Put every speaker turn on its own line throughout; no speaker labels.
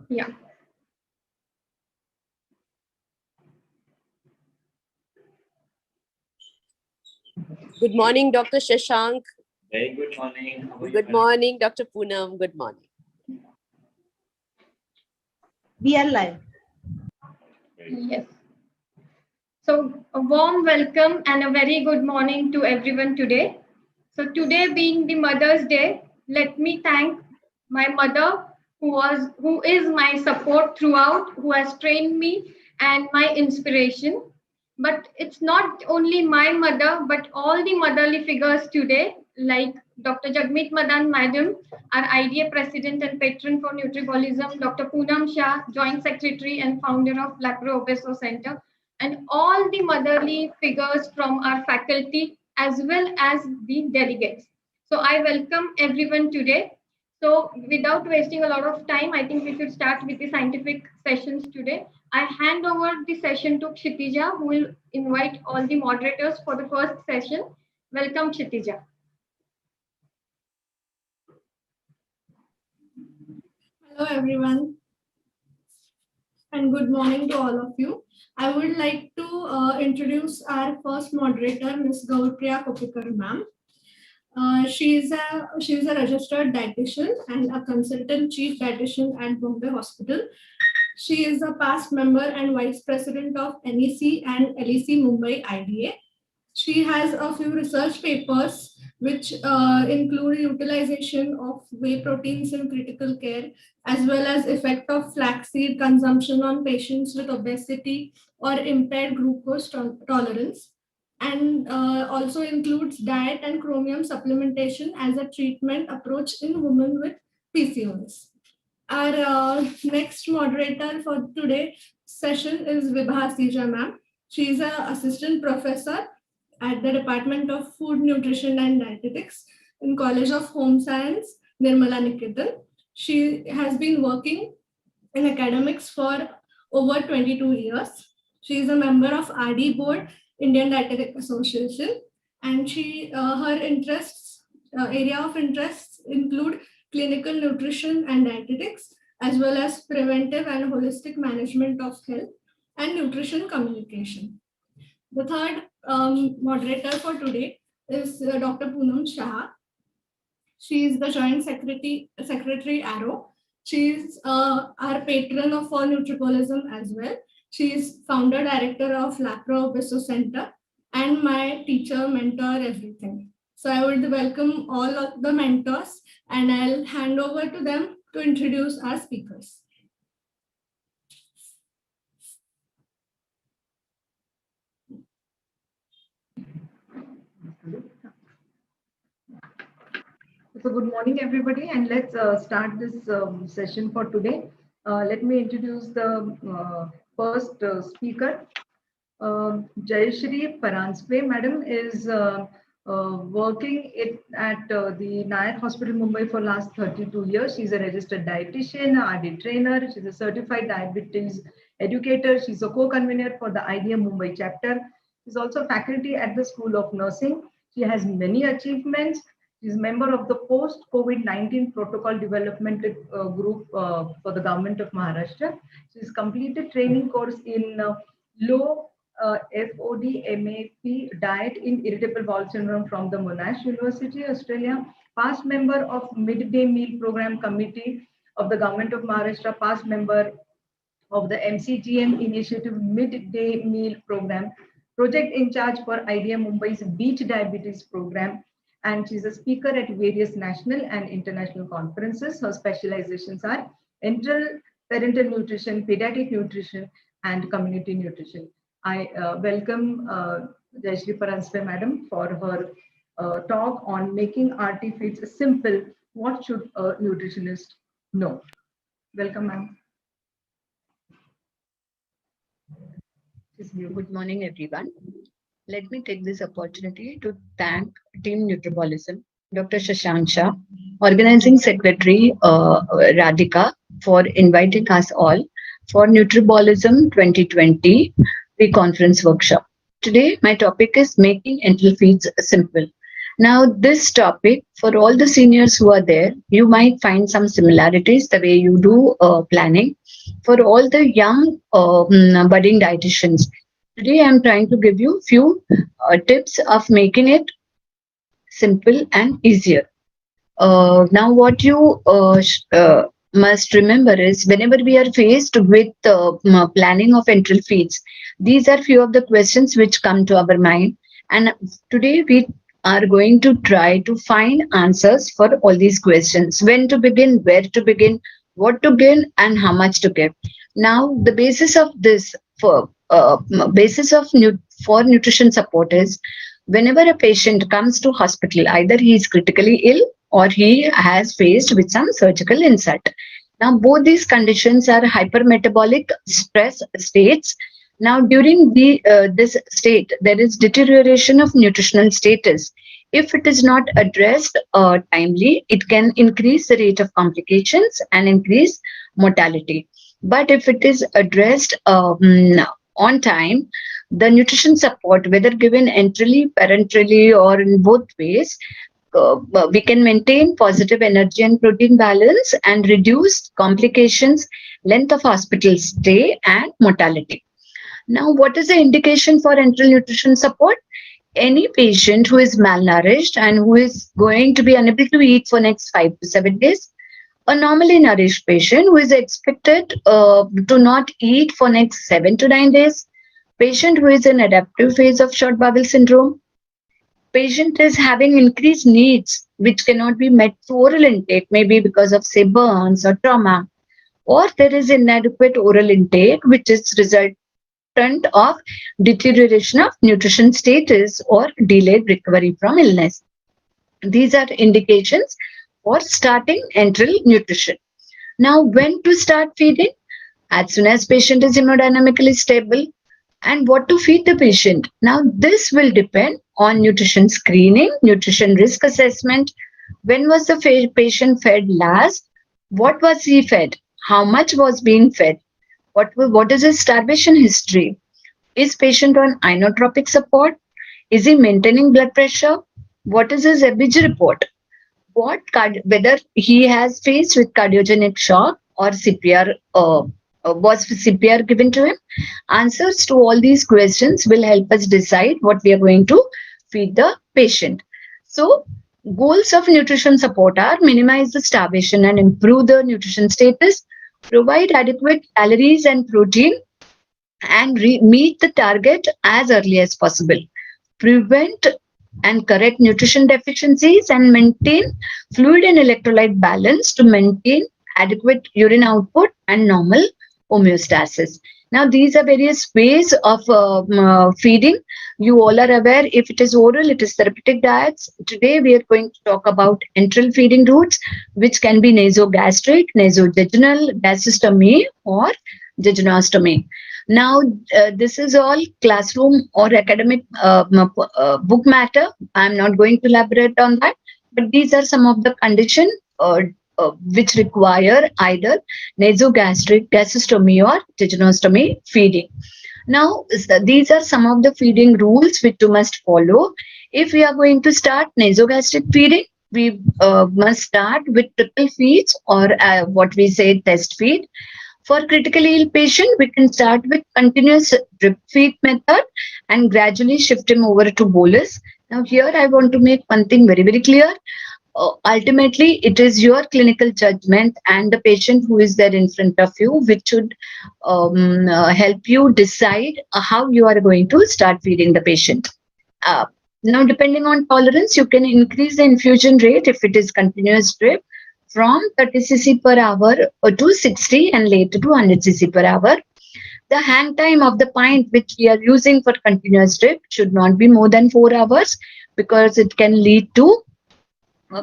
Yeah.
Good morning, Dr. Shashank.
Very good morning. How are you,
Good
madam?
morning, Dr. Poonam. Good morning.
We are live.
Yes. So a warm welcome and a very good morning to everyone today. So today being the Mother's Day, let me thank my mother who is my support throughout, who has trained me and my inspiration. But it's not only my mother, but all the motherly figures today, like Dr. Jagmeet Madan Madam, our IDA President and Patron for Nutribolism, Dr. Poonam Shah, Joint Secretary and founder of Lacro Obeso Center, and all the motherly figures from our faculty as well as the delegates. So I welcome everyone today. So without wasting a lot of time, I think we should start with the scientific sessions today. I hand over the session to Kshitija, who will invite all the moderators for the first session. Welcome, Kshitija.
Hello everyone and good morning to all of you. I would like to introduce our first moderator, Ms. Gauripriya Kopikar ma'am. She is a registered dietitian and a consultant chief dietitian at Bombay Hospital. She is a past member and vice president of NEC and LEC Mumbai IDA. She has a few research papers which include utilization of whey proteins in critical care, as well as effect of flaxseed consumption on patients with obesity or impaired glucose tolerance, and also includes diet and chromium supplementation as a treatment approach in women with PCOS. Our next moderator for today's session is Vibha Sija ma'am. She is an assistant professor at the Department of Food, Nutrition and Dietetics in College of Home Science, Nirmala Niketan. She has been working in academics for over 22 years. She is a member of RD Board, Indian Dietetic Association, and her area of interests include clinical nutrition and dietetics, as well as preventive and holistic management of health and nutrition communication. The third moderator for today is Dr. Poonam Shah. She is the Joint Secretary Arrow. She is our patron for Nutribolism as well. She is founder director of Lacro Obeso Center and my teacher, mentor, everything. So I would welcome all of the mentors and I'll hand over to them to introduce our speakers.
So good morning, everybody, and let's start this session for today. Let me introduce the first speaker. Jayashri Paranspe, madam, is working at the Nayak Hospital, Mumbai for last 32 years. She's a registered dietitian, RD trainer. She's a certified diabetes educator. She's a co-convener for the IDM Mumbai chapter. She's also faculty at the School of Nursing. She has many achievements. She's a member of the post-COVID-19 protocol development group for the government of Maharashtra. She's completed training course in low FODMAP diet in irritable bowel syndrome from the Monash University, Australia. Past member of Midday Meal Program Committee of the government of Maharashtra. Past member of the MCGM Initiative Midday Meal Program. Project in charge for IDM Mumbai's Beach Diabetes Program. And she's a speaker at various national and international conferences. Her specializations are enteral parental nutrition, pediatric nutrition, and community nutrition. I welcome Jayashri Paranspe madam for her talk on making RT feeds simple. What should a nutritionist know? Welcome, ma'am.
Good morning, everyone. Let me take this opportunity to thank Team Nutribolism, Dr. Shashank Shah, Organizing Secretary Radhika, for inviting us all for Nutribolism 2020, the conference workshop. Today, my topic is making enteral feeds simple. Now, this topic, for all the seniors who are there, you might find some similarities the way you do planning. For all the young budding dietitians, today I'm trying to give you few tips of making it simple and easier. Now, what you must remember is whenever we are faced with planning of enteral feeds, these are few of the questions which come to our mind. And today we are going to try to find answers for all these questions. When to begin, where to begin, what to begin, and how much to give. Now, the basis of this for nutrition support is whenever a patient comes to hospital, either he is critically ill or he has faced with some surgical insult. Now, both these conditions are hypermetabolic stress states. Now, during this state, there is deterioration of nutritional status. If it is not addressed timely, it can increase the rate of complications and increase mortality. But if it is addressed on time, the nutrition support, whether given enterally, parenterally, or in both ways, we can maintain positive energy and protein balance and reduce complications, length of hospital stay, and mortality. Now, what is the indication for enteral nutrition support? Any patient who is malnourished and who is going to be unable to eat for next 5 to 7 days, a normally nourished patient who is expected to not eat for next 7 to 9 days, patient who is in adaptive phase of short bowel syndrome, patient is having increased needs which cannot be met through oral intake, maybe because of say burns or trauma, or there is inadequate oral intake which is resultant of deterioration of nutrition status or delayed recovery from illness. These are indications for starting enteral nutrition. Now, when to start feeding? As soon as patient is hemodynamically stable. And what to feed the patient? Now, this will depend on nutrition screening, nutrition risk assessment. When was the patient fed last? What was he fed? How much was being fed? What is his starvation history? Is patient on inotropic support? Is he maintaining blood pressure? What is his EBG report? Whether he has faced with cardiogenic shock or CPR, was CPR given to him? Answers to all these questions will help us decide what we are going to feed the patient. So, goals of nutrition support are minimize the starvation and improve the nutrition status, provide adequate calories and protein, and meet the target as early as possible, prevent and correct nutrition deficiencies, and maintain fluid and electrolyte balance to maintain adequate urine output and normal homeostasis. Now, these are various ways of feeding. You all are aware, if it is oral, it is therapeutic diets. Today, we are going to talk about enteral feeding routes, which can be nasogastric, nasojejunal, gastristomy, or jejunostomy. Now, this is all classroom or academic book matter. I'm not going to elaborate on that, but these are some of the conditions which require either nasogastric, gastristomy, or jejunostomy feeding. Now, these are some of the feeding rules which you must follow. If we are going to start nasogastric feeding, we must start with triple feeds or what we say test feed. For critically ill patient, we can start with continuous drip feed method and gradually shift him over to bolus. Now, here I want to make one thing very, very clear. Ultimately, it is your clinical judgment and the patient who is there in front of you, which should help you decide how you are going to start feeding the patient. Now, depending on tolerance, you can increase the infusion rate if it is continuous drip from 30 cc per hour to 60 and later to 100 cc per hour. The hang time of the pint which we are using for continuous drip should not be more than 4 hours because it can lead to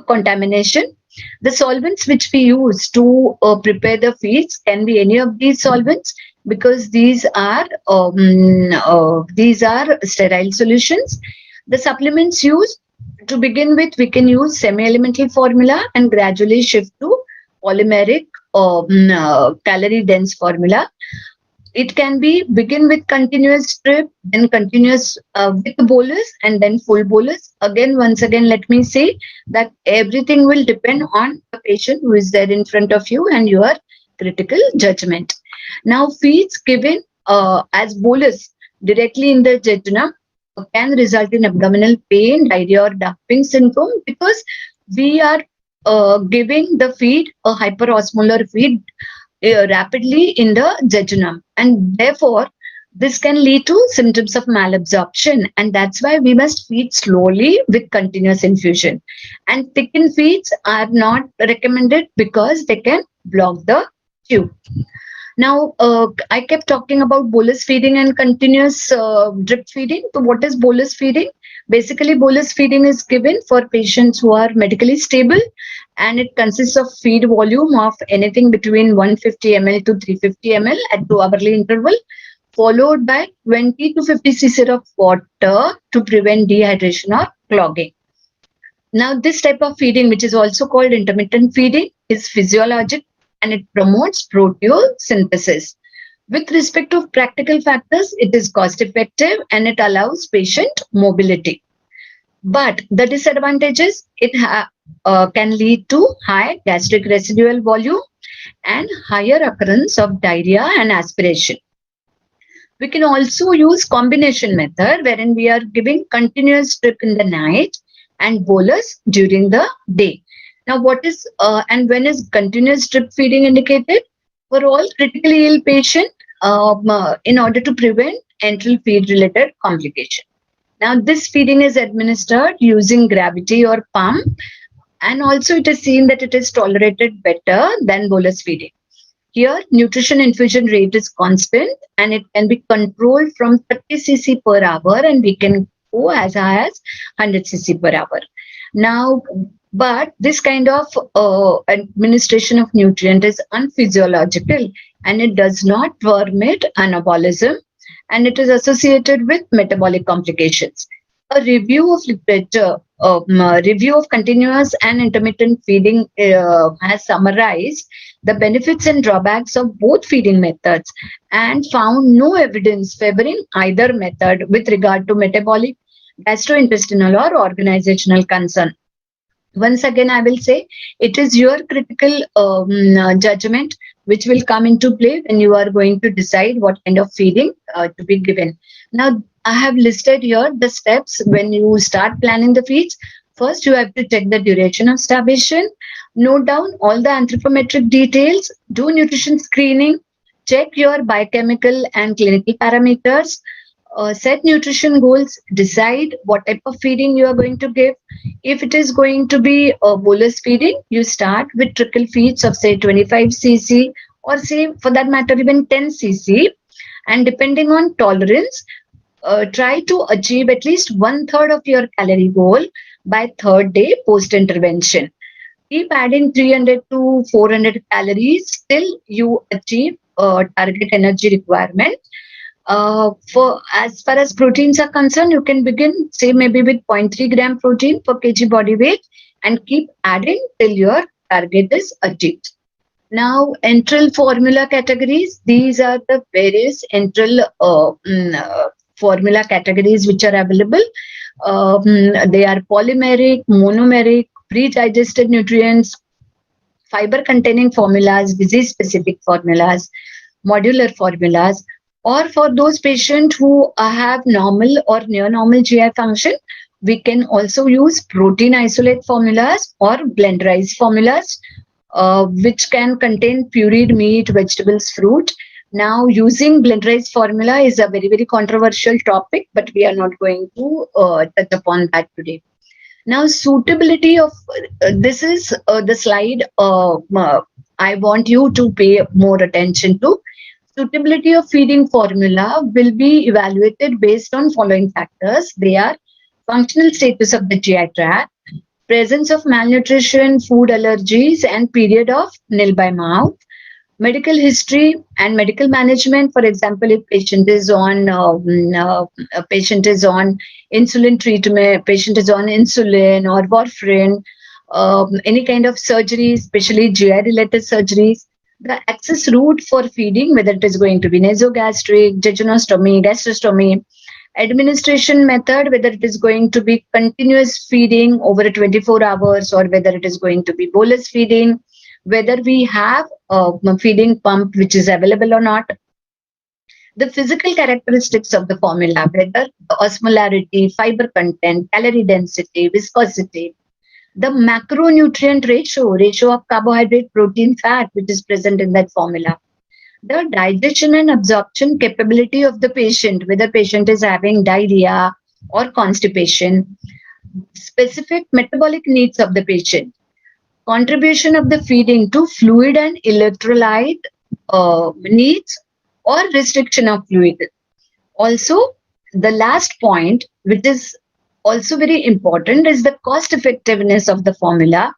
contamination. The solvents which we use to prepare the feeds can be any of these solvents because these are sterile solutions. The supplements used, to begin with, we can use semi-elemental formula and gradually shift to polymeric calorie dense formula. It can be begin with continuous drip, then continuous with bolus, and then full bolus. Again, once again, let me say that everything will depend on the patient who is there in front of you and your critical judgment. Now, feeds given as bolus directly in the jejunum can result in abdominal pain, diarrhea, or dumping syndrome because we are giving the feed a hyperosmolar feed rapidly in the jejunum, and therefore this can lead to symptoms of malabsorption, and that's why we must feed slowly with continuous infusion. And thickened feeds are not recommended because they can block the tube. Now, I kept talking about bolus feeding and continuous drip feeding. So, what is bolus feeding? Basically, bolus feeding is given for patients who are medically stable, and it consists of feed volume of anything between 150 ml to 350 ml at 2-hourly interval, followed by 20 to 50 cc of water to prevent dehydration or clogging. Now, this type of feeding, which is also called intermittent feeding, is physiologic and it promotes proteosynthesis. With respect to practical factors, it is cost effective and it allows patient mobility. But the disadvantages, it can lead to high gastric residual volume and higher occurrence of diarrhea and aspiration. We can also use combination method wherein we are giving continuous drip in the night and bolus during the day. Now, what is and when is continuous drip feeding indicated? For all critically ill patients, in order to prevent enteral feed related complication. Now, this feeding is administered using gravity or pump, and also it is seen that it is tolerated better than bolus feeding. Here, nutrition infusion rate is constant and it can be controlled from 30 cc per hour, and we can go as high as 100 cc per hour. Now, but this kind of administration of nutrient is unphysiological and it does not permit anabolism, and it is associated with metabolic complications. A review of literature, review of continuous and intermittent feeding has summarized the benefits and drawbacks of both feeding methods and found no evidence favoring either method with regard to metabolic, gastrointestinal, or organizational concern. Once again, I will say it is your critical judgment which will come into play when you are going to decide what kind of feeding to be given. Now, I have listed here the steps when you start planning the feeds. First, you have to check the duration of starvation, note down all the anthropometric details, do nutrition screening, check your biochemical and clinical parameters, set nutrition goals, decide what type of feeding you are going to give. If it is going to be a bolus feeding, you start with trickle feeds of say 25 cc or say for that matter even 10 cc, and depending on tolerance, try to achieve at least 1/3 of your calorie goal by third day post intervention. Keep adding 300 to 400 calories till you achieve target energy requirement. For as far as proteins are concerned, you can begin say maybe with 0.3 gram protein per kg body weight and keep adding till your target is achieved. Now, enteral formula categories. These are the various enteral formula categories which are available. They are polymeric, monomeric, pre-digested nutrients, fiber-containing formulas, disease-specific formulas, modular formulas, or for those patients who have normal or near normal GI function, we can also use protein isolate formulas or blend rice formulas, which can contain pureed meat, vegetables, fruit. Now, using blend rice formula is a very, very controversial topic, but we are not going to touch upon that today. Now, suitability of this is the slide I want you to pay more attention to. Suitability of feeding formula will be evaluated based on following factors. They are functional status of the GI tract, presence of malnutrition, food allergies, and period of nil by mouth, medical history and medical management. For example, if patient is on insulin treatment, patient is on insulin or warfarin, any kind of surgery, especially GI related surgeries, the access route for feeding, whether it is going to be nasogastric, jejunostomy, gastrostomy, administration method, whether it is going to be continuous feeding over 24 hours or whether it is going to be bolus feeding, whether we have a feeding pump which is available or not, the physical characteristics of the formula, whether the osmolarity, fiber content, calorie density, viscosity, the macronutrient ratio of carbohydrate, protein, fat, which is present in that formula, the digestion and absorption capability of the patient, whether patient is having diarrhea or constipation, specific metabolic needs of the patient, contribution of the feeding to fluid and electrolyte needs or restriction of fluid. Also, the last point, which is also very important, is the cost effectiveness of the formula,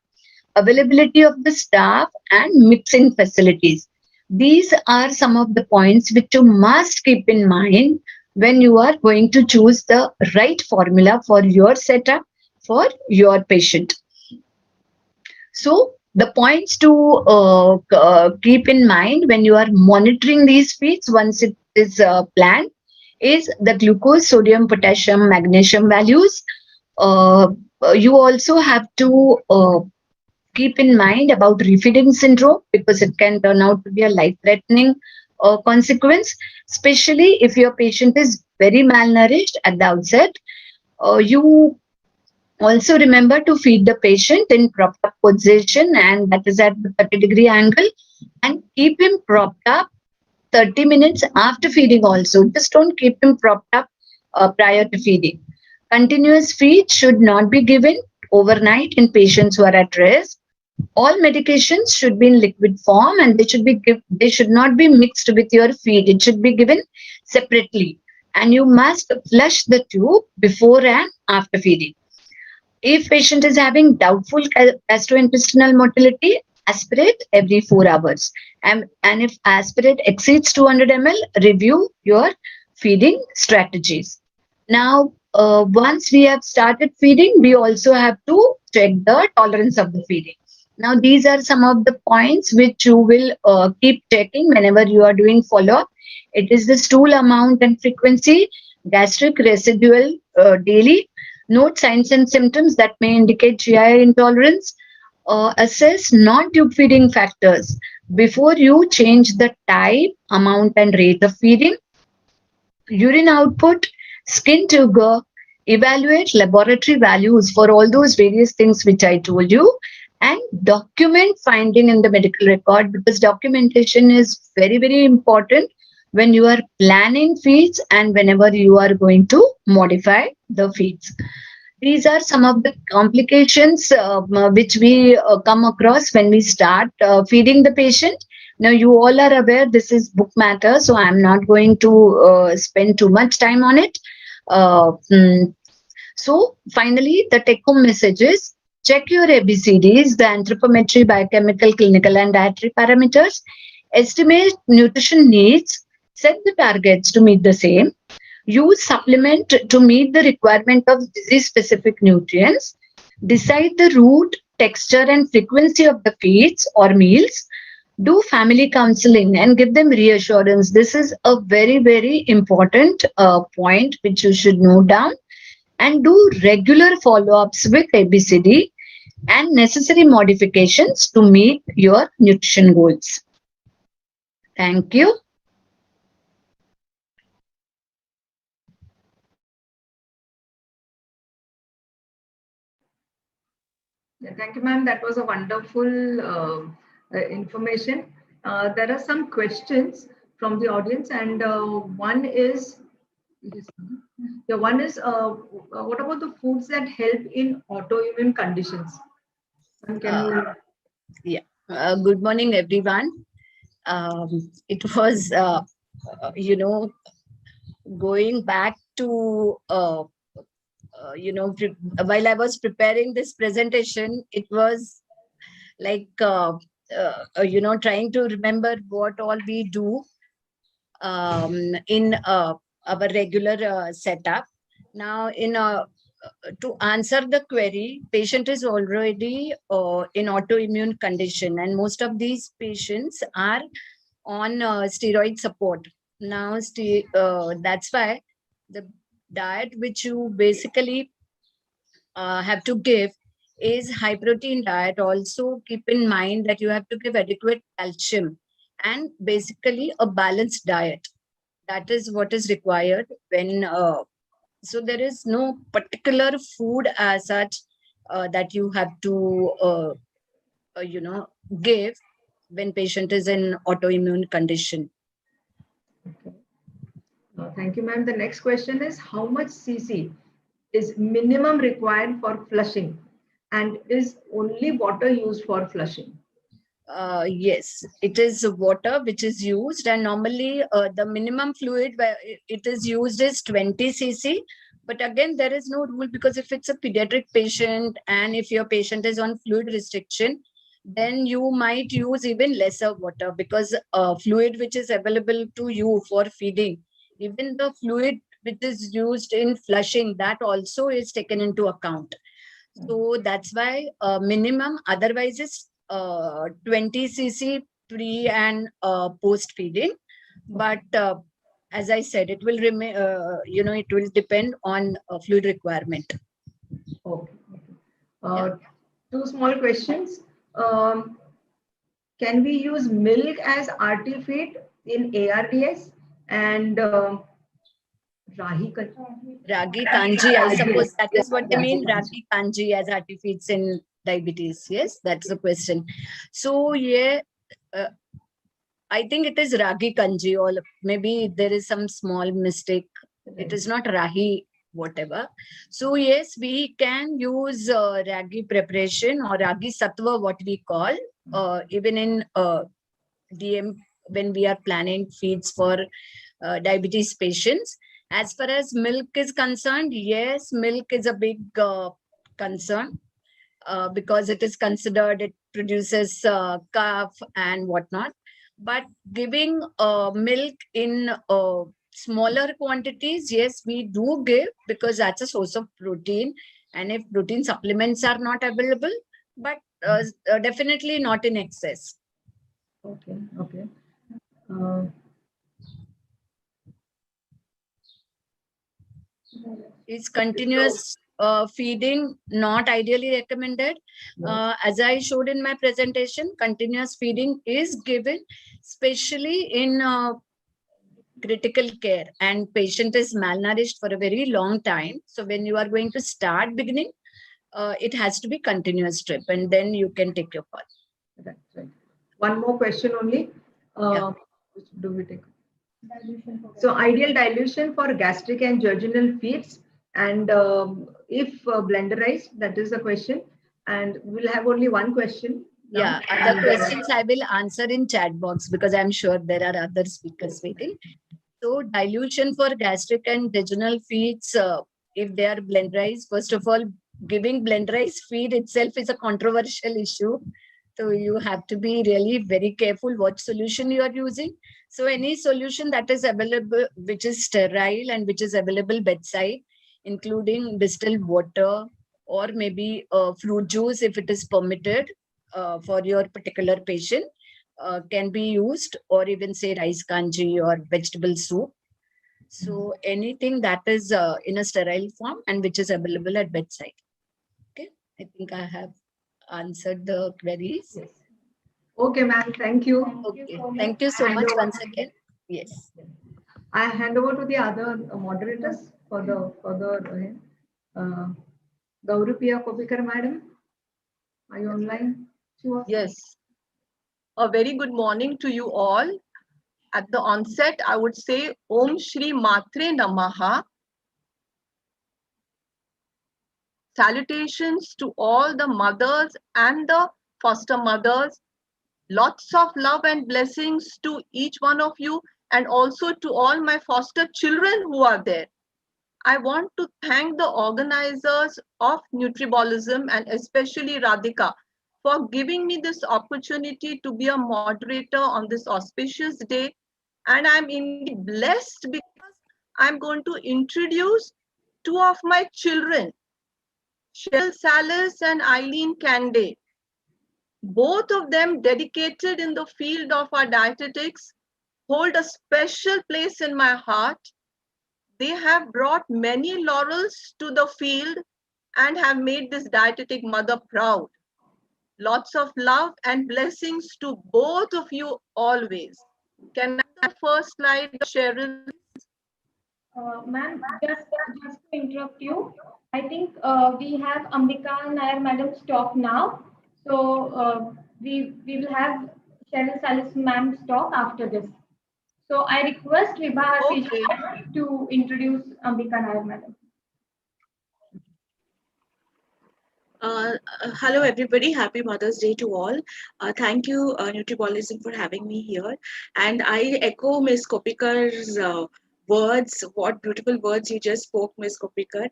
availability of the staff, and mixing facilities. These are some of the points which you must keep in mind when you are going to choose the right formula for your setup for your patient. So, the points to keep in mind when you are monitoring these feeds once it is planned is the glucose, sodium, potassium, magnesium values. You also have to keep in mind about refeeding syndrome because it can turn out to be a life-threatening consequence, especially if your patient is very malnourished at the outset. You also remember to feed the patient in proper position, and that is at the 30-degree angle, and keep him propped up 30 minutes after feeding also. Just don't keep him propped up prior to feeding. Continuous feed should not be given overnight in patients who are at risk. All medications should be in liquid form and they should not be mixed with your feed. It should be given separately. And you must flush the tube before and after feeding. If patient is having doubtful gastrointestinal motility, aspirate every 4 hours. And if aspirate exceeds 200 ml, review your feeding strategies. Now, once we have started feeding, we also have to check the tolerance of the feeding. Now, these are some of the points which you will keep checking whenever you are doing follow-up. It is the stool amount and frequency, gastric residual daily. Note signs and symptoms that may indicate GI intolerance. Assess non-tube feeding factors before you change the type, amount, and rate of feeding. Urine output, skin turgor, evaluate laboratory values for all those various things which I told you, and document finding in the medical record because documentation is very, very important when you are planning feeds and whenever you are going to modify the feeds. These are some of the complications which we come across when we start feeding the patient. Now, you all are aware this is book matter, so I'm not going to spend too much time on it. So, finally, the take-home messages. Check your ABCDs, the anthropometry, biochemical, clinical, and dietary parameters. Estimate nutrition needs. Set the targets to meet the same. Use supplement to meet the requirement of disease-specific nutrients. Decide the route, texture, and frequency of the feeds or meals. Do family counseling and give them reassurance. This is a very, very important point which you should note down. And do regular follow-ups with ABCD and necessary modifications to meet your nutrition goals. Thank you.
Thank you, ma'am. That was a wonderful information. There are some questions from the audience, and one is, what about the foods that help in autoimmune conditions?
Good morning, everyone. It was, going back to while I was preparing this presentation, it was like, trying to remember what all we do in our regular setup. Now, in to answer the query, patient is already in autoimmune condition, and most of these patients are on steroid support. Now, that's why the diet which you basically have to give is high protein diet. Also keep in mind that you have to give adequate calcium and basically a balanced diet. That is what is required when so there is no particular food as such that you have to give when patient is in autoimmune condition.
Okay. Thank you, ma'am. The next question is, how much cc is minimum required for flushing, and is only water used for flushing?
Yes, it is water which is used, and normally the minimum fluid where it is used is 20 cc. But again, there is no rule, because if it's a pediatric patient and if your patient is on fluid restriction, then you might use even lesser water, because fluid which is available to you for feeding, even the fluid which is used in flushing, that also is taken into account. So that's why minimum otherwise is 20 cc pre and post feeding. But as I said, it will remain, it will depend on fluid requirement.
Okay. Two small questions. Can we use milk as RT feed in ARDS, and Ragi
Ragi kanji, I suppose that is what they mean, ragi kanji as RT feeds in diabetes. Yes, that's the question. So yeah, I think it is ragi kanji, or maybe there is some small mistake. It is not rahi whatever. So yes, we can use ragi preparation or ragi sattva, what we call, even in DM when we are planning feeds for diabetes patients. As far as milk is concerned, yes, milk is a big concern because it is considered, it produces calf and whatnot. But giving milk in smaller quantities, yes, we do give, because that's a source of protein. And if protein supplements are not available, but definitely not in excess.
Okay. Okay.
Is continuous feeding not ideally recommended? As I showed in my presentation, continuous feeding is given, especially in critical care, and patient is malnourished for a very long time. So when you are going to start beginning, it has to be continuous trip, and then you can take your call.
That's right. One more question only.
Yeah.
Which do we take? So ideal dilution for gastric and jejunal feeds, and if blenderized, that is the question. And we'll have only one question.
Yeah, other questions I will answer in chat box, because I'm sure there are other speakers waiting. So dilution for gastric and jejunal feeds, if they are blenderized, first of all, giving blenderized feed itself is a controversial issue. So you have to be really very careful what solution you are using. So any solution that is available, which is sterile and which is available bedside, including distilled water or maybe fruit juice if it is permitted for your particular patient, can be used, or even say rice kanji or vegetable soup. So anything that is in a sterile form and which is available at bedside. Okay, I think I have answered the queries.
Yes. Okay, ma'am. Thank you.
Okay, thank you so much once again. Yes.
I hand over to the other moderators for the further. Gauripriya Kopikar, madam, are you online? Sure.
Yes. A very good morning to you all. At the onset, I would say Om Shri Matre Namaha. Salutations to all the mothers and the foster mothers. Lots of love and blessings to each one of you, and also to all my foster children who are there. I want to thank the organizers of Nutribolism, and especially Radhika, for giving me this opportunity to be a moderator on this auspicious day. And I'm indeed blessed because I'm going to introduce two of my children Cheryl Salis and Eileen Canday. Both of them dedicated in the field of our dietetics hold a special place in my heart. They have brought many laurels to the field and have made this dietetic mother proud. Lots of love and blessings to both of you always. Can I have the first slide, Cheryl?
Ma'am, just to interrupt you, I think we have Ambika Nair Madam's talk now. So we will have Cheryl Salis Ma'am's talk after this. So I request Vibha
Okay.
Ashish to introduce Ambika Nair Madam.
Hello, everybody. Happy Mother's Day to all. Thank you, Nutribolism, for having me here. And I echo Ms. Kopikar's words. What beautiful words you just spoke, Ms. Kopikar.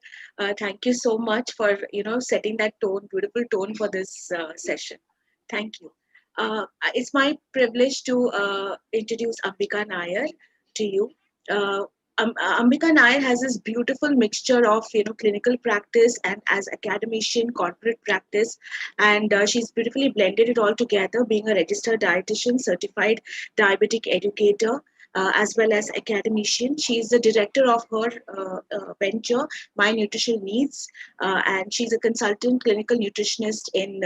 Thank you so much for setting that tone, beautiful tone for this session. Thank you. It's my privilege to introduce Ambika Nair to you. Ambika Nair has this beautiful mixture of clinical practice and as academician corporate practice, and she's beautifully blended it all together, being a registered dietitian, certified diabetic educator, as well as academician. She's the director of her venture, My Nutrition Needs, and she's a consultant clinical nutritionist in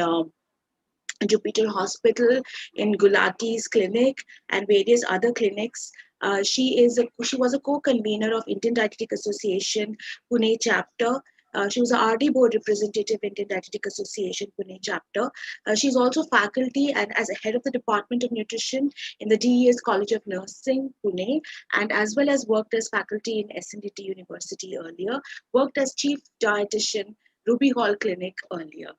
Jupiter Hospital, in Gulati's clinic, and various other clinics. She was a co-convener of Indian Dietetic Association Pune chapter. She was a RD board representative, Indian Dietetic Association Pune chapter. She's also faculty and as a head of the Department of Nutrition in the DES College of Nursing, Pune, and as well as worked as faculty in SNDT University earlier, worked as chief dietitian, Ruby Hall Clinic earlier.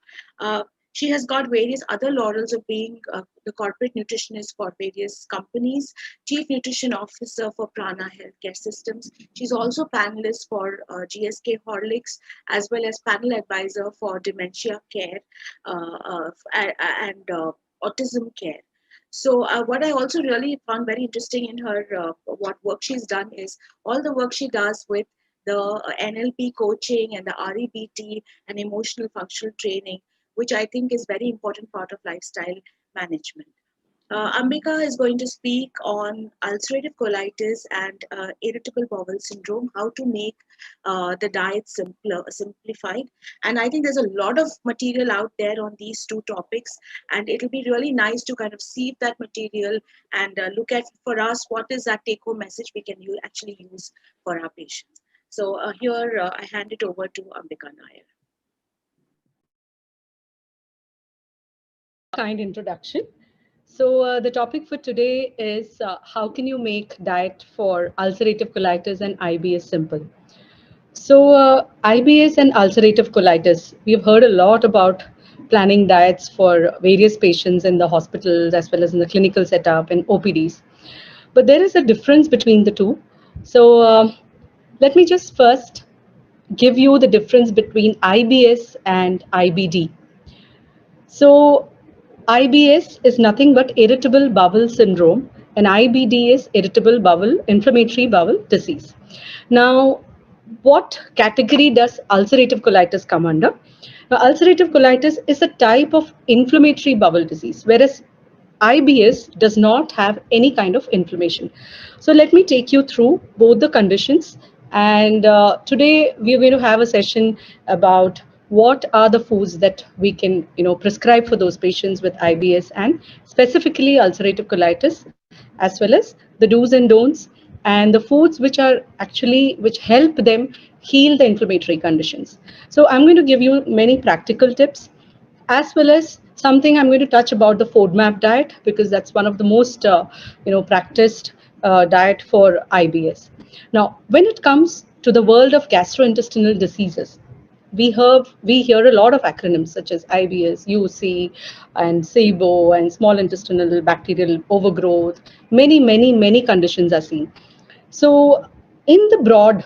She has got various other laurels of being the corporate nutritionist for various companies, chief nutrition officer for Prana Healthcare Systems. She's also panelist for GSK Horlicks, as well as panel advisor for dementia care and autism care. So what I also really found very interesting in her, what work she's done is all the work she does with the NLP coaching and the REBT and emotional functional training, which I think is very important part of lifestyle management. Ambika is going to speak on ulcerative colitis and irritable bowel syndrome, how to make the diet simplified. And I think there's a lot of material out there on these two topics, and it'll be really nice to kind of sieve that material and look at, for us, what is that take-home message we can actually use for our patients. So here I hand it over to Ambika Nair.
Kind introduction. So the topic for today is how can you make diet for ulcerative colitis and IBS simple? So IBS and ulcerative colitis, we've heard a lot about planning diets for various patients in the hospitals as well as in the clinical setup and OPDs. But there is a difference between the two. So let me just first give you the difference between IBS and IBD. So IBS is nothing but irritable bowel syndrome, and IBD is inflammatory bowel disease. Now, what category does ulcerative colitis come under? Now, ulcerative colitis is a type of inflammatory bowel disease, whereas IBS does not have any kind of inflammation. So let me take you through both the conditions. And today we're going to have a session about what are the foods that we can prescribe for those patients with IBS and specifically ulcerative colitis, as well as the do's and don'ts and the foods which help them heal the inflammatory conditions. So I'm going to give you many practical tips, as well as something I'm going to touch about the FODMAP diet, because that's one of the most practiced diet for IBS. Now, when it comes to the world of gastrointestinal diseases, we hear a lot of acronyms such as IBS, UC, and SIBO, and small intestinal bacterial overgrowth. Many conditions are seen. So, in the broad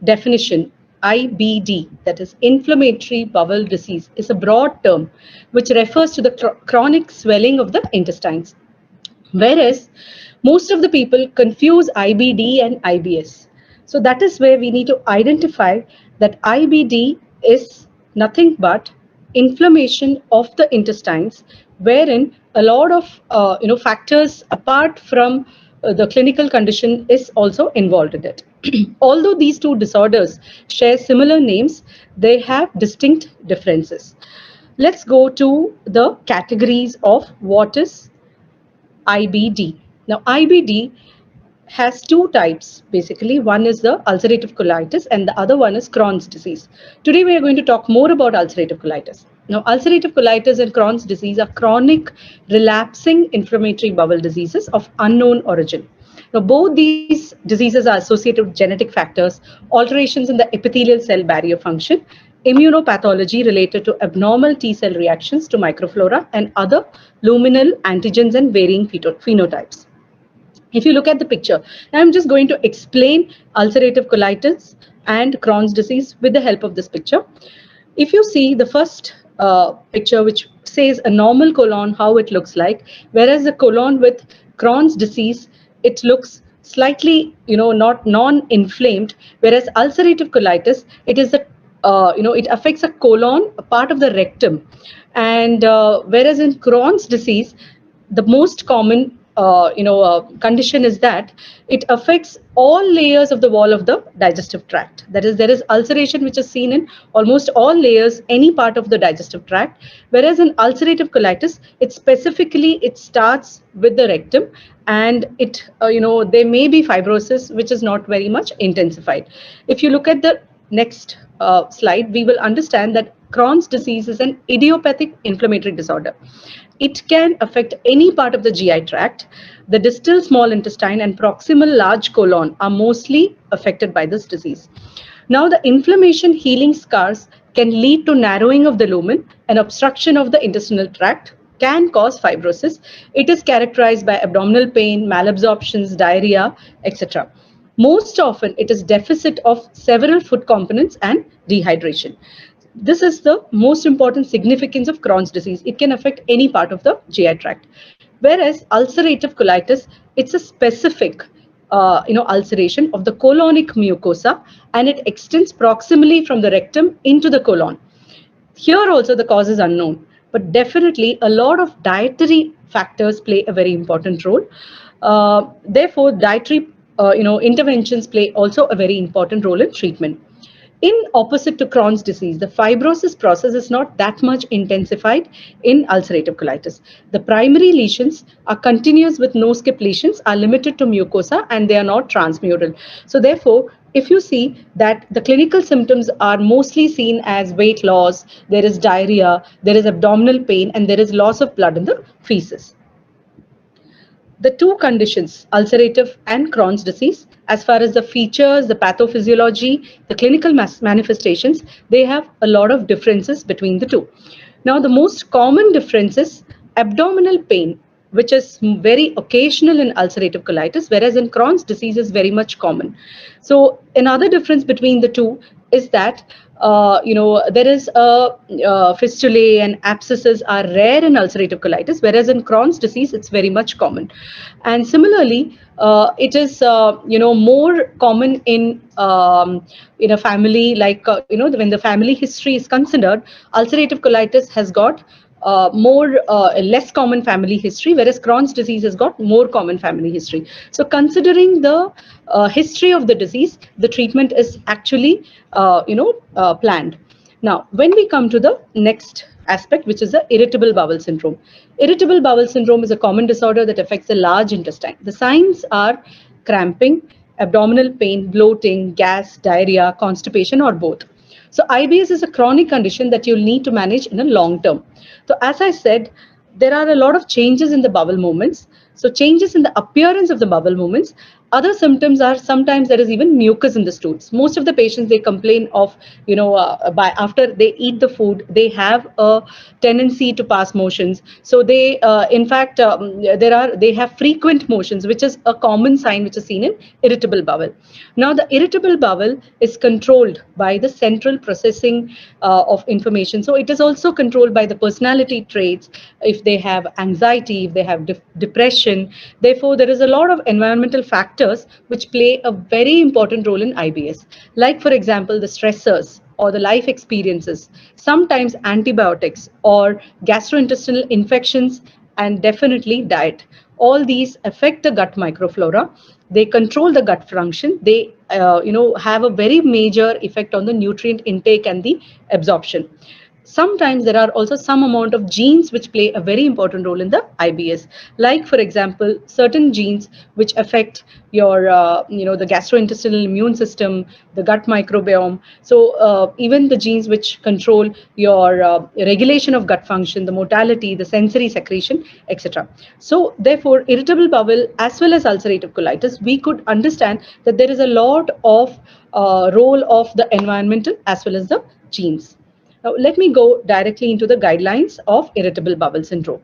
definition, IBD, that is inflammatory bowel disease, is a broad term which refers to the chronic swelling of the intestines. Whereas most of the people confuse IBD and IBS. So that is where we need to identify that IBD is nothing but inflammation of the intestines, wherein a lot of factors apart from the clinical condition is also involved in it. Although these two disorders share similar names, they have distinct differences. Let's go to the categories of what is IBD. Now, IBD has two types basically. One is the ulcerative colitis and the other one is Crohn's disease. Today we are going to talk more about ulcerative colitis. Now, ulcerative colitis and Crohn's disease are chronic relapsing inflammatory bowel diseases of unknown origin. Now, both these diseases are associated with genetic factors, alterations in the epithelial cell barrier function, immunopathology related to abnormal T cell reactions to microflora, and other luminal antigens and varying phenotypes. If you look at the picture, I'm just going to explain ulcerative colitis and Crohn's disease with the help of this picture. If you see the first picture, which says a normal colon, how it looks like, whereas the colon with Crohn's disease, it looks slightly, not non-inflamed, whereas ulcerative colitis, it is it affects a colon, a part of the rectum, and whereas in Crohn's disease, the most common condition is that it affects all layers of the wall of the digestive tract. That is, there is ulceration which is seen in almost all layers, any part of the digestive tract. Whereas in ulcerative colitis, it starts with the rectum, and there may be fibrosis which is not very much intensified. If you look at the next slide, we will understand that Crohn's disease is an idiopathic inflammatory disorder. It can affect any part of the GI tract. The distal small intestine and proximal large colon are mostly affected by this disease. Now, the inflammation healing scars can lead to narrowing of the lumen and obstruction of the intestinal tract, can cause fibrosis. It is characterized by abdominal pain, malabsorptions, diarrhea, etc. Most often, it is deficit of several food components and dehydration. This is the most important significance of Crohn's disease. It can affect any part of the GI tract. Whereas ulcerative colitis, it's a specific ulceration of the colonic mucosa, and it extends proximally from the rectum into the colon. Here also the cause is unknown, but definitely a lot of dietary factors play a very important role. Therefore, dietary interventions play also a very important role in treatment. In opposite to Crohn's disease, the fibrosis process is not that much intensified in ulcerative colitis. The primary lesions are continuous with no skip lesions, are limited to mucosa, and they are not transmural. So therefore, if you see that the clinical symptoms are mostly seen as weight loss, there is diarrhea, there is abdominal pain, and there is loss of blood in the feces. The two conditions, ulcerative and Crohn's disease, as far as the features, the pathophysiology, the clinical manifestations, they have a lot of differences between the two. Now, the most common difference is abdominal pain, which is very occasional in ulcerative colitis, whereas in Crohn's disease is very much common. So another difference between the two is that there is fistulae and abscesses are rare in ulcerative colitis, whereas in Crohn's disease, it's very much common. And similarly, it is, more common in a family, like, when the family history is considered, ulcerative colitis has got less common family history, whereas Crohn's disease has got more common family history. So considering the history of the disease, the treatment is actually, planned. Now, when we come to the next aspect, which is the irritable bowel syndrome. Irritable bowel syndrome is a common disorder that affects the large intestine. The signs are cramping, abdominal pain, bloating, gas, diarrhea, constipation, or both. So IBS is a chronic condition that you'll need to manage in a long term. So as I said, there are a lot of changes in the bowel movements. So changes in the appearance of the bowel movements. Other symptoms are sometimes there is even mucus in the stools. Most of the patients, they complain of, after they eat the food, they have a tendency to pass motions. So they, they have frequent motions, which is a common sign which is seen in irritable bowel. Now, the irritable bowel is controlled by the central processing of information. So it is also controlled by the personality traits, if they have anxiety, if they have depression. Therefore, there is a lot of environmental factors factors which play a very important role in IBS, like for example, the stressors or the life experiences, sometimes antibiotics or gastrointestinal infections, and definitely diet. All these affect the gut microflora. They control the gut function. They have a very major effect on the nutrient intake and the absorption. Sometimes there are also some amount of genes which play a very important role in the IBS, like for example certain genes which affect your the gastrointestinal immune system, the gut microbiome. So even the genes which control your regulation of gut function, the motility, the sensory secretion, etc. So therefore irritable bowel as well as ulcerative colitis, we could understand that there is a lot of role of the environmental as well as the genes. Now, let me go directly into the guidelines of irritable bowel syndrome.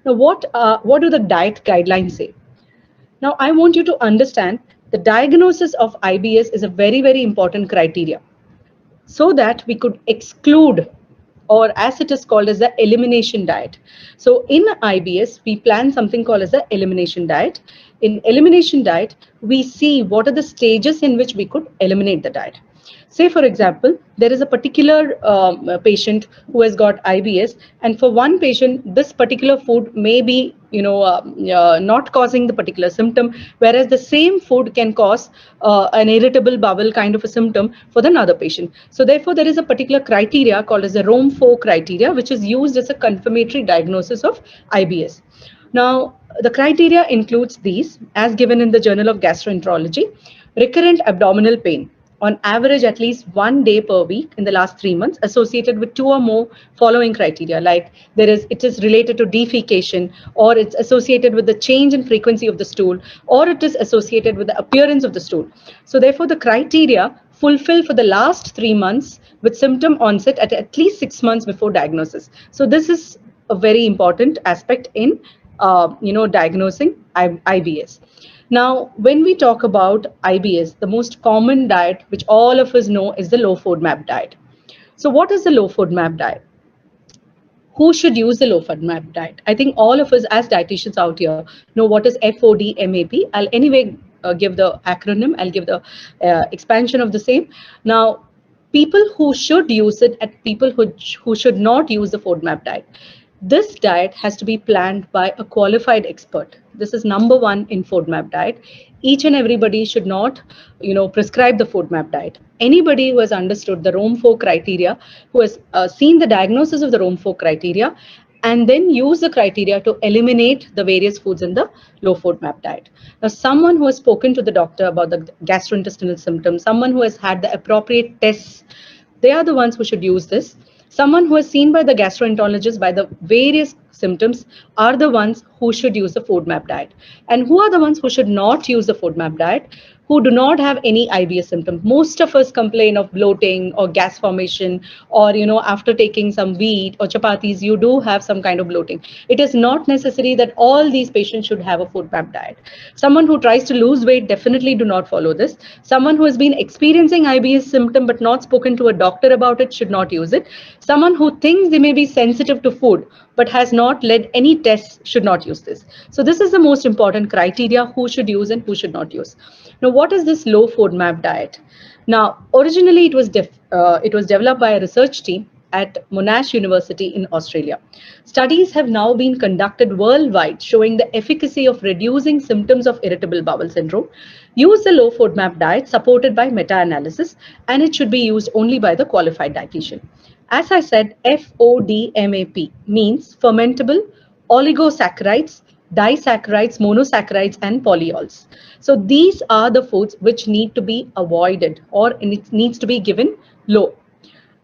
Now, what do the diet guidelines say? Now, I want you to understand the diagnosis of IBS is a very, very important criteria so that we could exclude, or as it is called as the elimination diet. So in IBS, we plan something called as the elimination diet. In elimination diet, we see what are the stages in which we could eliminate the diet. Say, for example, there is a particular patient who has got IBS, and for one patient, this particular food may be, not causing the particular symptom, whereas the same food can cause an irritable bowel kind of a symptom for the another patient. So, therefore, there is a particular criteria called as the Rome-4 criteria, which is used as a confirmatory diagnosis of IBS. Now, the criteria includes these, as given in the Journal of Gastroenterology: recurrent abdominal pain, on average at least 1 day per week in the last 3 months, associated with 2 or more following criteria, like it is related to defecation, or it's associated with the change in frequency of the stool, or it is associated with the appearance of the stool. So therefore the criteria fulfill for the last 3 months with symptom onset at least 6 months before diagnosis. So this is a very important aspect in diagnosing IBS. Now, when we talk about IBS, the most common diet which all of us know is the low FODMAP diet. So what is the low FODMAP diet? Who should use the low FODMAP diet? I think all of us as dietitians out here know what is FODMAP. I'll anyway give the acronym, I'll give the expansion of the same. Now, people who should use it and people who should not use the FODMAP diet. This diet has to be planned by a qualified expert. This is number one in FODMAP diet. Each and everybody should not, prescribe the FODMAP diet. Anybody who has understood the Rome-4 criteria, who has seen the diagnosis of the Rome-4 criteria, and then use the criteria to eliminate the various foods in the low FODMAP diet. Now, someone who has spoken to the doctor about the gastrointestinal symptoms, someone who has had the appropriate tests, they are the ones who should use this. Someone who is seen by the gastroenterologist by the various symptoms are the ones who should use the FODMAP diet. And who are the ones who should not use the FODMAP diet? Who do not have any IBS symptoms. Most of us complain of bloating or gas formation, or after taking some wheat or chapatis, you do have some kind of bloating. It is not necessary that all these patients should have a FODMAP diet. Someone who tries to lose weight definitely do not follow this. Someone who has been experiencing IBS symptom but not spoken to a doctor about it should not use it. Someone who thinks they may be sensitive to food but has not led any tests should not use this. So this is the most important criteria: who should use and who should not use. Now, what is this low FODMAP diet? Now, originally it was developed by a research team at Monash University in Australia. Studies have now been conducted worldwide showing the efficacy of reducing symptoms of irritable bowel syndrome. Use the low FODMAP diet supported by meta-analysis, and it should be used only by the qualified dietitian. As I said, FODMAP means fermentable oligosaccharides, disaccharides, monosaccharides, and polyols. So these are the foods which need to be avoided, or it needs to be given low.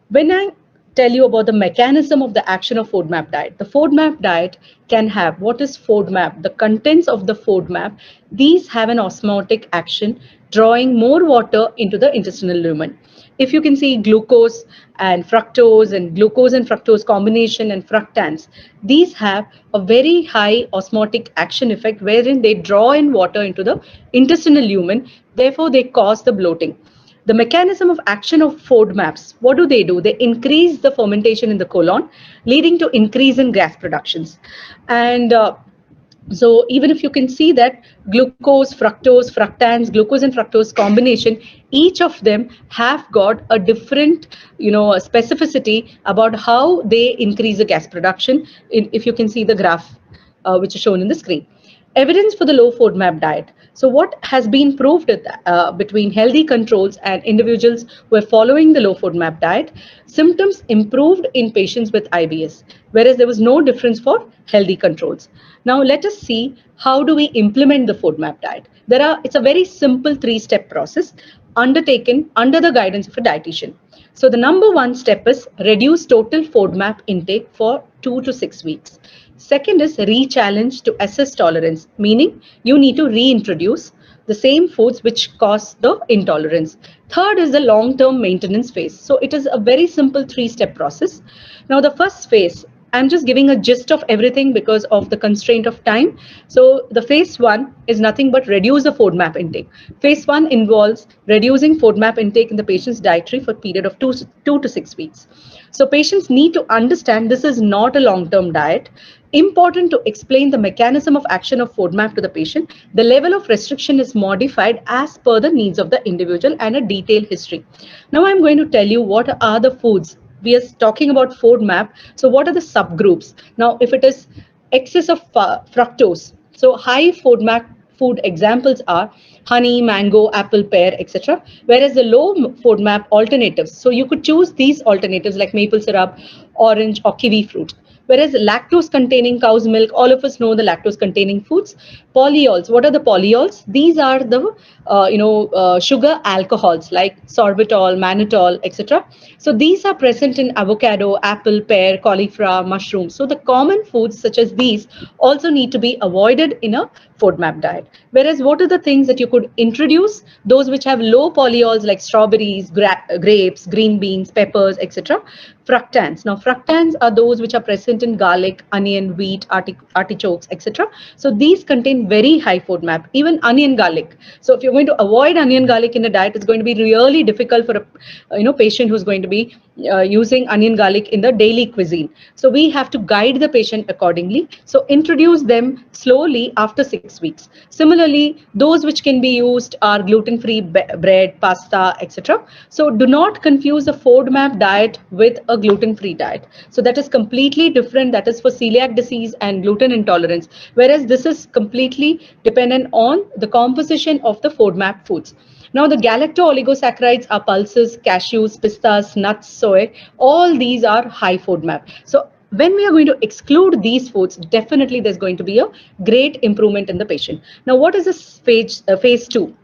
When I tell you about the mechanism of the action of FODMAP diet, the FODMAP diet can have, what is FODMAP? The contents of the FODMAP, these have an osmotic action, drawing more water into the intestinal lumen. If you can see glucose and fructose combination and fructans, these have a very high osmotic action effect wherein they draw in water into the intestinal lumen. Therefore, they cause the bloating. The mechanism of action of FODMAPs, what do? They increase the fermentation in the colon, leading to increase in gas productions. And So even if you can see that glucose, fructose, fructans, glucose and fructose combination, each of them have got a different, specificity about how they increase the gas production. If you can see the graph, which is shown in the screen. Evidence for the low FODMAP diet. So what has been proved between healthy controls and individuals who are following the low FODMAP diet, symptoms improved in patients with IBS, whereas there was no difference for healthy controls. Now let us see how do we implement the FODMAP diet. It's a very simple 3-step process undertaken under the guidance of a dietitian. So the number one step is reduce total FODMAP intake for 2 to 6 weeks. Second is re-challenge to assess tolerance, meaning you need to reintroduce the same foods which cause the intolerance. Third is the long-term maintenance phase. So it is a very simple 3-step process. Now the first phase, I'm just giving a gist of everything because of the constraint of time. So the phase 1 is nothing but reduce the FODMAP intake. Phase 1 involves reducing FODMAP intake in the patient's dietary for a period of 2 to 6 weeks. So patients need to understand this is not a long-term diet. Important to explain the mechanism of action of FODMAP to the patient. The level of restriction is modified as per the needs of the individual and a detailed history. Now I'm going to tell you what are the foods. We are talking about FODMAP. So what are the subgroups? Now, if it is excess of fructose, so high FODMAP food examples are honey, mango, apple, pear, etc. Whereas the low FODMAP alternatives, so you could choose these alternatives like maple syrup, orange, or kiwi fruit. Whereas lactose containing cow's milk, all of us know the lactose containing foods. Polyols, what are the polyols? These are the sugar alcohols like sorbitol, mannitol, etc. So these are present in avocado, apple, pear, cauliflower, mushroom. So the common foods such as these also need to be avoided in a FODMAP diet. Whereas what are the things that you could introduce? Those which have low polyols like strawberries, grapes, green beans, peppers, etc. Fructans. Now fructans are those which are present in garlic, onion, wheat, artichokes, etc. So these contain very high FODMAP, even onion, garlic. So if you're going to avoid onion, garlic in a diet, it's going to be really difficult for a patient who's going to be using onion, garlic in the daily cuisine. So we have to guide the patient accordingly. So introduce them slowly after 6 weeks. Similarly, those which can be used are gluten-free bread, pasta, etc. So do not confuse a FODMAP diet with a gluten-free diet. So that is completely different. That is for celiac disease and gluten intolerance, whereas this is completely dependent on the composition of the FODMAP foods. Now the galacto-oligosaccharides are pulses, cashews, pistas, nuts, soy. All these are high FODMAP. So when we are going to exclude these foods, definitely there's going to be a great improvement in the patient. Now what is this phase 2?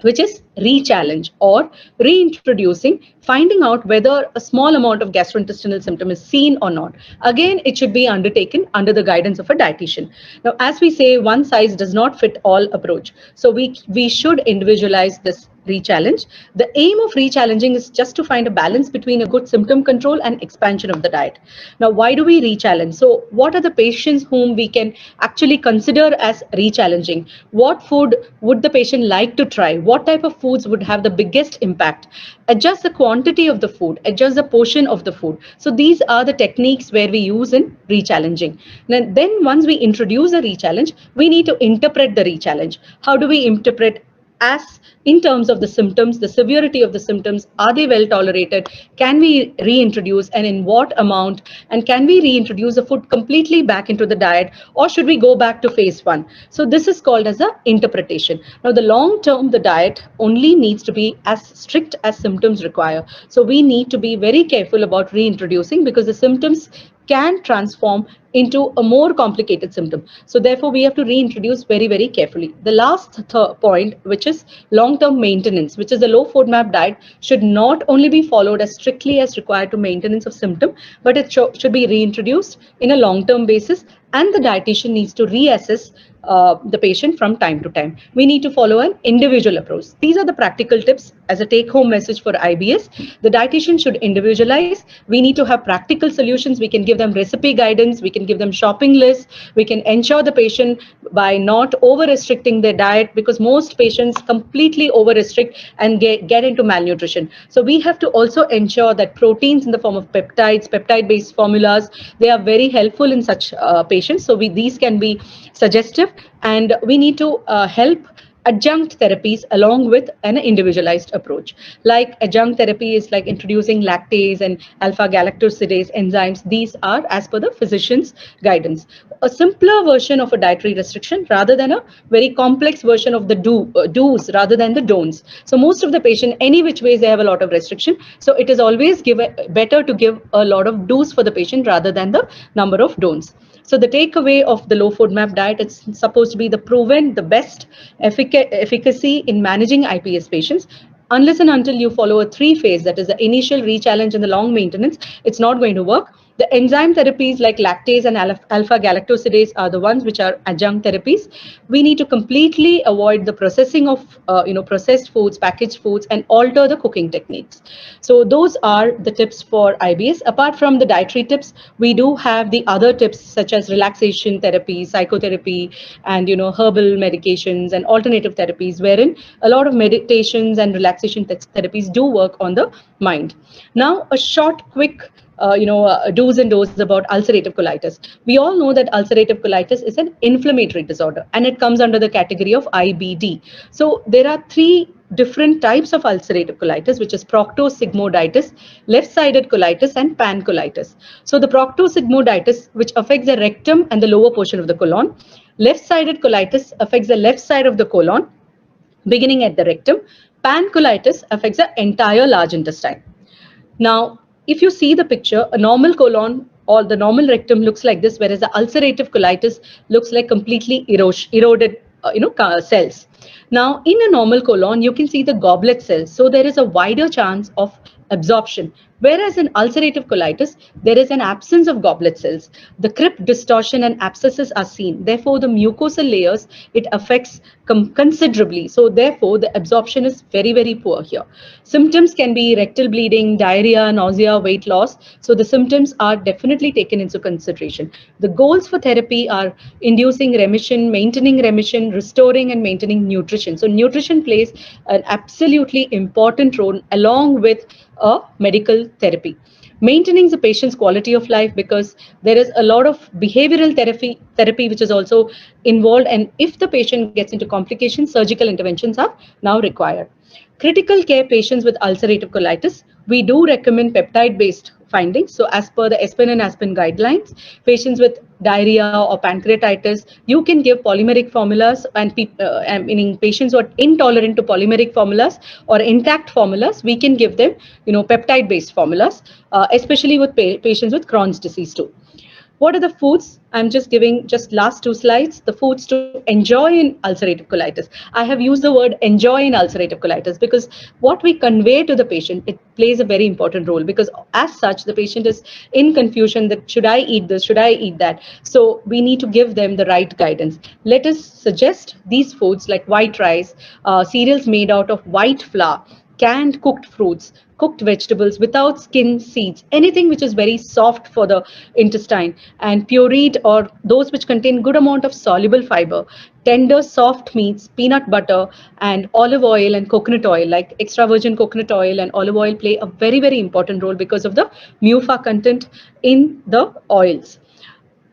Which is re-challenge or reintroducing, finding out whether a small amount of gastrointestinal symptom is seen or not. Again, it should be undertaken under the guidance of a dietitian. Now, as we say, one size does not fit all approach. So we should individualize this re-challenge. The aim of re-challenging is just to find a balance between a good symptom control and expansion of the diet. Now, why do we re-challenge? So what are the patients whom we can actually consider as re-challenging? What food would the patient like to try? What type of foods would have the biggest impact? Adjust the quantity of the food, adjust the portion of the food. So these are the techniques where we use in re-challenging. Then once we introduce a re-challenge, we need to interpret the re-challenge. How do we interpret as in terms of the symptoms, the severity of the symptoms, are they well tolerated? Can we reintroduce and in what amount? And can we reintroduce the food completely back into the diet, or should we go back to phase 1? So this is called as a interpretation. Now the long term, the diet only needs to be as strict as symptoms require. So we need to be very careful about reintroducing because the symptoms can transform into a more complicated symptom. So therefore, we have to reintroduce very, very carefully. The last point, which is long-term maintenance, which is the low FODMAP diet, should not only be followed as strictly as required to maintenance of symptom, but it should be reintroduced in a long-term basis, and the dietitian needs to reassess the patient from time to time. We need to follow an individual approach. These are the practical tips as a take-home message for IBS. The dietitian should individualize. We need to have practical solutions. We can give them recipe guidance. We can can give them shopping lists, we can ensure the patient by not over restricting their diet, because most patients completely over restrict and get into malnutrition. So we have to also ensure that proteins in the form of peptides, peptide based formulas, they are very helpful in such patients. So these can be suggestive, and we need to help adjunct therapies along with an individualized approach. Like adjunct therapy is like introducing lactase and alpha galactosidase enzymes. These are as per the physician's guidance. A simpler version of a dietary restriction rather than a very complex version of the do's rather than the don'ts. So most of the patient, any which ways, they have a lot of restriction. So it is always better to give a lot of do's for the patient rather than the number of don'ts. So the takeaway of the low FODMAP diet, it's supposed to be the proven, the best efficacy in managing IPS patients. Unless and until you follow a 3-phase, that is the initial, re-challenge, and the long maintenance, it's not going to work. The enzyme therapies like lactase and alpha galactosidase are the ones which are adjunct therapies. We need to completely avoid the processing of processed foods, packaged foods, and alter the cooking techniques. So those are the tips for IBS. Apart from the dietary tips, we do have the other tips such as relaxation therapy, psychotherapy, and herbal medications and alternative therapies, wherein a lot of meditations and relaxation therapies do work on the mind. Now, a short, quick do's and don'ts about ulcerative colitis. We all know that ulcerative colitis is an inflammatory disorder, and it comes under the category of IBD. So there are 3 different types of ulcerative colitis, which is proctosigmoiditis, left-sided colitis, and pancolitis. So the proctosigmoiditis, which affects the rectum and the lower portion of the colon. Left-sided colitis affects the left side of the colon, beginning at the rectum. Pancolitis affects the entire large intestine. Now, if you see the picture, a normal colon or the normal rectum looks like this, whereas the ulcerative colitis looks like completely eroded cells. Now, in a normal colon, you can see the goblet cells. So there is a wider chance of absorption. Whereas in ulcerative colitis, there is an absence of goblet cells. The crypt distortion and abscesses are seen. Therefore, the mucosal layers, it affects considerably. So therefore, the absorption is very, very poor here. Symptoms can be rectal bleeding, diarrhea, nausea, weight loss. So the symptoms are definitely taken into consideration. The goals for therapy are inducing remission, maintaining remission, restoring and maintaining nutrition. So nutrition plays an absolutely important role along with a medical therapy. Maintaining the patient's quality of life, because there is a lot of behavioral therapy which is also involved, and if the patient gets into complications, surgical interventions are now required. Critical care patients with ulcerative colitis, we do recommend peptide-based findings. So as per the Aspen and Aspen guidelines, patients with diarrhea or pancreatitis, you can give polymeric formulas, and meaning patients who are intolerant to polymeric formulas or intact formulas, we can give them peptide-based formulas, especially with patients with Crohn's disease too. What are the foods? I'm just giving just last 2 slides, the foods to enjoy in ulcerative colitis. I have used the word enjoy in ulcerative colitis because what we convey to the patient, it plays a very important role, because as such, the patient is in confusion that should I eat this, should I eat that? So we need to give them the right guidance. Let us suggest these foods like white rice, cereals made out of white flour, canned cooked fruits, cooked vegetables without skin, seeds, anything which is very soft for the intestine, and pureed or those which contain good amount of soluble fiber, tender soft meats, peanut butter and olive oil and coconut oil, like extra virgin coconut oil and olive oil play a very, very important role because of the MUFA content in the oils.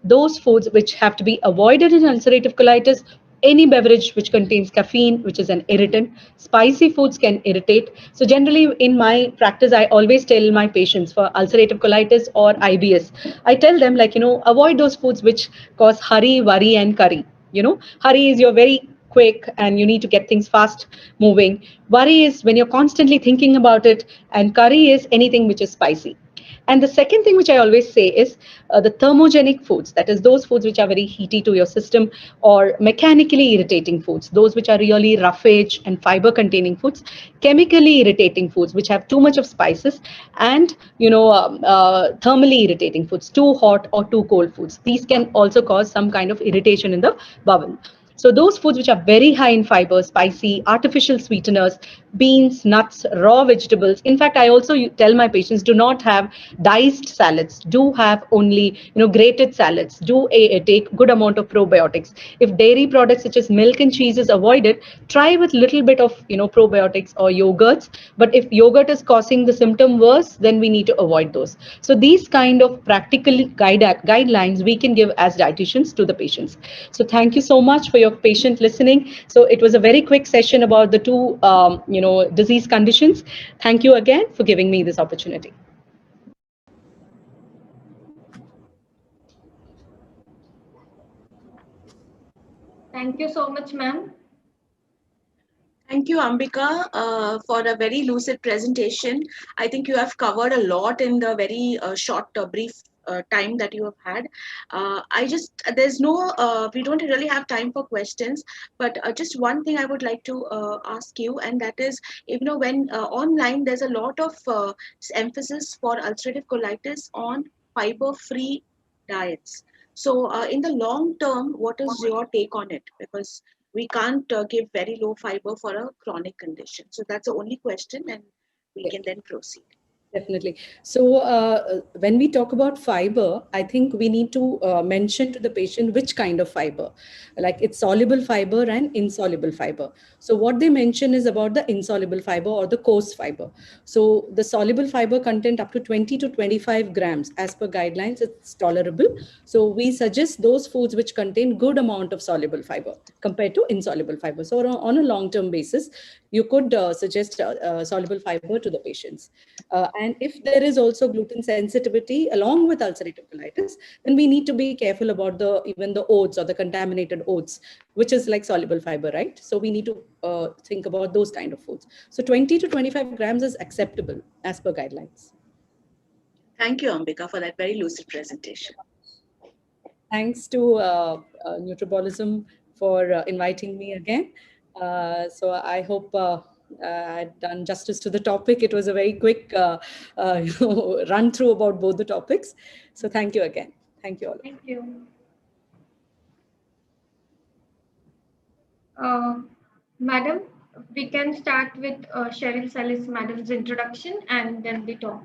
Those foods which have to be avoided in ulcerative colitis: any beverage which contains caffeine, which is an irritant. Spicy foods can irritate. So generally in my practice, I always tell my patients for ulcerative colitis or IBS, I tell them avoid those foods which cause hurry, worry and curry. Hurry is you're very quick and you need to get things fast moving. Worry is when you're constantly thinking about it, and curry is anything which is spicy. And the second thing which I always say is the thermogenic foods, that is those foods which are very heaty to your system, or mechanically irritating foods, those which are really roughage and fiber containing foods, chemically irritating foods which have too much of spices, and thermally irritating foods, too hot or too cold foods. These can also cause some kind of irritation in the bowel. So those foods which are very high in fiber, spicy, artificial sweeteners, beans, nuts, raw vegetables. In fact, I also tell my patients, do not have diced salads. Do have only grated salads. Do take good amount of probiotics. If dairy products such as milk and cheese is avoided, try with little bit of probiotics or yogurts. But if yogurt is causing the symptom worse, then we need to avoid those. So these kind of practical guidelines we can give as dietitians to the patients. So thank you so much for your patient listening. So it was a very quick session about the two disease conditions. Thank you again for giving me this opportunity.
Thank you so much, ma'am.
Thank you, Ambika, for a very lucid presentation. I think you have covered a lot in the very short, brief time that you have had. We don't really have time for questions, but just one thing I would like to ask you, and that is, when online, there's a lot of emphasis for ulcerative colitis on fiber-free diets. So in the long term, what is your take on it? Because we can't give very low fiber for a chronic condition. So that's the only question, and we can then proceed.
Definitely. So when we talk about fiber, I think we need to mention to the patient which kind of fiber, like it's soluble fiber and insoluble fiber. So what they mention is about the insoluble fiber or the coarse fiber. So the soluble fiber content up to 20 to 25 grams as per guidelines, it's tolerable. So we suggest those foods which contain good amount of soluble fiber compared to insoluble fiber. So on a long-term basis, you could suggest soluble fiber to the patients. And if there is also gluten sensitivity along with ulcerative colitis, then we need to be careful about even the oats or the contaminated oats, which is like soluble fiber, right? So we need to think about those kind of foods. So 20 to 25 grams is acceptable as per guidelines.
Thank you, Ambika, for that very lucid presentation.
Thanks to Nutribolism for inviting me again. So I hope I've done justice to the topic. It was a very quick run through about both the topics. So thank you again. Thank you all.
Thank you. Madam, we can start with Cheryl Salis, madam's introduction, and then we talk.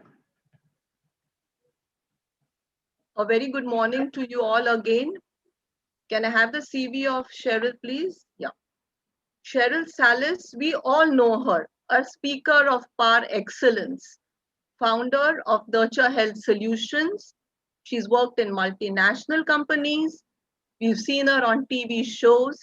A very good morning to you all again. Can I have the CV of Cheryl, please? Yeah. Cheryl Salis, we all know her, a speaker of par excellence, founder of Nurture Health Solutions. She's worked in multinational companies. We've seen her on TV shows.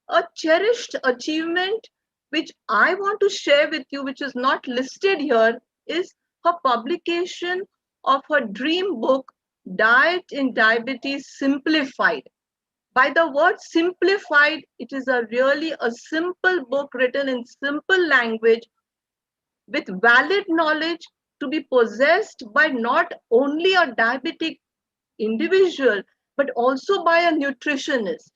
A cherished achievement which I want to share with you, which is not listed here, is her publication of her dream book, Diet in Diabetes Simplified. By the word simplified, it is really a simple book written in simple language with valid knowledge to be possessed by not only a diabetic individual, but also by a nutritionist.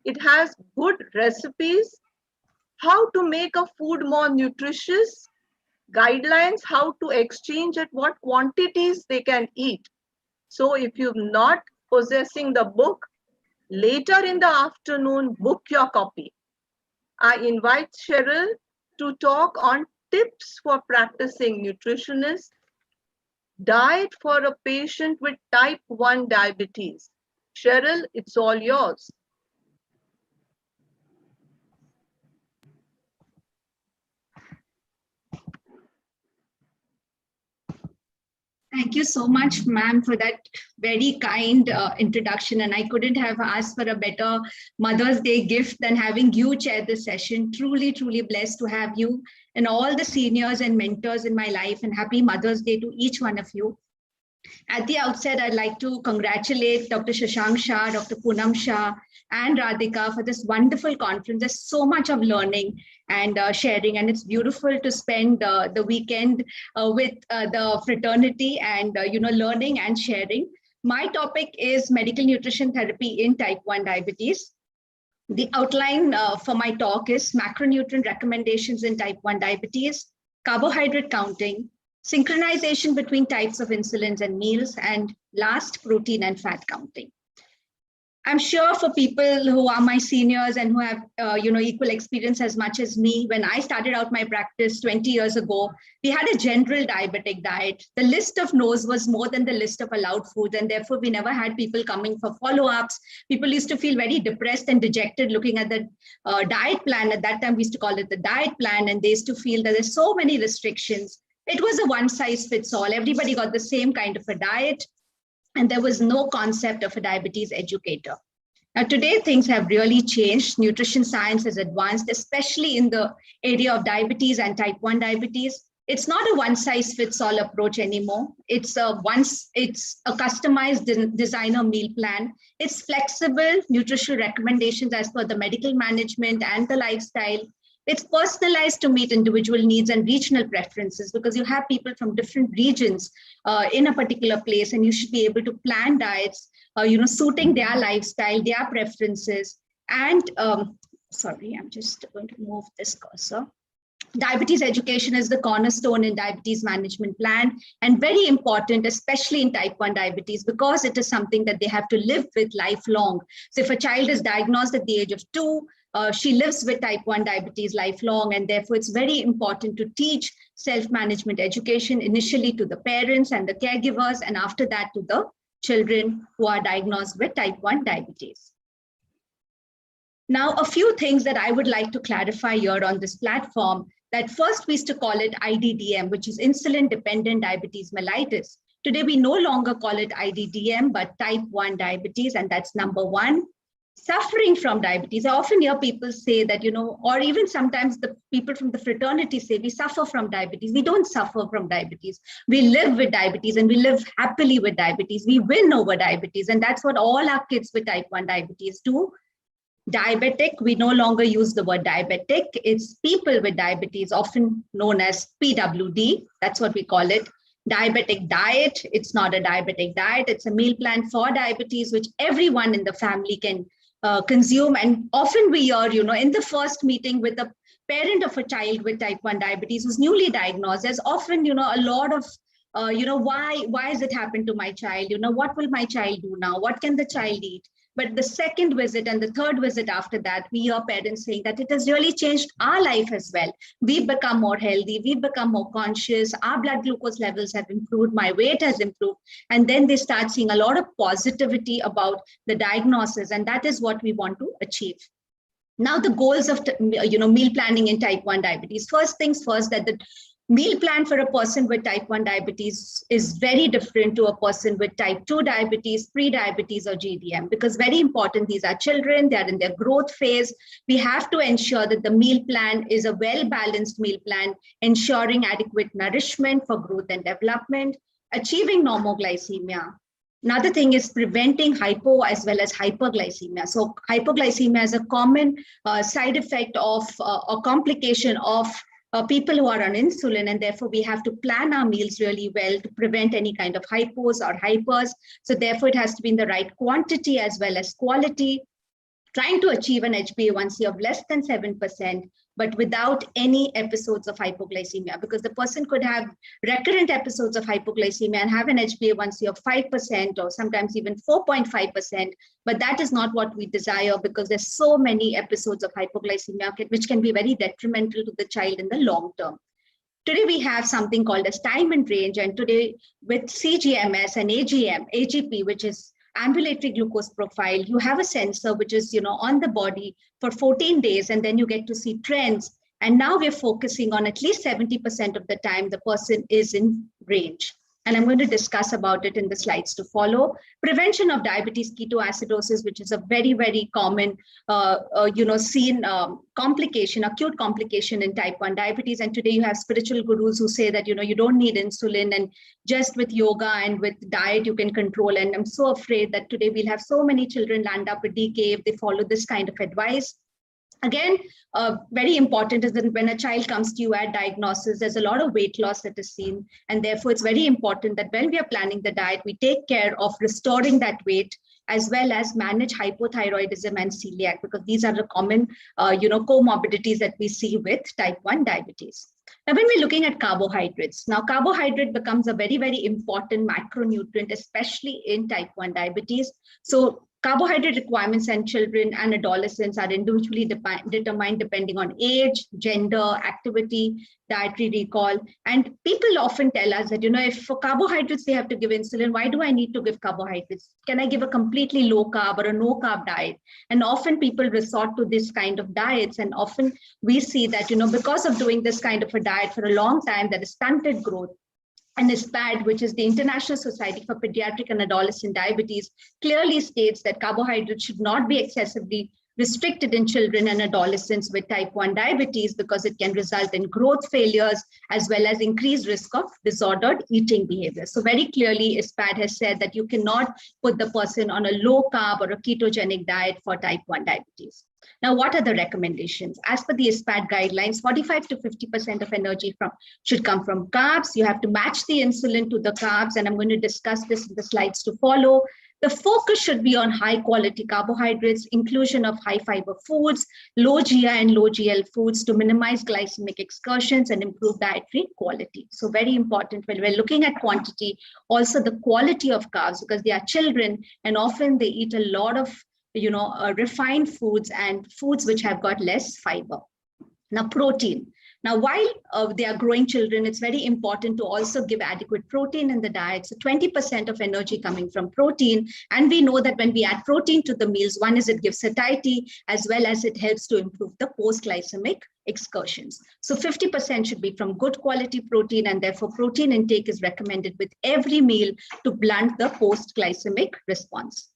It has good recipes, how to make a food more nutritious, guidelines how to exchange at what quantities they can eat. So if you're not possessing the book, later in the afternoon, book your copy. I invite Cheryl to talk on tips for practicing nutritionist, diet for a patient with type 1 diabetes. Cheryl, it's all yours.
Thank you so much, ma'am, for that very kind introduction. And I couldn't have asked for a better Mother's Day gift than having you chair this session. Truly, truly blessed to have you and all the seniors and mentors in my life. And happy Mother's Day to each one of you. At the outset, I'd like to congratulate Dr. Shashank Shah, Dr. Poonam Shah, and Radhika for this wonderful conference. There's so much of learning and sharing, and it's beautiful to spend the weekend with the fraternity and learning and sharing. My topic is medical nutrition therapy in type 1 diabetes. The outline for my talk is macronutrient recommendations in type 1 diabetes, carbohydrate counting, synchronization between types of insulins and meals, and last, protein and fat counting. I'm sure for people who are my seniors and who have, equal experience as much as me, when I started out my practice 20 years ago, we had a general diabetic diet. The list of no's was more than the list of allowed foods, and therefore we never had people coming for follow-ups. People used to feel very depressed and dejected looking at the diet plan. At that time, we used to call it the diet plan, and they used to feel that there's so many restrictions. It was a one-size-fits-all. Everybody got the same kind of a diet, and there was no concept of a diabetes educator. Now, today, things have really changed. Nutrition science has advanced, especially in the area of diabetes and type 1 diabetes. It's not a one-size-fits-all approach anymore. It's a customized designer meal plan. It's flexible nutritional recommendations as per the medical management and the lifestyle. It's personalized to meet individual needs and regional preferences, because you have people from different regions in a particular place, and you should be able to plan diets, suiting their lifestyle, their preferences. And sorry, I'm just going to move this cursor. Diabetes education is the cornerstone in diabetes management plan, and very important, especially in type 1 diabetes, because it is something that they have to live with lifelong. So if a child is diagnosed at the age of 2, she lives with type 1 diabetes lifelong, and therefore it's very important to teach self-management education initially to the parents and the caregivers, and after that to the children who are diagnosed with type 1 diabetes. Now, a few things that I would like to clarify here on this platform, that first we used to call it IDDM, which is insulin-dependent diabetes mellitus. Today, we no longer call it IDDM, but type 1 diabetes, and that's number one. Suffering from diabetes. I often hear people say that, or even sometimes the people from the fraternity say, we suffer from diabetes. We don't suffer from diabetes. We live with diabetes, and we live happily with diabetes. We win over diabetes. And that's what all our kids with type 1 diabetes do. Diabetic, we no longer use the word diabetic. It's people with diabetes, often known as PWD. That's what we call it. Diabetic diet. It's not a diabetic diet. It's a meal plan for diabetes, which everyone in the family can consume. And often we hear, in the first meeting with a parent of a child with type 1 diabetes who's newly diagnosed, there's often, a lot of, why has it happened to my child? What will my child do now? What can the child eat? But the second visit and the third visit after that, we hear parents saying that it has really changed our life as well. We've become more healthy. We've become more conscious. Our blood glucose levels have improved. My weight has improved. And then they start seeing a lot of positivity about the diagnosis. And that is what we want to achieve. Now, the goals of, meal planning in type 1 diabetes. First things first, that the meal plan for a person with type 1 diabetes is very different to a person with type 2 diabetes, pre-diabetes, or GDM, because very important, these are children, they are in their growth phase. We have to ensure that the meal plan is a well-balanced meal plan, ensuring adequate nourishment for growth and development, achieving normoglycemia. Another thing is preventing hypo as well as hyperglycemia. So hypoglycemia is a common side effect of or complication of people who are on insulin, and therefore we have to plan our meals really well to prevent any kind of hypos or hypers. So therefore it has to be in the right quantity as well as quality, trying to achieve an HbA1c of less than 7%, but without any episodes of hypoglycemia, because the person could have recurrent episodes of hypoglycemia and have an HbA1c of 5% or sometimes even 4.5%, but that is not what we desire, because there's so many episodes of hypoglycemia which can be very detrimental to the child in the long term. Today we have something called as time and range, and today with CGMS and AGP, which is ambulatory glucose profile, you have a sensor which is on the body for 14 days, and then you get to see trends. And now we're focusing on at least 70% of the time the person is in range. And I'm going to discuss about it in the slides to follow. Prevention of diabetes ketoacidosis, which is a very, very common, seen complication, acute complication in type 1 diabetes. And today you have spiritual gurus who say that, you don't need insulin, and just with yoga and with diet, you can control. And I'm so afraid that today we'll have so many children land up with DK if they follow this kind of advice. Again, very important is that when a child comes to you at diagnosis, there's a lot of weight loss that is seen. And therefore, it's very important that when we are planning the diet, we take care of restoring that weight, as well as manage hypothyroidism and celiac, because these are the common, comorbidities that we see with type 1 diabetes. Now, when we're looking at carbohydrates, now carbohydrate becomes a very, very important macronutrient, especially in type 1 diabetes. So carbohydrate requirements in children and adolescents are individually determined depending on age, gender, activity, dietary recall. And people often tell us that, if for carbohydrates they have to give insulin, why do I need to give carbohydrates? Can I give a completely low carb or a no carb diet? And often people resort to this kind of diets. And often we see that, because of doing this kind of a diet for a long time, there is stunted growth. And ISPAD, which is the International Society for Pediatric and Adolescent Diabetes, clearly states that carbohydrates should not be excessively restricted in children and adolescents with type 1 diabetes because it can result in growth failures as well as increased risk of disordered eating behavior. So very clearly, ISPAD has said that you cannot put the person on a low carb or a ketogenic diet for type 1 diabetes. Now, what are the recommendations? As per the ISPAD guidelines, 45 to 50% of energy should come from carbs. You have to match the insulin to the carbs, and I'm going to discuss this in the slides to follow. The focus should be on high quality carbohydrates, inclusion of high fiber foods, low GI and low GL foods to minimize glycemic excursions and improve dietary quality. So very important when we're looking at quantity, also the quality of carbs, because they are children and often they eat a lot of refined foods and foods which have got less fiber. Now, protein. Now, while they are growing children, it's very important to also give adequate protein in the diet. So 20% of energy coming from protein. And we know that when we add protein to the meals, one is it gives satiety, as well as it helps to improve the post-glycemic excursions. So 50% should be from good quality protein, and therefore protein intake is recommended with every meal to blunt the post-glycemic response.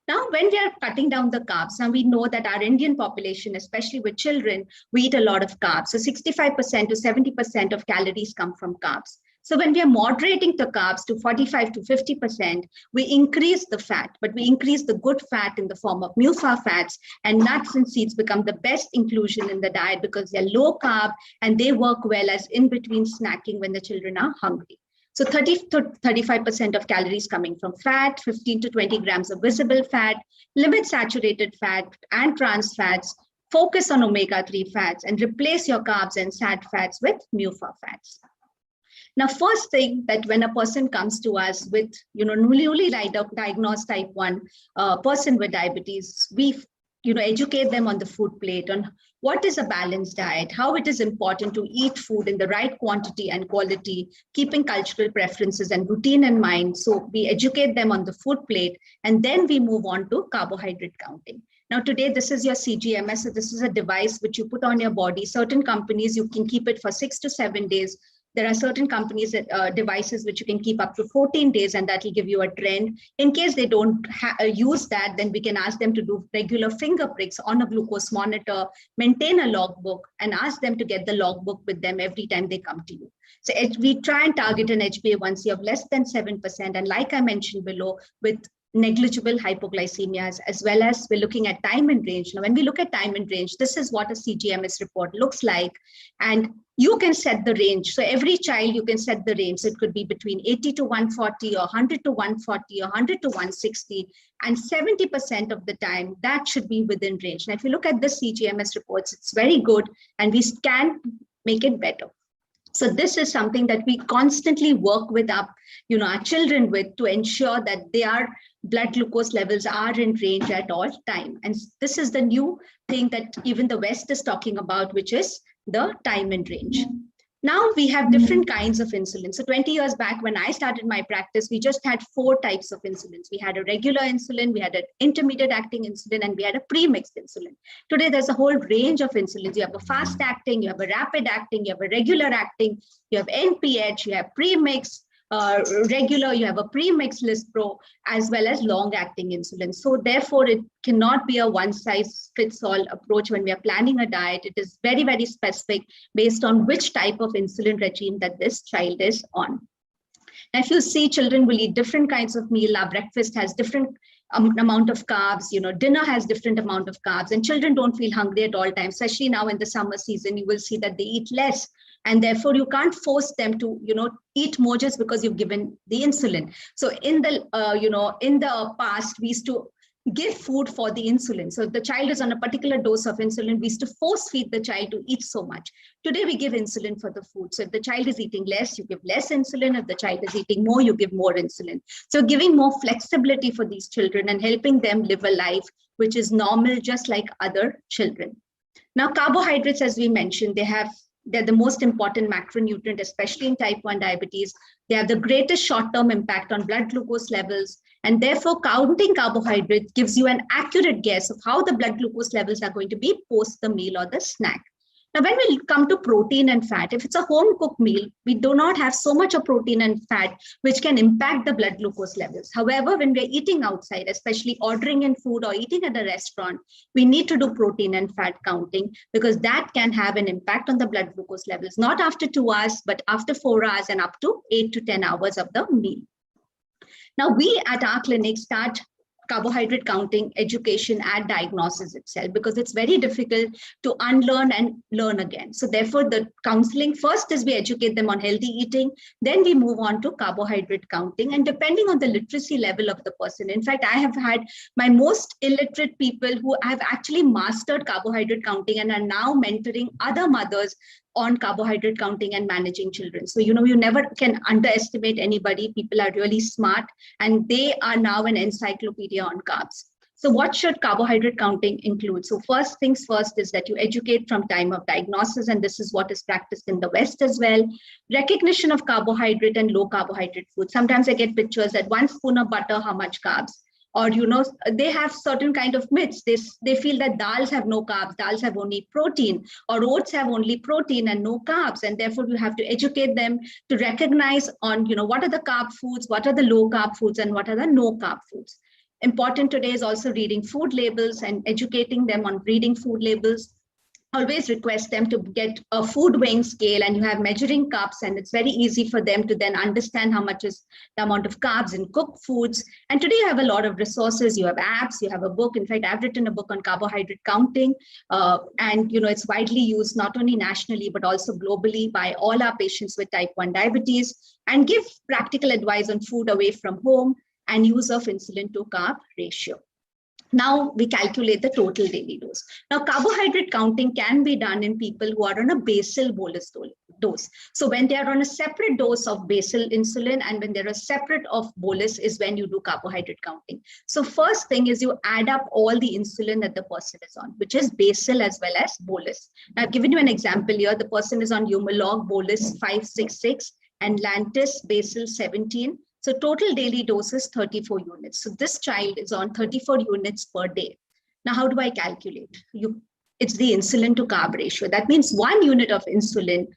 Now, when we are cutting down the carbs, now we know that our Indian population, especially with children, we eat a lot of carbs. So 65% to 70% of calories come from carbs. So when we are moderating the carbs to 45 to 50%, we increase the fat, but we increase the good fat in the form of MUFA fats, and nuts and seeds become the best inclusion in the diet because they're low carb and they work well as in between snacking when the children are hungry. So 30 to 35% of calories coming from fat, 15 to 20 grams of visible fat, limit saturated fat and trans fats, focus on omega-3 fats, and replace your carbs and sat fats with MUFA fats. Now, first thing that when a person comes to us with, newly diagnosed type 1 person with diabetes, we educate them on the food plate, on what is a balanced diet, how it is important to eat food in the right quantity and quality, keeping cultural preferences and routine in mind. So we educate them on the food plate, and then we move on to carbohydrate counting. Now, today, this is your CGMS. So this is a device which you put on your body. Certain companies, you can keep it for 6 to 7 days. There are certain companies that devices which you can keep up to 14 days, and that will give you a trend. In case they don't use that, then we can ask them to do regular finger pricks on a glucose monitor, maintain a logbook, and ask them to get the logbook with them every time they come to you. So we try and target an HbA1c of less than 7%. And like I mentioned below, with negligible hypoglycemias, as well as we're looking at time and range. Now, when we look at time and range, this is what a CGMS report looks like. And you can set the range. So every child, you can set the range. So it could be between 80 to 140 or 100 to 140 or 100 to 160. And 70% of the time, that should be within range. Now, if you look at the CGMS reports, it's very good, and we can make it better. So this is something that we constantly work with our children with to ensure that their blood glucose levels are in range at all time. And this is the new thing that even the West is talking about, which is the time and range. Now we have different kinds of insulin. So 20 years back when I started my practice, we just had 4 types of insulins. We had a regular insulin, we had an intermediate acting insulin, and we had a pre-mixed insulin. Today, there's a whole range of insulins. You have a fast acting, you have a rapid acting, you have a regular acting, you have NPH, you have pre-mixed, regular, you have a pre-mixed Lispro, as well as long-acting insulin. So therefore, it cannot be a one-size-fits-all approach when we are planning a diet. It is very, very specific based on which type of insulin regime that this child is on. Now, if you see, children will eat different kinds of meal. Our breakfast has different amount of carbs, dinner has different amount of carbs, and children don't feel hungry at all times, especially now in the summer season. You will see that they eat less. And therefore, you can't force them to, eat more just because you've given the insulin. So in the, in the past, we used to give food for the insulin. So if the child is on a particular dose of insulin, we used to force feed the child to eat so much. Today, we give insulin for the food. So if the child is eating less, you give less insulin. If the child is eating more, you give more insulin. So giving more flexibility for these children and helping them live a life which is normal, just like other children. Now, carbohydrates, as we mentioned, they're the most important macronutrient, especially in type 1 diabetes. They have the greatest short-term impact on blood glucose levels. And therefore, counting carbohydrates gives you an accurate guess of how the blood glucose levels are going to be post the meal or the snack. Now, when we come to protein and fat, if it's a home cooked meal, we do not have so much of protein and fat, which can impact the blood glucose levels. However, when we're eating outside, especially ordering in food or eating at a restaurant, we need to do protein and fat counting because that can have an impact on the blood glucose levels, not after 2 hours, but after 4 hours and up to 8 to 10 hours of the meal. Now, we at our clinic start carbohydrate counting education at diagnosis itself because it's very difficult to unlearn and learn again. So therefore, the counseling first is we educate them on healthy eating, then we move on to carbohydrate counting, and depending on the literacy level of the person. In fact, I have had my most illiterate people who have actually mastered carbohydrate counting and are now mentoring other mothers on carbohydrate counting and managing children. So, you never can underestimate anybody. People are really smart and they are now an encyclopedia on carbs. So what should carbohydrate counting include? So first things first is that you educate from time of diagnosis, and this is what is practiced in the West as well. Recognition of carbohydrate and low carbohydrate food. Sometimes I get pictures that 1 spoon of butter, how much carbs? Or, they have certain kind of myths. They feel that dals have no carbs, dals have only protein, or oats have only protein and no carbs. And therefore, you have to educate them to recognize on, what are the carb foods, what are the low carb foods, and what are the no carb foods. Important today is also reading food labels and educating them on reading food labels. Always request them to get a food weighing scale, and you have measuring cups, and it's very easy for them to then understand how much is the amount of carbs in cooked foods. And today you have a lot of resources. You have apps, you have a book. In fact, I've written a book on carbohydrate counting, and it's widely used not only nationally but also globally by all our patients with type 1 diabetes, and give practical advice on food away from home and use of insulin to carb ratio. Now we calculate the total daily dose. Now, carbohydrate counting can be done in people who are on a basal bolus dose. So when they are on a separate dose of basal insulin and when they're a separate of bolus is when you do carbohydrate counting. So first thing is you add up all the insulin that the person is on, which is basal as well as bolus. Now, I've given you an example here. The person is on Humalog bolus 566 and Lantus basal 17. So total daily dose is 34 units. So this child is on 34 units per day. Now, how do I calculate? It's the insulin to carb ratio. That means 1 unit of insulin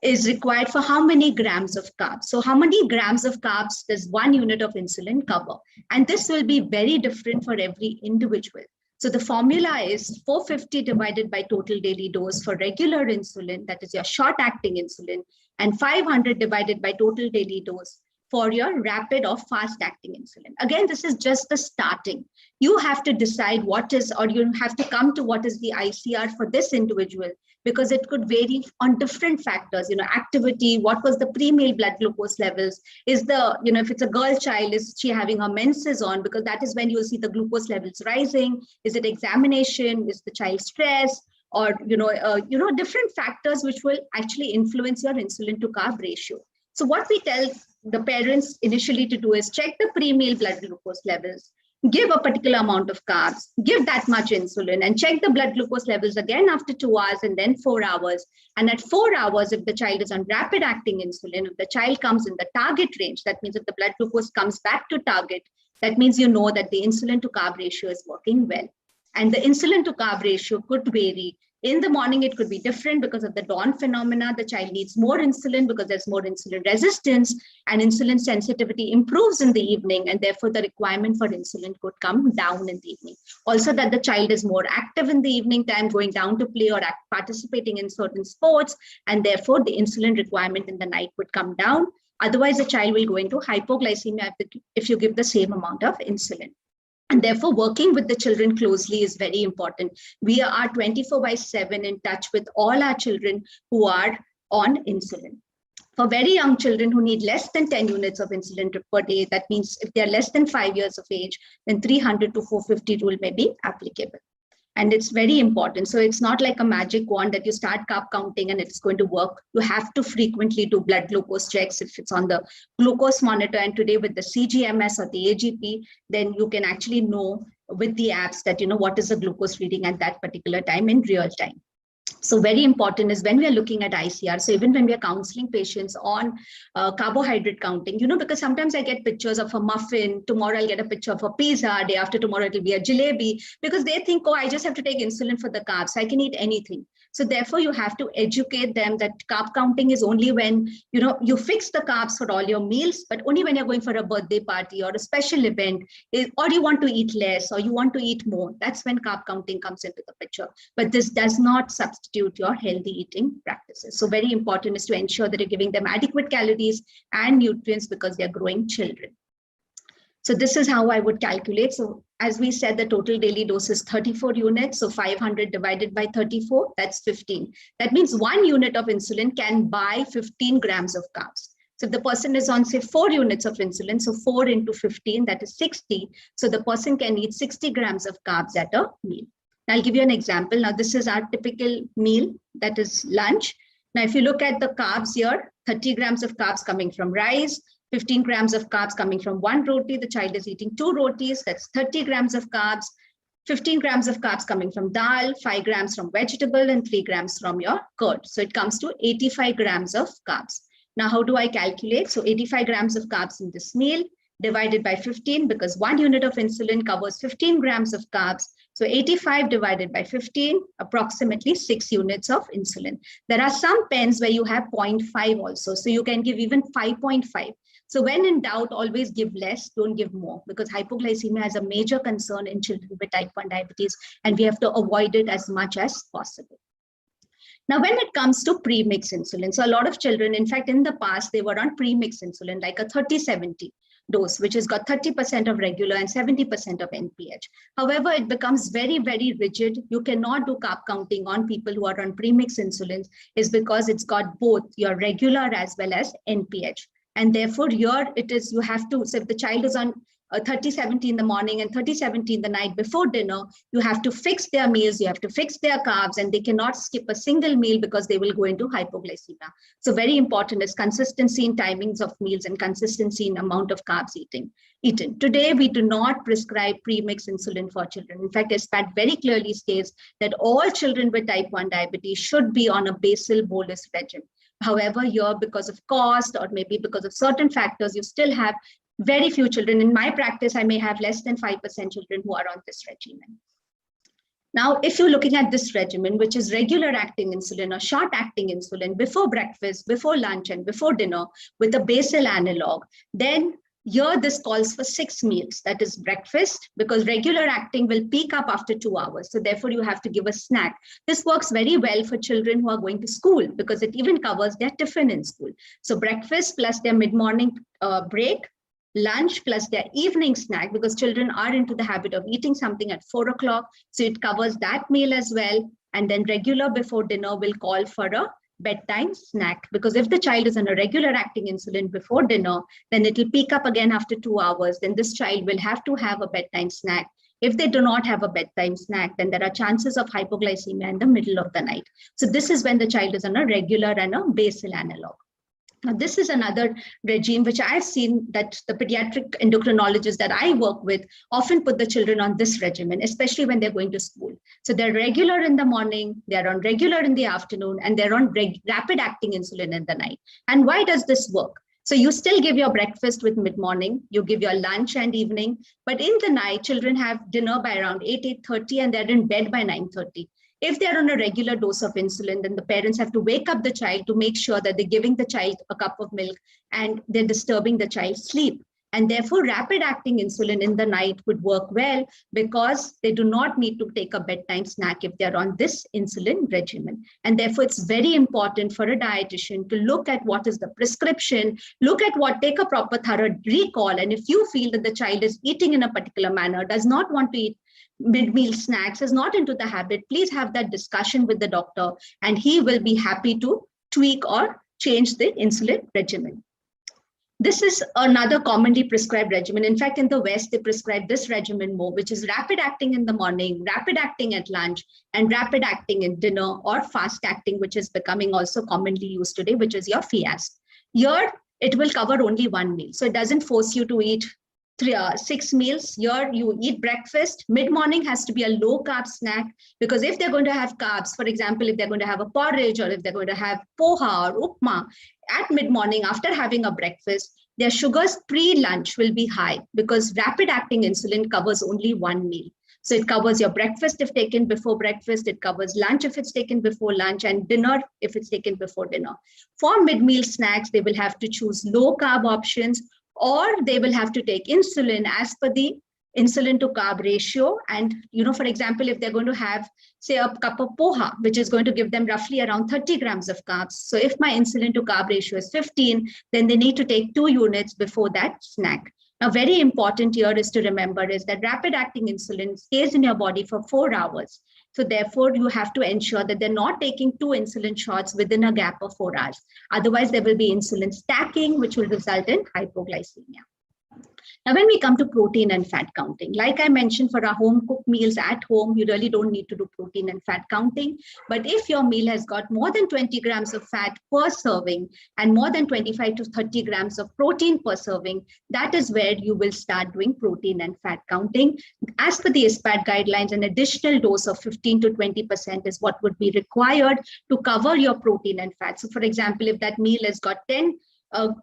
is required for how many grams of carbs? So how many grams of carbs does 1 unit of insulin cover? And this will be very different for every individual. So the formula is 450 divided by total daily dose for regular insulin, that is your short-acting insulin, and 500 divided by total daily dose for your rapid or fast-acting insulin. Again, this is just the starting. You have to decide what is, or you have to come to what is the ICR for this individual, because it could vary on different factors, activity, what was the pre-meal blood glucose levels, is the, if it's a girl child, is she having her menses on, because that is when you'll see the glucose levels rising, is it examination, is the child stressed, or, different factors which will actually influence your insulin to carb ratio. So what we tell the parents initially to do is check the pre-meal blood glucose levels, give a particular amount of carbs, give that much insulin, and check the blood glucose levels again after 2 hours and then 4 hours. And at 4 hours, if the child is on rapid acting insulin, if the child comes in the target range, that means if the blood glucose comes back to target, that means you know that the insulin to carb ratio is working well. And the insulin to carb ratio could vary. In the morning, it could be different because of the dawn phenomena. The child needs more insulin because there's more insulin resistance, and insulin sensitivity improves in the evening, and therefore the requirement for insulin could come down in the evening. Also, that the child is more active in the evening time, going down to play or participating in certain sports, and therefore the insulin requirement in the night would come down. Otherwise, the child will go into hypoglycemia if you give the same amount of insulin. And therefore, working with the children closely is very important. We are 24/7 in touch with all our children who are on insulin. For very young children who need less than 10 units of insulin per day, that means if they're less than 5 years of age, then 300 to 450 rule may be applicable. And it's very important. So it's not like a magic wand that you start carb counting and it's going to work. You have to frequently do blood glucose checks if it's on the glucose monitor. And today with the CGMS or the AGP, then you can actually know with the apps that, what is the glucose reading at that particular time in real time. So very important is when we are looking at ICR. So even when we are counseling patients on carbohydrate counting, because sometimes I get pictures of a muffin, tomorrow I'll get a picture of a pizza, day after tomorrow it'll be a jalebi, because they think, oh, I just have to take insulin for the carbs. I can eat anything. So therefore you have to educate them that carb counting is only when, you fix the carbs for all your meals, but only when you're going for a birthday party or a special event, or you want to eat less or you want to eat more. That's when carb counting comes into the picture. But this does not substitute your healthy eating practices. So very important is to ensure that you're giving them adequate calories and nutrients because they're growing children. So this is how I would calculate. So as we said, the total daily dose is 34 units. So 500 divided by 34, that's 15. That means 1 unit of insulin can buy 15 grams of carbs. So if the person is on, say, 4 units of insulin, so 4 into 15, that is 60. So the person can eat 60 grams of carbs at a meal. Now I'll give you an example. Now this is our typical meal, that is lunch. Now if you look at the carbs here, 30 grams of carbs coming from rice, 15 grams of carbs coming from 1 roti. The child is eating 2 rotis, that's 30 grams of carbs, 15 grams of carbs coming from dal, 5 grams from vegetable, and 3 grams from your curd. So it comes to 85 grams of carbs. Now, how do I calculate? So 85 grams of carbs in this meal divided by 15, because 1 unit of insulin covers 15 grams of carbs. So 85 divided by 15, approximately 6 units of insulin. There are some pens where you have 0.5 also. So you can give even 5.5. So when in doubt, always give less, don't give more, because hypoglycemia is a major concern in children with type 1 diabetes, and we have to avoid it as much as possible. Now, when it comes to premix insulin, so a lot of children, in fact, in the past, they were on premix insulin, like a 30-70 dose, which has got 30% of regular and 70% of NPH. However, it becomes very, very rigid. You cannot do carb counting on people who are on premix insulin, is because it's got both your regular as well as NPH. And therefore, here it is, you have to, so if the child is on 30-70 in the morning and 30-70 in the night before dinner, you have to fix their meals, you have to fix their carbs, and they cannot skip a single meal because they will go into hypoglycemia. So very important is consistency in timings of meals and consistency in amount of carbs eaten. Today, we do not prescribe premix insulin for children. In fact, SPAT very clearly states that all children with type 1 diabetes should be on a basal bolus regimen. However, here, because of cost or maybe because of certain factors, you still have very few children. In my practice, I may have less than 5% children who are on this regimen. Now, if you're looking at this regimen, which is regular acting insulin or short acting insulin before breakfast, before lunch, and before dinner with a basal analog, then here this calls for 6 meals. That is breakfast, because regular acting will peak up after 2 hours. So therefore, you have to give a snack. This works very well for children who are going to school, because it even covers their tiffin in school. So breakfast plus their mid-morning break, lunch plus their evening snack, because children are into the habit of eating something at 4 o'clock. So it covers that meal as well. And then regular before dinner will call for a bedtime snack, because if the child is on a regular acting insulin before dinner, then it will peak up again after 2 hours. Then this child will have to have a bedtime snack. If they do not have a bedtime snack, then there are chances of hypoglycemia in the middle of the night. So this is when the child is on a regular and a basal analog. Now, this is another regime which I've seen that the pediatric endocrinologists that I work with often put the children on this regimen, especially when they're going to school. So they're regular in the morning, they're on regular in the afternoon, and they're on rapid acting insulin in the night. And why does this work? So you still give your breakfast with mid-morning, you give your lunch and evening, but in the night, children have dinner by around 8:30, and they're in bed by 9:30. If they're on a regular dose of insulin, then the parents have to wake up the child to make sure that they're giving the child a cup of milk and they're disturbing the child's sleep. And therefore, rapid acting insulin in the night would work well, because they do not need to take a bedtime snack if they're on this insulin regimen. And therefore, it's very important for a dietitian to look at what is the prescription, look at take a proper thorough recall. And if you feel that the child is eating in a particular manner, does not want to eat mid-meal snacks, is not into the habit, please have that discussion with the doctor, and he will be happy to tweak or change the insulin regimen. This is another commonly prescribed regimen. In fact, in the West, they prescribe this regimen more, which is rapid acting in the morning, rapid acting at lunch, and rapid acting in dinner, or fast acting, which is becoming also commonly used today, which is your FIAS. Here, it will cover only one meal. So it doesn't force you to eat 6 meals. Here you eat breakfast. Mid-morning has to be a low carb snack, because if they're going to have carbs, for example, if they're going to have a porridge, or if they're going to have poha or upma at mid-morning after having a breakfast, their sugars pre-lunch will be high, because rapid acting insulin covers only one meal. So it covers your breakfast if taken before breakfast, it covers lunch if it's taken before lunch, and dinner if it's taken before dinner. For mid-meal snacks, they will have to choose low carb options, or they will have to take insulin as per the insulin to carb ratio. And, for example, if they're going to have, say, a cup of poha, which is going to give them roughly around 30 grams of carbs. So if my insulin to carb ratio is 15, then they need to take 2 units before that snack. Now, very important here is to remember is that rapid acting insulin stays in your body for 4 hours. So therefore, you have to ensure that they're not taking 2 insulin shots within a gap of 4 hours. Otherwise, there will be insulin stacking, which will result in hypoglycemia. Now, when we come to protein and fat counting, like I mentioned, for our home cooked meals at home, you really don't need to do protein and fat counting. But if your meal has got more than 20 grams of fat per serving and more than 25 to 30 grams of protein per serving, that is where you will start doing protein and fat counting. As per the ISPAT guidelines, an additional dose of 15 to 20% is what would be required to cover your protein and fat. So for example, if that meal has got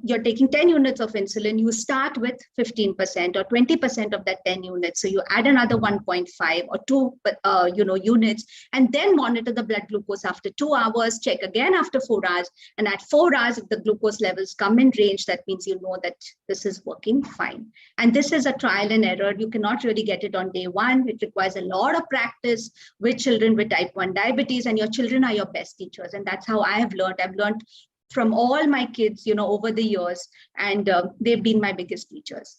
you're taking 10 units of insulin, you start with 15% or 20% of that 10 units. So you add another 1.5 or 2 units, and then monitor the blood glucose after 2 hours, check again after 4 hours. And at 4 hours, if the glucose levels come in range, that means you know that this is working fine. And this is a trial and error. You cannot really get it on day one. It requires a lot of practice with children with type 1 diabetes, and your children are your best teachers. And that's how I have learned. I've learned from all my kids, over the years, and they've been my biggest teachers.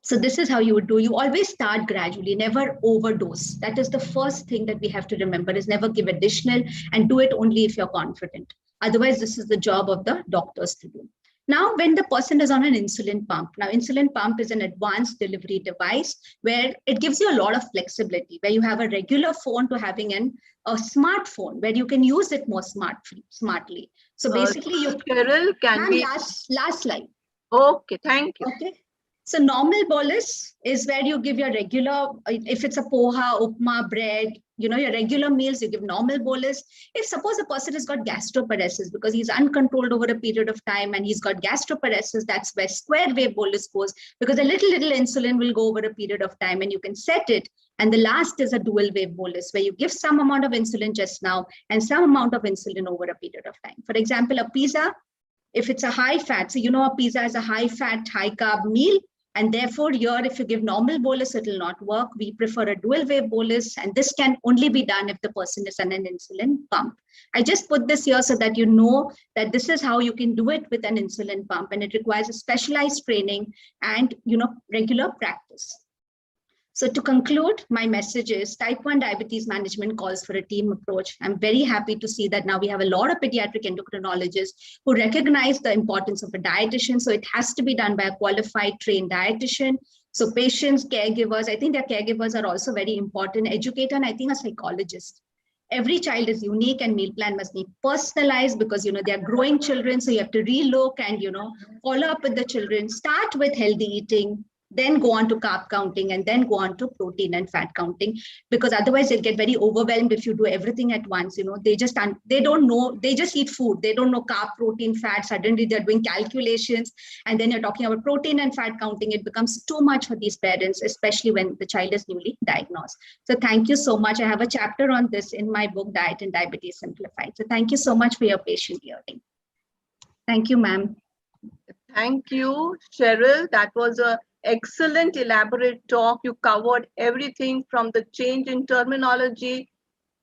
So this is how you would do. You always start gradually, never overdose. That is the first thing that we have to remember, is never give additional, and do it only if you're confident. Otherwise, this is the job of the doctors to do. Now, when the person is on an insulin pump, now insulin pump is an advanced delivery device where it gives you a lot of flexibility, where you have a regular phone to having a smartphone where you can use it more smartly. So basically,
Cheryl, can we
last slide?
Okay, thank you.
Okay. So normal bolus is where you give your regular, if it's a poha, upma, bread, your regular meals, you give normal bolus. If suppose a person has got gastroparesis because he's uncontrolled over a period of time and he's got gastroparesis, that's where square wave bolus goes, because a little insulin will go over a period of time and you can set it. And the last is a dual wave bolus, where you give some amount of insulin just now and some amount of insulin over a period of time. For example, a pizza, if it's a high fat, so a pizza is a high fat, high carb meal. And therefore, here, if you give normal bolus, it will not work. We prefer a dual wave bolus, and this can only be done if the person is on an insulin pump. I just put this here so that you know that this is how you can do it with an insulin pump, and it requires a specialized training and regular practice. So to conclude, my message is type 1 diabetes management calls for a team approach. I'm very happy to see that now we have a lot of pediatric endocrinologists who recognize the importance of a dietitian. So it has to be done by a qualified, trained dietitian. So patients, caregivers, I think their caregivers are also very important. Educator, and I think a psychologist. Every child is unique, and meal plan must be personalized because, they are growing children. So you have to relook and, follow up with the children. Start with healthy eating, then go on to carb counting, and then go on to protein and fat counting, because otherwise they'll get very overwhelmed if you do everything at once. They don't know, they just eat food. They don't know carb, protein, fat. Suddenly they're doing calculations, and then you're talking about protein and fat counting. It becomes too much for these parents, especially when the child is newly diagnosed. So thank you so much. I have a chapter on this in my book, Diet and Diabetes Simplified. So thank you so much for your patient hearing. Thank you, ma'am.
Thank you, Cheryl. That was a excellent elaborate talk. You covered everything from the change in terminology,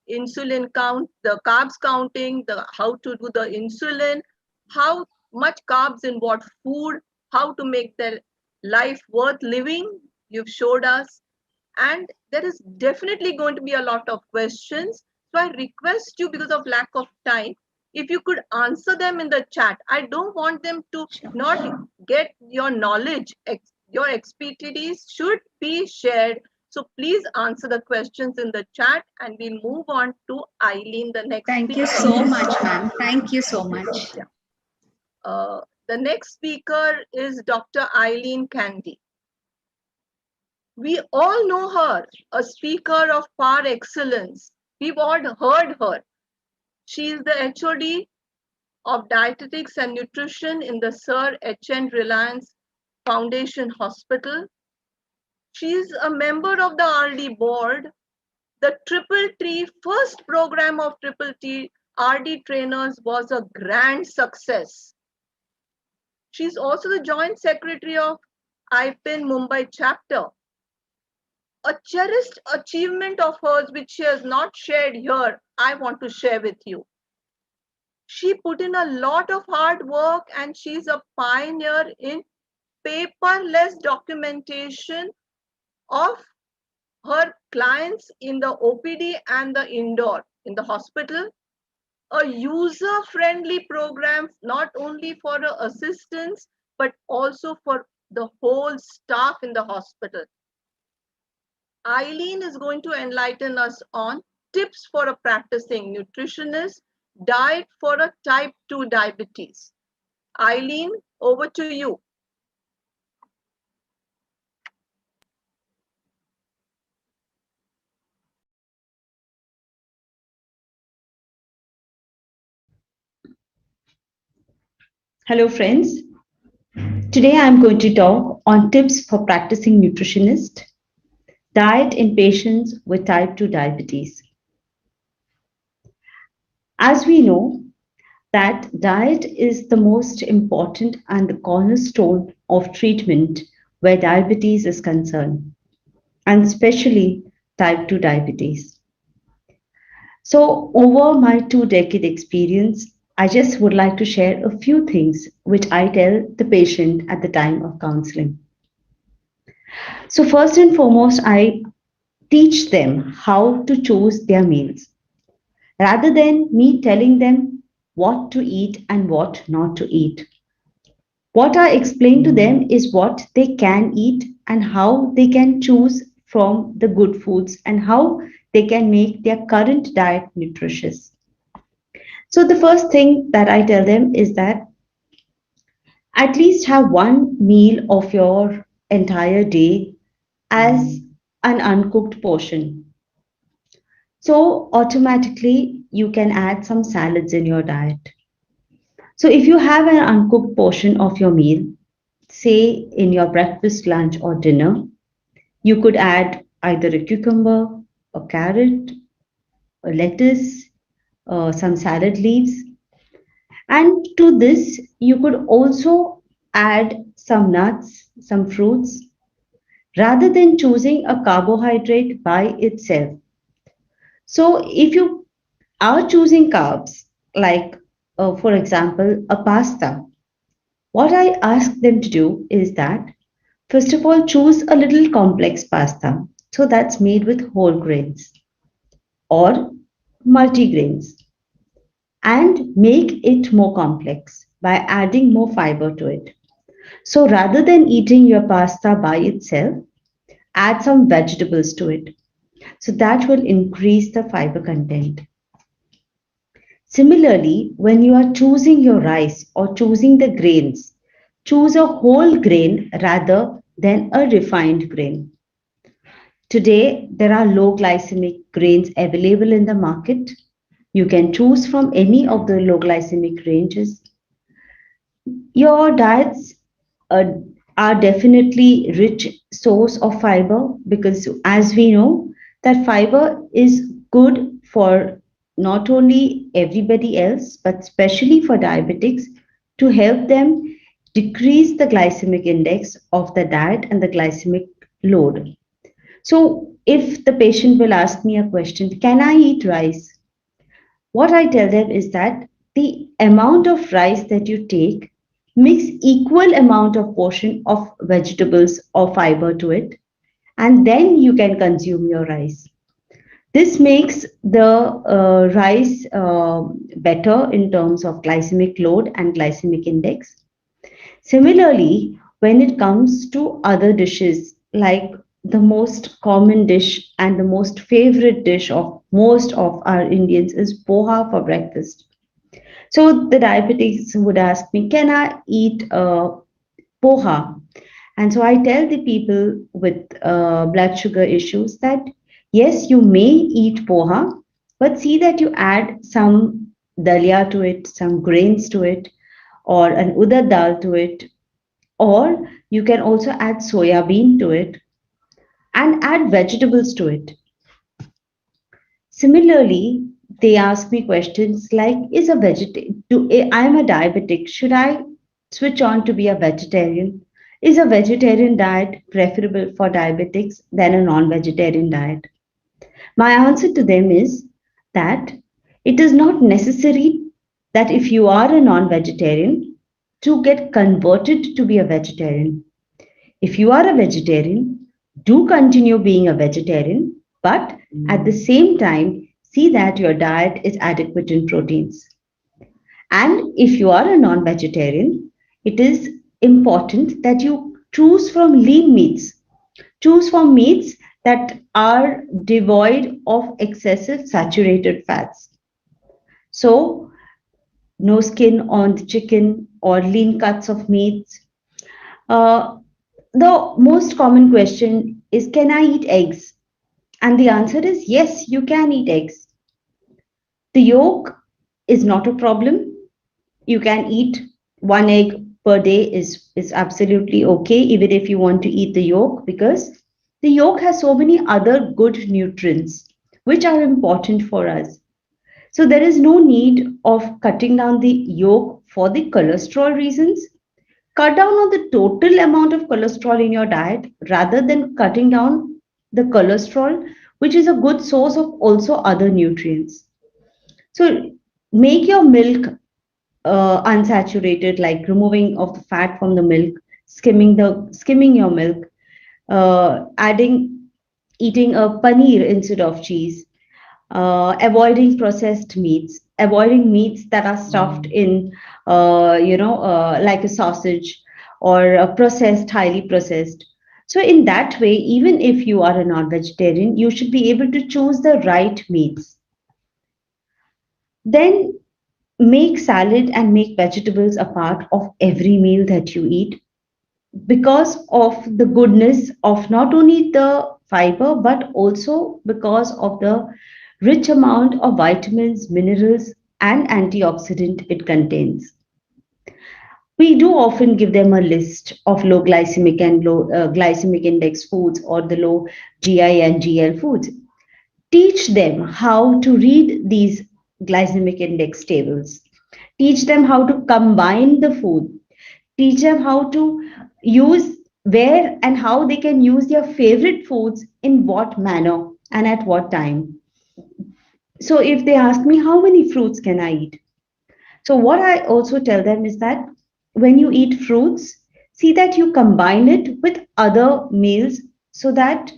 insulin count, the carbs counting, how to do the insulin, how much carbs in what food, how to make their life worth living. You've showed us. And there is definitely going to be a lot of questions. So I request you, because of lack of time, if you could answer them in the chat. I don't want them to not get your knowledge. Your expertise should be shared. So please answer the questions in the chat, and we'll move on to Eileen, the next
Thank you
speaker.
so much, ma'am. Thank you so much.
The next speaker is Dr. Eileen Candy. We all know her, a speaker of par excellence. We've all heard her. She is the HOD of Dietetics and Nutrition in the Sir H.N. Reliance Foundation Hospital. She is a member of the RD board. The Triple T first program of Triple T RD trainers was a grand success. She's also the Joint Secretary of IPIN Mumbai chapter. A cherished achievement of hers, which she has not shared here, I want to share with you. She put in a lot of hard work, and she's a pioneer in paperless documentation of her clients in the OPD and the indoor in the hospital. A user-friendly program, not only for the assistants, but also for the whole staff in the hospital. Eileen is going to enlighten us on tips for a practicing nutritionist, diet for a type 2 diabetes. Eileen, over to you.
Hello friends. Today I am going to talk on tips for practicing nutritionist, diet in patients with type 2 diabetes. As we know that diet is the most important and the cornerstone of treatment where diabetes is concerned, and especially type 2 diabetes. So over my 2-decade experience, I just would like to share a few things which I tell the patient at the time of counseling. So first and foremost, I teach them how to choose their meals rather than me telling them what to eat and what not to eat. What I explain to them is what they can eat and how they can choose from the good foods and how they can make their current diet nutritious. So the first thing that I tell them is that at least have one meal of your entire day as an uncooked portion. So automatically you can add some salads in your diet. So if you have an uncooked portion of your meal, say in your breakfast, lunch or dinner, you could add either a cucumber, a carrot, a lettuce, some salad leaves. And to this, you could also add some nuts, some fruits, rather than choosing a carbohydrate by itself. So if you are choosing carbs, like for example, a pasta, what I ask them to do is that, first of all, choose a little complex pasta. So that's made with whole grains or multigrains, and make it more complex by adding more fiber to it. So rather than eating your pasta by itself, add some vegetables to it. So that will increase the fiber content. Similarly, when you are choosing your rice or choosing the grains, choose a whole grain rather than a refined grain. Today, there are low glycemic grains available in the market. You can choose from any of the low glycemic ranges. Your diets are definitely rich source of fiber, because as we know that fiber is good for not only everybody else but especially for diabetics, to help them decrease the glycemic index of the diet and the glycemic load. So if the patient will ask me a question, can I eat rice? What I tell them is that the amount of rice that you take, mix equal amount of portion of vegetables or fiber to it, and then you can consume your rice. This makes the rice better in terms of glycemic load and glycemic index. Similarly, when it comes to other dishes, like the most common dish and the most favorite dish of most of our Indians is poha for breakfast. So the diabetics would ask me, can I eat poha? And so I tell the people with blood sugar issues that yes, you may eat poha, but see that you add some dalia to it, some grains to it, or an udad dal to it, or you can also add soya bean to it and add vegetables to it. Similarly, they ask me questions like, is a vegetarian, I am a diabetic, should I switch on to be a vegetarian? Is a vegetarian diet preferable for diabetics than a non-vegetarian diet? My answer to them is that it is not necessary that if you are a non-vegetarian to get converted to be a vegetarian. If you are a vegetarian, do continue being a vegetarian, but at the same time, see that your diet is adequate in proteins. And if you are a non vegetarian, it is important that you choose from lean meats. Choose from meats that are devoid of excessive saturated fats. So, no skin on the chicken or lean cuts of meats. Uh, the most common question is, can I eat eggs? And the answer is yes, you can eat eggs. The yolk is not a problem. You can eat one egg per day is absolutely okay, even if you want to eat the yolk, because the yolk has so many other good nutrients which are important for us. So there is no need of cutting down the yolk for the cholesterol reasons. Cut down on the total amount of cholesterol in your diet rather than cutting down the cholesterol, which is a good source of also other nutrients. So make your milk unsaturated, like removing of the fat from the milk, skimming your milk, adding eating a paneer instead of cheese, avoiding processed meats, avoiding meats that are stuffed in, like a sausage or processed, highly processed. So in that way, even if you are a non-vegetarian, you should be able to choose the right meats. Then make salad and make vegetables a part of every meal that you eat because of the goodness of not only the fiber but also because of the rich amount of vitamins, minerals, and antioxidant it contains. We do often give them a list of low glycemic and low glycemic index foods or the low GI and GL foods. Teach them how to read these glycemic index tables. Teach them how to combine the food. Teach them how to use where and how they can use their favorite foods in what manner and at what time. So if they ask me, how many fruits can I eat? So what I also tell them is that when you eat fruits, see that you combine it with other meals so that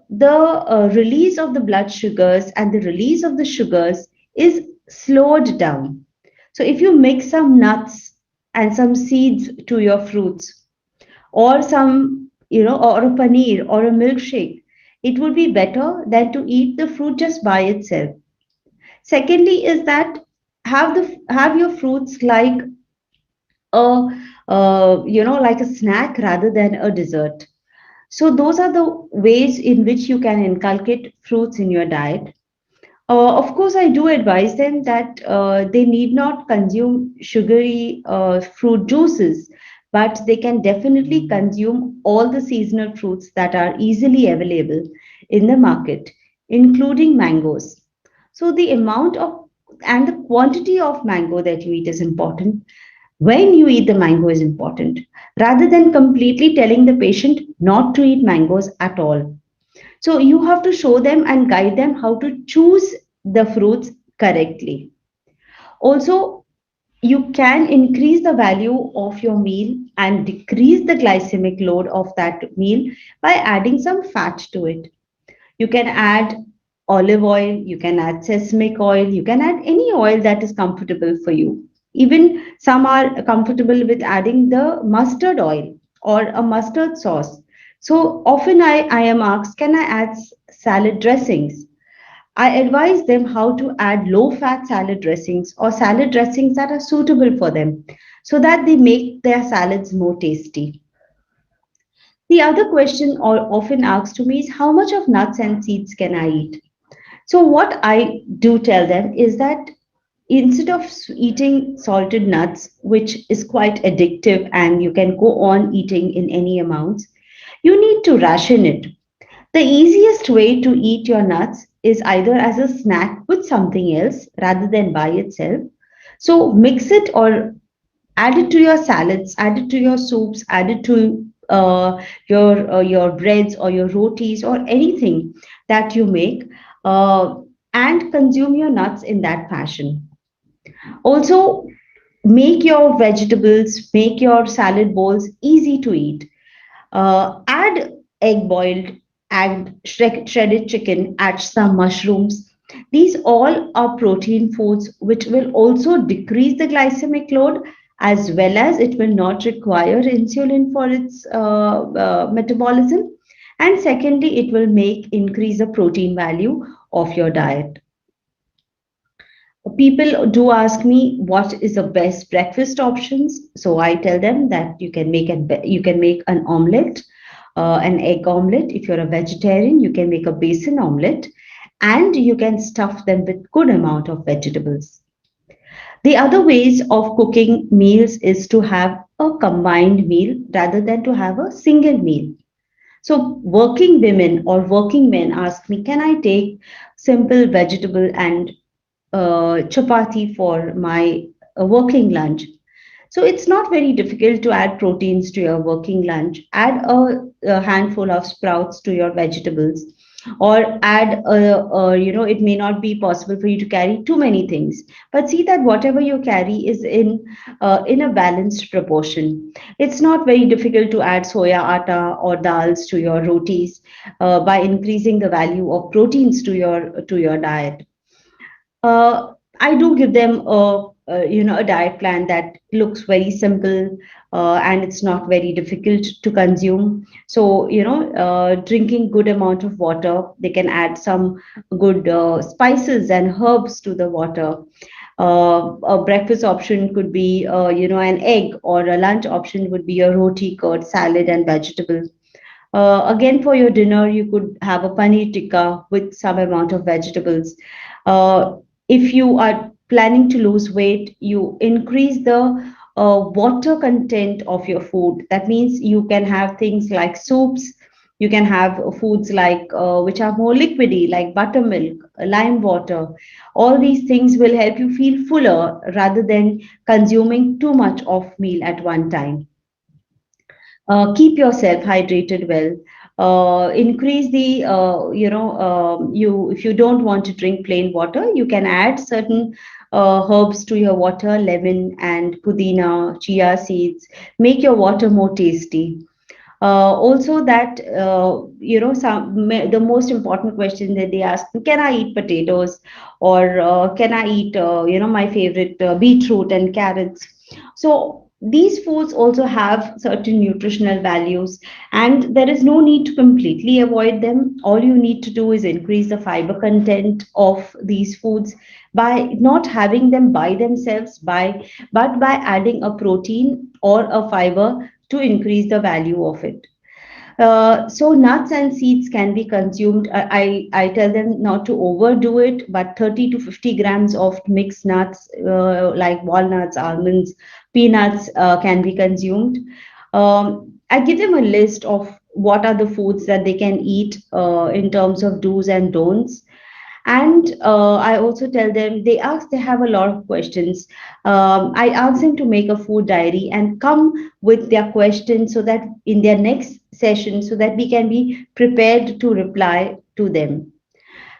the release of the blood sugars and the release of the sugars is slowed down. So if you mix some nuts and some seeds to your fruits, or some, or a paneer or a milkshake, it would be better than to eat the fruit just by itself. Secondly, is that have your fruits like a like a snack rather than a dessert. So those are the ways in which you can inculcate fruits in your diet. Of course, I do advise them that they need not consume sugary fruit juices, but they can definitely consume all the seasonal fruits that are easily available in the market, including mangoes. So the amount of and the quantity of mango that you eat is important. When you eat the mango is important, rather than completely telling the patient not to eat mangoes at all. So you have to show them and guide them how to choose the fruits correctly. Also, you can increase the value of your meal and decrease the glycemic load of that meal by adding some fat to it. You can add olive oil, you can add sesame oil, you can add any oil that is comfortable for you. Even some are comfortable with adding the mustard oil or a mustard sauce. So often I am asked, can I add salad dressings? I advise them how to add low fat salad dressings or salad dressings that are suitable for them so that they make their salads more tasty. The other question often asked to me is how much of nuts and seeds can I eat? So, what I do tell them is that instead of eating salted nuts, which is quite addictive and you can go on eating in any amounts, you need to ration it. The easiest way to eat your nuts is either as a snack with something else rather than by itself. So mix it or add it to your salads, add it to your soups, add it to your breads or your rotis or anything that you make, uh, and consume your nuts in that fashion. Also, make your vegetables, make your salad bowls easy to eat. Add egg boiled, add shredded chicken, add some mushrooms. These all are protein foods which will also decrease the glycemic load as well as it will not require insulin for its metabolism. And secondly, it will make increase the protein value of your diet. People do ask me what is the best breakfast options. So I tell them that you can make an omelette, an egg omelette. If you're a vegetarian, you can make a basin omelette, and you can stuff them with good amount of vegetables. The other ways of cooking meals is to have a combined meal rather than to have a single meal. So working women or working men ask me, can I take simple vegetable and chapati for my working lunch? So it's not very difficult to add proteins to your working lunch. Add a handful of sprouts to your vegetables, or add it may not be possible for you to carry too many things, but see that whatever you carry is in a balanced proportion. It's not very difficult to add soya atta or dals to your rotis by increasing the value of proteins to your diet. I do give them a diet plan that looks very simple, and it's not very difficult to consume. So drinking good amount of water. They can add some good spices and herbs to the water. A breakfast option could be an egg, or a lunch option would be a roti, curd, salad, and vegetable. Again, for your dinner, you could have a paneer tikka with some amount of vegetables. Uh, if you are planning to lose weight, you increase the water content of your food. That means you can have things like soups. You can have foods like which are more liquidy, like buttermilk, lime water. All these things will help you feel fuller rather than consuming too much of meal at one time. Keep yourself hydrated well. Increase the you if you don't want to drink plain water, you can add certain herbs to your water, lemon and pudina, chia seeds. Make your water more tasty. Also that the most important question that they ask, can I eat potatoes, or can I eat my favorite beetroot and carrots? So these foods also have certain nutritional values, and there is no need to completely avoid them. All you need to do is increase the fiber content of these foods by not having them by themselves, but by adding a protein or a fiber to increase the value of it. So nuts and seeds can be consumed. I tell them not to overdo it, but 30 to 50 grams of mixed nuts like walnuts, almonds, peanuts can be consumed. I give them a list of what are the foods that they can eat in terms of do's and don'ts. And I also tell them, they have a lot of questions. I ask them to make a food diary and come with their questions so that in their next session, so that we can be prepared to reply to them.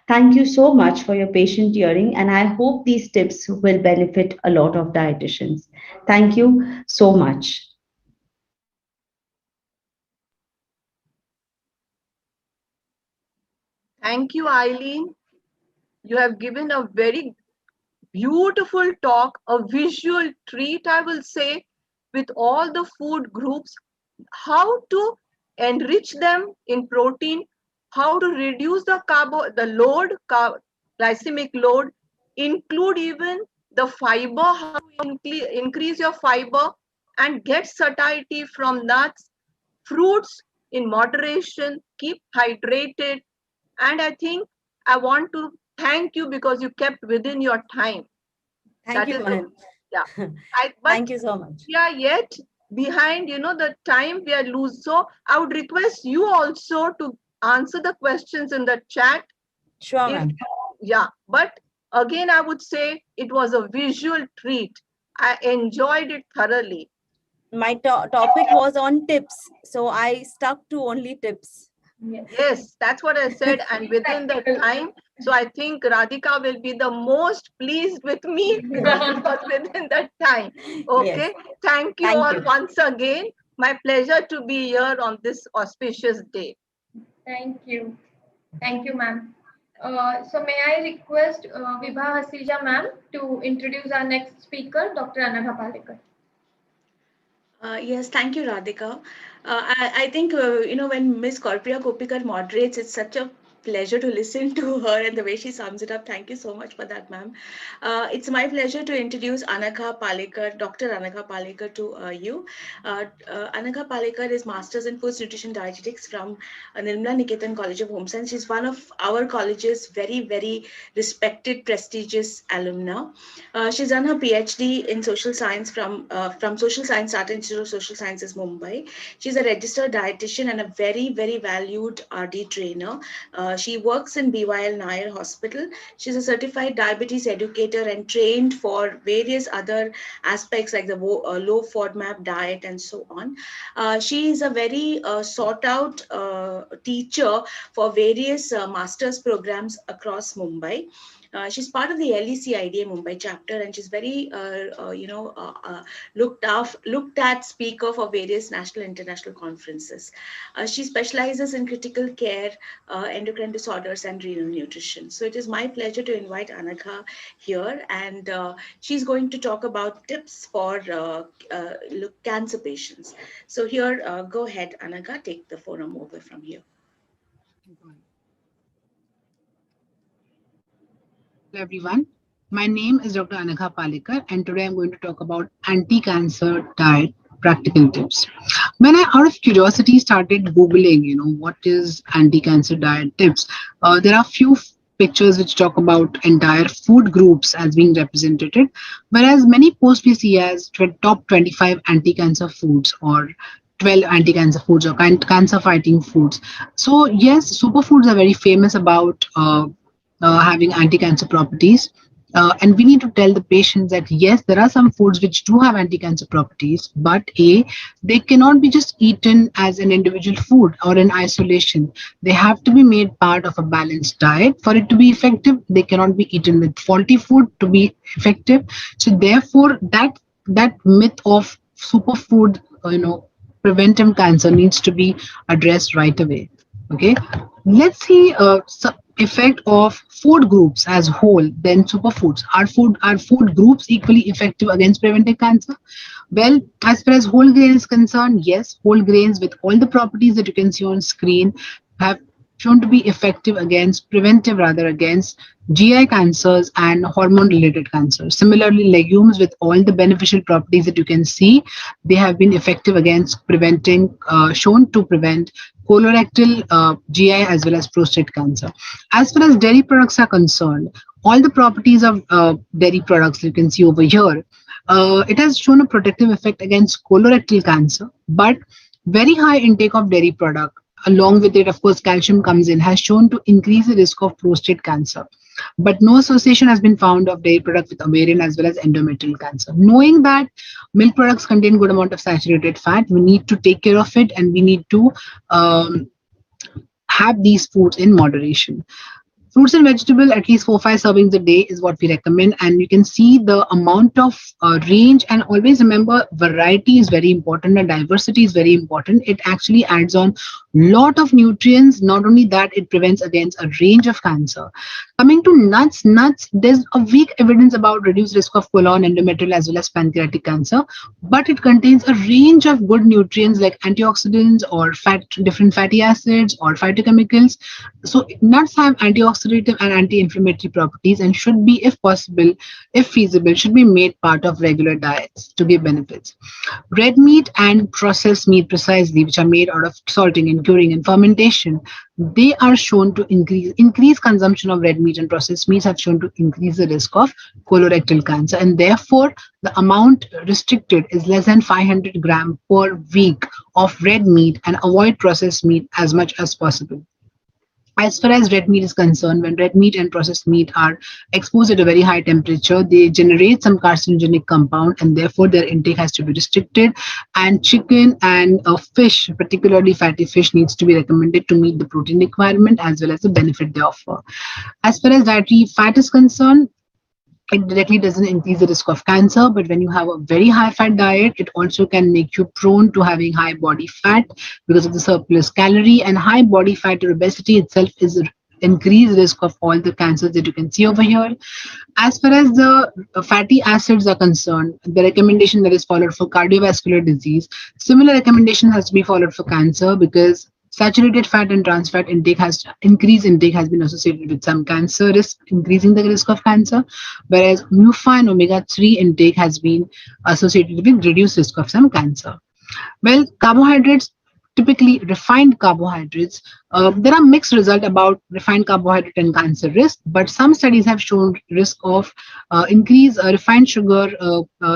Thank you so much for your patient hearing, and I hope these tips will benefit a lot of dietitians. Thank you so much.
Thank you, Eileen. You have given a very beautiful talk, a visual treat, I will say, with all the food groups, how to enrich them in protein, how to reduce the load, glycemic load, include even the fiber, how to increase your fiber and get satiety from nuts, fruits in moderation, keep hydrated. And I think I want to thank you because you kept within your time.
Thank you, ma'am.
Yeah. But
Thank you so much.
we are yet behind, the time we are lose. So I would request you also to answer the questions in the chat.
Sure, ma'am.
Yeah, but again, I would say it was a visual treat. I enjoyed it thoroughly.
My topic was on tips, so I stuck to only tips.
Yes, that's what I said. And within the time, so I think Radhika will be the most pleased with me because it was within that time. Okay.
Yes.
Thank you
Thank
all
you.
once again. My pleasure to be here on this auspicious day.
Thank you. Thank you, ma'am. So may I request Vibha Hasija ma'am to introduce our next speaker, Dr. Anagha Palekar.
Yes, thank you, Radhika. I think, when Miss Korpriya Kopikar moderates, it's such a pleasure to listen to her and the way she sums it up. Thank you so much for that, ma'am. It's my pleasure to introduce Anagha Palekar, Dr. Anagha Palekar to you. Anagha Palekar is Masters in Foods Nutrition Dietetics from Nirmala Niketan College of Home Science. She's one of our college's very, very respected, prestigious alumna. She's done her PhD in social science from Social Science Tata Institute of Social Sciences, Mumbai. She's a registered dietitian and a very, very valued RD trainer. She works in BYL Nair Hospital. She's a certified diabetes educator and trained for various other aspects like the low FODMAP diet and so on. She is a very sought out teacher for various master's programs across Mumbai. She's part of the LEC IDA Mumbai chapter, and she's very, looked at speaker for various national and international conferences. She specializes in critical care, endocrine disorders, and renal nutrition. So it is my pleasure to invite Anagha here, and she's going to talk about tips for cancer patients. So here, go ahead, Anagha, take the forum over from here.
Hello everyone, my name is Dr. Anagha Palekar and today I'm going to talk about anti-cancer diet practical tips. When I, out of curiosity, started Googling, what is anti-cancer diet tips, there are few pictures which talk about entire food groups as being represented, whereas many posts we see as top 25 anti-cancer foods or 12 anti-cancer foods or cancer fighting foods. So yes, superfoods are very famous about having anti-cancer properties. And we need to tell the patients that yes, there are some foods which do have anti-cancer properties, but they cannot be just eaten as an individual food or in isolation. They have to be made part of a balanced diet for it to be effective. They cannot be eaten with faulty food to be effective. So therefore, that myth of superfood, preventing cancer needs to be addressed right away. Okay, let's see effect of food groups as whole, then superfoods. Are food groups equally effective against preventing cancer? Well, as far as whole grain is concerned, yes, whole grains with all the properties that you can see on screen have shown to be effective against GI cancers and hormone related cancers. Similarly, legumes with all the beneficial properties that you can see, they have been effective against shown to prevent colorectal, GI as well as prostate cancer. As far as dairy products are concerned, all the properties of dairy products you can see over here, it has shown a protective effect against colorectal cancer, but very high intake of dairy product, along with it, of course, calcium comes in, has shown to increase the risk of prostate cancer. But no association has been found of dairy products with ovarian as well as endometrial cancer. Knowing that milk products contain good amount of saturated fat, we need to take care of it and we need to have these foods in moderation. Fruits and vegetables, at least 4-5 servings a day is what we recommend. And you can see the amount of range. And always remember, variety is very important and diversity is very important. It actually adds on lot of nutrients. Not only that, it prevents against a range of cancer. Coming to nuts, there's a weak evidence about reduced risk of colon, endometrial as well as pancreatic cancer, but it contains a range of good nutrients like antioxidants or different fatty acids or phytochemicals. So nuts have antioxidative and anti-inflammatory properties and should be, if possible, if feasible, should be made part of regular diets to give benefits. Red meat and processed meat precisely, which are made out of salting and curing and fermentation, they are shown to increase consumption of red meat and processed meats have shown to increase the risk of colorectal cancer, and therefore the amount restricted is less than 500 gram per week of red meat, and avoid processed meat as much as possible. As far as red meat is concerned, when red meat and processed meat are exposed at a very high temperature, they generate some carcinogenic compound, and therefore their intake has to be restricted. And chicken and fish, particularly fatty fish, needs to be recommended to meet the protein requirement as well as the benefit they offer. As far as dietary fat is concerned, it directly doesn't increase the risk of cancer, but when you have a very high fat diet, it also can make you prone to having high body fat because of the surplus calorie, and high body fat or obesity itself is an increased risk of all the cancers that you can see over here. As far as the fatty acids are concerned, the recommendation that is followed for cardiovascular disease, similar recommendation has to be followed for cancer, because saturated fat and trans fat increased intake has been associated with some cancer risk, increasing the risk of cancer, whereas MUFA and omega-3 intake has been associated with reduced risk of some cancer. Well, carbohydrates, typically refined carbohydrates, there are mixed results about refined carbohydrate and cancer risk, but some studies have shown risk of refined sugar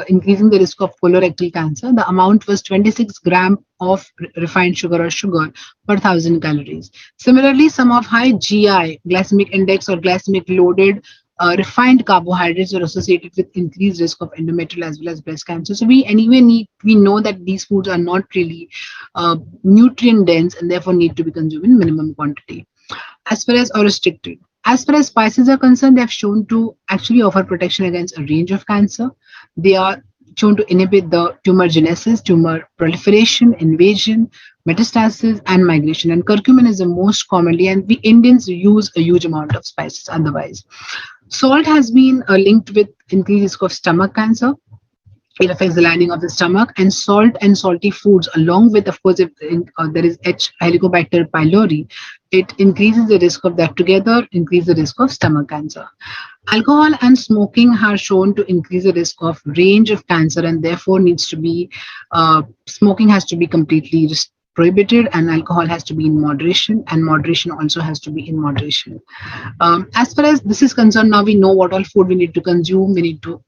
increasing the risk of colorectal cancer. The amount was 26 gram of refined sugar or sugar per 1,000 calories. Similarly, some of high GI, glycemic index or glycemic loaded refined carbohydrates are associated with increased risk of endometrial as well as breast cancer. So we know that these foods are not really nutrient dense and therefore need to be consumed in minimum quantity. As far as or restricted. As far as spices are concerned, they have shown to actually offer protection against a range of cancer. They are shown to inhibit the tumor genesis, tumor proliferation, invasion, metastasis, and migration. And curcumin is the most commonly, and we Indians use a huge amount of spices otherwise. Salt has been linked with increased risk of stomach cancer. It affects the lining of the stomach, and salt and salty foods, along with, of course, if there is H. helicobacter pylori, it increases the risk of that together, increase the risk of stomach cancer. Alcohol and smoking are shown to increase the risk of range of cancer, and therefore smoking has to be completely prohibited, and alcohol has to be in moderation, and moderation also has to be in moderation. As far as this is concerned, now we know what all food we need to consume. We need to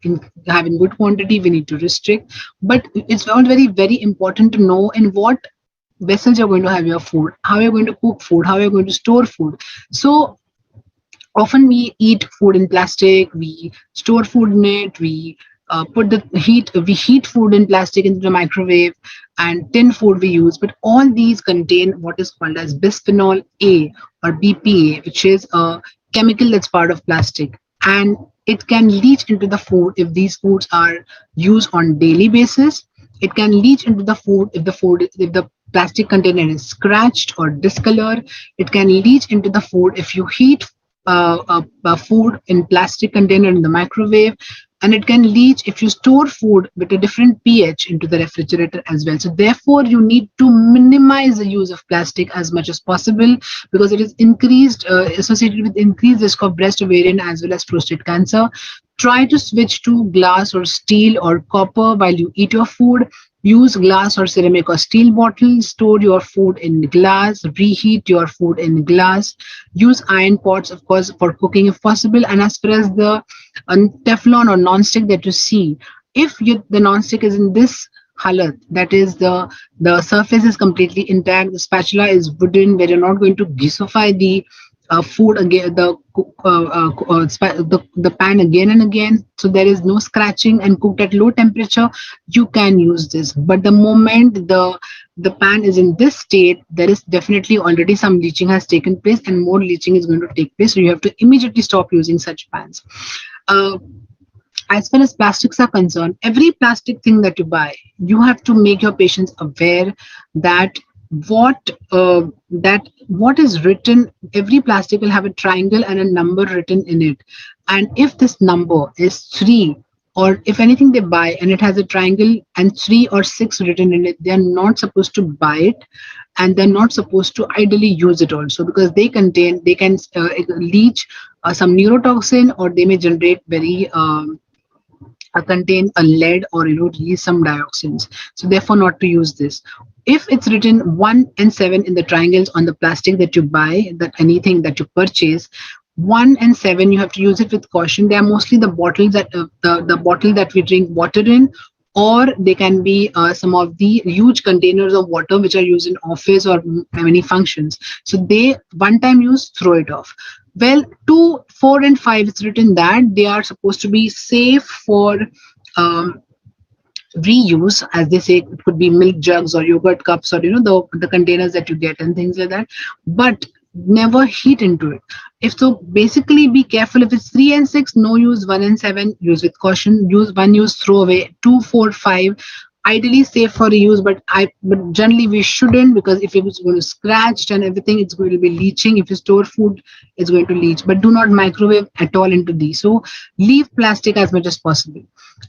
have in good quantity. We need to restrict. But it's all very, very important to know in what vessels you're going to have your food, how you're going to cook food, how you're going to store food. So often we eat food in plastic, we store food in it, we heat food in plastic into the microwave, and tin food we use. But all these contain what is called as bisphenol A or BPA, which is a chemical that's part of plastic, and it can leach into the food if these foods are used on daily basis. It can leach into the food if the plastic container is scratched or discolored. It can leach into the food if you heat food in plastic container in the microwave, and it can leach if you store food with a different pH into the refrigerator as well. So therefore, you need to minimize the use of plastic as much as possible, because it is associated with increased risk of breast, ovarian as well as prostate cancer. Try to switch to glass or steel or copper while you eat your food. Use glass or ceramic or steel bottles. Store your food in glass. Reheat your food in glass. Use iron pots, of course, for cooking if possible. And as far as the Teflon or non-stick that you see, if the non-stick is in this halat, that is the surface is completely intact, the spatula is wooden, where you're not going to gissify the food again, the pan again and again, so there is no scratching, and cooked at low temperature, you can use this. But the moment the pan is in this state, there is definitely already some leaching has taken place, and more leaching is going to take place, so you have to immediately stop using such pans. As far as plastics are concerned, every plastic thing that you buy, you have to make your patients aware that what is written. Every plastic will have a triangle and a number written in it, and if this number is 3, or if anything they buy and it has a triangle and 3 or 6 written in it, they are not supposed to buy it, and they're not supposed to ideally use it also, because they can leach some neurotoxin, or they may generate very contain a lead, or release some dioxins. So therefore not to use this. If it's written 1 and 7 in the triangles on the plastic that you buy, that anything that you purchase, 1 and 7, you have to use it with caution. They are mostly the bottles that the bottle that we drink water in, or they can be some of the huge containers of water which are used in office or many functions. So they one time use, throw it off. Well, 2, 4 and 5, it's written that they are supposed to be safe for reuse, as they say. It could be milk jugs or yogurt cups, or the containers that you get and things like that, but never heat into it. If so, basically be careful. If it's 3 and 6, no use. 1 and 7, use with caution. Use 1, use, throw away. 2, 4, 5, ideally safe for reuse, but generally we shouldn't, because if it's going to scratch and everything, it's going to be leaching. If you store food, it's going to leach. But do not microwave at all into these. So leave plastic as much as possible.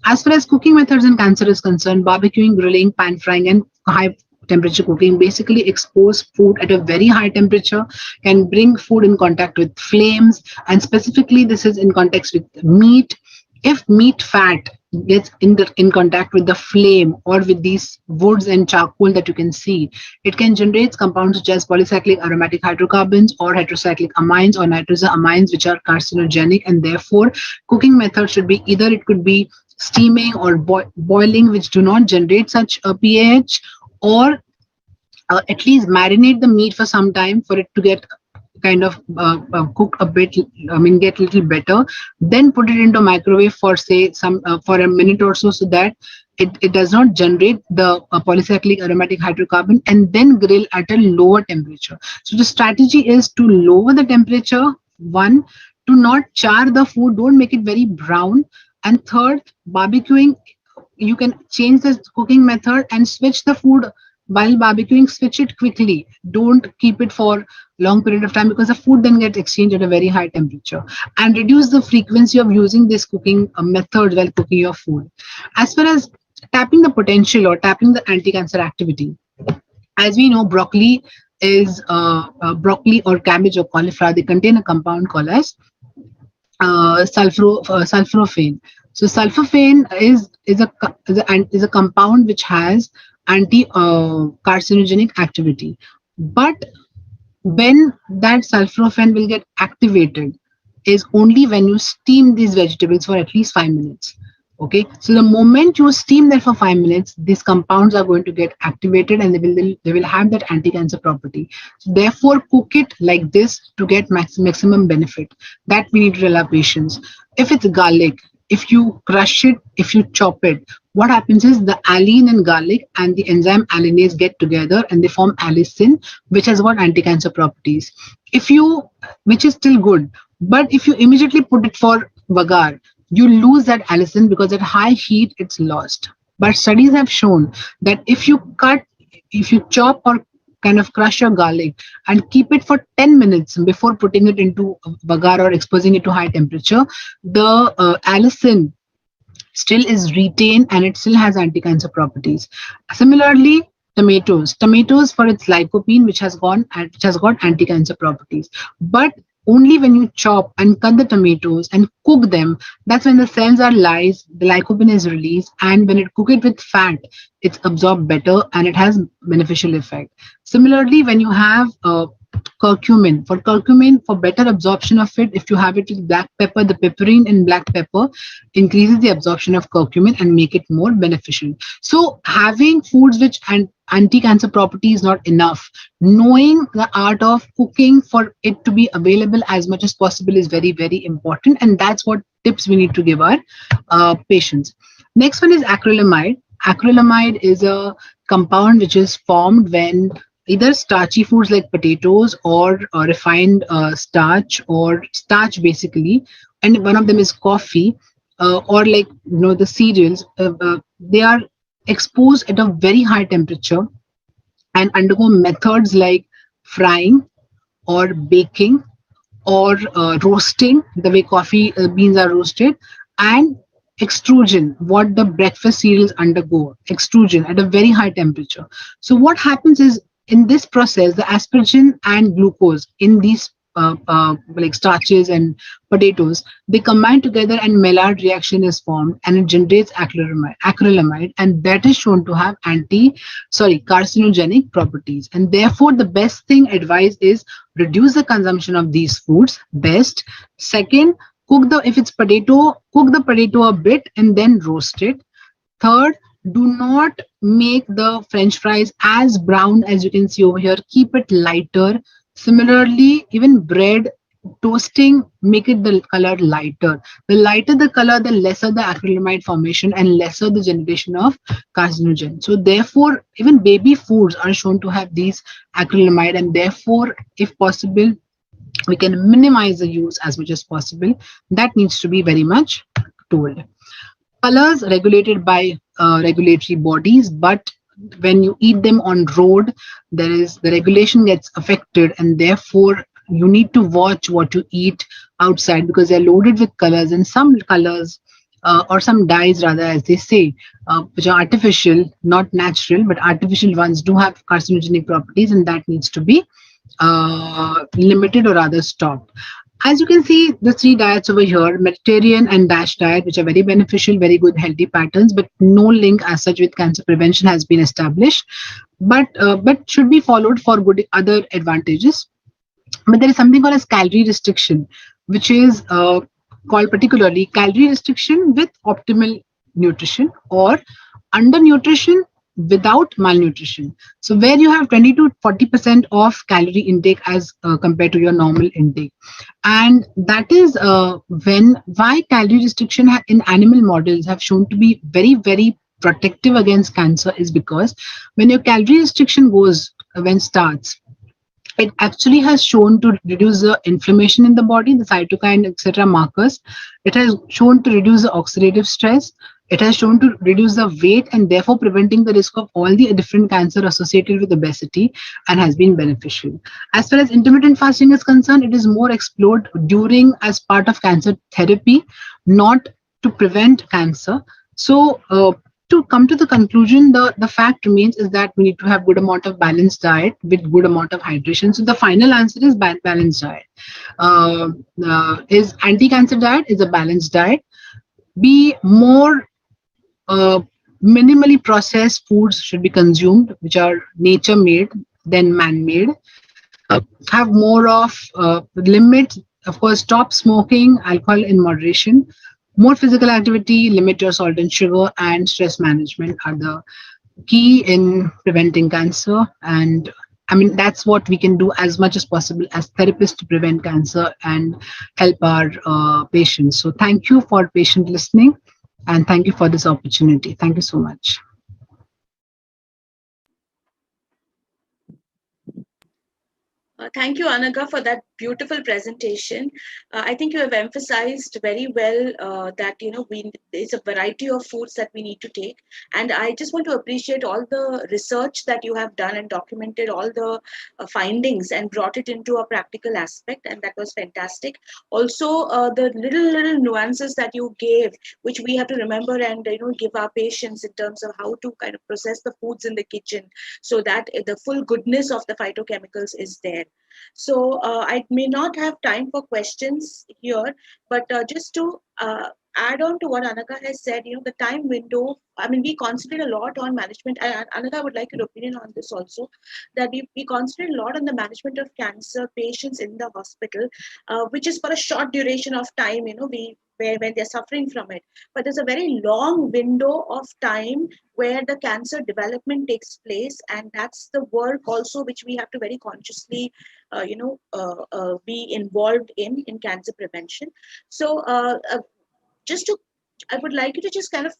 As far as cooking methods in cancer is concerned, barbecuing, grilling, pan frying, and high temperature cooking basically expose food at a very high temperature, can bring food in contact with flames, and specifically this is in context with meat. If meat fat gets in contact with the flame or with these woods and charcoal that you can see, it can generate compounds such as polycyclic aromatic hydrocarbons or heterocyclic amines or nitrosamines, which are carcinogenic. And therefore cooking method should be either, it could be steaming or boiling, which do not generate such a pH, or at least marinate the meat for some time for it to get kind of cook a bit, get a little better, then put it into microwave for say for a minute or so, so that it does not generate the polycyclic aromatic hydrocarbon, and then grill at a lower temperature. So the strategy is to lower the temperature. 1, to not char the food, don't make it very brown. And third, barbecuing, you can change the cooking method and switch the food while barbecuing. Switch it quickly. Don't keep it for long period of time, because the food then gets exchanged at a very high temperature. And reduce the frequency of using this cooking method while cooking your food. As far as tapping the potential or tapping the anti-cancer activity, as we know, broccoli or cabbage or cauliflower, they contain a compound called as sulforaphane. So sulforaphane is a compound which has anti-carcinogenic activity. But when that sulforaphane will get activated is only when you steam these vegetables for at least 5 minutes. Okay, so the moment you steam them for 5 minutes, these compounds are going to get activated, and they will have that anti-cancer property. So therefore, cook it like this to get maximum benefit. That we need to tell our patients. If it's garlic, if you crush it, if you chop it, what happens is the allicin in garlic and the enzyme allinase get together and they form allicin, which has got anti-cancer properties. Which is still good, but if you immediately put it for bagar, you lose that allicin, because at high heat it's lost. But studies have shown that if you chop or kind of crush your garlic and keep it for 10 minutes before putting it into bagar or exposing it to high temperature, the allicin still is retained and it still has anti-cancer properties. Similarly, tomatoes for its lycopene, which has got anti-cancer properties. But only when you chop and cut the tomatoes and cook them, that's when the cells are lysed, the lycopene is released, and when it cook it with fat, it's absorbed better and it has beneficial effect. Similarly, when you have curcumin, for better absorption of it, if you have it with black pepper, the piperine in black pepper increases the absorption of curcumin and make it more beneficial. So having foods which anti-cancer property is not enough. Knowing the art of cooking for it to be available as much as possible is very, very important, and that's what tips we need to give our patients. Next one is acrylamide. Acrylamide is a compound which is formed when either starchy foods like potatoes or refined starch or starch basically, and one of them is coffee or the cereals, they are exposed at a very high temperature, and undergo methods like frying or baking or roasting, the way coffee beans are roasted, and extrusion, what the breakfast cereals undergo, extrusion at a very high temperature. So what happens is, in this process, the asparagine and glucose in these like starches and potatoes, they combine together and Maillard reaction is formed, and it generates acrylamide, and that is shown to have carcinogenic properties. And therefore, the best thing advised is reduce the consumption of these foods. Best. Second, if it's potato, cook the potato a bit and then roast it. Third, do not make the French fries as brown as you can see over here. Keep it lighter. Similarly, even bread, toasting, make it the color lighter. The lighter the color, the lesser the acrylamide formation and lesser the generation of carcinogen. So therefore, even baby foods are shown to have these acrylamide, and therefore, if possible, we can minimize the use as much as possible. That needs to be very much told. Colors regulated by regulatory bodies, but when you eat them on road, the regulation gets affected, and therefore you need to watch what you eat outside, because they're loaded with colors, and some colors or some dyes rather, as they say, which are artificial, not natural, but artificial ones do have carcinogenic properties, and that needs to be limited or rather stopped. As you can see, the three diets over here, Mediterranean and DASH diet, which are very beneficial, very good healthy patterns, but no link as such with cancer prevention has been established, but should be followed for good other advantages. But there is something called as calorie restriction, which is called particularly calorie restriction with optimal nutrition, or undernutrition without malnutrition. So where you have 20 to 40% of calorie intake as compared to your normal intake. And that is why calorie restriction in animal models have shown to be very, very protective against cancer, is because when your calorie restriction starts, it actually has shown to reduce the inflammation in the body, the cytokine, etc. markers. It has shown to reduce the oxidative stress. It has shown to reduce the weight, and therefore preventing the risk of all the different cancer associated with obesity, and has been beneficial. As far as intermittent fasting is concerned, it is more explored during as part of cancer therapy, not to prevent cancer. So to come to the conclusion, the fact remains is that we need to have good amount of balanced diet with good amount of hydration. So the final answer is balanced diet. Is anti-cancer diet is a balanced diet. Be more minimally processed foods should be consumed, which are nature made than man-made. Have more of limit, of course, stop smoking, alcohol in moderation. More physical activity, limit your salt and sugar, and stress management are the key in preventing cancer. And I mean, that's what we can do as much as possible as therapists to prevent cancer and help our patients. So thank you for patient listening, and thank you for this opportunity. Thank you so much.
Thank you, Anagha, for that beautiful presentation. I think you have emphasized very well that there's a variety of foods that we need to take, and I just want to appreciate all the research that you have done and documented all the findings and brought it into a practical aspect, and that was fantastic. Also, the little nuances that you gave, which we have to remember and give our patients in terms of how to kind of process the foods in the kitchen, so that the full goodness of the phytochemicals is there. So I may not have time for questions here, but just to add on to what Anagha has said, the time window, I mean, we concentrate a lot on management. And Anagha, I would like your opinion on this also, that we concentrate a lot on the management of cancer patients in the hospital, which is for a short duration of time, when they're suffering from it. But there's a very long window of time where the cancer development takes place, and that's the work also which we have to very consciously be involved in cancer prevention. So I would like you to just kind of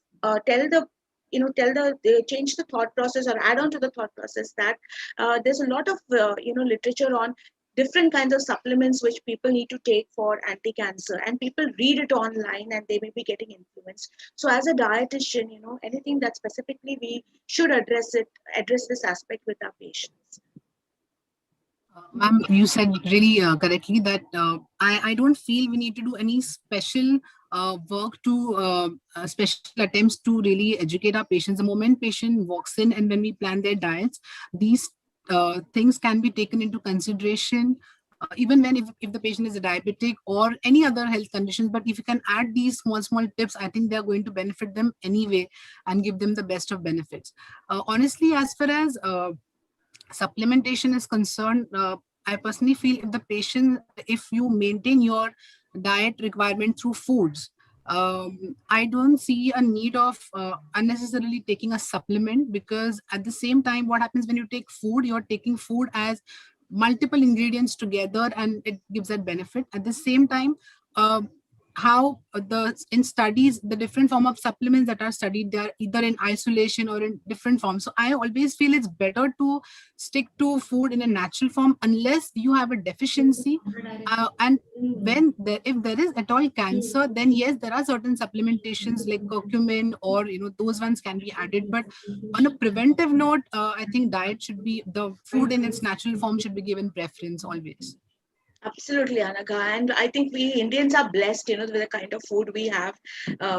change the thought process or add on to the thought process that there's a lot of literature on different kinds of supplements which people need to take for anti-cancer, and people read it online and they may be getting influenced. So as a dietitian, anything that specifically we should address this aspect with our patients.
Ma'am, you said really correctly that I don't feel we need to do any special work to special attempts to really educate our patients. The moment patient walks in and when we plan their diets, these things can be taken into consideration. Even when if the patient is a diabetic or any other health conditions, but if you can add these small tips, I think they're going to benefit them anyway and give them the best of benefits. Honestly, as far as supplementation is concerned, I personally feel if you maintain your diet requirement through foods, I don't see a need of unnecessarily taking a supplement, because at the same time, what happens when you take food, you're taking food as multiple ingredients together and it gives that benefit. At the same time, uh, how the in studies, the different form of supplements that are studied, they are either in isolation or in different forms. So I always feel it's better to stick to food in a natural form unless you have a deficiency. And if there is at all cancer, then yes, there are certain supplementations like curcumin or those ones can be added. But on a preventive note, I think diet should be, the food in its natural form should be given preference always.
Absolutely, Anagha. And I think we Indians are blessed, with the kind of food we have,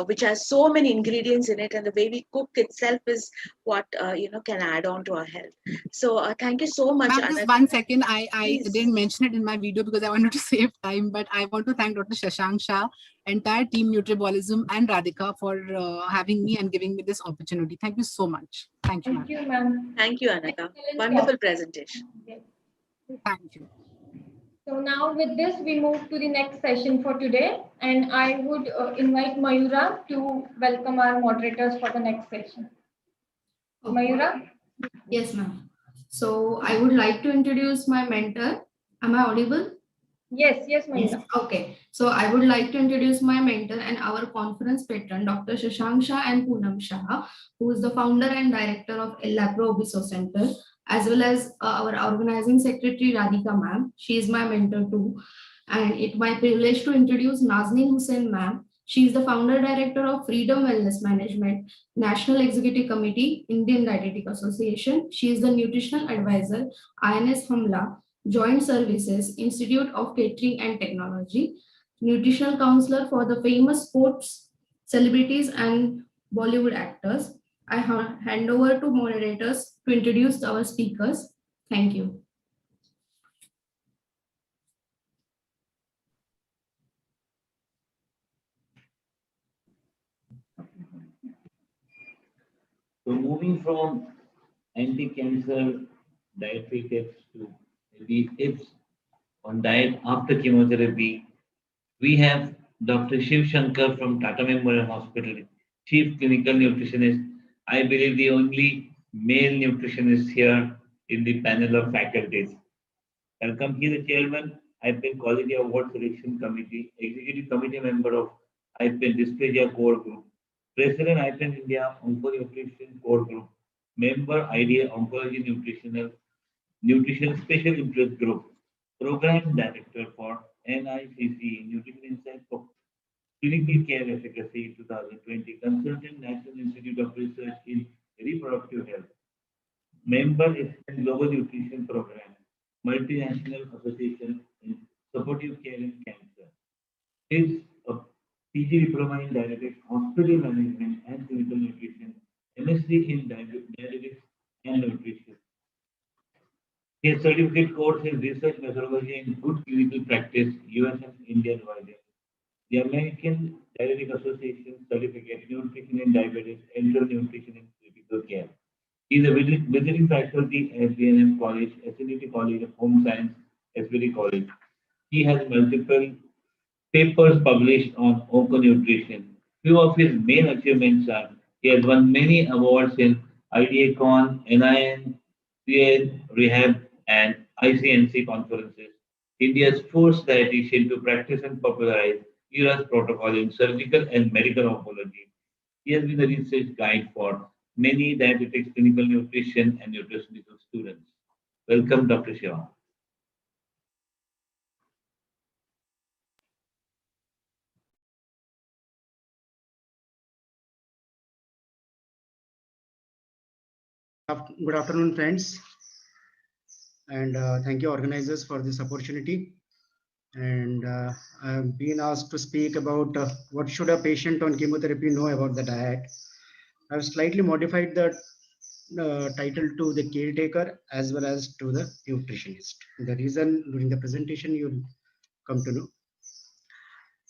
which has so many ingredients in it, and the way we cook itself is what can add on to our health. So thank you so much,
Ma'am, just
Anagha.
1 second. I
Please.
didn't mention it in my video because I wanted to save time, but I want to thank Dr. Shashank Shah, entire team Nutribolism, and Radhika for having me and giving me this opportunity. Thank you so much. Thank you, ma'am.
Thank you, ma'am.
Thank you, Anagha. Wonderful presentation.
Thank you.
So now with this, we move to the next session for today, and I would invite Mayura to welcome our moderators for the next session. Mayura?
Yes, ma'am. So I would like to introduce my mentor. Am I audible?
Yes, Mayura.
Yes. Okay. So I would like to introduce my mentor and our conference patron, Dr. Shashank Shah and Poonam Shah, who is the founder and director of Lapro Obiso Center, as well as our organizing secretary, Radhika ma'am. She is my mentor too. And it's my privilege to introduce Nazneen Hussain ma'am. She is the founder director of Freedom Wellness Management, National Executive Committee, Indian Dietetic Association. She is the nutritional advisor, INS Hamla, Joint Services, Institute of Catering and Technology, nutritional counselor for the famous sports celebrities and Bollywood actors. I hand over to moderators to introduce our speakers. Thank you.
So moving from anti-cancer dietary tips to maybe tips on diet after chemotherapy, we have Dr. Shiv Shankar from Tata Memorial Hospital, Chief Clinical Nutritionist. I believe the only male nutritionist here in the panel of faculties. Welcome. He is the chairman, IPN Quality Award Selection Committee, Executive Committee member of IPN Dysphagia Core Group, President IPN India Onco-Nutrition Core Group, member IDEA Oncology Nutrition Special Interest Group, Program Director for NICC Nutrition Insight for Clinical Care Efficacy 2020, Consultant National Institute of Research in Reproductive Health, member is Global Nutrition Program, Multinational Association in Supportive Care in Cancer. Is a PG Diploma in Dietetics, Hospital Management and Clinical Nutrition, MSc in Dietetics and Nutrition. His certificate course in Research Methodology and Good Clinical Practice, US and India divided. The American Dietetic Association Certificate, Nutrition in Diabetes, Enteral Nutrition in Critical Care. He is a visiting faculty at BNM College, SNUT College of Home Science, SVD College. He has multiple papers published on onconutrition. Few of his main achievements are he has won many awards in IDACon, NIN, CN, Rehab, and ICNC conferences. India's first dietitian to practice and popularize ERA's protocol in surgical and medical oncology. He has been a research guide for many dietetics, clinical nutrition, and nutraceutical students. Welcome, Dr. Shiva.
Good afternoon, friends, and thank you organizers for this opportunity. And I've been asked to speak about what should a patient on chemotherapy know about the diet. I've slightly modified the title to the caretaker as well as to the nutritionist. The reason during the presentation you'll come to know.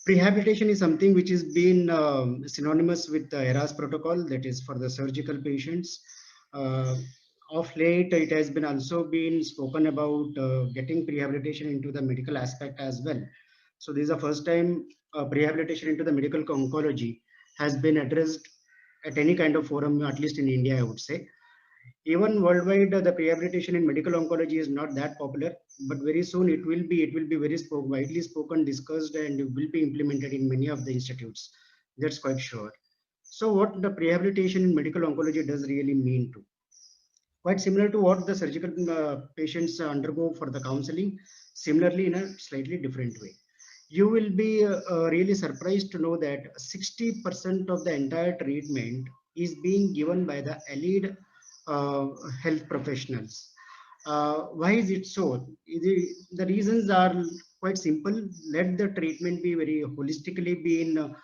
Rehabilitation is something which has been synonymous with the ERAS protocol, that is for the surgical patients. Uh, of late, it has been also been spoken about getting rehabilitation into the medical aspect as well. So this is the first time rehabilitation into the medical oncology has been addressed at any kind of forum, at least in India, I would say. Even worldwide, the rehabilitation in medical oncology is not that popular, but very soon it will be. It will be very widely spoken, discussed, and will be implemented in many of the institutes. That's quite sure. So, what the rehabilitation in medical oncology does really mean to? Quite similar to what the surgical patients undergo for the counseling, similarly in a slightly different way. You will be really surprised to know that 60% of the entire treatment is being given by the allied health professionals. Why is it so? The reasons are quite simple. Let the treatment be very holistically being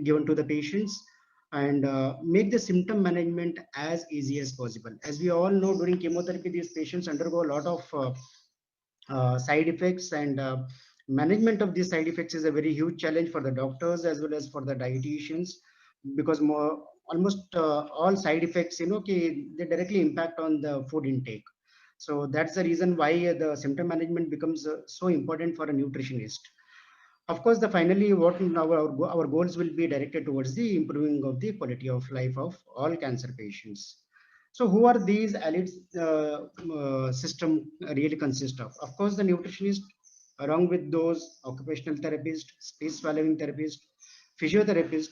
given to the patients, and make the symptom management as easy as possible. As we all know, during chemotherapy, these patients undergo a lot of side effects, and management of these side effects is a very huge challenge for the doctors as well as for the dietitians, because almost all side effects, they directly impact on the food intake. So that's the reason why the symptom management becomes so important for a nutritionist. Of course, the finally what our goals will be directed towards the improving of the quality of life of all cancer patients. So who are these allied system really consist of? Of course, the nutritionist, along with those occupational therapist, space swallowing therapist, physiotherapist,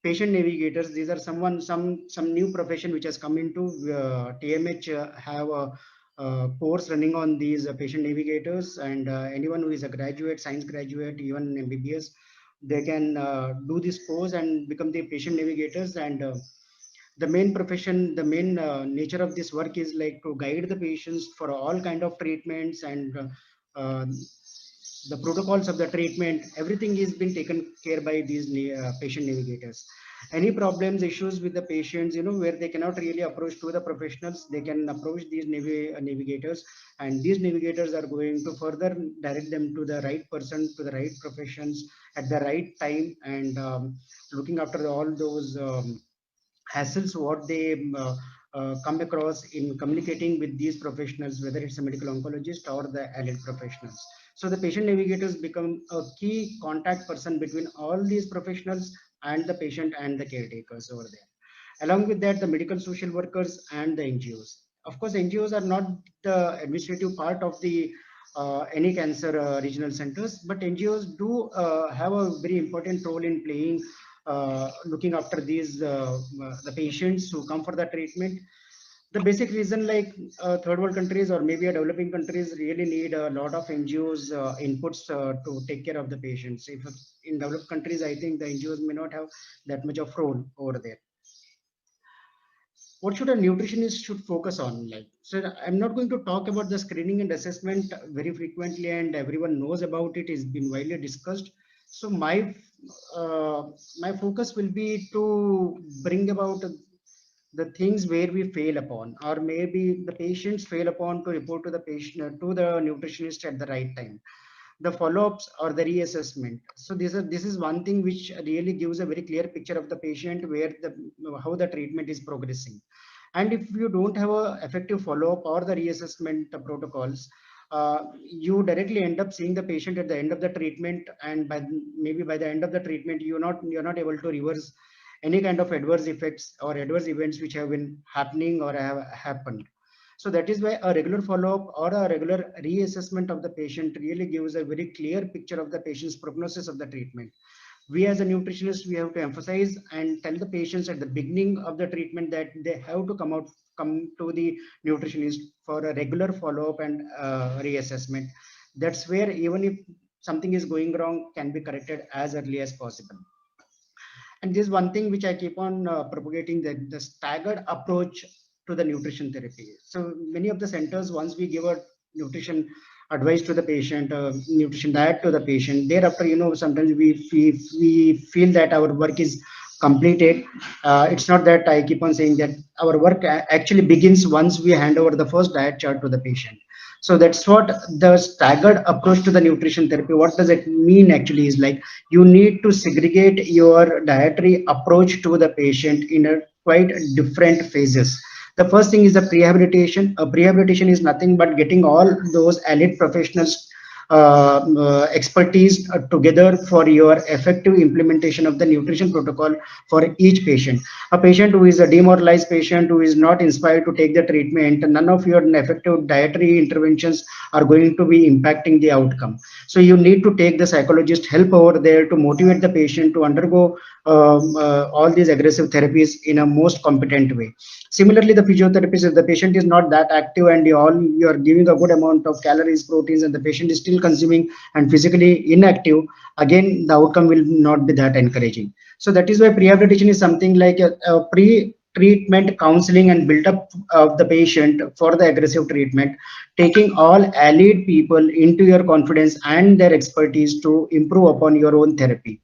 patient navigators. These are some new profession which has come into TMH. Have a course running on these patient navigators, and anyone who is a graduate, science graduate, even MBBS, they can do this course and become the patient navigators. And the main profession, the main nature of this work is like to guide the patients for all kind of treatments, and uh, the protocols of the treatment, everything is being taken care by these patient navigators. Any problems, issues with the patients, where they cannot really approach to the professionals, they can approach these navigators, and these navigators are going to further direct them to the right person, to the right professions at the right time, and looking after all those hassles what they come across in communicating with these professionals, whether it's a medical oncologist or the allied professionals. So the patient navigators become a key contact person between all these professionals and the patient and the caretakers over there. Along with that, the medical social workers and the NGOs. Of course, NGOs are not the administrative part of the any cancer regional centers, but NGOs do have a very important role in playing, looking after these the patients who come for the treatment. The basic reason, like third world countries or maybe a developing countries, really need a lot of NGOs inputs to take care of the patients. If in developed countries, I think the NGOs may not have that much of role over there. What should a nutritionist should focus on? Like, so I'm not going to talk about the screening and assessment very frequently, and everyone knows about it. It's been widely discussed. So my focus will be to bring about the things where we fail upon, or maybe the patients fail upon, to report to the patient, to the nutritionist at the right time. The follow-ups or the reassessment. So this is one thing which really gives a very clear picture of the patient, where the how the treatment is progressing. And if you don't have a effective follow-up or the reassessment protocols, you directly end up seeing the patient at the end of the treatment, and maybe by the end of the treatment you're not able to reverse any kind of adverse effects or adverse events which have been happening or have happened. So that is why a regular follow-up or a regular reassessment of the patient really gives a very clear picture of the patient's prognosis of the treatment. We as a nutritionist, we have to emphasize and tell the patients at the beginning of the treatment that they have to come to the nutritionist for a regular follow-up and reassessment. That's where even if something is going wrong, can be corrected as early as possible. And this is one thing which I keep on propagating, that the staggered approach to the nutrition therapy. So many of the centers, once we give a nutrition advice to the patient, nutrition diet to the patient, thereafter, sometimes we feel that our work is completed. It's not that. I keep on saying that our work actually begins once we hand over the first diet chart to the patient. So that's what the staggered approach to the nutrition therapy, what does it mean actually, is like you need to segregate your dietary approach to the patient in a quite different phases. The first thing is the prehabilitation. Prehabilitation is nothing but getting all those elite professionals expertise together for your effective implementation of the nutrition protocol for each patient. A patient who is a demoralized patient, who is not inspired to take the treatment, none of your effective dietary interventions are going to be impacting the outcome. So you need to take the psychologist help over there to motivate the patient to undergo all these aggressive therapies in a most competent way. Similarly, the physiotherapist, if the patient is not that active and you are giving a good amount of calories, proteins, and the patient is still consuming and physically inactive, again the outcome will not be that encouraging. So that is why prehabilitation is something like a pre-treatment counseling and build up of the patient for the aggressive treatment, taking all allied people into your confidence and their expertise to improve upon your own therapy.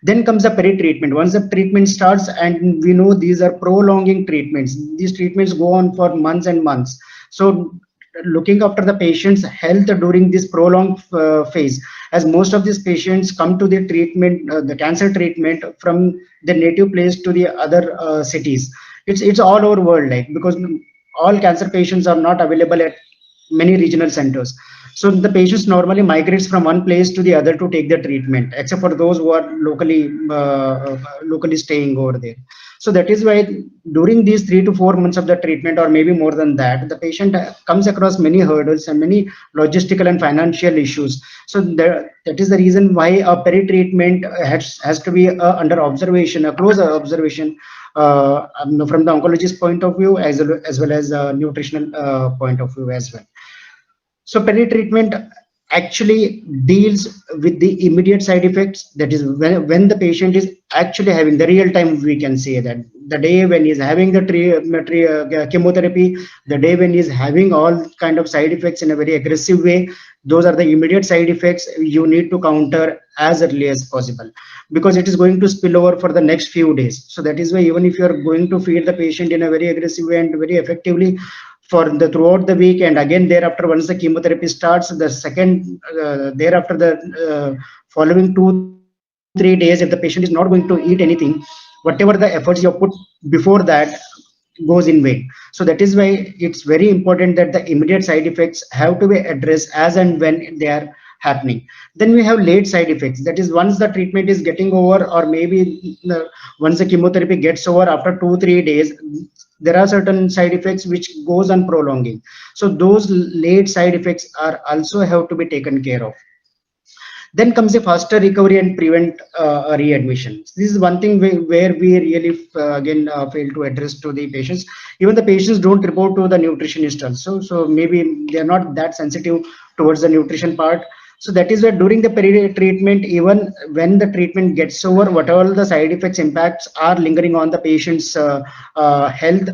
Then comes the peri-treatment. Once the treatment starts, and we know these are prolonging treatments, these treatments go on for months and months. So looking after the patient's health during this prolonged phase, as most of these patients come to the treatment, the cancer treatment from the native place to the other cities. It's all over world, like, because all cancer patients are not available at many regional centers. So the patients normally migrates from one place to the other to take the treatment, except for those who are locally staying over there. So that is why during these 3 to 4 months of the treatment, or maybe more than that, the patient comes across many hurdles and many logistical and financial issues. So that is the reason why a peri-treatment has to be under observation, a close observation from the oncologist point of view, as well as a nutritional point of view as well. So peri-treatment actually deals with the immediate side effects. That is when the patient is actually having the real time, we can say that the day when he's having the chemotherapy, the day when he's having all kind of side effects in a very aggressive way, those are the immediate side effects you need to counter as early as possible, because it is going to spill over for the next few days. So that is why even if you are going to feed the patient in a very aggressive way and very effectively for the throughout the week, and again thereafter once the chemotherapy starts, the second thereafter the following 2-3 days, if the patient is not going to eat anything, whatever the efforts you put before that goes in vain. So that is why it's very important that the immediate side effects have to be addressed as and when they are happening. Then we have late side effects. That is once the treatment is getting over, or maybe once the chemotherapy gets over after 2-3 days, there are certain side effects which goes on prolonging. So those late side effects are also have to be taken care of. Then comes a faster recovery and prevent readmission. This is one thing where we really again fail to address to the patients. Even the patients don't report to the nutritionist also. So maybe they are not that sensitive towards the nutrition part. So that is why during the treatment, even when the treatment gets over, what all the side effects impacts are lingering on the patient's health,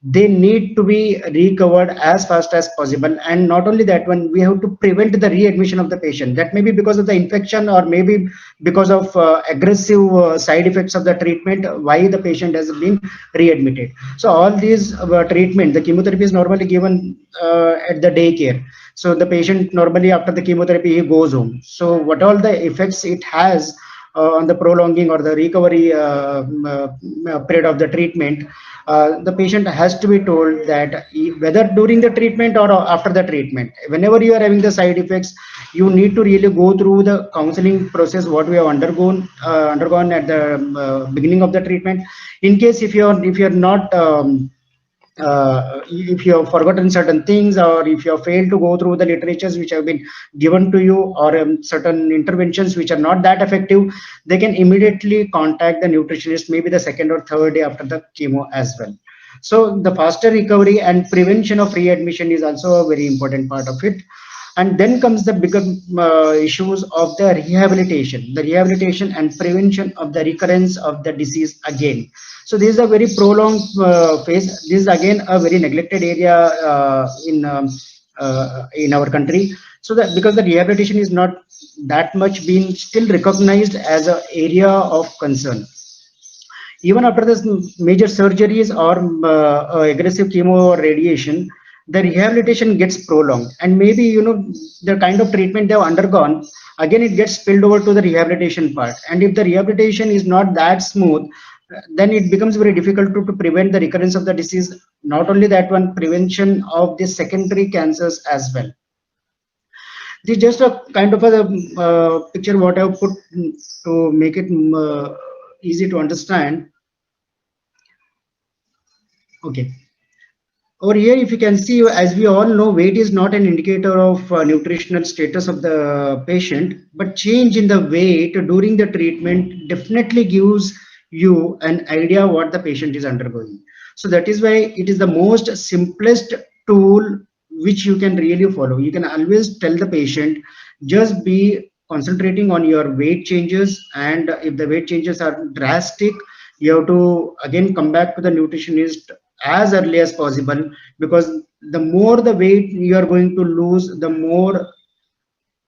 they need to be recovered as fast as possible. And not only that one, we have to prevent the readmission of the patient. That may be because of the infection, or maybe because of aggressive side effects of the treatment, why the patient has been readmitted. So all these treatment, the chemotherapy is normally given at the daycare. So the patient normally after the chemotherapy, he goes home. So what all the effects it has on the prolonging or the recovery period of the treatment, the patient has to be told that whether during the treatment or after the treatment, whenever you are having the side effects, you need to really go through the counseling process what we have undergone at the beginning of the treatment. In case if you're not if you have forgotten certain things, or if you have failed to go through the literatures which have been given to you, or certain interventions which are not that effective, they can immediately contact the nutritionist, maybe the second or third day after the chemo as well. So the faster recovery and prevention of readmission is also a very important part of it. And then comes the bigger issues of the rehabilitation and prevention of the recurrence of the disease again. So this is a very prolonged phase. This is again a very neglected area in our country. So that because the rehabilitation is not that much being still recognized as an area of concern. Even after this major surgeries or aggressive chemo or radiation, the rehabilitation gets prolonged, and maybe the kind of treatment they have undergone, again it gets spilled over to the rehabilitation part. And if the rehabilitation is not that smooth, then it becomes very difficult to prevent the recurrence of the disease. Not only that one, prevention of the secondary cancers as well. This is just a kind of a picture what I have put to make it easy to understand. Okay. Over here, if you can see, as we all know, weight is not an indicator of nutritional status of the patient, but change in the weight during the treatment definitely gives you an idea what the patient is undergoing. So that is why it is the most simplest tool which you can really follow. You can always tell the patient, just be concentrating on your weight changes, and if the weight changes are drastic, you have to again come back to the nutritionist as early as possible, because the more the weight you are going to lose, the more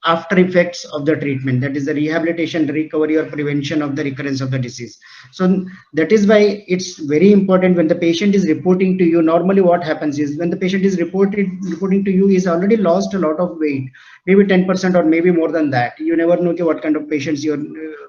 after effects of the treatment, that is the rehabilitation, recovery or prevention of the recurrence of the disease. So that is why it's very important when the patient is reporting to you. Normally what happens is, when the patient is reporting to you, is already lost a lot of weight, maybe 10% or maybe more than that. You never know what kind of patients you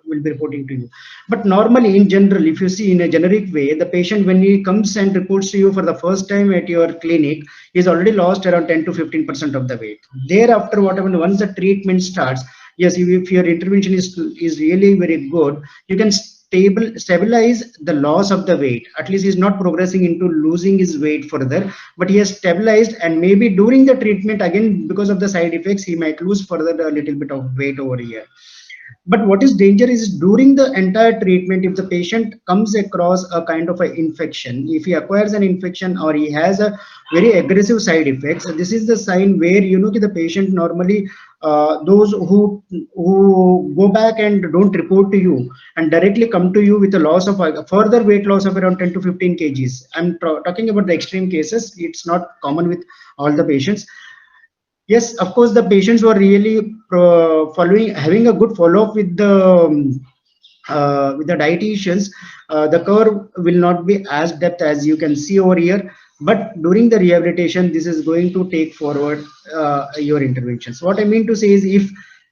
will be reporting to you. But normally in general, if you see in a generic way, the patient when he comes and reports to you for the first time at your clinic, he's already lost around 10 to 15% of the weight. Thereafter, whatever, once the treatment starts, yes, if your intervention is really very good, you can stabilize the loss of the weight. At least he's not progressing into losing his weight further, but he has stabilized, and maybe during the treatment, again because of the side effects, he might lose further a little bit of weight over here. But what is danger is, during the entire treatment, if the patient comes across a kind of an infection, if he acquires an infection or he has a very aggressive side effects, this is the sign where the patient normally, those who go back and don't report to you and directly come to you with a loss of a further weight loss of around 10 to 15 kgs. I'm talking about the extreme cases. It's not common with all the patients. Yes, of course, the patients were really having a good follow-up with the dietitians. The curve will not be as depth as you can see over here, but during the rehabilitation, this is going to take forward your interventions. What I mean to say is, if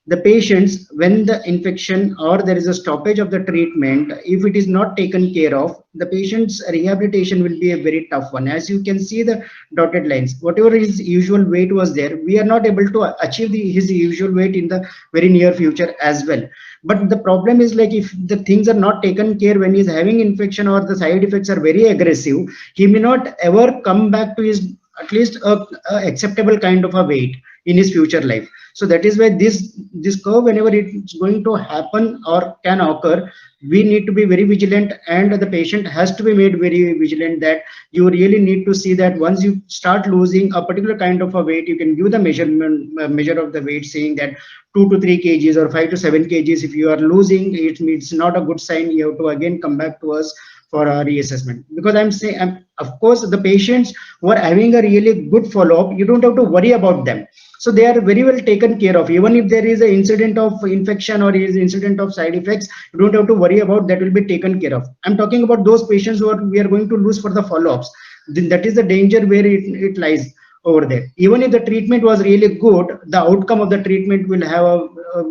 the patients, when the infection or there is a stoppage of the treatment, if it is not taken care of, the patient's rehabilitation will be a very tough one. As you can see the dotted lines, whatever his usual weight was there, we are not able to achieve his usual weight in the very near future as well. But the problem is, like, if the things are not taken care, when he's having infection or the side effects are very aggressive, he may not ever come back to his at least a acceptable kind of a weight in his future life. So that is why this curve, whenever it's going to happen or can occur, we need to be very vigilant, and the patient has to be made very vigilant, that you really need to see that once you start losing a particular kind of a weight, you can give the measure of the weight, saying that 2 to 3 kgs or 5 to 7 kgs. If you are losing, it's not a good sign. You have to again come back to us for a reassessment. Because I'm saying, of course, the patients who are having a really good follow-up, you don't have to worry about them. So they are very well taken care of. Even if there is an incident of infection or is incident of side effects, you don't have to worry about that, will be taken care of. I'm talking about those patients who we are going to lose for the follow-ups. That is the danger where it lies over there. Even if the treatment was really good, the outcome of the treatment will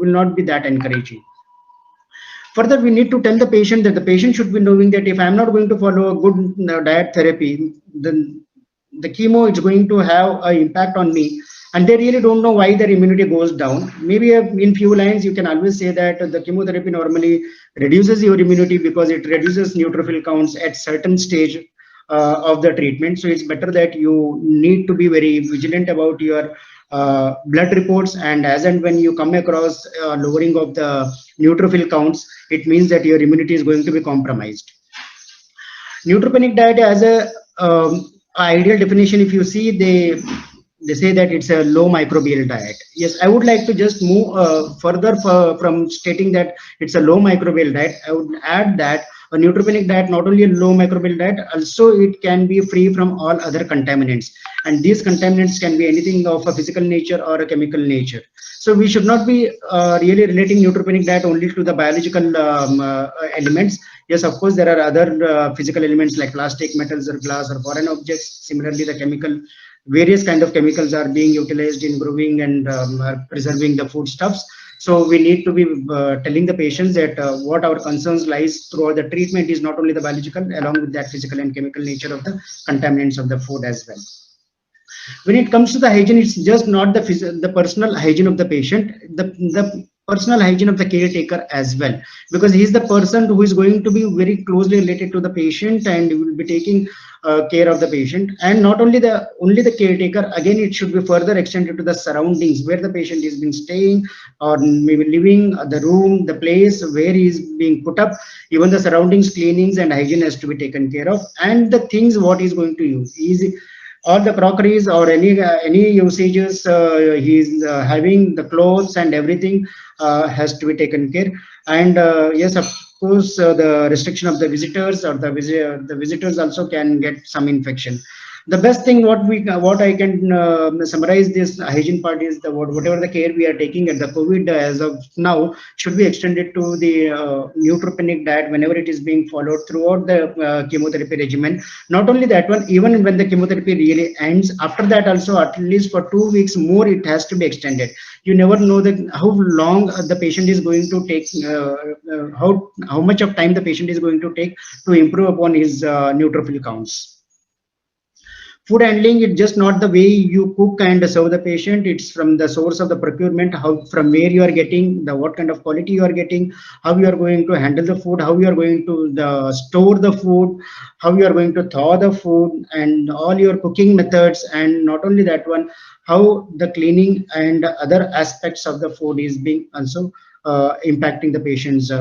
not be that encouraging. Further, we need to tell the patient that the patient should be knowing that if I'm not going to follow a good diet therapy, then the chemo is going to have an impact on me, and they really don't know why their immunity goes down. Maybe in few lines, you can always say that the chemotherapy normally reduces your immunity because it reduces neutrophil counts at certain stage of the treatment. So it's better that you need to be very vigilant about your blood reports, and as and when you come across lowering of the neutrophil counts, it means that your immunity is going to be compromised. Neutropenic diet, as a ideal definition, if you see, they say that it's a low microbial diet. Yes, I would like to just move further from stating that it's a low microbial diet. I would add that A neutropenic diet, not only a low microbial diet, also it can be free from all other contaminants. And these contaminants can be anything of a physical nature or a chemical nature. So we should not be really relating neutropenic diet only to the biological elements. Yes, of course, there are other physical elements like plastic, metals, or glass, or foreign objects. Similarly, the chemical, various kind of chemicals are being utilized in brewing and preserving the foodstuffs. So we need to be telling the patients that what our concerns lies throughout the treatment is not only the biological, along with that physical and chemical nature of the contaminants of the food as well. When it comes to the hygiene, it's just not the personal hygiene of the patient, the personal hygiene of the caretaker as well, because he is the person who is going to be very closely related to the patient and will be taking care of the patient. And not only the caretaker, again it should be further extended to the surroundings where the patient is being staying or maybe living, the room, the place where he is being put up. Even the surroundings cleanings and hygiene has to be taken care of, and the things what he is going to use, all the crockeries or any usages he's having, the clothes and everything has to be taken care. And yes, of course, the restriction of the visitors or the visitors also can get some infection. The best thing what I can summarize this hygiene part is whatever the care we are taking at the COVID as of now should be extended to the neutropenic diet whenever it is being followed throughout the chemotherapy regimen. Not only that one, even when the chemotherapy really ends, after that also at least for 2 weeks more it has to be extended. You never know that how long the patient is going to take, how much of time the patient is going to take to improve upon his neutrophil counts. Food handling, it's just not the way you cook and serve the patient. It's from the source of the procurement, from where you are getting, what kind of quality you are getting, how you are going to handle the food, how you are going to store the food, how you are going to thaw the food, and all your cooking methods. And not only that one, how the cleaning and other aspects of the food is being also impacting the patient's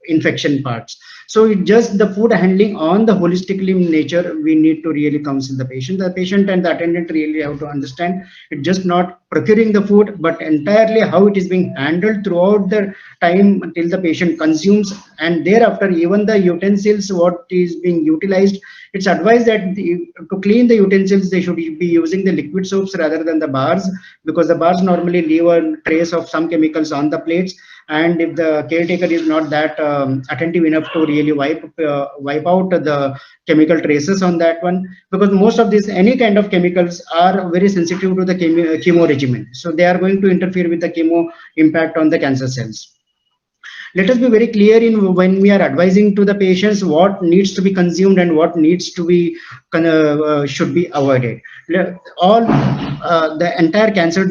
infection parts. So it just the food handling on the holistically nature, we need to really counsel the patient. The patient and the attendant really have to understand it just not procuring the food, but entirely how it is being handled throughout the time until the patient consumes, and thereafter even the utensils what is being utilized. It's advised that to clean the utensils they should be using the liquid soaps rather than the bars, because the bars normally leave a trace of some chemicals on the plates. And if the caretaker is not that attentive enough to really wipe out the chemical traces on that one, because most of these any kind of chemicals are very sensitive to the chemo regimen, so they are going to interfere with the chemo impact on the cancer cells. Let us be very clear in when we are advising to the patients what needs to be consumed and what needs to be should be avoided. All the entire cancer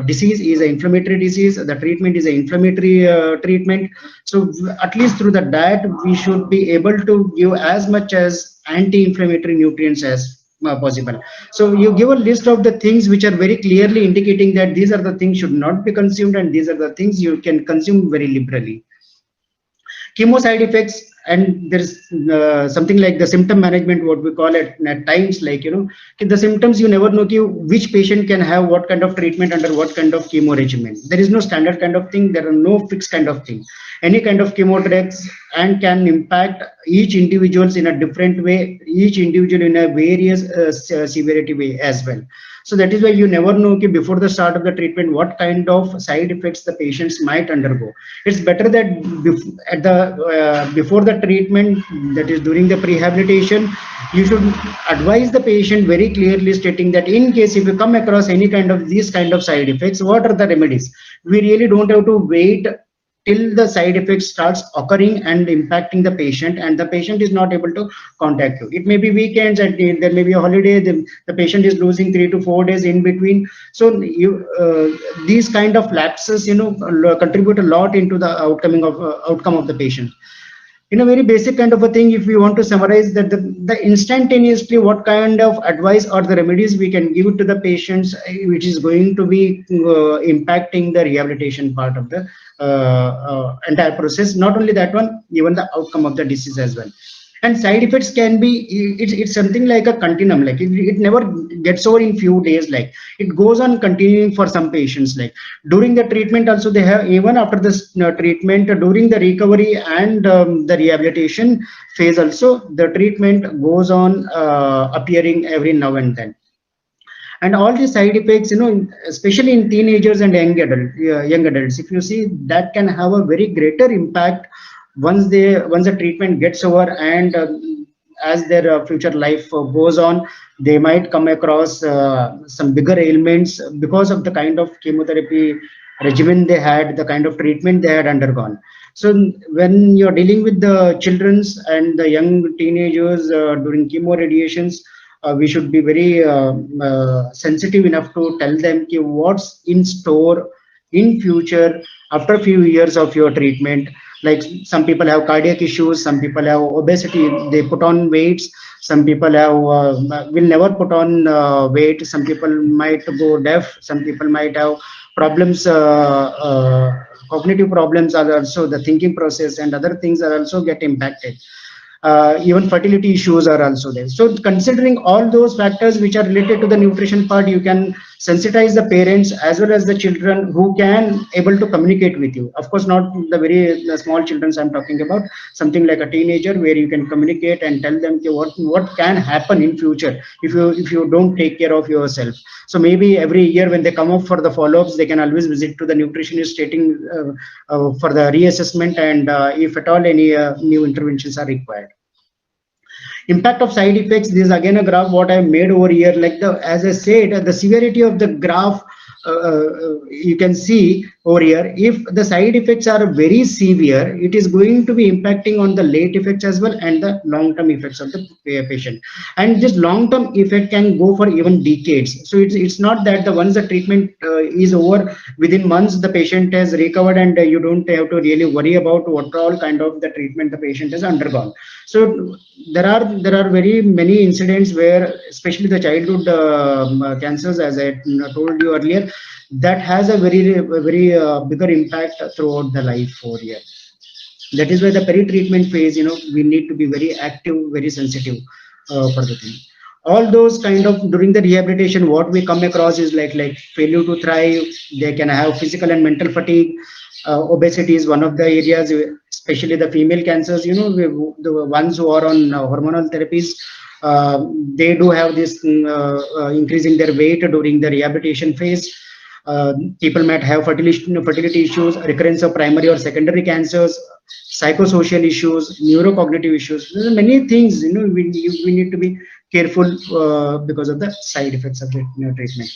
disease is an inflammatory disease. The treatment is an inflammatory treatment. So at least through the diet, we should be able to give as much as anti-inflammatory nutrients as possible. So you give a list of the things which are very clearly indicating that these are the things should not be consumed and these are the things you can consume very liberally. Chemo side effects, and there's something like the symptom management, what we call it at times, like the symptoms, you never know which patient can have what kind of treatment under what kind of chemo regimen. There is no standard kind of thing, there are no fixed kind of thing. Any kind of chemo drugs and can impact each individuals in a different way, each individual in a various severity way as well. So that is why you never know before the start of the treatment what kind of side effects the patients might undergo. It's better that before the treatment, that is during the prehabilitation, you should advise the patient very clearly, stating that in case if you come across any kind of these kind of side effects, what are the remedies. We really don't have to wait till the side effects starts occurring and impacting the patient and the patient is not able to contact you. It may be weekends and there may be a holiday, the patient is losing 3 to 4 days in between. So these kind of lapses contribute a lot into the outcome of the patient. In a very basic kind of a thing, if we want to summarize that the instantaneously what kind of advice or the remedies we can give to the patients, which is going to be impacting the rehabilitation part of the entire process. Not only that one, even the outcome of the disease as well. And side effects can be, it's something like a continuum, like it never gets over in few days, like it goes on continuing for some patients. Like during the treatment also, they have, even after this treatment, during the recovery and the rehabilitation phase also, the treatment goes on appearing every now and then. And all these side effects, especially in teenagers and young adults, if you see, that can have a very greater impact once the treatment gets over. And as their future life goes on, they might come across some bigger ailments because of the kind of chemotherapy regimen they had, the kind of treatment they had undergone. So when you're dealing with the children's and the young teenagers during chemo radiations, we should be very sensitive enough to tell them what's in store in future after a few years of your treatment. Like some people have cardiac issues, some people have obesity, they put on weights, some people have will never put on weight, some people might go deaf, some people might have problems, cognitive problems are also, the thinking process and other things are also get impacted. Even fertility issues are also there. So considering all those factors which are related to the nutrition part, you can sensitize the parents as well as the children who can able to communicate with you. Of course, not the small children I'm talking about, something like a teenager, where you can communicate and tell them what can happen in future if you don't take care of yourself. So maybe every year when they come up for the follow-ups, they can always visit to the nutritionist stating for the reassessment, and if at all any new interventions are required. Impact of side effects, this is again a graph what I made over here. Like as I said, the severity of the graph, you can see over here. If the side effects are very severe, it is going to be impacting on the late effects as well and the long-term effects of the patient. And this long-term effect can go for even decades. So it's not that the once the treatment is over, within months the patient has recovered and you don't have to really worry about what all kind of the treatment the patient has undergone. So there are very many incidents where, especially the childhood cancers, as I told you earlier, that has a very bigger impact throughout the life for year. That is why the peri-treatment phase, we need to be very active, very sensitive for the thing. All those kind of during the rehabilitation, what we come across is like failure to thrive. They can have physical and mental fatigue. Obesity is one of the areas, especially the female cancers. The ones who are on hormonal therapies, they do have this increasing their weight during the rehabilitation phase. People might have fertility issues, recurrence of primary or secondary cancers, psychosocial issues, neurocognitive issues. There are many things we need to be careful because of the side effects of the treatment.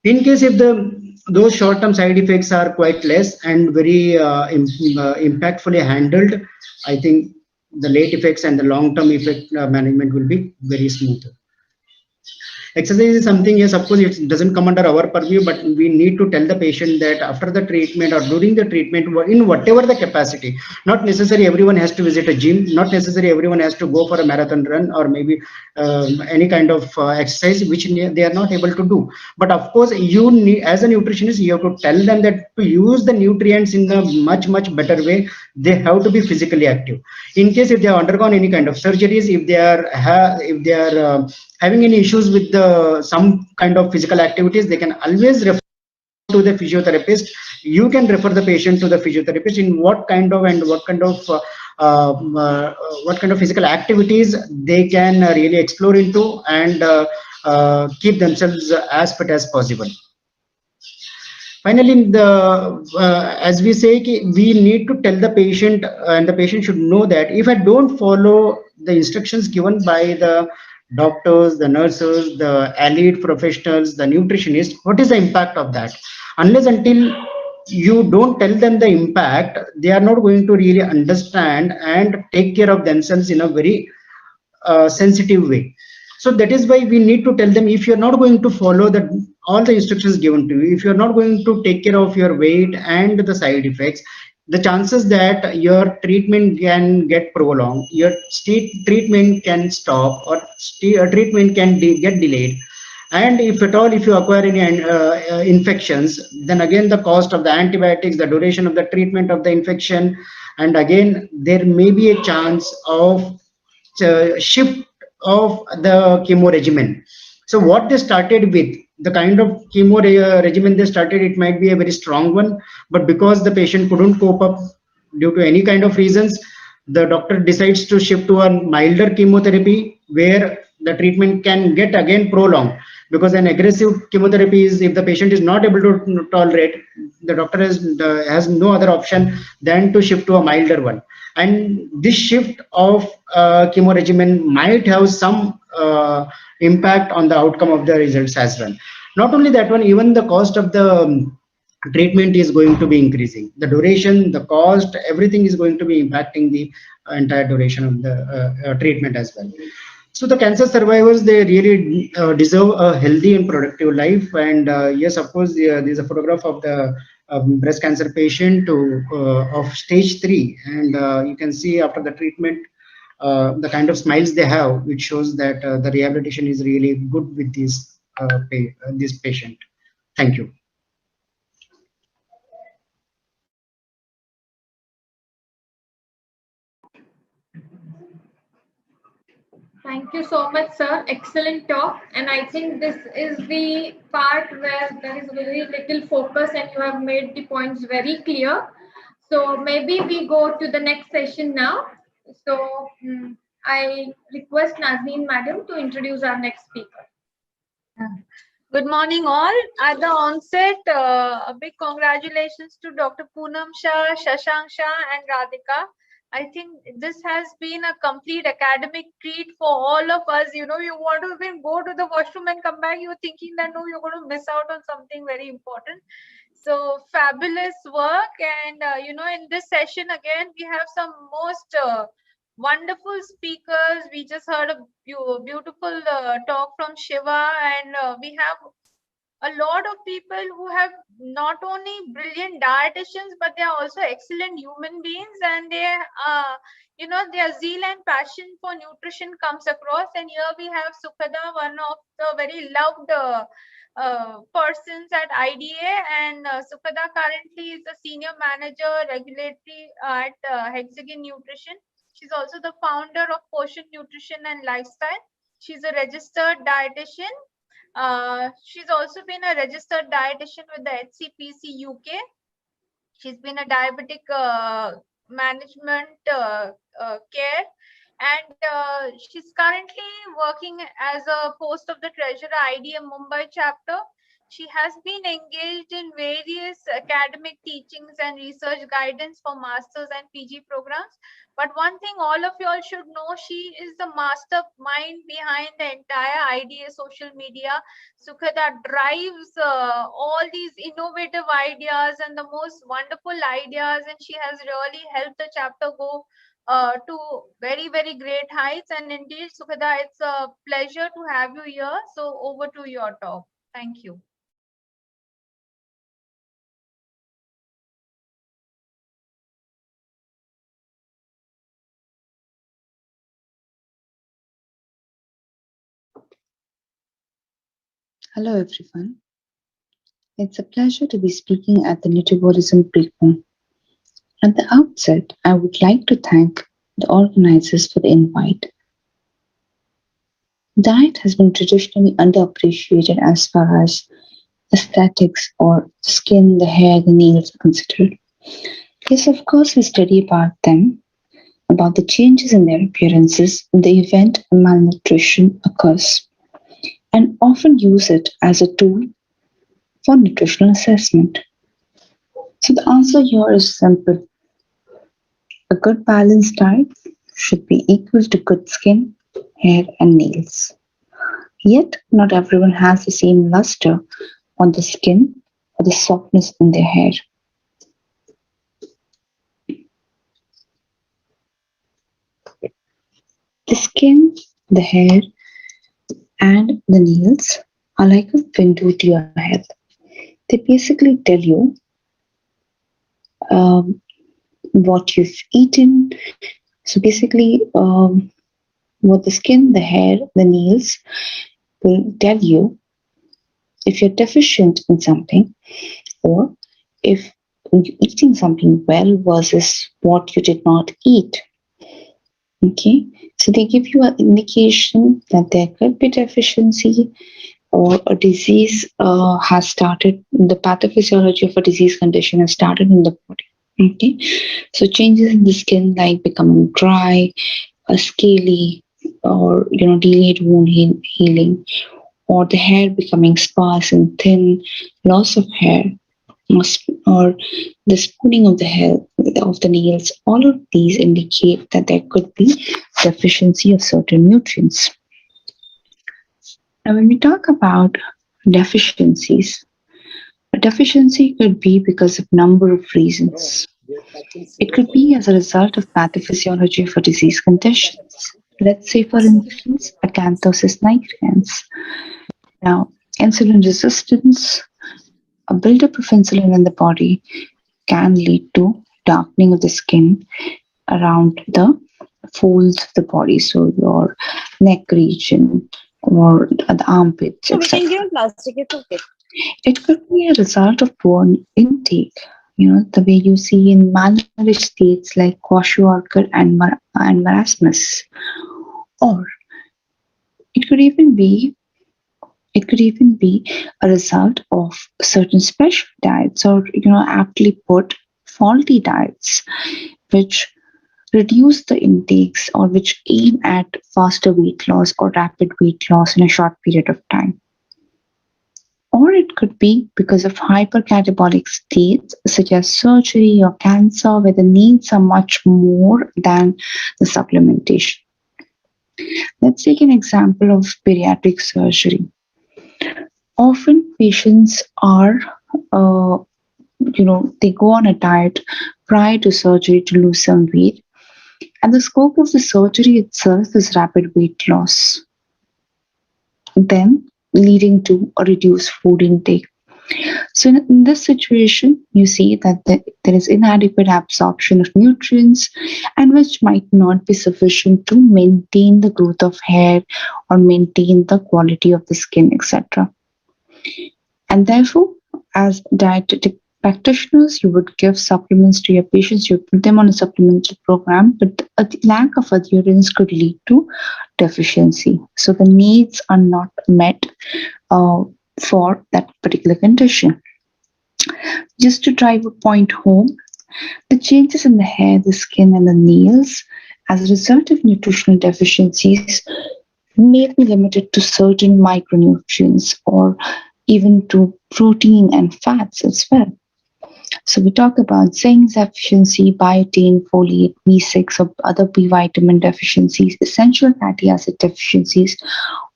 In case if those short-term side effects are quite less and very impactfully handled, I think the late effects and the long-term effect management will be very smooth. Exercise is something, yes, of course, it doesn't come under our purview, but we need to tell the patient that after the treatment or during the treatment, in whatever the capacity, not necessarily everyone has to visit a gym, not necessarily everyone has to go for a marathon run or maybe any kind of exercise which they are not able to do. But of course, you need, as a nutritionist, you have to tell them that to use the nutrients in a much better way, they have to be physically active. In case if they have undergone any kind of surgeries, if they are having any issues with some kind of physical activities, they can always refer to the physiotherapist. You can refer the patient to the physiotherapist in what kind of physical activities they can really explore into and keep themselves as fit as possible. Finally, as we say, we need to tell the patient, and the patient should know that if I don't follow the instructions given by the doctors, the nurses, the allied professionals, the nutritionists, what is the impact of that? Unless until you don't tell them the impact, they are not going to really understand and take care of themselves in a very sensitive way. So that is why we need to tell them, if you're not going to follow all the instructions given to you, if you're not going to take care of your weight and the side effects, the chances that your treatment can get prolonged, your treatment can stop, or treatment can get delayed. And if at all, if you acquire any infections, then again the cost of the antibiotics, the duration of the treatment of the infection, and again there may be a chance of shift of the chemo regimen. So what they started with, the kind of chemo regimen they started, it might be a very strong one, but because the patient couldn't cope up due to any kind of reasons, the doctor decides to shift to a milder chemotherapy where the treatment can get again prolonged. Because an aggressive chemotherapy is, if the patient is not able to tolerate, the doctor has no other option than to shift to a milder one. And this shift of chemo regimen might have some impact on the outcome of the results as well. Not only that one, even the cost of the treatment is going to be increasing. The duration, the cost, everything is going to be impacting the entire duration of the treatment as well. So the cancer survivors, they really deserve a healthy and productive life. And yes, of course, there's a photograph of the breast cancer patient of stage 3, and you can see after the treatment the kind of smiles they have, which shows that the rehabilitation is really good with this patient. Thank you.
Thank you so much, sir. Excellent talk. And I think this is the part where there is very little focus and you have made the points very clear. So maybe we go to the next session now. So I request Nazneen Madam to introduce our next speaker.
Good morning, all. At the onset, a big congratulations to Dr. Poonam Shah, Shashank Shah, and Radhika. I think this has been a complete academic treat for all of us. You know, you want to even go to the washroom and come back, you're thinking that no, you're going to miss out on something very important. So fabulous work. And, you know, in this session, again, we have some most wonderful speakers. We just heard a beautiful talk from Shiva, and we have a lot of people who have not only brilliant dietitians, but they are also excellent human beings, and they you know, their zeal and passion for nutrition comes across. And here we have Sukhada, one of the very loved persons at IDA, and Sukhada currently is the senior manager regulatory at Hexagon Nutrition. She's also the founder of Portion Nutrition and Lifestyle. She's a registered dietitian. She's also been a registered dietitian with the HCPC UK. She's been a diabetic management care, and she's currently working as a post of the treasurer IDA Mumbai chapter. She has been engaged in various academic teachings and research guidance for masters and PG programs. But one thing all of you all should know, she is the mastermind behind the entire IDA social media. Sukhada drives all these innovative ideas and the most wonderful ideas, and she has really helped the chapter go to very, very great heights. And indeed, Sukhada, it's a pleasure to have you here. So over to your talk. Thank you.
Hello everyone. It's a pleasure to be speaking at the Nutribolism briefing. At the outset, I would like to thank the organizers for the invite. Diet has been traditionally underappreciated as far as aesthetics or the skin, the hair, the nails are considered. Yes, of course, we study about them, about the changes in their appearances in the event malnutrition occurs, and often use it as a tool for nutritional assessment. So the answer here is simple. A good balanced diet should be equal to good skin, hair, and nails. Yet, not everyone has the same luster on the skin or the softness in their hair. The skin, the hair, and the nails are like a window to your health. They basically tell you what you've eaten. So basically, what the skin, the hair, the nails will tell you if you're deficient in something, or if you're eating something well versus what you did not eat. Okay, so they give you an indication that there could be deficiency or a disease has started, the pathophysiology of a disease condition has started in the body. Okay, so changes in the skin like becoming dry, scaly, or delayed wound healing, or the hair becoming sparse and thin, loss of hair, or the spooning of the hair of the nails. All of these indicate that there could be deficiency of certain nutrients. Now, when we talk about deficiencies, a deficiency could be because of number of reasons. It could be as a result of pathophysiology for disease conditions. Let's say, for instance, acanthosis nigricans. Now, insulin resistance, a buildup of insulin in the body can lead to darkening of the skin around the folds of the body, so your neck region or the armpits,
So we can
etc.
give plastic, it's okay.
It could be a result of poor intake, the way you see in malnourished states like kwashiorkor and marasmus. Or it could even be it could even be a result of certain special diets, or aptly put, faulty diets, which reduce the intakes or which aim at faster weight loss or rapid weight loss in a short period of time. Or it could be because of hypercatabolic states such as surgery or cancer, where the needs are much more than the supplementation. Let's take an example of bariatric surgery. Often patients are, they go on a diet prior to surgery to lose some weight, and the scope of the surgery itself is rapid weight loss, then leading to a reduced food intake. So in this situation, you see that there is inadequate absorption of nutrients, and which might not be sufficient to maintain the growth of hair or maintain the quality of the skin, etc. And therefore, as dietetic practitioners, you would give supplements to your patients, you put them on a supplemental program, but a lack of adherence could lead to deficiency. So the needs are not met for that particular condition. Just to drive a point home, the changes in the hair, the skin, and the nails as a result of nutritional deficiencies may be limited to certain micronutrients or even to protein and fats as well. So we talk about zinc deficiency, biotin, folate, B6, or other B vitamin deficiencies, essential fatty acid deficiencies,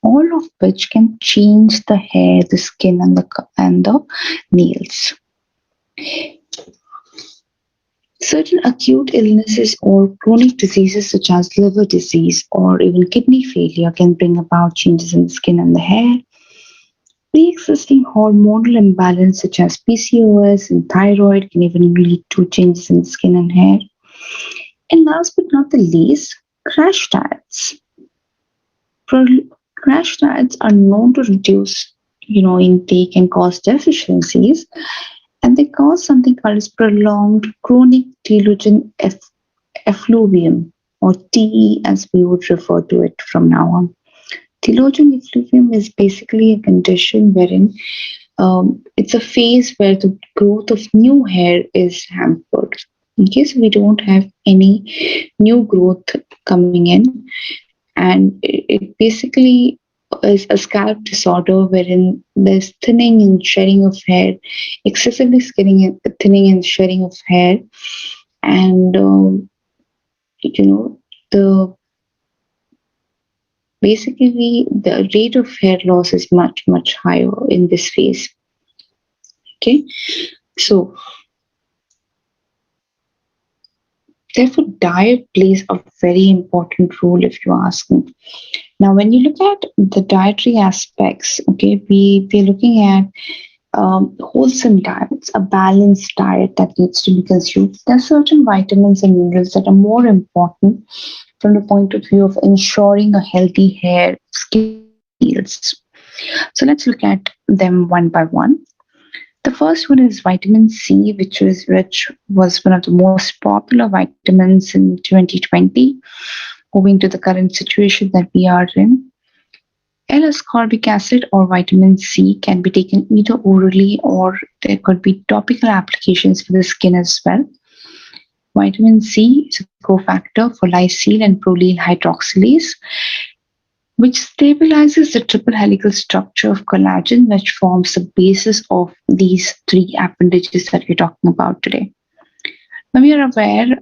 all of which can change the hair, the skin, and the nails. Certain acute illnesses or chronic diseases such as liver disease or even kidney failure can bring about changes in the skin and the hair. Pre-existing hormonal imbalance such as PCOS and thyroid can even lead to changes in the skin and hair. And last but not the least, crash diets. Crash diets are known to reduce, intake and cause deficiencies, and they cause something called as prolonged chronic telogen effluvium, or TE as we would refer to it from now on. Telogen effluvium is basically a condition wherein it's a phase where the growth of new hair is hampered. In case we don't have any new growth coming in, and it basically is a scalp disorder wherein there's thinning and shedding of hair, excessively thinning and shedding of hair, and the basically the rate of hair loss is much higher in this phase. Okay, so therefore diet plays a very important role, if you ask me. Now when you look at the dietary aspects, okay, we're looking at wholesome diets, a balanced diet that needs to be consumed. There are certain vitamins and minerals that are more important from the point of view of ensuring a healthy hair, skin, and nails. So let's look at them one by one. The first one is vitamin C, which was one of the most popular vitamins in 2020, owing to the current situation that we are in. L-ascorbic acid or vitamin C can be taken either orally or there could be topical applications for the skin as well. Vitamin C is a cofactor for lysyl and prolyl hydroxylase, which stabilizes the triple helical structure of collagen, which forms the basis of these three appendages that we're talking about today. Now, we are aware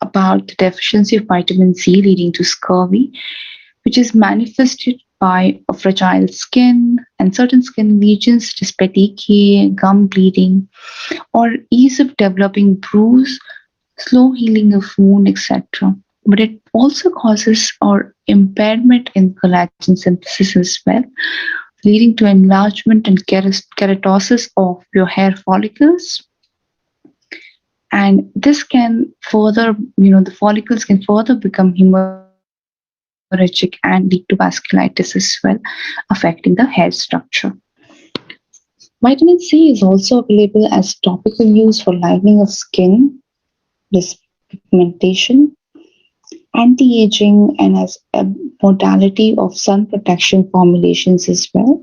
about the deficiency of vitamin C leading to scurvy, which is manifested by a fragile skin and certain skin lesions such as petechiae, gum bleeding, or ease of developing bruise, slow healing of wound, etc. But it also causes or impairment in collagen synthesis as well, leading to enlargement and keratosis of your hair follicles. And this can further, the follicles can further become hemorrhagic and lead to vasculitis as well, affecting the hair structure. Vitamin C is also available as topical use for lightening of skin, dyspigmentation, anti-aging, and as a modality of sun protection formulations as well.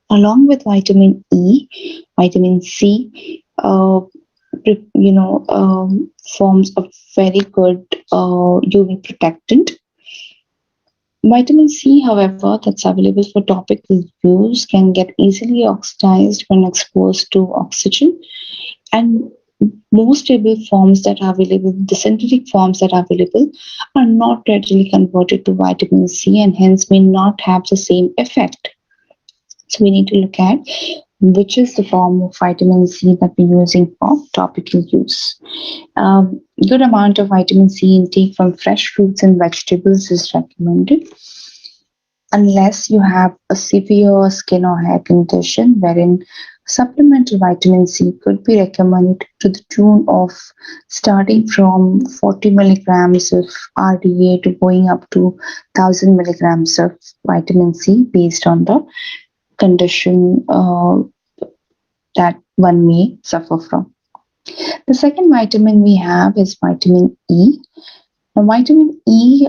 Along with vitamin E, vitamin C, forms a very good UV protectant. Vitamin C, however, that's available for topical use can get easily oxidized when exposed to oxygen, and most stable forms that are available, the synthetic forms that are available, are not readily converted to vitamin C and hence may not have the same effect. So we need to look at which is the form of vitamin C that we're using for topical use. Good amount of vitamin C intake from fresh fruits and vegetables is recommended, unless you have a severe skin or hair condition wherein supplemental vitamin C could be recommended to the tune of starting from 40 milligrams of RDA to going up to 1000 milligrams of vitamin C based on the condition that one may suffer from. The second vitamin we have is vitamin E. Now, vitamin E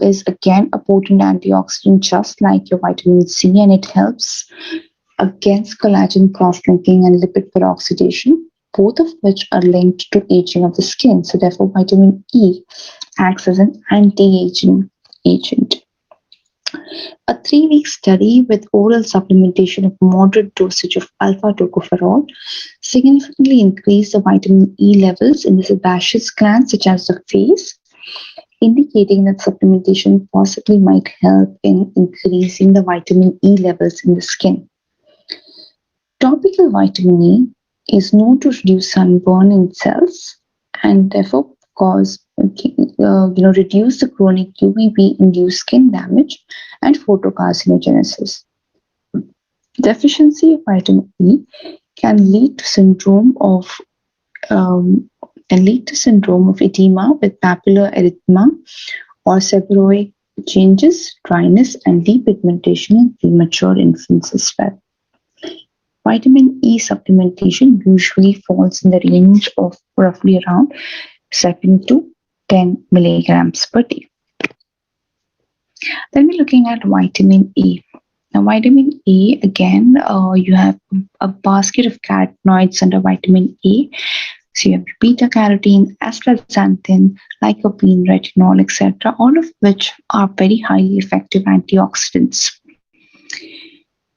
is again a potent antioxidant just like your vitamin C, and it helps against collagen cross-linking and lipid peroxidation, both of which are linked to aging of the skin. So therefore, vitamin E acts as an anti-aging agent. A 3-week study with oral supplementation of moderate dosage of alpha-tocopherol significantly increased the vitamin E levels in the sebaceous glands such as the face, indicating that supplementation possibly might help in increasing the vitamin E levels in the skin. Topical vitamin E is known to reduce sunburn in cells and therefore reduce the chronic UVB-induced skin damage and photocarcinogenesis. Deficiency of vitamin E can lead to syndrome of edema with papular erythema or seborrheic changes, dryness, and depigmentation in premature infants as well. Vitamin E supplementation usually falls in the range of roughly around 7 to 10 milligrams per day. Then we're looking at vitamin E. Now, vitamin E, again, you have a basket of carotenoids under vitamin E. So you have beta carotene, astaxanthin, lycopene, retinol, etc., all of which are very highly effective antioxidants.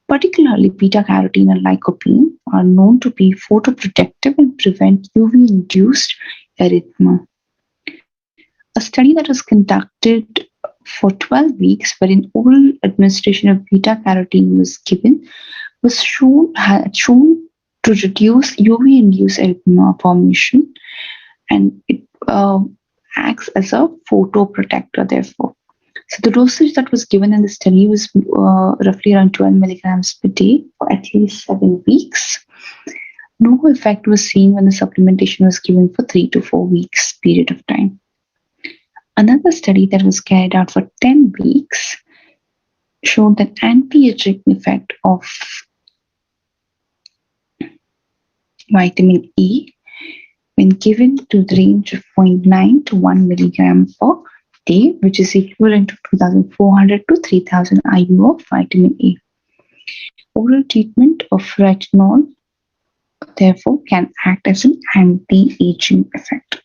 Particularly, beta carotene and lycopene are known to be photoprotective and prevent UV-induced erythema. A study that was conducted for 12 weeks, wherein oral administration of beta carotene was given, was shown to reduce UV-induced erythema formation, and it acts as a photoprotector, therefore. So the dosage that was given in the study was roughly around 12 milligrams per day for at least 7 weeks. No effect was seen when the supplementation was given for 3 to 4 weeks period of time. Another study that was carried out for 10 weeks showed an anti-aging effect of vitamin E when given to the range of 0.9 to 1 milligram per day, which is equivalent to 2,400 to 3,000 IU of vitamin A. Oral treatment of retinol, therefore, can act as an anti-aging effect.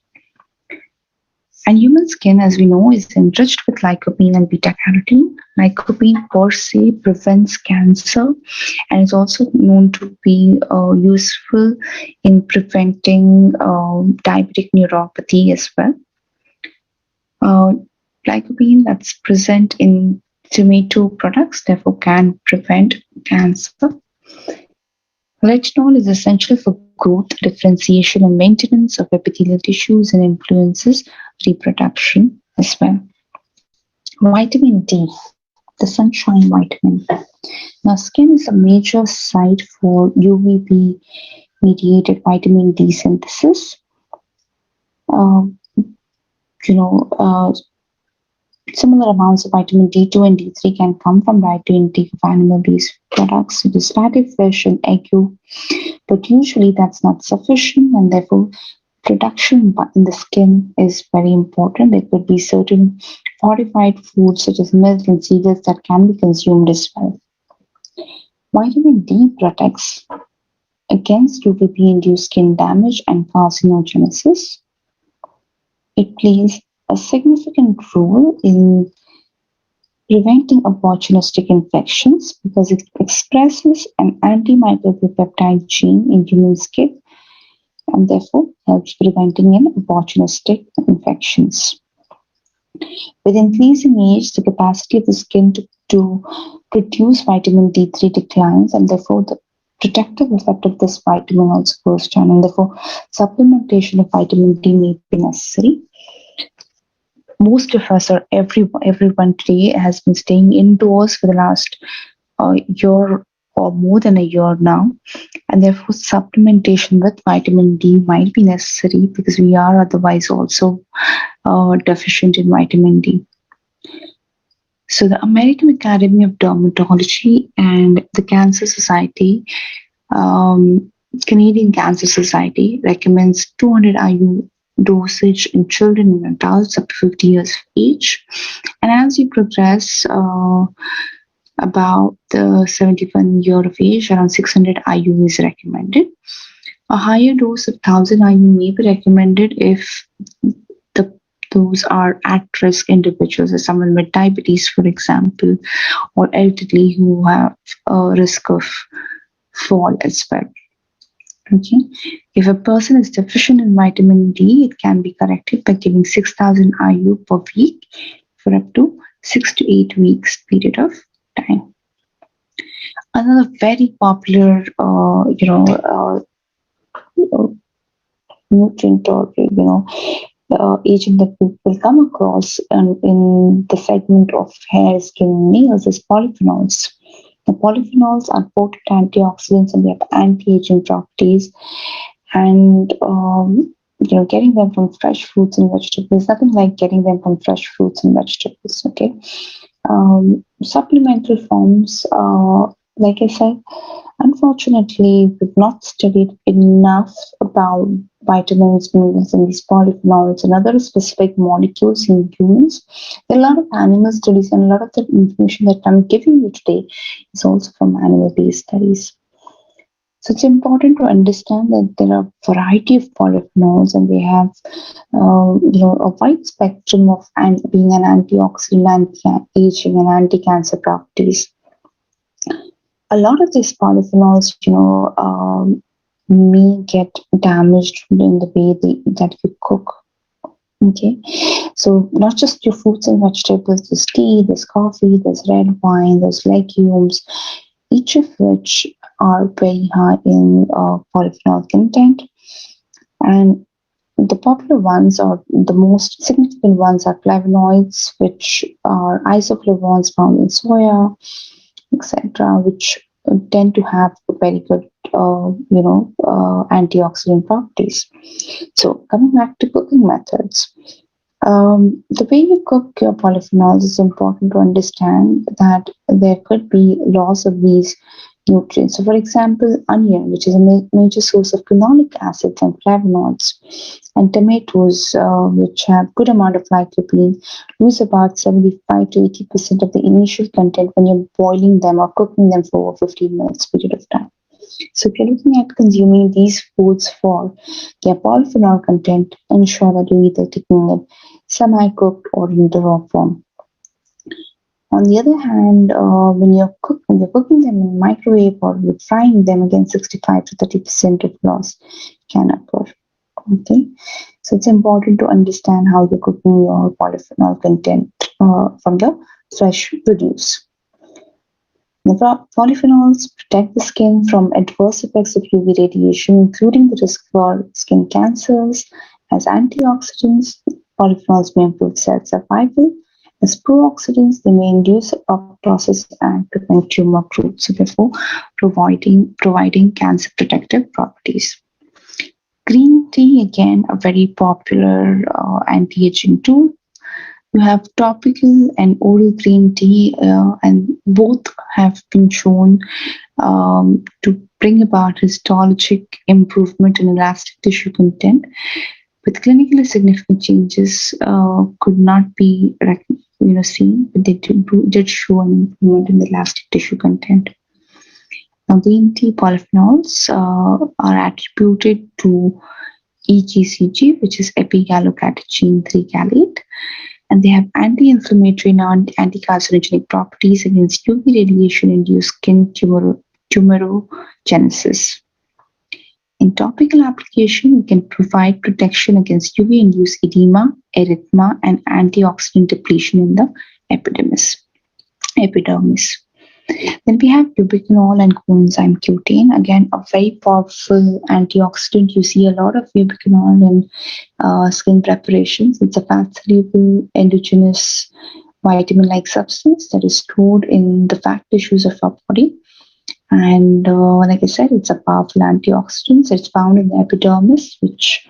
And human skin, as we know, is enriched with lycopene and beta-carotene. Lycopene per se prevents cancer and is also known to be useful in preventing diabetic neuropathy as well. Lycopene that's present in tomato products, therefore, can prevent cancer. Retinol is essential for growth, differentiation, and maintenance of epithelial tissues and influences reproduction as well. Vitamin D, the sunshine vitamin. Now, skin is a major site for UVB mediated vitamin D synthesis. Similar amounts of vitamin D2 and D3 can come from dietary intake of animal-based products such as fatty fish and egg yolk, but usually that's not sufficient, and therefore production in the skin is very important. There could be certain fortified foods such as milk and cereals that can be consumed as well. Vitamin D protects against UVB-induced skin damage and carcinogenesis. It plays a significant role in preventing opportunistic infections because it expresses an antimicrobial peptide gene in human skin and therefore helps preventing an opportunistic infections. With increasing age, the capacity of the skin to produce vitamin D3 declines, and therefore the protective effect of this vitamin also goes down, and therefore supplementation of vitamin D may be necessary. Most of us, or everyone today, has been staying indoors for the last year or more than a year now, and therefore supplementation with vitamin D might be necessary because we are otherwise also deficient in vitamin D. So the American Academy of Dermatology and the Cancer Society, Canadian Cancer Society, recommends 200 IU dosage in children and adults up to 50 years of age. And as you progress about the 71 year of age, around 600 IU is recommended. A higher dose of 1000 IU may be recommended if those are at-risk individuals, as someone with diabetes, for example, or elderly who have a risk of fall as well. Okay. If a person is deficient in vitamin D, it can be corrected by giving 6000 IU per week for up to 6 to 8 weeks period of time. Another very popular, nutrient or agent that people come across in the segment of hair, skin, and nails is polyphenols. The polyphenols are potent antioxidants and they have anti-aging properties. And getting them from fresh fruits and vegetables, nothing like getting them from fresh fruits and vegetables. Okay, supplemental forms, like I said, unfortunately, we've not studied enough about vitamins, minerals, and these polyphenols and other specific molecules in humans. There are a lot of animal studies, and a lot of the information that I'm giving you today is also from animal-based studies. So it's important to understand that there are a variety of polyphenols, and they have, a wide spectrum of being an antioxidant, anti-aging, and anti-cancer properties. A lot of these polyphenols, may get damaged in the way that you cook. Okay, so not just your fruits and vegetables, there's tea, there's coffee, there's red wine, there's legumes, each of which are very high in polyphenol content. And the popular ones, or the most significant ones, are flavonoids, which are isoflavones found in soya, etc., which tend to have very good, antioxidant properties. So coming back to cooking methods, the way you cook your polyphenols is important to understand that there could be loss of these nutrients. So, for example, onion, which is a major source of quinolic acids and flavonoids, and tomatoes, which have good amount of lycopene, lose about 75 to 80% of the initial content when you're boiling them or cooking them for over 15 minutes period of time. So, if you're looking at consuming these foods for their polyphenol content, ensure that you're either taking it semi-cooked or in the raw form. On the other hand, when you're cooking them in microwave or you're frying them, again 65 to 30% of loss can occur. Okay, so it's important to understand how you're cooking your polyphenol content from the fresh produce. The polyphenols protect the skin from adverse effects of UV radiation, including the risk for skin cancers. As antioxidants, polyphenols may improve cell survival. As pro-oxidants, they may induce apoptosis and prevent tumor growth, so therefore providing cancer protective properties. Green tea, again, a very popular anti-aging tool. You have topical and oral green tea, and both have been shown to bring about histologic improvement in elastic tissue content, with clinically significant changes could not be seen, but they did show an improvement in the elastic tissue content. Now, green tea polyphenols are attributed to EGCG, which is epigallocatechin 3 gallate, and they have anti-inflammatory and anti-carcinogenic properties against UV radiation-induced skin tumorigenesis. In topical application, we can provide protection against UV-induced edema, erythema, and antioxidant depletion in the epidermis. Then we have ubiquinol and coenzyme Q10. Again, a very powerful antioxidant. You see a lot of ubiquinol in skin preparations. It's a fat-soluble endogenous vitamin-like substance that is stored in the fat tissues of our body. And like I said, it's a powerful antioxidant. So it's found in the epidermis, which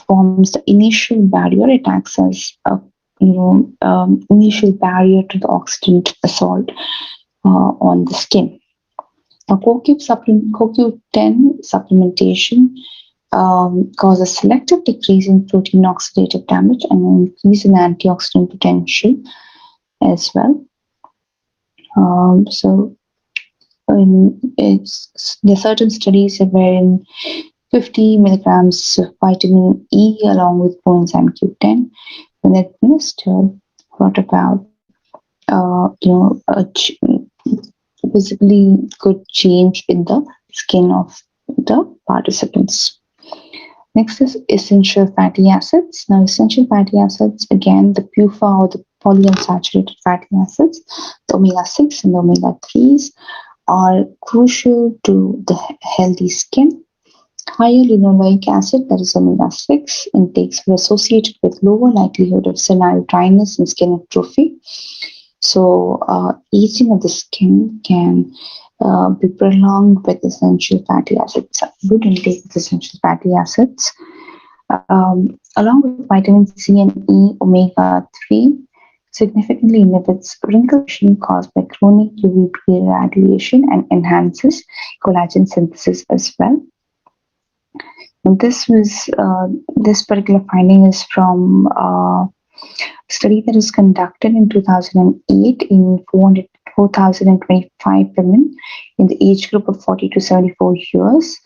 forms the initial barrier. It acts as a initial barrier to the oxidant assault on the skin. Now, CoQ10 supplementation causes selective decrease in protein oxidative damage and an increase in antioxidant potential as well. There are certain studies wherein 50 milligrams of vitamin E along with coenzyme Q10, when administered, brought about a visibly good change in the skin of the participants. Next is essential fatty acids. Now, essential fatty acids, again, the PUFA or the polyunsaturated fatty acids, the omega-6 and the omega-3s, are crucial to the healthy skin. Higher linoleic acid, that is omega-6, intakes were associated with lower likelihood of senile dryness and skin atrophy. So, aging of the skin can be prolonged with essential fatty acids. Good intake of essential fatty acids, along with vitamin C and E, omega-3 significantly inhibits wrinkle caused by chronic UVB radiation and enhances collagen synthesis as well. And this particular finding is from a study that was conducted in 2008 in 4,025 women in the age group of 40 to 74 years,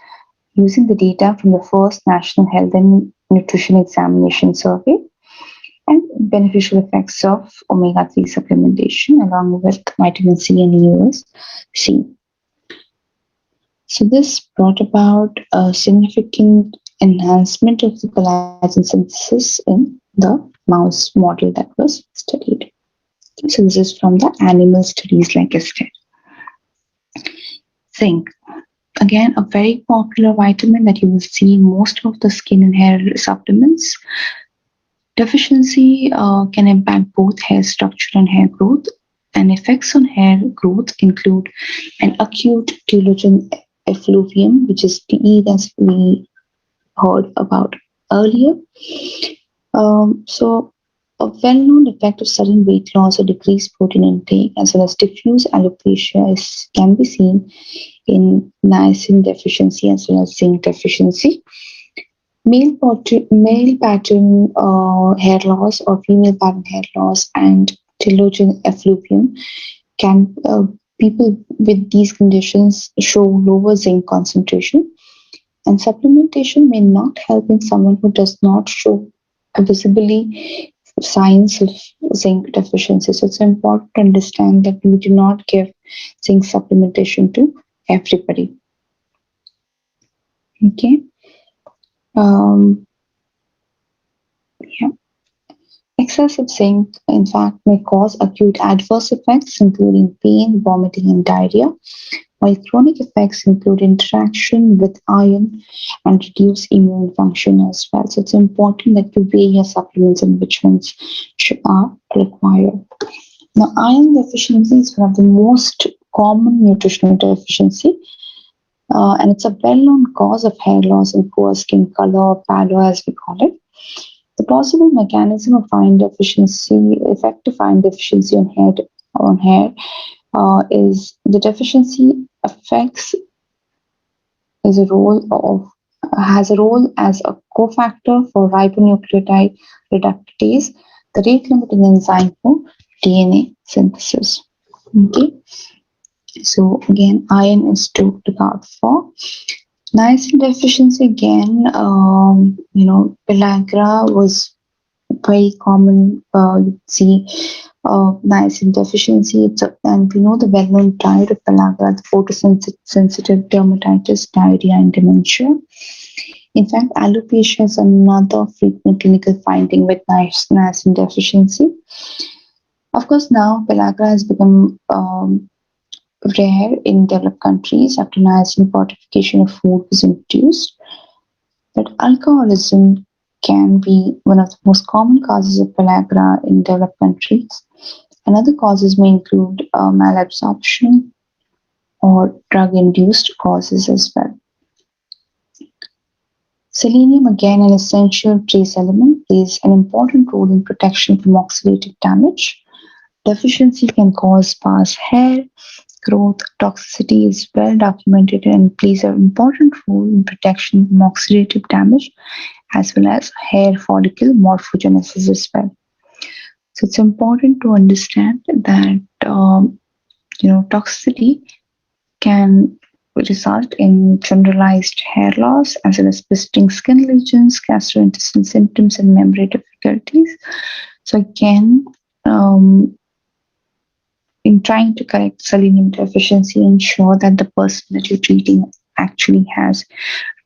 using the data from the first National Health and Nutrition Examination Survey, and beneficial effects of omega-3 supplementation along with vitamin C and E was seen. So this brought about a significant enhancement of the collagen synthesis in the mouse model that was studied. Okay, so this is from the animal studies, like I said. Zinc. Again, a very popular vitamin that you will see in most of the skin and hair supplements. Deficiency can impact both hair structure and hair growth, and effects on hair growth include an acute telogen effluvium, which is TE that we heard about earlier. So a well-known effect of sudden weight loss or decreased protein intake, as well as diffuse alopecia, can be seen in niacin deficiency as well as zinc deficiency. Male pattern hair loss or female pattern hair loss and telogen effluvium can people with these conditions show lower zinc concentration, and supplementation may not help in someone who does not show visibly signs of zinc deficiency. So it's important to understand that we do not give zinc supplementation to everybody. Okay. Yeah. Excessive zinc, in fact, may cause acute adverse effects, including pain, vomiting, and diarrhea, while chronic effects include interaction with iron and reduce immune function as well. So it's important that you weigh your supplements and which ones are required. Now, iron deficiency is one of the most common nutritional deficiency, and it's a well-known cause of hair loss and poor skin color, pallor as we call it. The possible mechanism of iron deficiency, effective iron deficiency on hair, is the deficiency affects is a role of has a role as a cofactor for ribonucleotide reductase, the rate-limiting enzyme for DNA synthesis. Okay, so again, iron is to look out for. Niacin deficiency again, pellagra was very common. You see niacin deficiency. And we know the well-known diet of pellagra, the photosensitive dermatitis, diarrhea, and dementia. In fact, alopecia is another frequent clinical finding with niacin deficiency. Of course, now pellagra has become rare in developed countries after niacin fortification of food was introduced. But alcoholism can be one of the most common causes of pellagra in developed countries. And other causes may include malabsorption or drug-induced causes as well. Selenium, again an essential trace element, plays an important role in protection from oxidative damage. Deficiency can cause sparse hair growth. Toxicity is well documented and plays an important role in protection from oxidative damage as well as hair follicle morphogenesis as well. So it's important to understand that toxicity can result in generalized hair loss as well as visiting skin lesions, gastrointestinal symptoms, and memory difficulties. So again, in trying to correct selenium deficiency, ensure that the person that you're treating actually has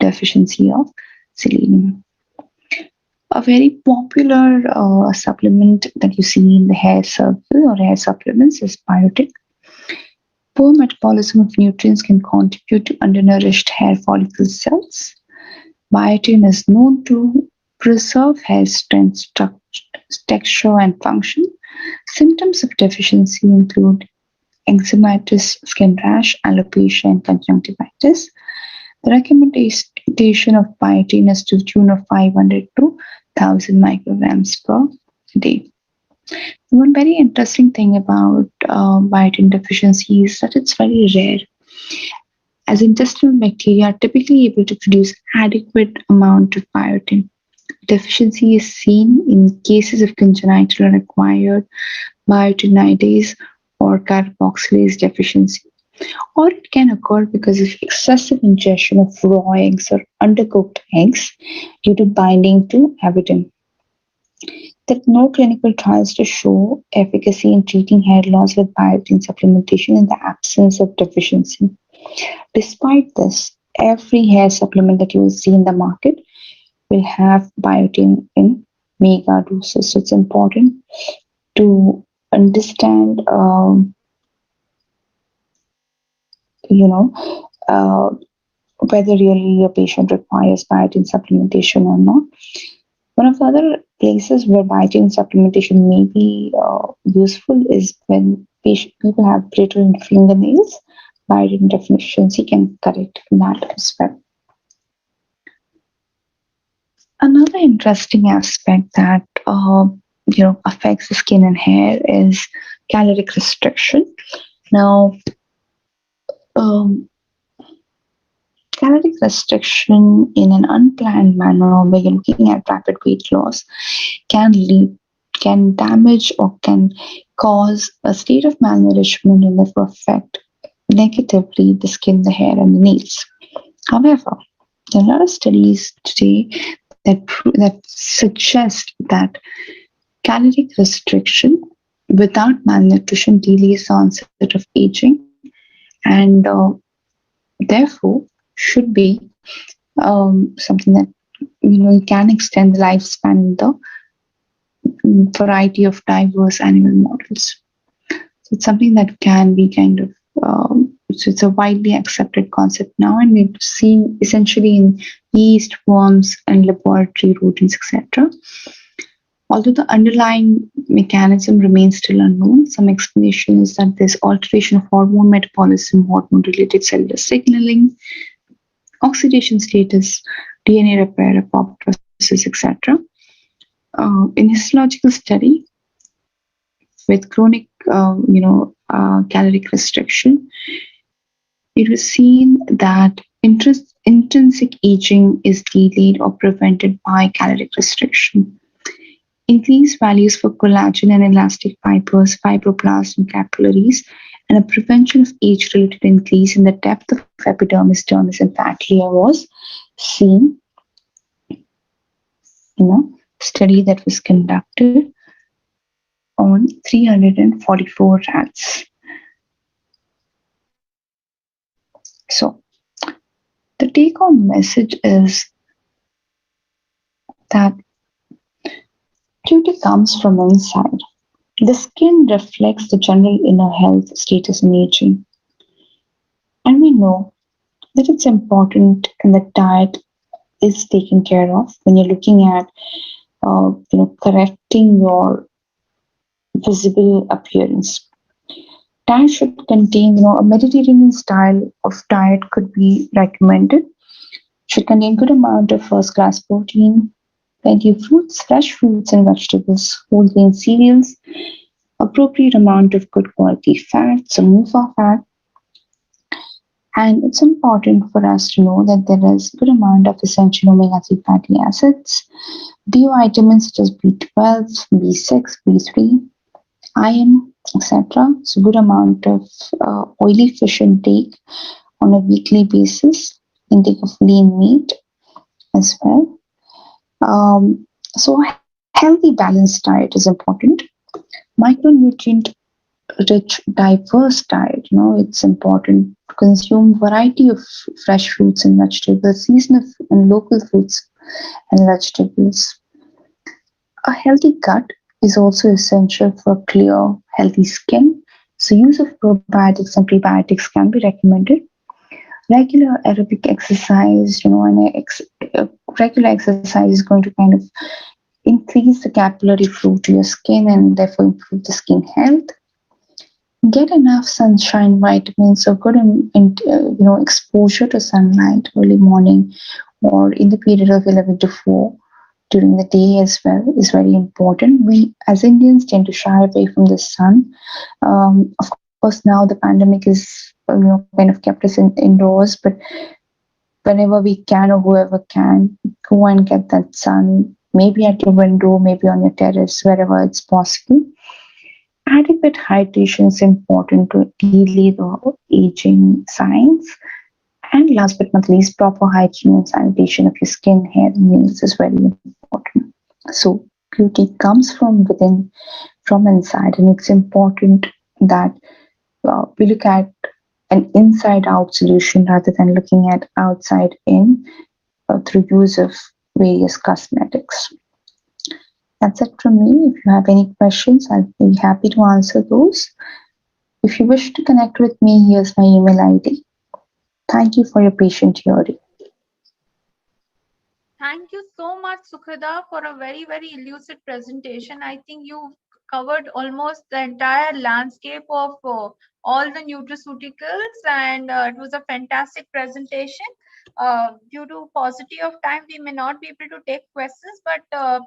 deficiency of selenium. A very popular supplement that you see in the hair circle or hair supplements is biotin. Poor metabolism of nutrients can contribute to undernourished hair follicle cells. Biotin is known to preserve hair strength, texture, and function. Symptoms of deficiency include eczematis, skin rash, alopecia, and conjunctivitis. The recommendation of biotin is to the tune of 500 to 1000 micrograms per day. One very interesting thing about biotin deficiency is that it's very rare, as intestinal bacteria are typically able to produce adequate amount of biotin. Deficiency is seen in cases of congenital or acquired biotinidase or carboxylase deficiency, or it can occur because of excessive ingestion of raw eggs or undercooked eggs due to binding to avidin. There are no clinical trials to show efficacy in treating hair loss with biotin supplementation in the absence of deficiency. Despite this, every hair supplement that you will see in the market will have biotin in mega doses. So it's important to understand, whether really a patient requires biotin supplementation or not. One of the other places where biotin supplementation may be useful is when people have brittle fingernails. Biotin deficiency can correct that as well. Another interesting aspect that affects the skin and hair is caloric restriction. Now, um, caloric restriction in an unplanned manner, where you're looking at rapid weight loss, can lead, can damage or can cause a state of malnourishment and therefore affect negatively the skin, the hair, and the nails. However, there are a lot of studies today that suggest that caloric restriction without malnutrition delays the onset of aging, and therefore should be something that can extend the lifespan in the variety of diverse animal models. So it's something that can be kind of so it's a widely accepted concept now, and we've seen essentially in yeast, worms, and laboratory rodents, etc. Although the underlying mechanism remains still unknown, some explanation is that there's alteration of hormone metabolism, hormone-related cellular signaling, oxidation status, DNA repair, apoptosis, etc. In histological study with chronic, caloric restriction, it was seen that intrinsic aging is delayed or prevented by caloric restriction. Increased values for collagen and elastic fibers, fibroblasts, and capillaries, and a prevention of age-related increase in the depth of epidermis, dermis, and fat layer was seen in a study that was conducted on 344 rats. So, the take-home message is that beauty comes from inside. The skin reflects the general inner health status in aging. And we know that it's important and that diet is taken care of when you're looking at, correcting your visible appearance. Diet should contain, a Mediterranean style of diet could be recommended. Should contain good amount of first-class protein, plenty of fruits, fresh fruits and vegetables, whole grain cereals, appropriate amount of good quality fats, omega fat. And it's important for us to know that there is good amount of essential omega-3 fatty acids, B vitamins such as B12, B6, B3, iron, etc. So good amount of oily fish intake on a weekly basis, intake of lean meat as well. So a healthy balanced diet is important. Micronutrient rich diverse diet, it's important to consume variety of fresh fruits and vegetables, seasonal and local fruits and vegetables. A healthy gut is also essential for clear, healthy skin. So use of probiotics and prebiotics can be recommended. Regular aerobic exercise, regular exercise is going to kind of increase the capillary flow to your skin and therefore improve the skin health. Get enough sunshine, vitamins, so good exposure to sunlight early morning or in the period of 11 to 4 during the day as well is very important. We as Indians tend to shy away from the sun. Of course, now the pandemic is kind of kept us indoors, but whenever we can or whoever can, go and get that sun, maybe at your window, maybe on your terrace, wherever it's possible. Adequate hydration is important to delay the aging signs. And last but not least, proper hygiene and sanitation of your skin, hair, and nails is very important. So beauty comes from within, from inside, and it's important that we look at an inside-out solution rather than looking at outside-in through use of various cosmetics. That's it from me. If you have any questions, I'll be happy to answer those. If you wish to connect with me, here's my email ID. Thank you for your patient hearing.
Thank you so much, Sukhada, for a very, very elusive presentation. I think you covered almost the entire landscape of all the nutraceuticals, and it was a fantastic presentation. Due to paucity of time, we may not be able to take questions, but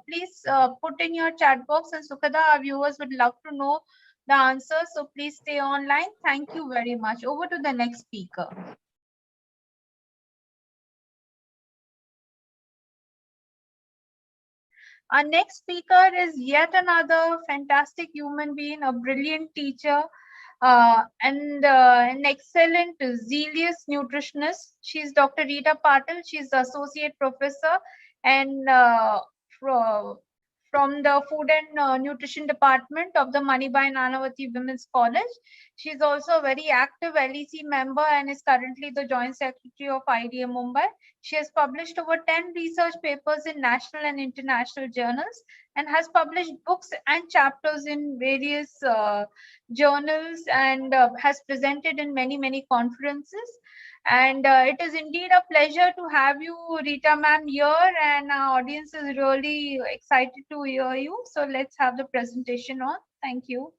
please put in your chat box, and Sukhada, our viewers would love to know the answers. So please stay online. Thank you very much. Over to the next speaker. Our next speaker is yet another fantastic human being, a brilliant teacher, and an excellent, zealous nutritionist. She's Dr. Rita Patil. She's the associate professor and from the Food and Nutrition Department of the Manibai Nanavati Women's College. She's also a very active LEC member and is currently the Joint Secretary of IDA Mumbai. She has published over 10 research papers in national and international journals and has published books and chapters in various journals and has presented in many conferences. And it is indeed a pleasure to have you, Rita ma'am, here, and our audience is really excited to hear you. So let's have the presentation on. Thank you.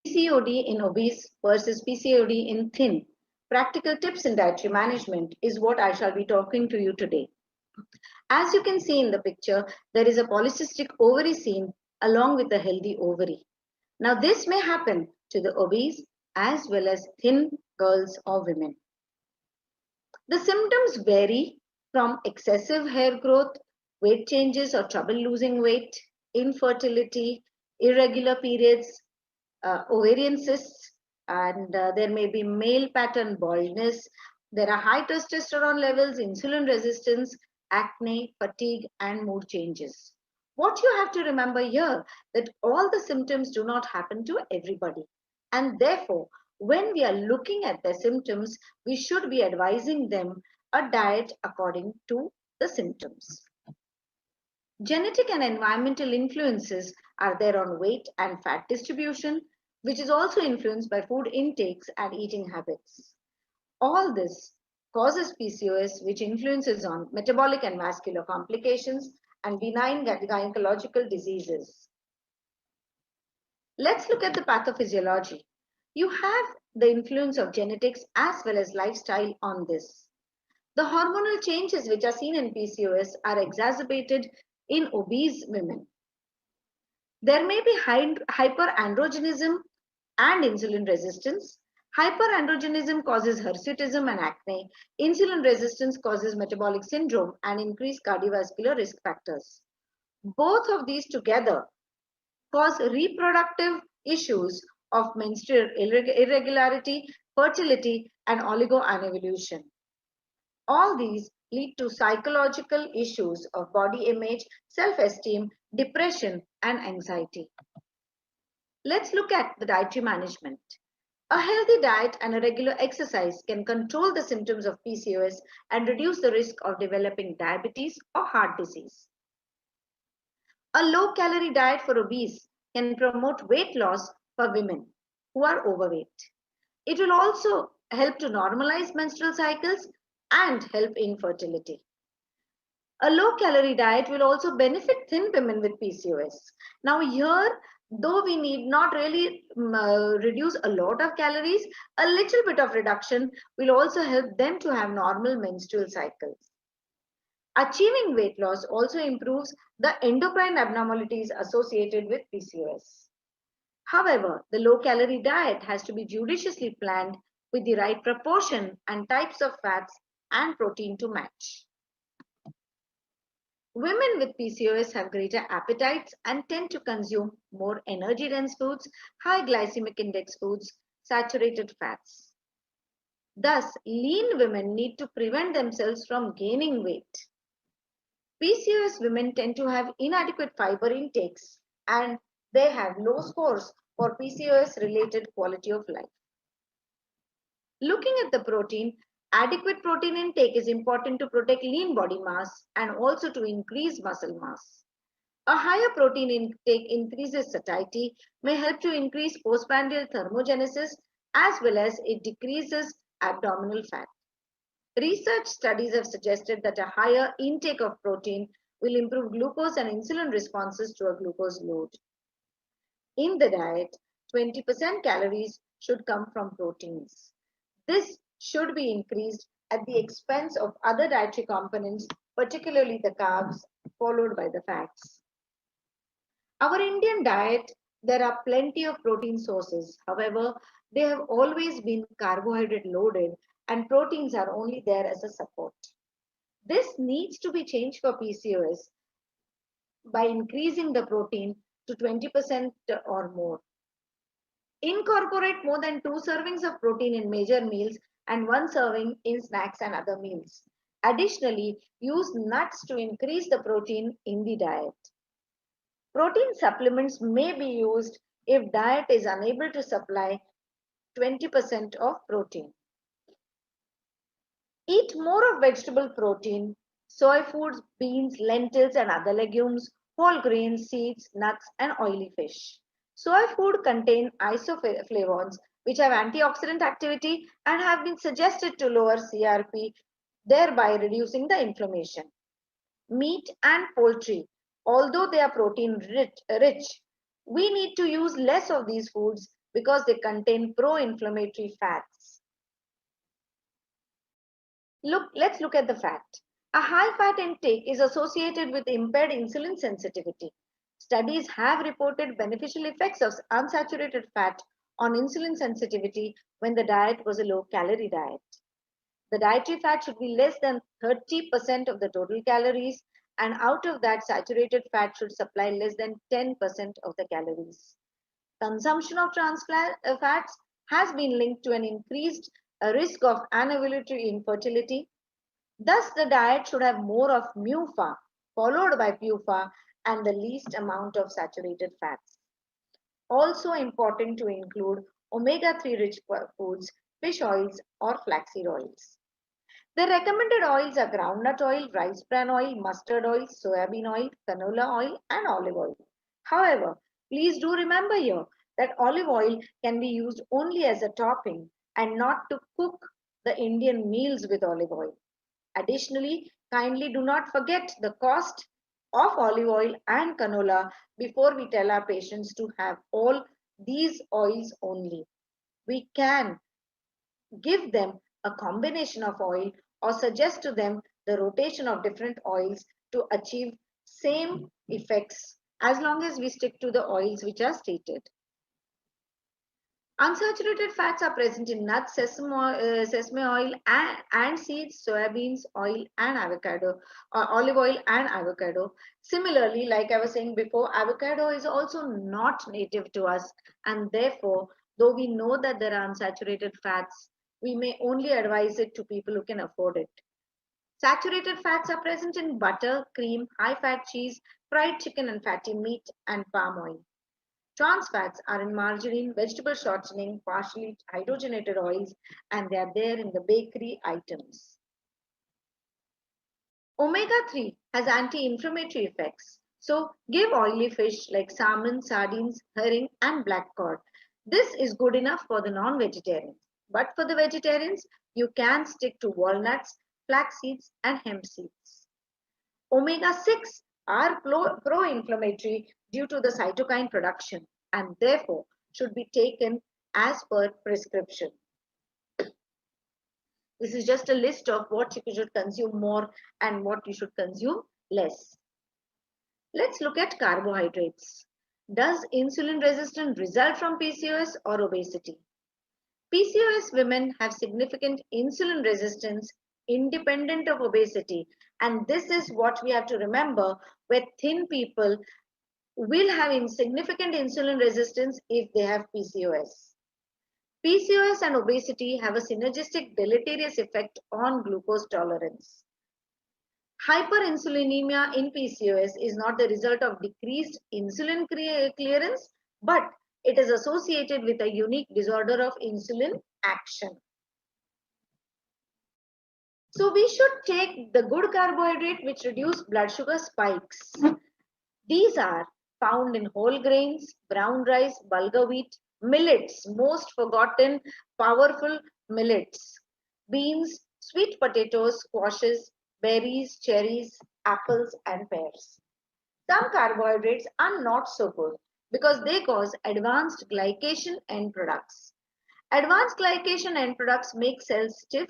PCOD in obese versus PCOD in thin. Practical tips in dietary management is what I shall be talking to you today. As you can see in the picture, there is a polycystic ovary seen along with a healthy ovary. Now this may happen to the obese as well as thin girls or women. The symptoms vary from excessive hair growth, weight changes or trouble losing weight, infertility, irregular periods, ovarian cysts, and there may be male pattern baldness. There are high testosterone levels, insulin resistance, acne, fatigue, and mood changes. What you have to remember here that all the symptoms do not happen to everybody. And therefore, when we are looking at the symptoms, we should be advising them a diet according to the symptoms. Genetic and environmental influences are there on weight and fat distribution, which is also influenced by food intakes and eating habits. All this causes PCOS, which influences on metabolic and vascular complications and benign gynecological diseases. Let's look at the pathophysiology. You have the influence of genetics as well as lifestyle on this. The hormonal changes which are seen in PCOS are exacerbated in obese women. There may be hyperandrogenism and insulin resistance. Hyperandrogenism causes hirsutism and acne. Insulin resistance causes metabolic syndrome and increased cardiovascular risk factors. Both of these together cause reproductive issues of menstrual irregularity, fertility, and oligoanevolution. All these lead to psychological issues of body image, self-esteem, depression, and anxiety. Let's look at the dietary management. A healthy diet and a regular exercise can control the symptoms of PCOS and reduce the risk of developing diabetes or heart disease. A low-calorie diet for obese can promote weight loss for women who are overweight. It will also help to normalize menstrual cycles and help in fertility. A low-calorie diet will also benefit thin women with PCOS. Now here, though we need not really reduce a lot of calories, a little bit of reduction will also help them to have normal menstrual cycles. Achieving weight loss also improves the endocrine abnormalities associated with PCOS. However, the low-calorie diet has to be judiciously planned with the right proportion and types of fats and protein to match. Women with PCOS have greater appetites and tend to consume more energy-dense foods, high glycemic index foods, saturated fats. Thus, lean women need to prevent themselves from gaining weight. PCOS women tend to have inadequate fiber intakes and they have low scores for PCOS-related quality of life. Looking at the protein, adequate protein intake is important to protect lean body mass and also to increase muscle mass. A higher protein intake increases satiety, may help to increase postprandial thermogenesis as well as it decreases abdominal fat. Research studies have suggested that a higher intake of protein will improve glucose and insulin responses to a glucose load. In the diet, 20% calories should come from proteins. This should be increased at the expense of other dietary components, particularly the carbs, followed by the fats. Our Indian diet, there are plenty of protein sources. However, they have always been carbohydrate loaded and proteins are only there as a support. This needs to be changed for PCOS by increasing the protein to 20% or more. Incorporate more than 2 servings of protein in major meals and 1 serving in snacks and other meals. Additionally, use nuts to increase the protein in the diet. Protein supplements may be used if diet is unable to supply 20% of protein. Eat more of vegetable protein, soy foods, beans, lentils, and other legumes, whole grains, seeds, nuts, and oily fish. Soy food contain isoflavones, which have antioxidant activity and have been suggested to lower CRP, thereby reducing the inflammation. Meat and poultry, although they are protein rich, we need to use less of these foods because they contain pro-inflammatory fats. Let's look at the fact. A high fat intake is associated with impaired insulin sensitivity. Studies have reported beneficial effects of unsaturated fat on insulin sensitivity when the diet was a low calorie diet. The dietary fat should be less than 30% of the total calories, and out of that, saturated fat should supply less than 10% of the calories. Consumption of trans fats has been linked to an increased risk of anovulatory infertility. Thus, the diet should have more of MUFA, followed by PUFA, and the least amount of saturated fats. Also important to include omega-3 rich foods, fish oils, or flaxseed oils. The recommended oils are groundnut oil, rice bran oil, mustard oil, soybean oil, canola oil, and olive oil. However, please do remember here that olive oil can be used only as a topping and not to cook the Indian meals with olive oil. Additionally, kindly do not forget the cost of olive oil and canola before we tell our patients to have all these oils only. We can give them a combination of oil or suggest to them the rotation of different oils to achieve same effects as long as we stick to the oils which are stated. Unsaturated fats are present in nuts, sesame oil and seeds, soybeans oil and avocado, olive oil and avocado. Similarly, like I was saying before, avocado is also not native to us, and therefore, though we know that there are unsaturated fats, we may only advise it to people who can afford it. Saturated fats are present in butter, cream, high-fat cheese, fried chicken and fatty meat, and palm oil. Trans fats are in margarine, vegetable shortening, partially hydrogenated oils, and they are there in the bakery items. Omega-3 has anti-inflammatory effects. So give oily fish like salmon, sardines, herring, and black cod. This is good enough for the non-vegetarians. But for the vegetarians, you can stick to walnuts, flax seeds, and hemp seeds. Omega-6 are pro-inflammatory due to the cytokine production and therefore should be taken as per prescription. This is just a list of what you should consume more and what you should consume less. Let's look at carbohydrates. Does insulin resistance result from PCOS or obesity? PCOS women have significant insulin resistance independent of obesity, and this is what we have to remember, where thin people will have insignificant insulin resistance if they have PCOS. PCOS and obesity have a synergistic deleterious effect on glucose tolerance. Hyperinsulinemia in PCOS is not the result of decreased insulin clearance, but it is associated with a unique disorder of insulin action. So we should take the good carbohydrate which reduce blood sugar spikes. These are found in whole grains, brown rice, bulgur wheat, millets, most forgotten, powerful millets, beans, sweet potatoes, squashes, berries, cherries, apples, and pears. Some carbohydrates are not so good. because they cause advanced glycation end products. Advanced glycation end products make cells stiff,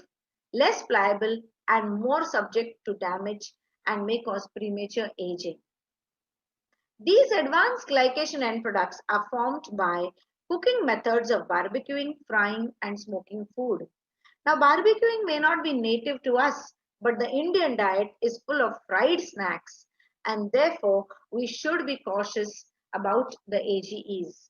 less pliable, and more subject to damage and may cause premature aging. These advanced glycation end products are formed by cooking methods of barbecuing, frying, and smoking food. Now, barbecuing may not be native to us, but the Indian diet is full of fried snacks, and therefore we should be cautious about the AGEs.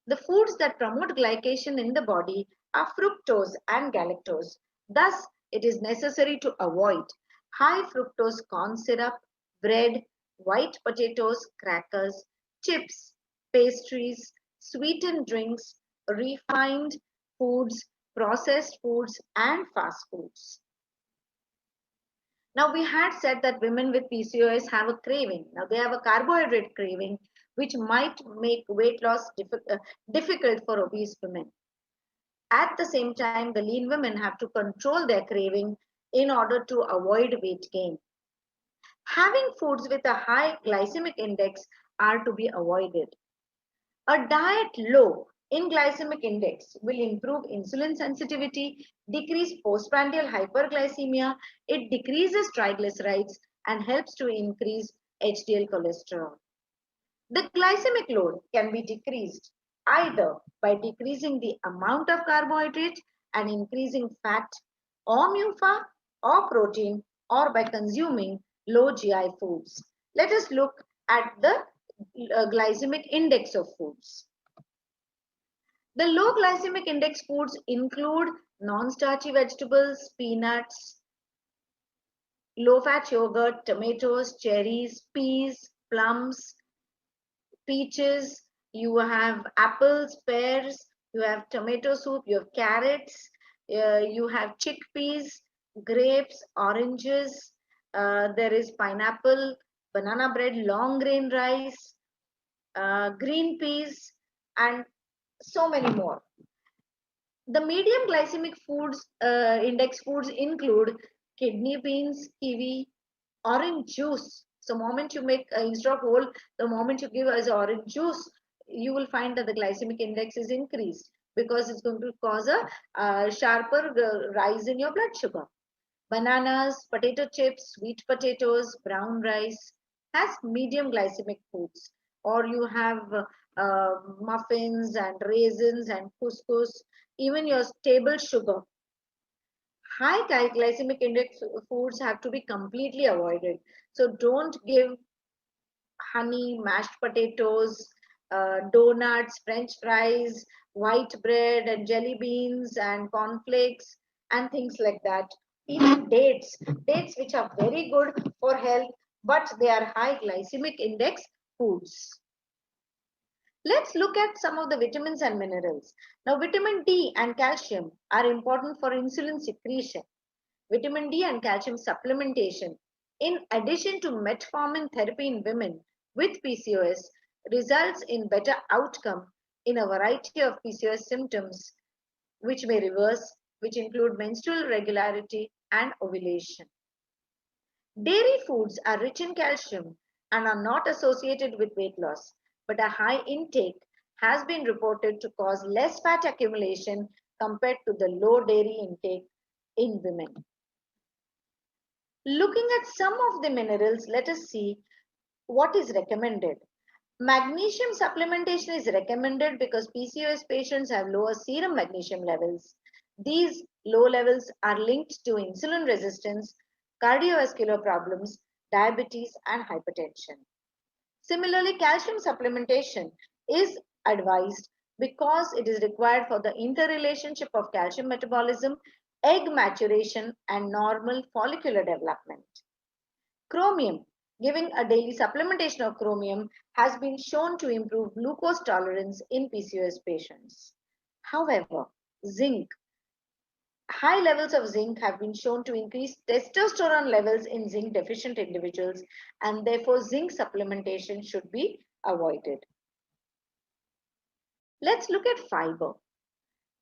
The foods that promote glycation in the body are fructose and galactose. Thus, it is necessary to avoid high fructose corn syrup, bread, white potatoes, crackers, chips, pastries, sweetened drinks, refined foods, processed foods, and fast foods. Now, we had said that women with PCOS have a craving. Now, they have a carbohydrate craving, which might make weight loss difficult for obese women. At the same time, the lean women have to control their craving in order to avoid weight gain. Having foods with a high glycemic index are to be avoided. A diet low in glycemic index will improve insulin sensitivity, decrease postprandial hyperglycemia, it decreases triglycerides and helps to increase HDL cholesterol. The glycemic load can be decreased either by decreasing the amount of carbohydrate and increasing fat or MUFA or protein, or by consuming low GI foods. Let us look at the glycemic index of foods. The low glycemic index foods include non-starchy vegetables, peanuts, low-fat yogurt, tomatoes, cherries, peas, plums, peaches, you have apples, pears, you have tomato soup, you have carrots, you have chickpeas, grapes, oranges, there is pineapple, banana bread, long grain rice, green peas, and so many more. The medium glycemic foods, index foods include kidney beans, kiwi, orange juice. So moment you make, instead of whole, the moment you give as orange juice, you will find that the glycemic index is increased because it's going to cause a sharper rise in your blood sugar. Bananas, potato chips, sweet potatoes, brown rice has medium glycemic foods. Or you have muffins and raisins and couscous, even your table sugar. High glycemic index foods have to be completely avoided. So don't give honey, mashed potatoes, donuts, french fries, white bread and jelly beans and cornflakes and things like that. Even dates which are very good for health, but they are high glycemic index foods. Let's look at some of the vitamins and minerals. Now, vitamin D and calcium are important for insulin secretion. Vitamin D and calcium supplementation, in addition to metformin therapy in women with PCOS, results in better outcome in a variety of PCOS symptoms, which may reverse, which include menstrual regularity and ovulation. Dairy foods are rich in calcium and are not associated with weight loss, but a high intake has been reported to cause less fat accumulation compared to the low dairy intake in women. Looking at some of the minerals, let us see what is recommended. Magnesium supplementation is recommended because PCOS patients have lower serum magnesium levels. These low levels are linked to insulin resistance, cardiovascular problems, diabetes, and hypertension. Similarly, calcium supplementation is advised because it is required for the interrelationship of calcium metabolism, egg maturation, and normal follicular development. Chromium, giving a daily supplementation of chromium has been shown to improve glucose tolerance in PCOS patients. However, zinc, high levels of zinc have been shown to increase testosterone levels in zinc deficient individuals, and therefore zinc supplementation should be avoided. Let's look at fiber.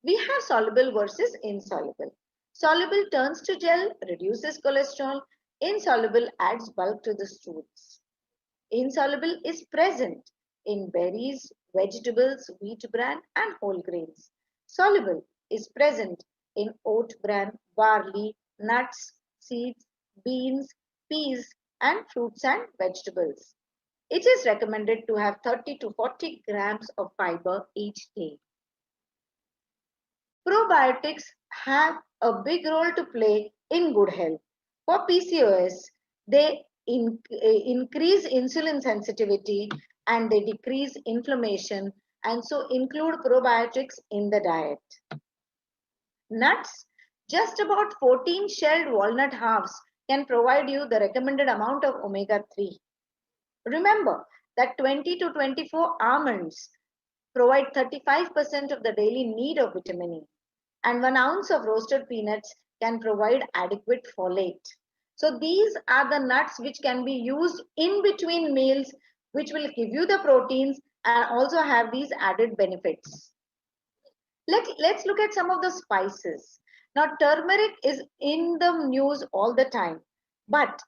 We have soluble versus insoluble. Soluble turns to gel, reduces cholesterol. Insoluble adds bulk to the stools. Insoluble is present in berries, vegetables, wheat bran, and whole grains. Soluble is present in oat bran, barley, nuts, seeds, beans, peas, and fruits and vegetables. It is recommended to have 30 to 40 grams of fiber each day. Probiotics have a big role to play in good health. For PCOS, they increase insulin sensitivity and they decrease inflammation, and so include probiotics in the diet. Nuts, just about 14 shelled walnut halves can provide you the recommended amount of omega-3. Remember that 20 to 24 almonds provide 35% of the daily need of vitamin E, and 1 ounce of roasted peanuts can provide adequate folate. So these are the nuts which can be used in between meals, which will give you the proteins and also have these added benefits. Let's look at some of the spices. Now, turmeric is in the news all the time, but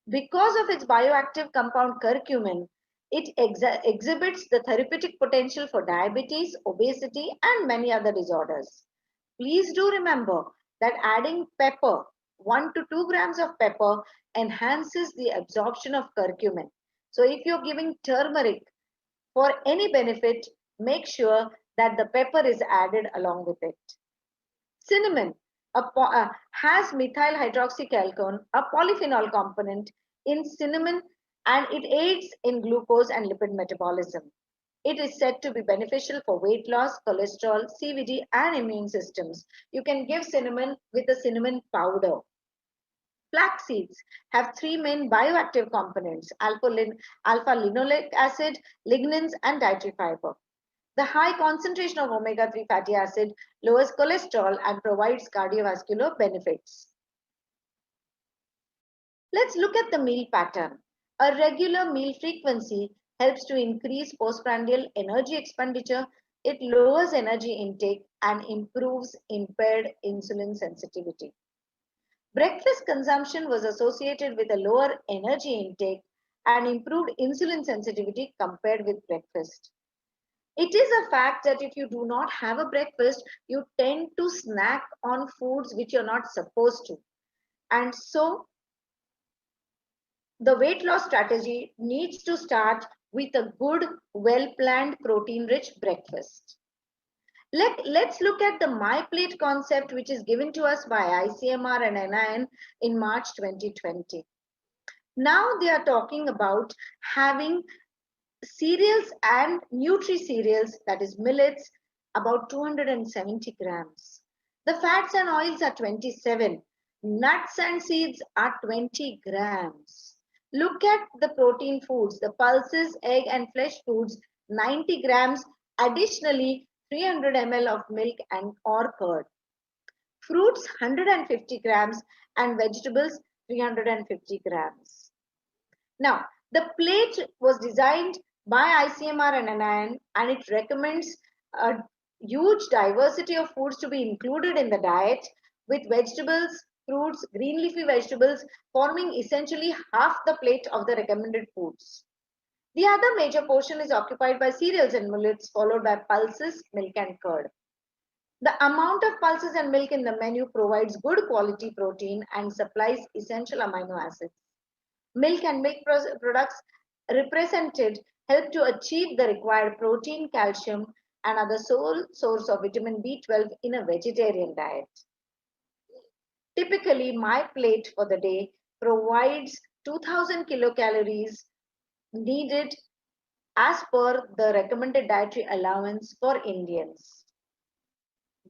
because of its bioactive compound curcumin, it exhibits the therapeutic potential for diabetes, obesity, and many other disorders. Please do remember that adding pepper, 1 to 2 grams of pepper, enhances the absorption of curcumin. So if you're giving turmeric for any benefit, make sure that the pepper is added along with it. Cinnamon has methyl hydroxychalcone, a polyphenol component in cinnamon, and it aids in glucose and lipid metabolism. It is said to be beneficial for weight loss, cholesterol, CVD, and immune systems. You can give cinnamon with a cinnamon powder. Flax seeds have 3 main bioactive components: alpha-linoleic acid, lignans, and dietary fiber. The high concentration of omega-3 fatty acid lowers cholesterol and provides cardiovascular benefits. Let's look at the meal pattern. A regular meal frequency helps to increase postprandial energy expenditure. It lowers energy intake and improves impaired insulin sensitivity. Breakfast consumption was associated with a lower energy intake and improved insulin sensitivity compared with breakfast. It is a fact that if you do not have a breakfast, you tend to snack on foods which you're not supposed to. And so the weight loss strategy needs to start with a good, well-planned, protein-rich breakfast. Let's look at the My Plate concept, which is given to us by ICMR and NIN in March 2020. Now they are talking about having cereals and nutri-cereals, that is millets, about 270 grams. The fats and oils are 27. Nuts and seeds are 20 grams. Look at the protein foods, the pulses, egg, and flesh foods, 90 grams. Additionally, 300 ml of milk and or curd. Fruits, 150 grams, and vegetables, 350 grams. Now, the plate was designed by ICMR and NIN, and it recommends a huge diversity of foods to be included in the diet, with vegetables, fruits, green leafy vegetables forming essentially half the plate of the recommended foods. The other major portion is occupied by cereals and millets, followed by pulses, milk, and curd. The amount of pulses and milk in the menu provides good quality protein and supplies essential amino acids. Milk and milk products represented help to achieve the required protein, calcium, and are the sole source of vitamin B12 in a vegetarian diet. Typically, My Plate for the day provides 2000 kilocalories needed as per the recommended dietary allowance for Indians.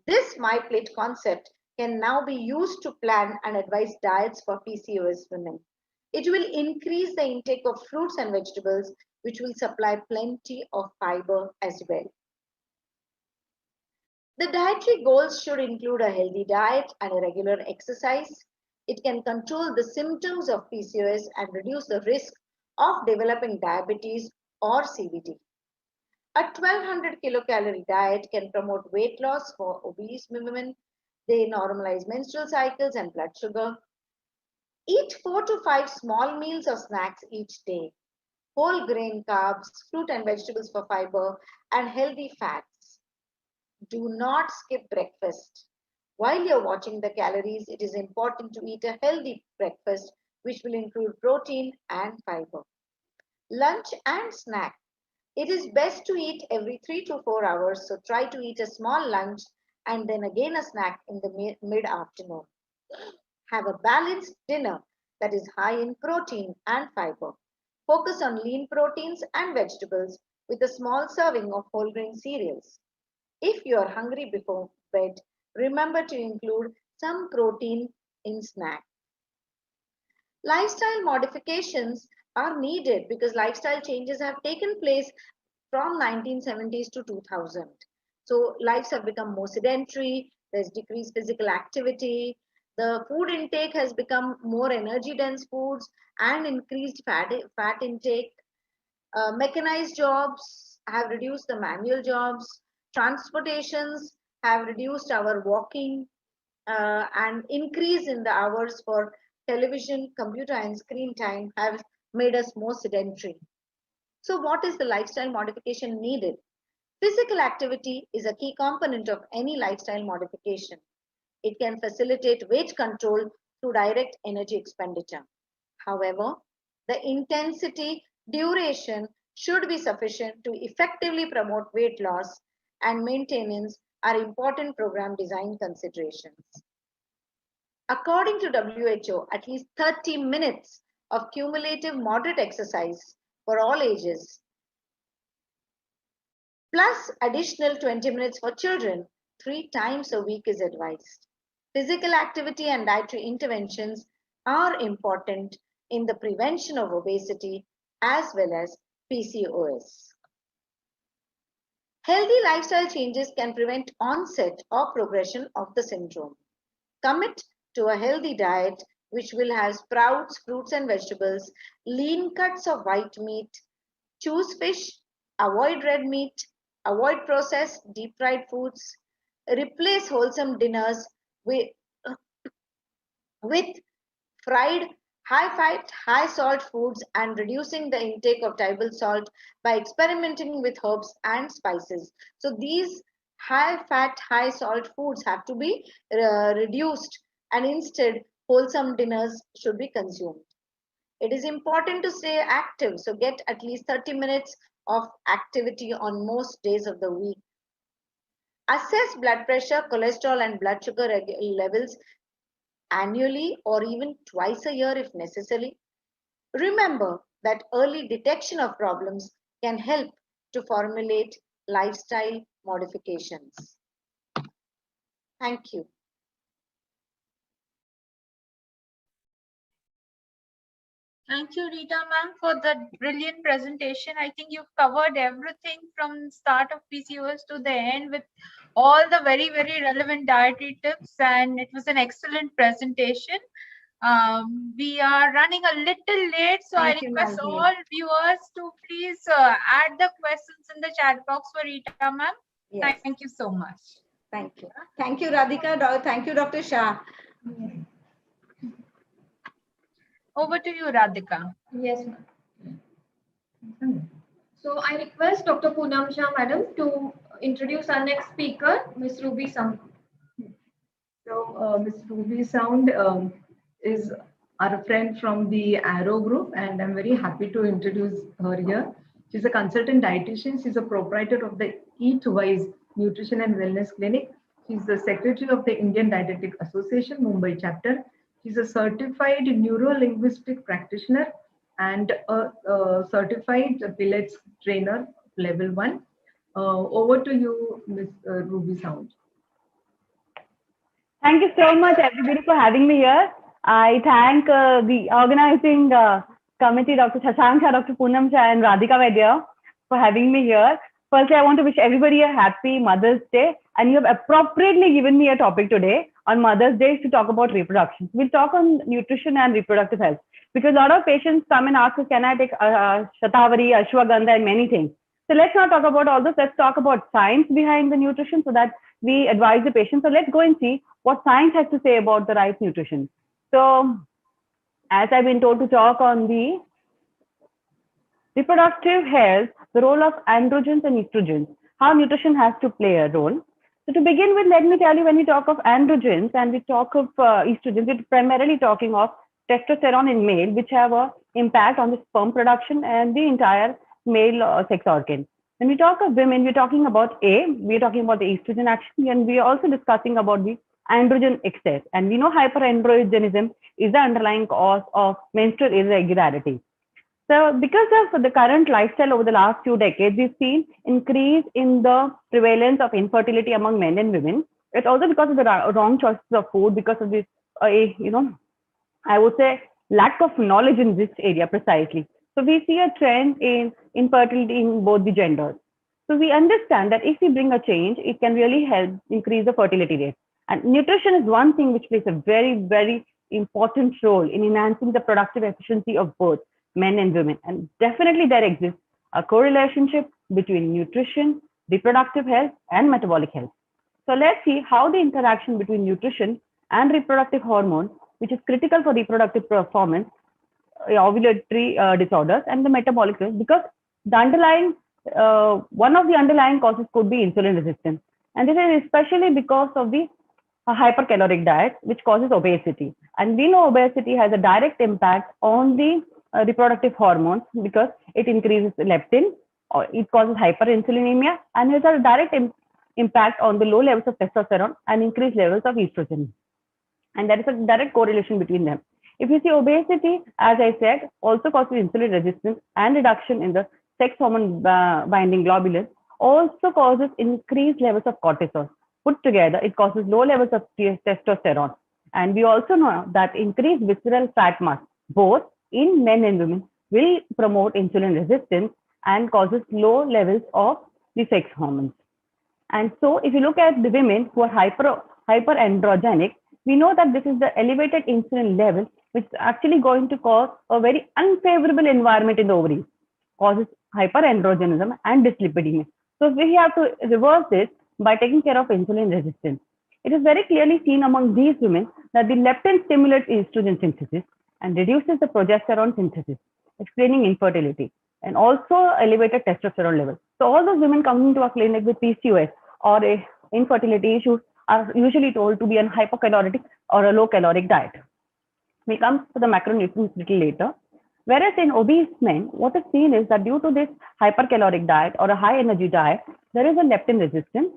This My Plate concept can now be used to plan and advise diets for PCOS women. It will increase the intake of fruits and vegetables, which will supply plenty of fiber as well. The dietary goals should include a healthy diet and a regular exercise. It can control the symptoms of PCOS and reduce the risk of developing diabetes or CVD. A 1200 kilocalorie diet can promote weight loss for obese women. They normalize menstrual cycles and blood sugar. Eat 4 to 5 small meals or snacks each day. whole grain carbs, fruit and vegetables for fiber, and healthy fats. Do not skip breakfast. While you're watching the calories, it is important to eat a healthy breakfast, which will include protein and fiber. Lunch and snack. It is best to eat every 3 to 4 hours, so try to eat a small lunch and then again a snack in the mid-afternoon. Have a balanced dinner that is high in protein and fiber. Focus on lean proteins and vegetables with a small serving of whole grain cereals. If you are hungry before bed, remember to include some protein in snack. Lifestyle modifications are needed because lifestyle changes have taken place from 1970s to 2000. So lives have become more sedentary, there's decreased physical activity, the food intake has become more energy dense foods and increased fat intake. Mechanized jobs have reduced the manual jobs. Transportations have reduced our walking and increase in the hours for television, computer, and screen time have made us more sedentary. So, what is the lifestyle modification needed? Physical activity is a key component of any lifestyle modification. It can facilitate weight control through direct energy expenditure. However, the intensity, duration should be sufficient to effectively promote weight loss, and maintenance are important program design considerations. According to WHO, at least 30 minutes of cumulative moderate exercise for all ages, plus additional 20 minutes for children 3 times a week is advised. Physical activity and dietary interventions are important in the prevention of obesity as well as PCOS. Healthy lifestyle changes can prevent onset or progression of the syndrome. Commit to a healthy diet which will have sprouts, fruits and vegetables, lean cuts of white meat, choose fish, avoid red meat, avoid processed deep fried foods, replace wholesome dinners with fried, high fat, high salt foods and reducing the intake of table salt by experimenting with herbs and spices. So these high fat, high salt foods have to be reduced and instead wholesome dinners should be consumed. It is important to stay active, so get at least 30 minutes of activity on most days of the week. Assess blood pressure, cholesterol and blood sugar levels annually or even twice a year if necessary. Remember that early detection of problems can help to formulate lifestyle modifications. Thank you.
Thank you, Rita ma'am, for the brilliant presentation. I think you've covered everything from start of PCOS to the end with all the very, very relevant dietary tips, and it was an excellent presentation. We are running a little late, so I request all viewers to please add the questions in the chat box for Rita ma'am.
Yes.
Thank you so much.
Thank you. Thank you, Radhika. Thank you, Dr. Shah.
Over to you, Radhika.
Yes, ma'am. So I request Dr. Poonam Shah, madam, to introduce our next speaker, Ms. Ruby Sound.
So Ms. Ruby Sound is our friend from the Arrow Group, and I'm very happy to introduce her here. She's a consultant dietitian. She's a proprietor of the Eat Wise Nutrition and Wellness Clinic. She's the secretary of the Indian Dietetic Association, Mumbai chapter. She's a certified neuro-linguistic practitioner and a certified pilates trainer, level 1. Over to you, Ms. Ruby Sound.
Thank you so much, everybody, for having me here. I thank the organizing committee, Dr. Shashank Shah, Dr. Poonam Shah, and Radhika Vaidya for having me here. Firstly, I want to wish everybody a happy Mother's Day. And you have appropriately given me a topic today on Mother's Day to talk about reproduction. We'll talk on nutrition and reproductive health. Because a lot of patients come and ask us, can I take Shatavari, Ashwagandha, and many things. So let's not talk about all this. Let's talk about science behind the nutrition so that we advise the patient. So let's go and see what science has to say about the right nutrition. So as I've been told to talk on the Reproductive health, the role of androgens and estrogens, how nutrition has to play a role. So to begin with, let me tell you, when we talk of androgens and we talk of estrogens, we're primarily talking of testosterone in male, which have a impact on the sperm production and the entire male sex organ. When we talk of women, we're talking about we're talking about the estrogen action, and we are also discussing about the androgen excess. And we know hyperandrogenism is the underlying cause of menstrual irregularity. So because of the current lifestyle over the last few decades, we've seen increase in the prevalence of infertility among men and women. It's also because of the wrong choices of food, because of this, I would say, lack of knowledge in this area precisely. So we see a trend in infertility in both the genders. So we understand that if we bring a change, it can really help increase the fertility rate. And nutrition is one thing which plays a very, very important role in enhancing the productive efficiency of both men and women. And definitely there exists a correlationship between nutrition, reproductive health, and metabolic health. So let's see how the interaction between nutrition and reproductive hormone, which is critical for reproductive performance, ovulatory disorders, and the metabolic health, because the underlying one of the underlying causes could be insulin resistance. And this is especially because of the hypercaloric diet, which causes obesity. And we know obesity has a direct impact on the reproductive hormones because it increases leptin, or it causes hyperinsulinemia, and it has a direct impact on the low levels of testosterone and increased levels of estrogen. And there is a direct correlation between them. If you see, obesity, as I said, also causes insulin resistance and reduction in the sex hormone binding globulin, also causes increased levels of cortisol. Put together, it causes low levels of testosterone. And we also know that increased visceral fat mass, both in men and women, will promote insulin resistance and causes low levels of the sex hormones. And so if you look at the women who are hyperandrogenic, we know that this is the elevated insulin level, which is actually going to cause a very unfavorable environment in the ovaries, causes hyperandrogenism and dyslipidemia. So we have to reverse this by taking care of insulin resistance. It is very clearly seen among these women that the leptin stimulates estrogen synthesis and reduces the progesterone synthesis, explaining infertility, and also elevated testosterone levels. So all those women coming to a clinic with PCOS or infertility issues are usually told to be on hypocaloric or a low caloric diet. We come to the macronutrients a little later. Whereas in obese men, what is seen is that due to this hypercaloric diet or a high energy diet, there is a leptin resistance,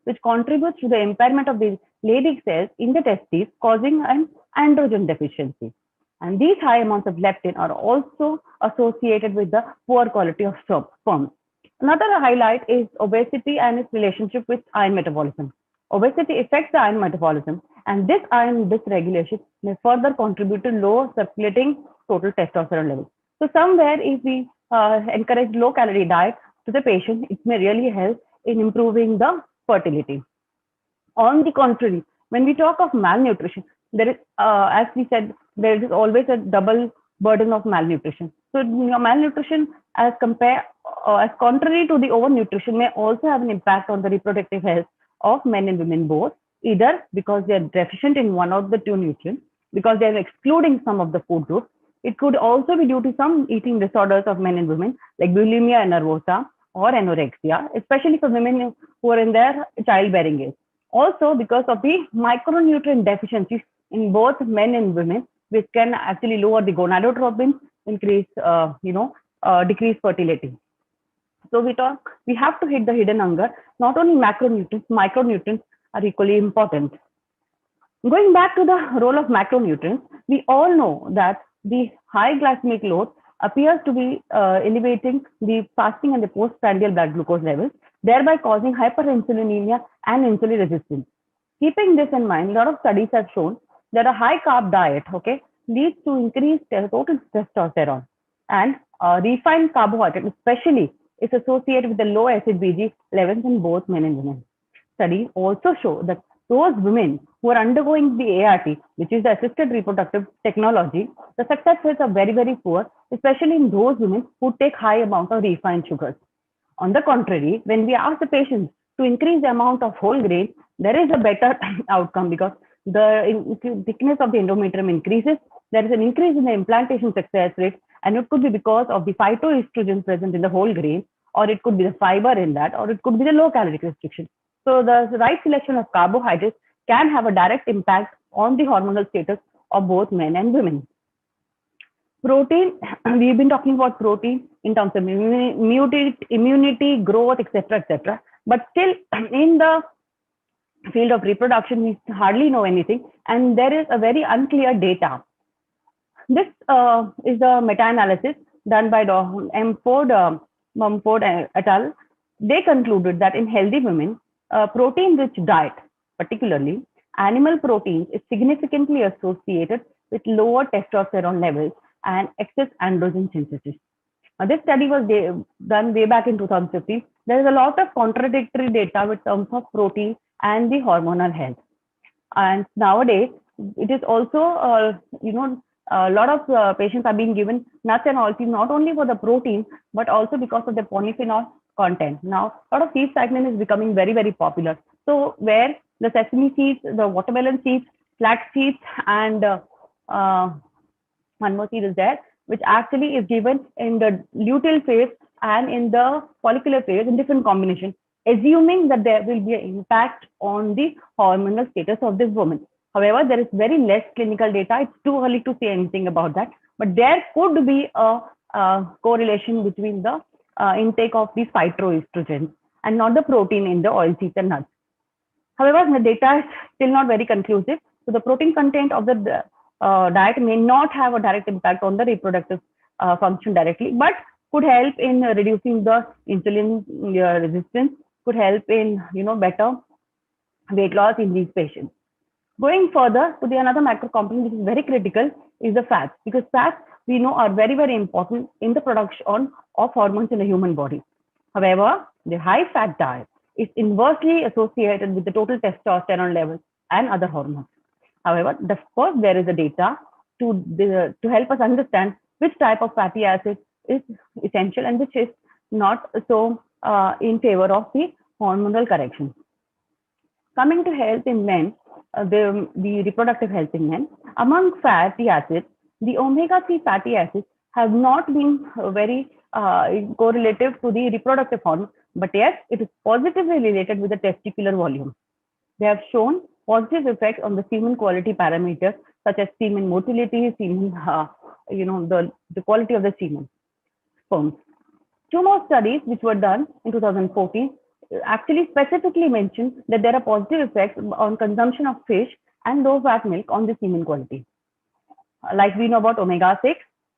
which contributes to the impairment of the Leydig cells in the testes, causing an androgen deficiency. And these high amounts of leptin are also associated with the poor quality of sperm. Another highlight is obesity and its relationship with iron metabolism. Obesity affects the iron metabolism, and this iron dysregulation may further contribute to low circulating total testosterone levels. So somewhere, if we encourage low calorie diet to the patient, it may really help in improving the fertility. On the contrary, when we talk of malnutrition, there is, as we said, there is always a double burden of malnutrition. So malnutrition, as contrary to the overnutrition, may also have an impact on the reproductive health of men and women both, either because they are deficient in one of the two nutrients, because they are excluding some of the food groups. It could also be due to some eating disorders of men and women, like bulimia nervosa or anorexia, especially for women who are in their childbearing age. Also because of the micronutrient deficiencies in both men and women, which can actually lower the gonadotropin, increase, decrease fertility. So we have to hit the hidden hunger. Not only macronutrients, micronutrients are equally important. Going back to the role of macronutrients, we all know that the high glycemic load appears to be elevating the fasting and the postprandial blood glucose levels, thereby causing hyperinsulinemia and insulin resistance. Keeping this in mind, a lot of studies have shown that a high carb diet, leads to increased total testosterone, and refined carbohydrate, especially, is associated with the low acid BG levels in both men and women. Studies also show that those women who are undergoing the ART, which is the assisted reproductive technology, the success rates are very, very poor, especially in those women who take high amount of refined sugars. On the contrary, when we ask the patients to increase the amount of whole grain, there is a better outcome because the thickness of the endometrium increases. There is an increase in the implantation success rate, And it could be because of the phytoestrogen present in the whole grain, or it could be the fiber in that, or it could be the low caloric restriction. So the right selection of carbohydrates can have a direct impact on the hormonal status of both men and women. Protein, we've been talking about protein in terms of immunity, growth, etc., etc. But still, in the field of reproduction, we hardly know anything, and there is a very unclear data. This is a meta-analysis done by Mumford et al. They concluded that in healthy women, protein-rich diet, particularly animal proteins, is significantly associated with lower testosterone levels and excess androgen synthesis. This study was done way back in 2015. There is a lot of contradictory data with terms of protein and the hormonal health. And nowadays, it is also, a lot of patients are being given nuts and oilseeds not only for the protein, but also because of the polyphenol content. Now, a lot of seed cycling is becoming very, very popular. So where the sesame seeds, the watermelon seeds, flax seeds, and one more seed is there, which actually is given in the luteal phase and in the follicular phase in different combinations, assuming that there will be an impact on the hormonal status of this woman. However, there is very less clinical data. It's too early to say anything about that. But there could be a correlation between the intake of these phytoestrogens and not the protein in the oilseeds and nuts. However, the data is still not very conclusive. So the protein content of the diet may not have a direct impact on the reproductive function directly, but could help in reducing the insulin resistance, could help in better weight loss in these patients. Going further to the another macro component which is very critical is the fats, because fats we know are very, very important in the production of hormones in the human body. However, the high fat diet is inversely associated with the total testosterone levels and other hormones. However, of course, there is a data to help us understand which type of fatty acid is essential and which is not so in favor of the hormonal correction. Coming to health in men, the reproductive health in men, among fatty acids, the omega-3 fatty acids have not been very correlative to the reproductive hormone, but yes, it is positively related with the testicular volume. They have shown positive effects on the semen quality parameters such as semen motility, semen, the quality of the semen sperms. Two more studies which were done in 2014 actually specifically mentioned that there are positive effects on consumption of fish and low fat milk on the semen quality. Like we know about omega-6,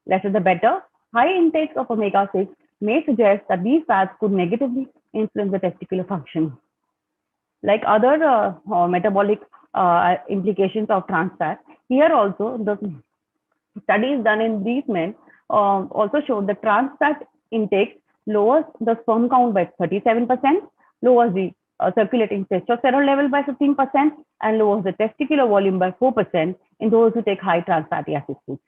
lesser the better. High intakes of omega-6 may suggest that these fats could negatively influence the testicular function. Like other metabolic implications of trans fat, here also the studies done in these men also showed that trans fat intake lowers the sperm count by 37%, lowers the circulating testosterone level by 15%, and lowers the testicular volume by 4% in those who take high trans fatty acid foods.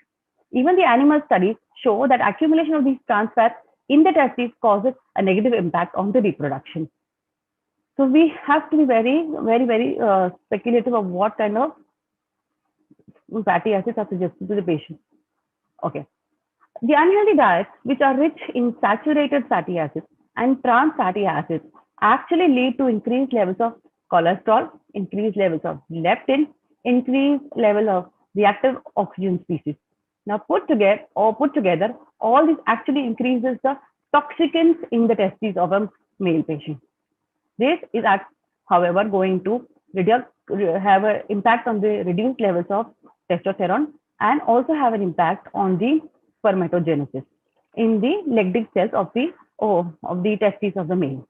Even the animal studies show that accumulation of these trans fats in the testes causes a negative impact on the reproduction. So we have to be very, very, very speculative of what kind of fatty acids are suggested to the patient. Okay. The unhealthy diets, which are rich in saturated fatty acids and trans fatty acids, actually lead to increased levels of cholesterol, increased levels of leptin, increased level of reactive oxygen species. Now put together, all this actually increases the toxicants in the testes of a male patient. This is, however, going to have an impact on the reduced levels of testosterone and also have an impact on the spermatogenesis in the Leydig cells of the testes of the male.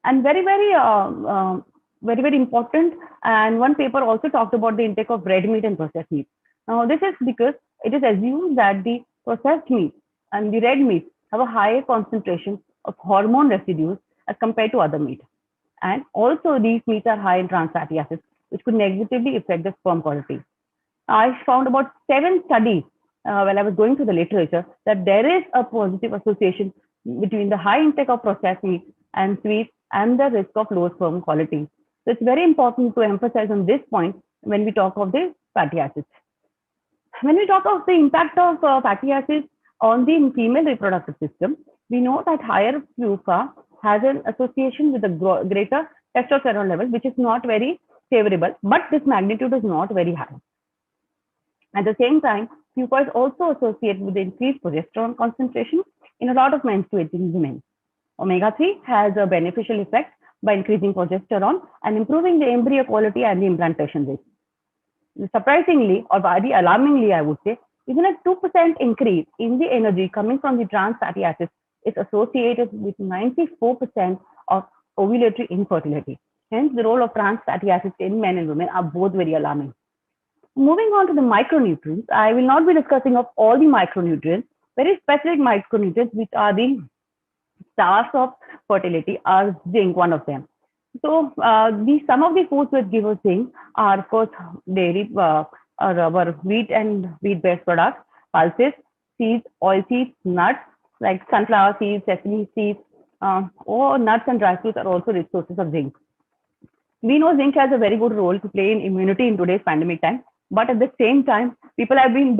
And very, very important. And one paper also talked about the intake of red meat and processed meat. Now, this is because it is assumed that the processed meat and the red meat have a higher concentration of hormone residues as compared to other meat. And also these meats are high in trans fatty acids, which could negatively affect the sperm quality. I found about 7 studies while I was going through the literature that there is a positive association between the high intake of processed meat and sweets and the risk of low sperm quality. So it's very important to emphasize on this point when we talk of the fatty acids. When we talk of the impact of fatty acids on the female reproductive system, we know that higher PUFA has an association with a greater testosterone level, which is not very favorable, but this magnitude is not very high. At the same time, PUFA is also associated with increased progesterone concentration in a lot of menstruating women. Omega-3 has a beneficial effect by increasing progesterone and improving the embryo quality and the implantation rate. Surprisingly, or very alarmingly, I would say, even a 2% increase in the energy coming from the trans fatty acids is associated with 94% of ovulatory infertility. Hence, the role of trans fatty acids in men and women are both very alarming. Moving on to the micronutrients, I will not be discussing of all the micronutrients. Very specific micronutrients, which are the stars of fertility, are zinc, one of them. So some of the foods that give us zinc are, of course, dairy, rubber, wheat and wheat-based products, pulses, seeds, oil seeds, nuts like sunflower seeds, sesame seeds, or nuts and dry fruits are also rich sources of zinc. We know zinc has a very good role to play in immunity in today's pandemic time, but at the same time, people have been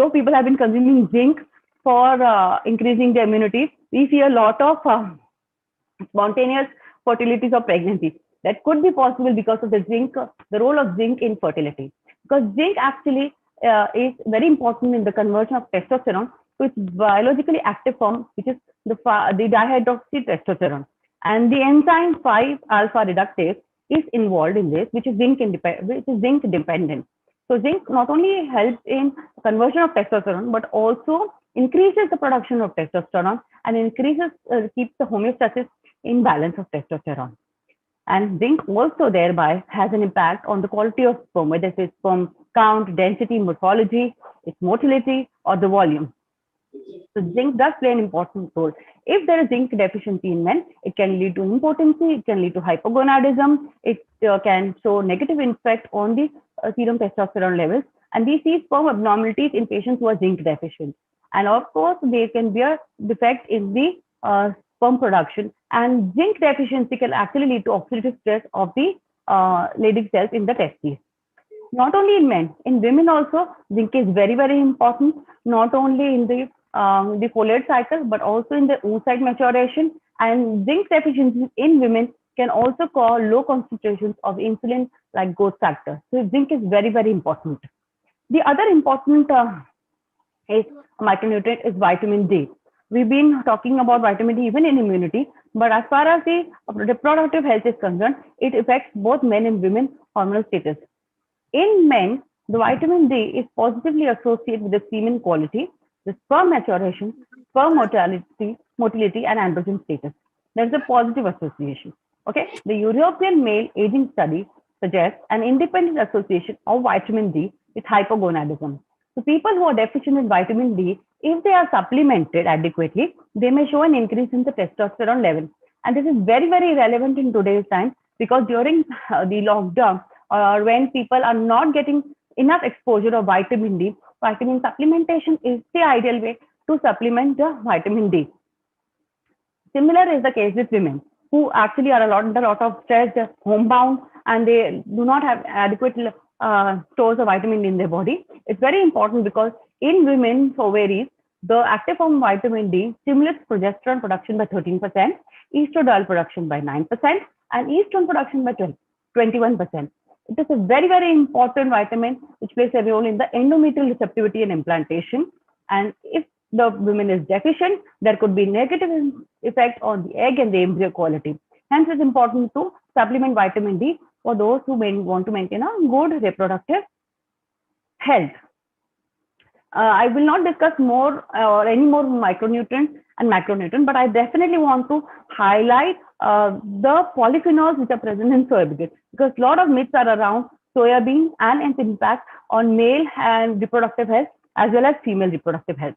consuming zinc for increasing their immunity, we see a lot of spontaneous fertilities of pregnancy. That could be possible because of the zinc, the role of zinc in fertility. Because zinc actually is very important in the conversion of testosterone to its biologically active form, which is the dihydroxy testosterone. And the enzyme 5-alpha reductase is involved in this, which is zinc dependent. So zinc not only helps in conversion of testosterone, but also increases the production of testosterone and keeps the homeostasis in balance of testosterone. And zinc also thereby has an impact on the quality of sperm, whether it's sperm count, density, morphology, its motility, or the volume. So zinc does play an important role. If there is zinc deficiency in men, it can lead to impotency, it can lead to hypogonadism, it can show negative effect on the serum testosterone levels, and we see sperm abnormalities in patients who are zinc deficient. And of course, there can be a defect in the sperm production, and zinc deficiency can actually lead to oxidative stress of the Leydig cells in the testes. Not only in men, in women also, zinc is very, very important, not only in the folate cycle, but also in the oocyte maturation. And zinc deficiency in women can also cause low concentrations of insulin like growth factor. So zinc is very, very important. The other important micronutrient is vitamin D. We've been talking about vitamin D even in immunity, but as far as the reproductive health is concerned, it affects both men and women hormonal status. In men, the vitamin D is positively associated with the semen quality, the sperm maturation, sperm motility, and androgen status. There's a positive association. Okay, the European Male Aging Study suggests an independent association of vitamin D with hypogonadism. So people who are deficient in vitamin D, if they are supplemented adequately, they may show an increase in the testosterone level. And this is very, very relevant in today's time, because during the lockdown, or when people are not getting enough exposure of vitamin D, vitamin supplementation is the ideal way to supplement the vitamin D. Similar is the case with women who actually are under a lot of stress, they're homebound, and they do not have adequate stores of vitamin D in their body. It's very important because in women's ovaries, the active form of vitamin D stimulates progesterone production by 13%, estradiol production by 9%, and estrogen production by 21%. It is a very, very important vitamin which plays a role in the endometrial receptivity and implantation. And if the woman is deficient, there could be negative effect on the egg and the embryo quality. Hence, it's important to supplement vitamin D for those who may want to maintain a good reproductive health. I will not discuss more or any more micronutrients and macronutrients, but I definitely want to highlight the polyphenols which are present in soybean, because a lot of myths are around soybean and its impact on male and reproductive health as well as female reproductive health.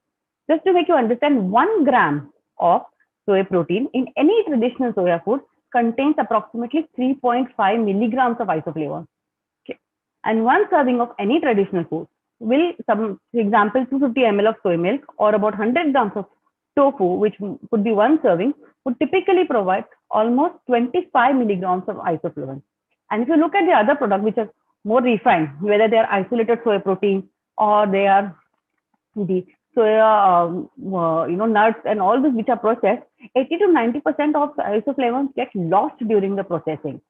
Just to make you understand, 1 gram of soy protein in any traditional soya food contains approximately 3.5 milligrams of isoflavone. Okay. And one serving of any traditional food will, for example, 250 ml of soy milk or about 100 grams of tofu, which could be one serving, would typically provide almost 25 milligrams of isoflavone. And if you look at the other products which are more refined, whether they are isolated soy protein or they are the soya, nuts and all this which are processed, 80 to 90% of isoflavones get lost during the processing.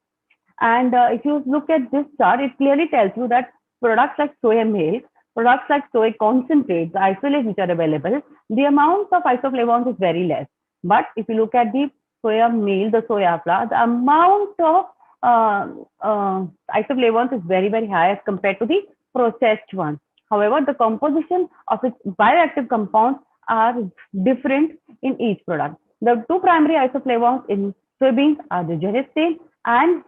And if you look at this chart, it clearly tells you that products like soya milk, products like soy concentrates, the isolates which are available, the amount of isoflavones is very less. But if you look at the soya meal, the soya flour, the amount of isoflavones is very, very high as compared to the processed one. However, the composition of its bioactive compounds are different in each product. The two primary isoflavones in soybeans are the genistein and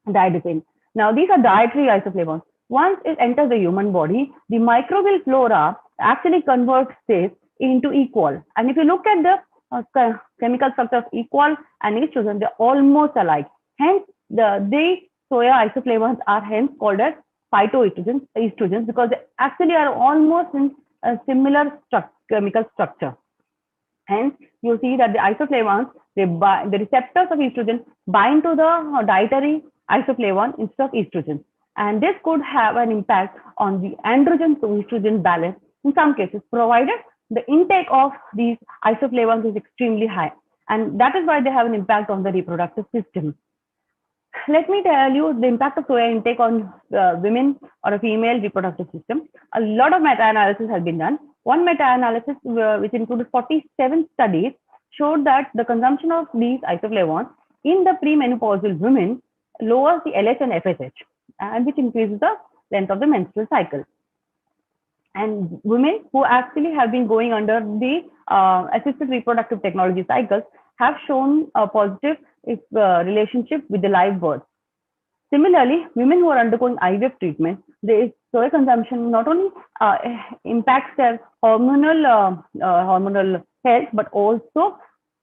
diethyl. Now, these are dietary isoflavones. Once it enters the human body, the microbial flora actually converts this into equal. And if you look at the chemical structure of equal and estrogen, they're almost alike. Hence, the soya isoflavones are hence called as phytoestrogens because they actually are almost in a similar chemical structure. Hence, you see that the isoflavones, the receptors of estrogen bind to the dietary isoflavone instead of estrogen. And this could have an impact on the androgen to estrogen balance in some cases, provided the intake of these isoflavones is extremely high. And that is why they have an impact on the reproductive system. Let me tell you the impact of soya intake on women or a female reproductive system. A lot of meta-analysis has been done. One meta-analysis, which included 47 studies, showed that the consumption of these isoflavones in the premenopausal women lowers the LH and FSH, and which increases the length of the menstrual cycle. And women who actually have been going under the assisted reproductive technology cycles have shown a positive relationship with the live birth. Similarly, women who are undergoing IVF treatment, the soy consumption not only impacts their hormonal health, but also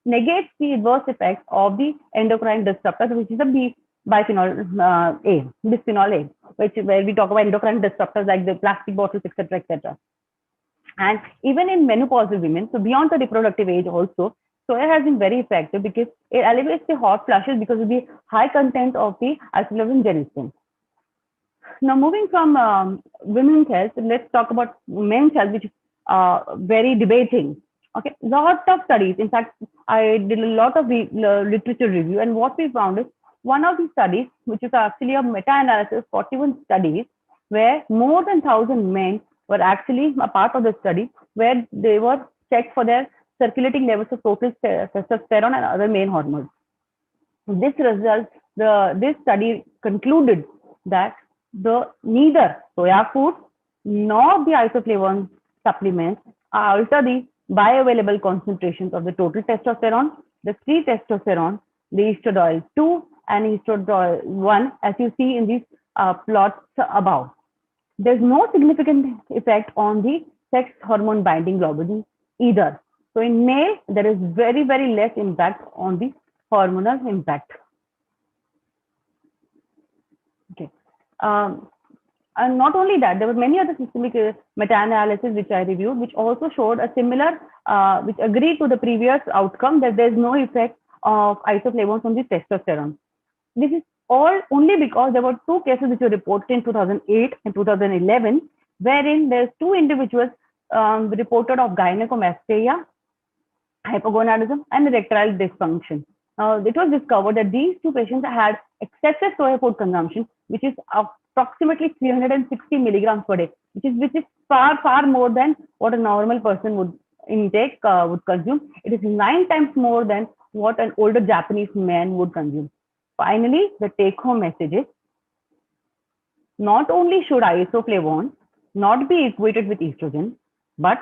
negates the adverse effects of the endocrine disruptors, which is the bisphenol A, where we talk about endocrine disruptors like the plastic bottles, etc., etc. And even in menopausal women, so beyond the reproductive age also, soya has been very effective because it alleviates the hot flushes because of the high content of the isoflavone genistein. Now, moving from women's health, let's talk about men's health, which is very debating. Okay, lot of studies. In fact, I did a lot of literature review, and what we found is one of the studies, which is actually a meta-analysis, 41 studies, where more than 1,000 men were actually a part of the study, where they were checked for their circulating levels of total testosterone and other main hormones. This study concluded that neither soya food nor the isoflavone supplements alter the bioavailable concentrations of the total testosterone, the free testosterone, the estradiol 2 and estradiol 1, as you see in these plots above. There's no significant effect on the sex hormone binding globulin either. So in male, there is very, very less impact on the hormonal impact. Okay. And not only that, there were many other systemic meta-analysis which I reviewed, which also showed a similar, which agreed to the previous outcome that there's no effect of isoflavones on the testosterone. This is all only because there were two cases which were reported in 2008 and 2011, wherein there's two individuals reported of gynecomastia, hypogonadism, and erectile dysfunction. It was discovered that these two patients had excessive soya food consumption, which is approximately 360 milligrams per day, which is far, far more than what a normal person would intake, would consume. It is 9 times more than what an older Japanese man would consume. Finally, the take-home message is, not only should isoflavone not be equated with estrogen, but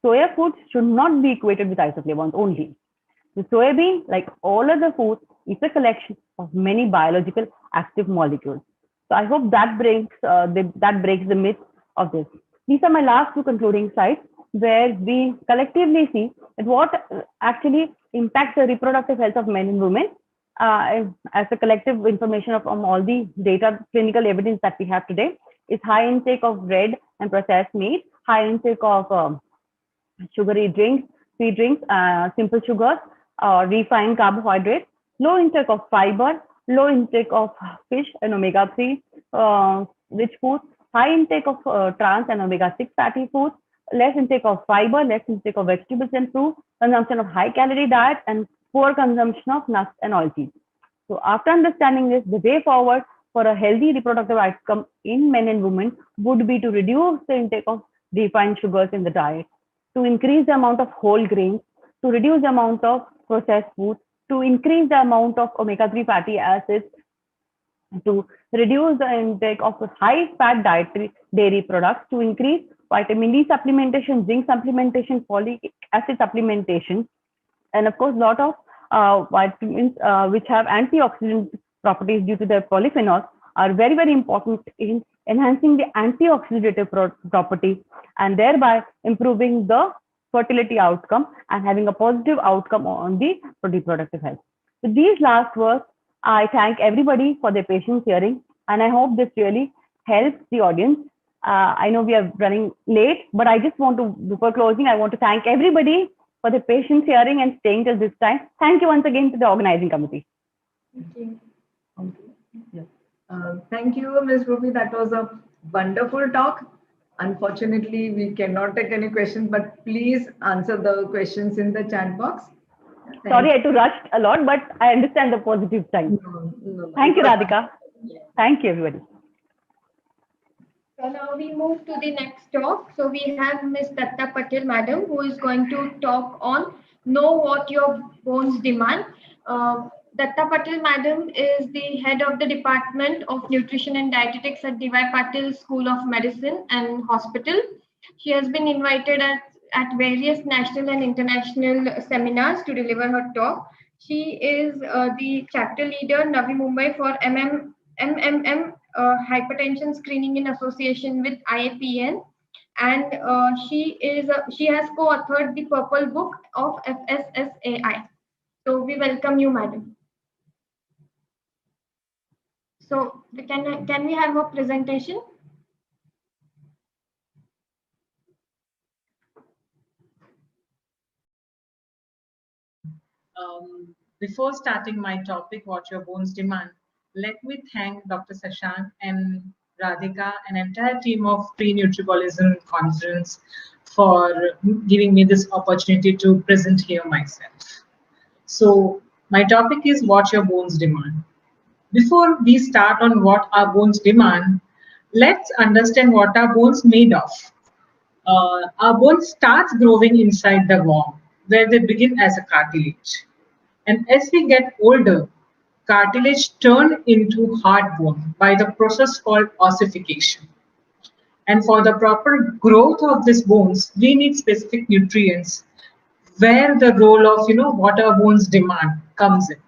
soya foods should not be equated with isoflavones only. The soybean, like all other foods, is a collection of many biological active molecules. So I hope that breaks the myth of this. These are my last two concluding slides, where we collectively see that what actually impacts the reproductive health of men and women as a collective information from all the data, clinical evidence that we have today, is high intake of red and processed meat, high intake of sugary drinks, sweet drinks, simple sugars, refined carbohydrates, low intake of fiber, low intake of fish and omega-3 rich foods, high intake of trans and omega-6 fatty foods, less intake of fiber, less intake of vegetables and fruit, consumption of high calorie diet, and poor consumption of nuts and oilseeds. So after understanding this, the way forward for a healthy reproductive outcome in men and women would be to reduce the intake of refined sugars in the diet, to increase the amount of whole grains, to reduce the amount of processed foods, to increase the amount of omega-3 fatty acids, to reduce the intake of high-fat dietary dairy products, to increase vitamin D supplementation, zinc supplementation, folic acid supplementation, and of course, a lot of vitamins which have antioxidant properties due to their polyphenols are very, very important in enhancing the antioxidative property and thereby improving the fertility outcome and having a positive outcome on the reproductive health. With these last words, I thank everybody for their patience hearing, and I hope this really helps the audience. I know we are running late, but I just want to, before closing, I want to thank everybody for the patience hearing and staying till this time. Thank you once again to the organizing committee.
Thank you. Thank you, Ms. Ruby. That was a wonderful talk. Unfortunately, we cannot take any questions, but please answer the questions in the chat box.
Sorry, I had to rush a lot, but I understand the positive side. Thank you, Radhika. Thank you, everybody.
So now we move to the next talk. So we have Ms. Datta Patel, madam, who is going to talk on Know What Your Bones Demand. Datta Patel, madam, is the head of the Department of Nutrition and Dietetics at D.Y. Patil School of Medicine and Hospital. She has been invited at various national and international seminars to deliver her talk. She is the chapter leader, Navi Mumbai, for MMM hypertension screening in association with IAPN, and she has co-authored the Purple Book of FSSAI. So we welcome you, madam. So can we have a presentation?
Before starting my topic, What Your Bones Demand, let me thank Dr. Shashank and Radhika and entire team of Nutribolism Conference for giving me this opportunity to present here myself. So my topic is What Your Bones Demand. Before we start on what our bones demand, let's understand what our bones made of. Our bones starts growing inside the womb, where they begin as a cartilage. And as we get older, cartilage turn into hard bone by the process called ossification. And for the proper growth of these bones, we need specific nutrients where the role of what our bones demand comes in.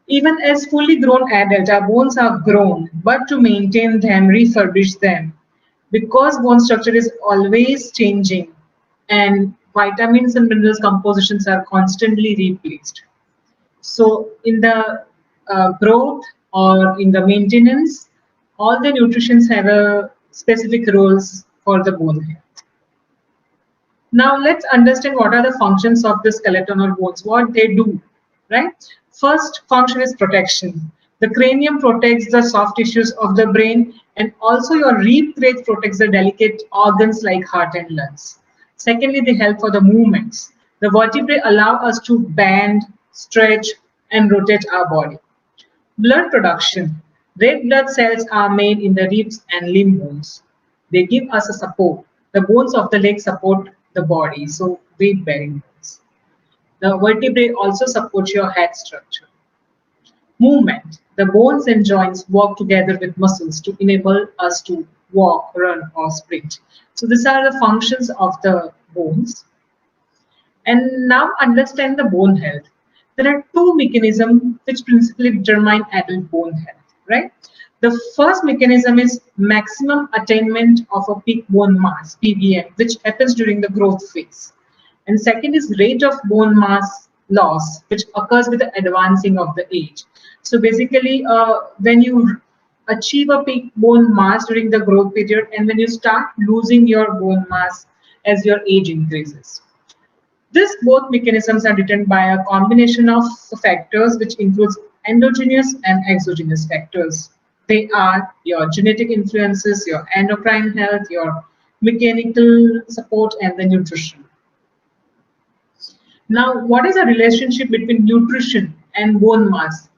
Even as fully grown adults, our bones are grown, but to maintain them, refurbish them, because bone structure is always changing and vitamins and minerals compositions are constantly replaced. So in the growth or in the maintenance, all the nutrients have a specific roles for the bone health. Now let's understand what are the functions of the skeleton or bones, what they do, right? First function is protection. The cranium protects the soft tissues of the brain, and also your rib cage protects the delicate organs like heart and lungs. Secondly, they help for the movements. The vertebrae allow us to bend, stretch, and rotate our body. Blood production. Red blood cells are made in the ribs and limb bones. They give us a support. The bones of the leg support the body, so weight-bearing bones. The vertebrae also support your head structure. Movement. The bones and joints work together with muscles to enable us to walk, run, or sprint. So these are the functions of the bones. And now understand the bone health. There are two mechanisms which principally determine adult bone health, right? The first mechanism is maximum attainment of a peak bone mass, PBM, which happens during the growth phase. And second is rate of bone mass loss, which occurs with the advancing of the age. So basically, when you achieve a peak bone mass during the growth period, and when you start losing your bone mass as your age increases. These both mechanisms are determined by a combination of factors which includes endogenous and exogenous factors. They are your genetic influences, your endocrine health, your mechanical support, and the nutrition. Now, what is the relationship between nutrition and bone mass?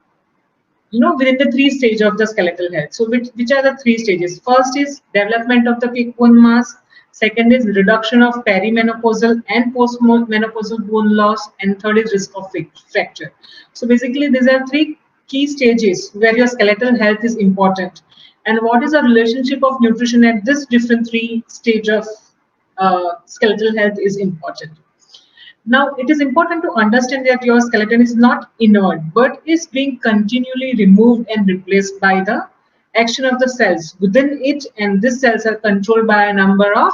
Within the three stages of the skeletal health. So which are the three stages? First is development of the peak bone mass. Second is reduction of perimenopausal and postmenopausal bone loss. And third is risk of fracture. So basically, these are three key stages where your skeletal health is important. And what is the relationship of nutrition at this different three stage of skeletal health is important. Now, it is important to understand that your skeleton is not inert, but is being continually removed and replaced by the action of the cells within it, and these cells are controlled by a number of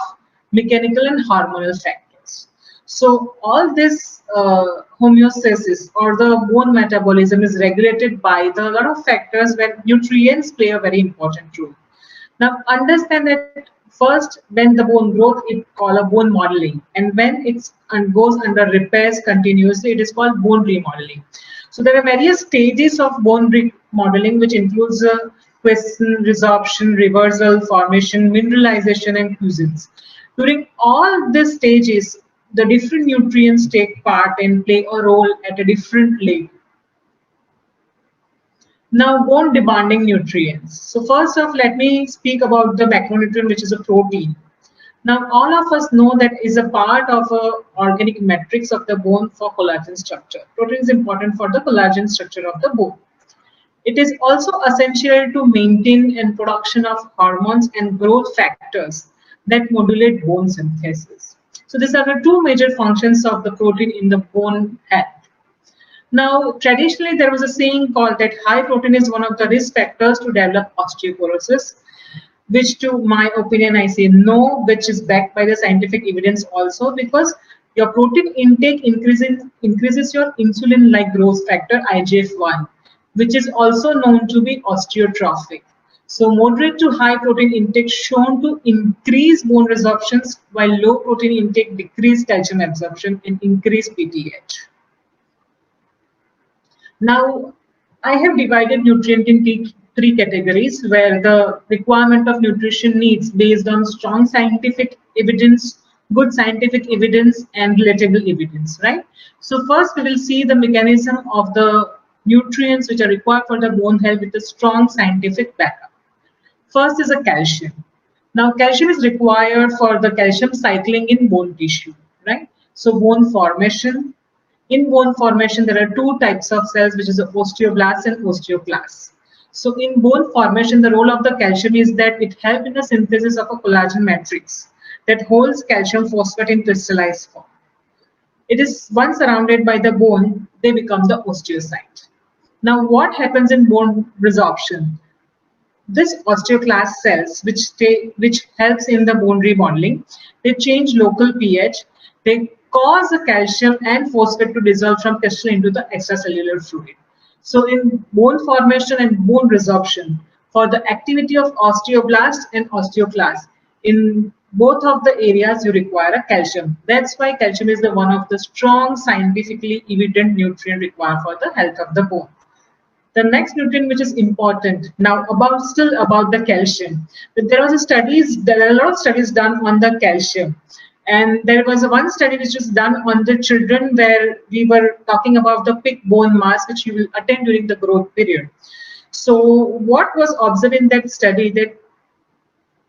mechanical and hormonal factors. So, all this homeostasis or the bone metabolism is regulated by the lot of factors where nutrients play a very important role. Now, understand that first, when the bone grows, it's called a bone modeling, and when it goes under repairs continuously, it is called bone remodeling. So there are various stages of bone remodeling, which includes quiescence, resorption, reversal, formation, mineralization, and quiescence. During all these stages, the different nutrients take part and play a role at a different level. Now, bone demanding nutrients. So first off, let me speak about the macronutrient, which is a protein. Now, all of us know that is a part of a organic matrix of the bone for collagen structure. Protein is important for the collagen structure of the bone. It is also essential to maintain and production of hormones and growth factors that modulate bone synthesis. So these are the two major functions of the protein in the bone health. Now, traditionally, there was a saying called that high protein is one of the risk factors to develop osteoporosis, which to my opinion, I say no, which is backed by the scientific evidence also, because your protein intake increases your insulin-like growth factor, IGF-1, which is also known to be osteotrophic. So moderate to high protein intake shown to increase bone resorptions, while low protein intake decrease calcium absorption and increase PTH. Now, I have divided nutrient in three categories where the requirement of nutrition needs based on strong scientific evidence, good scientific evidence, and relatable evidence, right? So first we will see the mechanism of the nutrients which are required for the bone health with a strong scientific backup. First is a calcium. Now, calcium is required for the calcium cycling in bone tissue, right? So bone formation. In bone formation, there are two types of cells, which is the osteoblasts and osteoclasts. So in bone formation, the role of the calcium is that it helps in the synthesis of a collagen matrix that holds calcium phosphate in crystallized form. It is once surrounded by the bone, they become the osteocyte. Now, what happens in bone resorption? This osteoclast cells, which helps in the bone remodeling, they change local pH. They cause the calcium and phosphate to dissolve from crystal into the extracellular fluid. So in bone formation and bone resorption, for the activity of osteoblasts and osteoclasts, in both of the areas you require a calcium. That's why calcium is the one of the strong scientifically evident nutrient required for the health of the bone. The next nutrient which is important now about the calcium. There are a lot of studies done on the calcium. And there was one study which was done on the children where we were talking about the peak bone mass which you will attain during the growth period. So what was observed in that study, that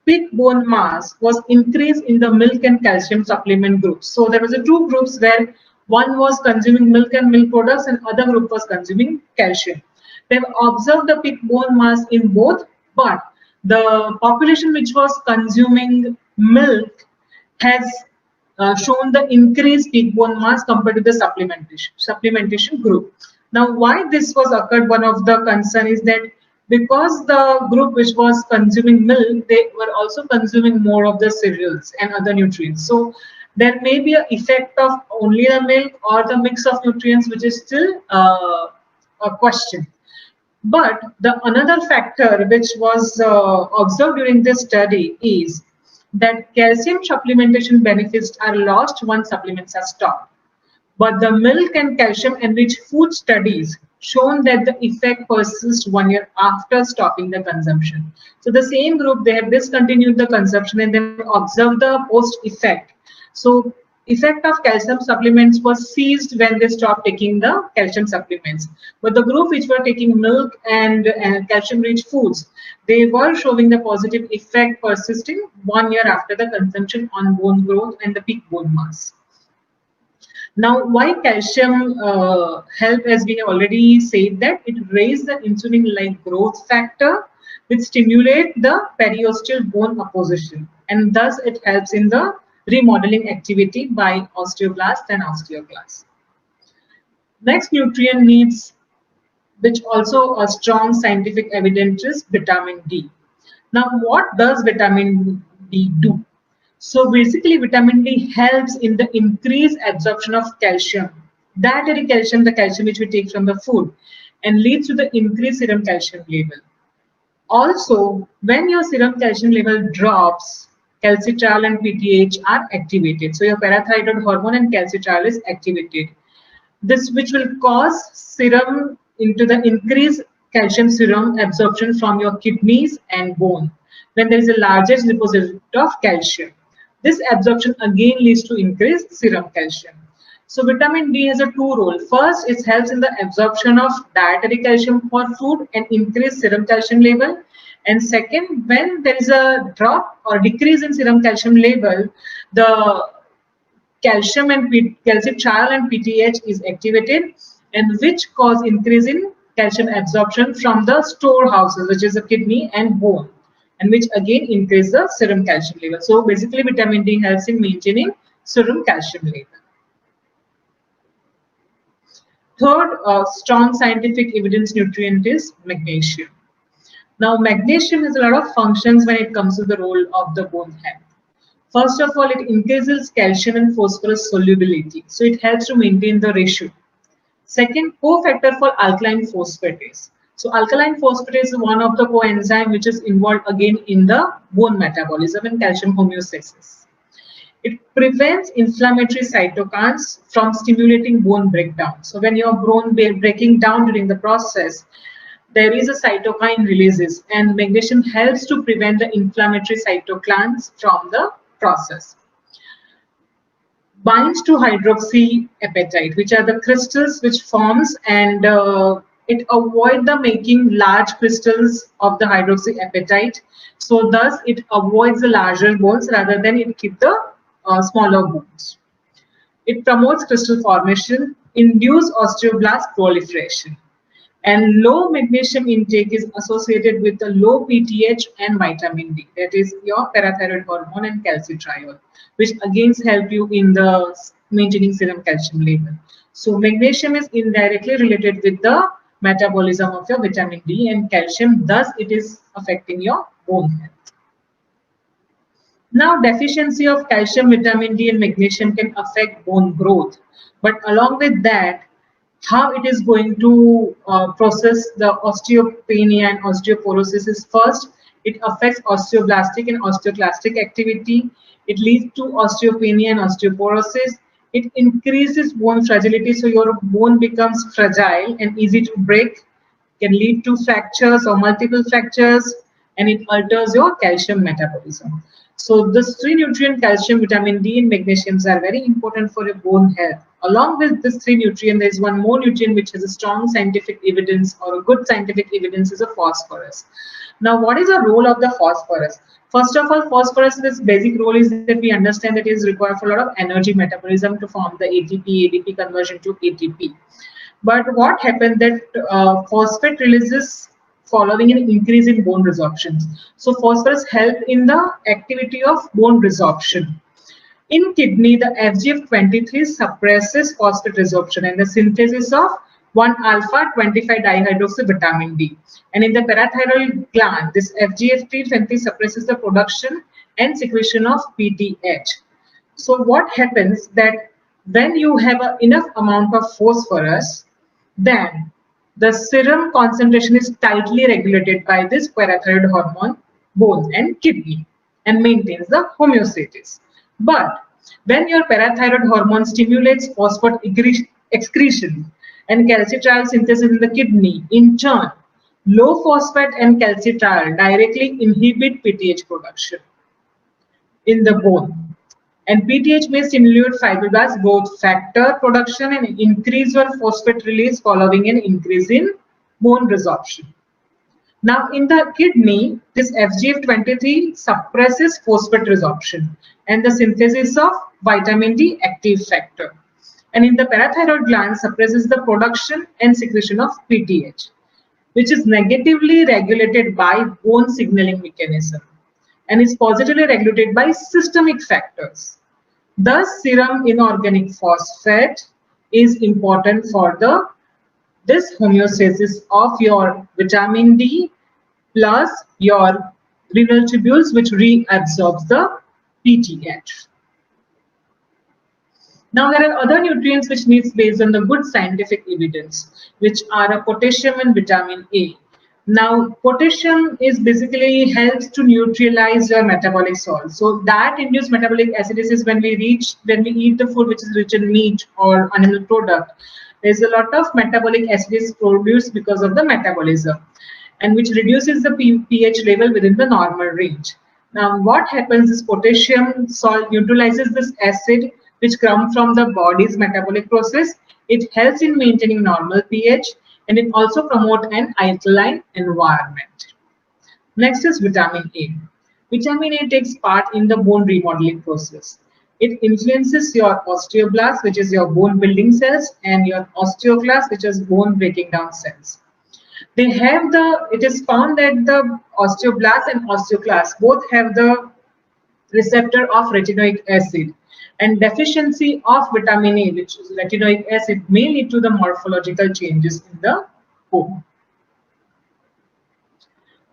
peak bone mass was increased in the milk and calcium supplement groups. So there was two groups where one was consuming milk and milk products and other group was consuming calcium. They've observed the peak bone mass in both, but the population which was consuming milk has shown the increased peak bone mass compared to the supplementation group. Now, why this was occurred, one of the concern is that because the group which was consuming milk, they were also consuming more of the cereals and other nutrients. So there may be an effect of only the milk or the mix of nutrients, which is still a question. But the another factor which was observed during this study is that calcium supplementation benefits are lost once supplements are stopped. But the milk and calcium enriched food studies shown that the effect persists 1 year after stopping the consumption. So the same group, they have discontinued the consumption and then observed the post effect. So effect of calcium supplements was ceased when they stopped taking the calcium supplements. But the group which were taking milk and calcium rich foods, they were showing the positive effect persisting 1 year after the consumption on bone growth and the peak bone mass. Now, why calcium help, as we have already said, that it raises the insulin-like growth factor, which stimulate the periosteal bone opposition, and thus it helps in the remodeling activity by osteoblasts and osteoclasts. Next nutrient needs, which also a strong scientific evidence, is vitamin D. Now, what does vitamin D do? So basically, vitamin D helps in the increased absorption of calcium, dietary calcium, the calcium which we take from the food, and leads to the increased serum calcium level. Also, when your serum calcium level drops, calcitriol and PTH are activated. So your parathyroid hormone and calcitriol is activated. This which will cause serum into the increased calcium serum absorption from your kidneys and bone when there is a largest deposit of calcium. This absorption again leads to increased serum calcium. So vitamin D has a two role. First, it helps in the absorption of dietary calcium for food and increase serum calcium level. And second, when there is a drop or decrease in serum calcium level, the calcium and calcitriol and PTH is activated, and which cause increase in calcium absorption from the storehouses, which is the kidney and bone, and which again increase the serum calcium level. So basically, vitamin D helps in maintaining serum calcium level. Third, strong scientific evidence nutrient is magnesium. Now, magnesium has a lot of functions when it comes to the role of the bone health. First of all, it increases calcium and phosphorus solubility, so it helps to maintain the ratio. Second, cofactor for alkaline phosphatase. So alkaline phosphatase is one of the coenzyme which is involved again in the bone metabolism and calcium homeostasis. It prevents inflammatory cytokines from stimulating bone breakdown. So when your bone breaking down during the process, there is a cytokine releases, and magnesium helps to prevent the inflammatory cytokines from the process. Binds to hydroxyapatite, which are the crystals which forms, and it avoid the making large crystals of the hydroxyapatite. So thus it avoids the larger bones rather than it keep the smaller bones. It promotes crystal formation, induce osteoblast proliferation. And low magnesium intake is associated with the low PTH and vitamin D, that is your parathyroid hormone and calcitriol, which again help you in the maintaining serum calcium level. So magnesium is indirectly related with the metabolism of your vitamin D and calcium, thus it is affecting your bone health. Now, deficiency of calcium, vitamin D and magnesium can affect bone growth, but along with that, how it is going to process the osteopenia and osteoporosis is first, it affects osteoblastic and osteoclastic activity. It leads to osteopenia and osteoporosis. It increases bone fragility, so your bone becomes fragile and easy to break, can lead to fractures or multiple fractures, and it alters your calcium metabolism. So this three nutrient, calcium, vitamin D and magnesium, are very important for your bone health. Along with this three nutrient, there is one more nutrient which has a strong scientific evidence or a good scientific evidence, is a phosphorus. Now, what is the role of the phosphorus? First of all, phosphorus, this basic role is that we understand that it is required for a lot of energy metabolism to form the ATP, ADP conversion to ATP. But what happened that phosphate releases following an increase in bone resorption. So phosphorus help in the activity of bone resorption. In kidney, the FGF23 suppresses phosphate resorption and the synthesis of 1-alpha-25-dihydroxyvitamin D. And in the parathyroid gland, this FGF23 suppresses the production and secretion of PTH. So what happens that when you have enough amount of phosphorus, then the serum concentration is tightly regulated by this parathyroid hormone, bones and kidney, and maintains the homeostasis. But when your parathyroid hormone stimulates phosphate excretion, and calcitriol synthesis in the kidney. In turn, low phosphate and calcitriol directly inhibit PTH production in the bone. And PTH may stimulate fibroblast growth factor production and increase your phosphate release following an increase in bone resorption. Now, in the kidney, this FGF23 suppresses phosphate resorption and the synthesis of vitamin D active factor. And in the parathyroid gland, suppresses the production and secretion of PTH, which is negatively regulated by bone signaling mechanism and is positively regulated by systemic factors. Thus, serum inorganic phosphate is important for this homeostasis of your vitamin D plus your renal tubules, which reabsorbs the PTH. Now, there are other nutrients which needs based on the good scientific evidence, which are a potassium and vitamin A. Now, potassium is basically helps to neutralize your metabolic salt. So that induced metabolic acidosis when we eat the food which is rich in meat or animal product. There's a lot of metabolic acidosis produced because of the metabolism, and which reduces the pH level within the normal range. Now, what happens is potassium salt neutralizes this acid which comes from the body's metabolic process. It helps in maintaining normal pH, and it also promotes an alkaline environment. Next is vitamin A. Vitamin A takes part in the bone remodeling process. It influences your osteoblasts, which is your bone building cells, and your osteoclasts, which is bone breaking down cells. It is found that the osteoblasts and osteoclasts both have the receptor of retinoic acid, and deficiency of vitamin A, which is retinoic acid, may lead to the morphological changes in the bone.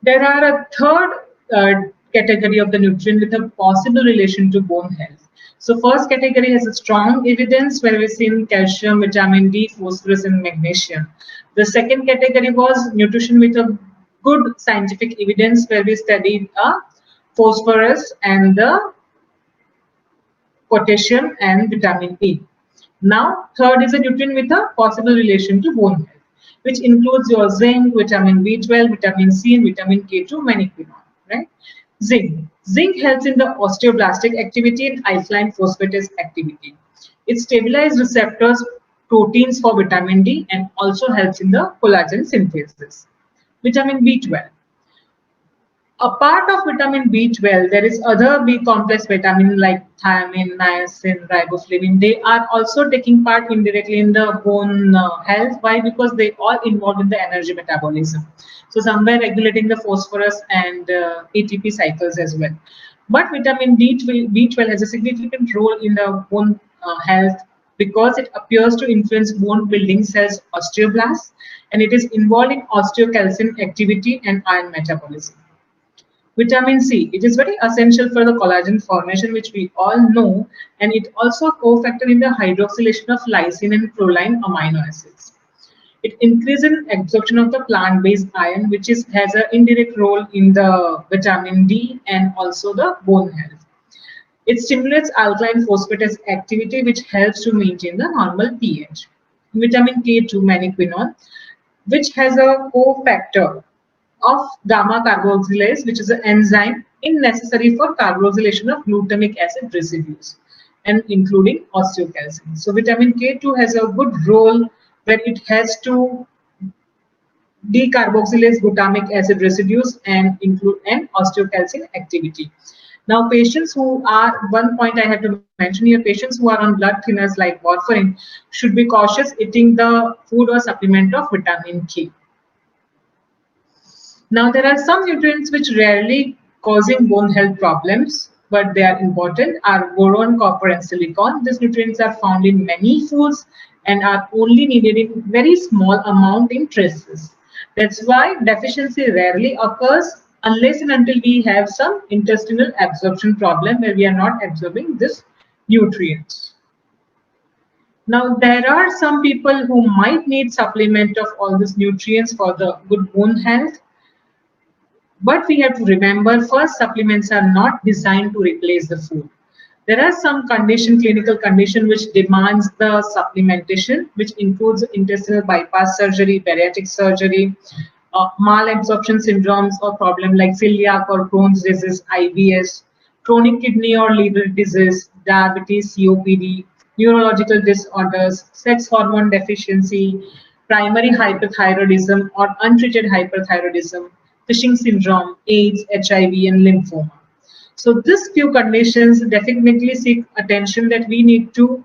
There are a third category of the nutrient with a possible relation to bone health. So first category has a strong evidence where we've seen calcium, vitamin D, phosphorus, and magnesium. The second category was nutrition with a good scientific evidence where we studied phosphorus and the potassium and vitamin A. Now, third is a nutrient with a possible relation to bone health, which includes your zinc, vitamin B12, vitamin C, and vitamin K2, menaquinone, right? Zinc. Zinc helps in the osteoblastic activity and alkaline phosphatase activity. It stabilizes receptors, proteins for vitamin D, and also helps in the collagen synthesis. Vitamin B12. A part of vitamin B12, there is other B complex vitamin like thiamine, niacin, riboflavin. They are also taking part indirectly in the bone health. Why? Because they all involved in the energy metabolism. So somewhere regulating the phosphorus and ATP cycles as well. But vitamin B12 has a significant role in the bone health because it appears to influence bone building cells, osteoblasts, and it is involved in osteocalcin activity and iron metabolism. Vitamin C, it is very essential for the collagen formation, which we all know, and it also co-factor in the hydroxylation of lysine and proline amino acids. It increases absorption of the plant-based iron, which has an indirect role in the vitamin D and also the bone health. It stimulates alkaline phosphatase activity, which helps to maintain the normal pH. Vitamin K2, menaquinone, which has a cofactor of gamma carboxylase, which is an enzyme necessary for carboxylation of glutamic acid residues, and including osteocalcin. So vitamin K2 has a good role where it has to decarboxylase glutamic acid residues and include an osteocalcin activity. Now, patients who are, one point I have to mention here, patients who are on blood thinners like warfarin should be cautious eating the food or supplement of vitamin K. Now, there are some nutrients which rarely causing bone health problems, but they are important, are boron, copper, and silicon. These nutrients are found in many foods and are only needed in very small amount in traces. That's why deficiency rarely occurs unless and until we have some intestinal absorption problem where we are not absorbing this nutrients. Now, there are some people who might need supplement of all these nutrients for the good bone health. But we have to remember, first, supplements are not designed to replace the food. There are some clinical condition which demands the supplementation, which includes intestinal bypass surgery, bariatric surgery, malabsorption syndromes or problem like celiac or Crohn's disease, IBS, chronic kidney or liver disease, diabetes, COPD, neurological disorders, sex hormone deficiency, primary hyperthyroidism or untreated hyperthyroidism, Cushing syndrome, AIDS, HIV, and lymphoma. So these few conditions definitely seek attention that we need to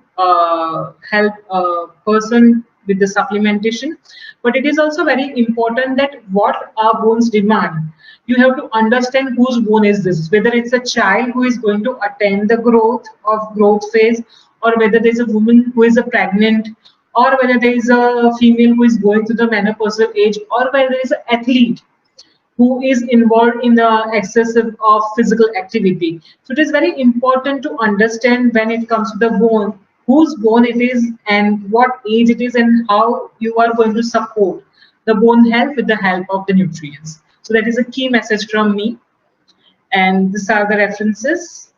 help a person with the supplementation. But it is also very important that what our bones demand. You have to understand whose bone is this, whether it's a child who is going to attend the growth phase, or whether there's a woman who is a pregnant, or whether there is a female who is going through the menopausal age, or whether there is an athlete who is involved in the excessive of physical activity. So it is very important to understand when it comes to the bone, whose bone it is and what age it is and how you are going to support the bone health with the help of the nutrients. So that is a key message from me. And these are the references.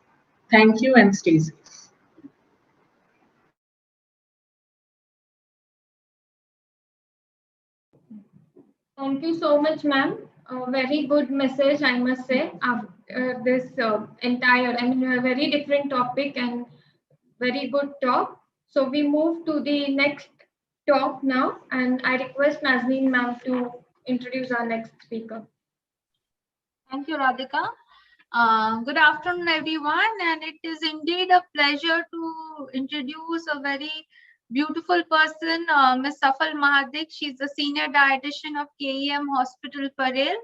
Thank you and stay safe.
Thank you so much, ma'am. A very good message, I must say, after this a very different topic and very good talk. So we move to the next talk now, and I request Nazneen ma'am to introduce our next speaker.
Thank you, Radhika. Good afternoon, everyone, and it is indeed a pleasure to introduce a very beautiful person, Ms. Safal Mahadik. She's the senior dietitian of KEM Hospital, Parel.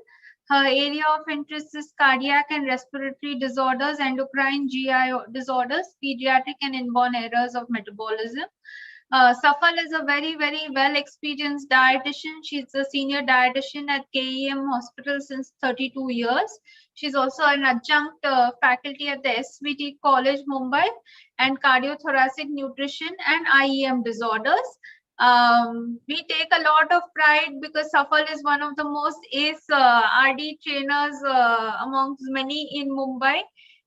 Her area of interest is cardiac and respiratory disorders, endocrine GI disorders, pediatric and inborn errors of metabolism. Safal is a very, very well experienced dietitian. She's a senior dietitian at KEM Hospital since 32 years. She's also an adjunct faculty at the SVT College, Mumbai, and cardiothoracic nutrition and IEM disorders. We take a lot of pride because Safal is one of the most ace RD trainers amongst many in Mumbai.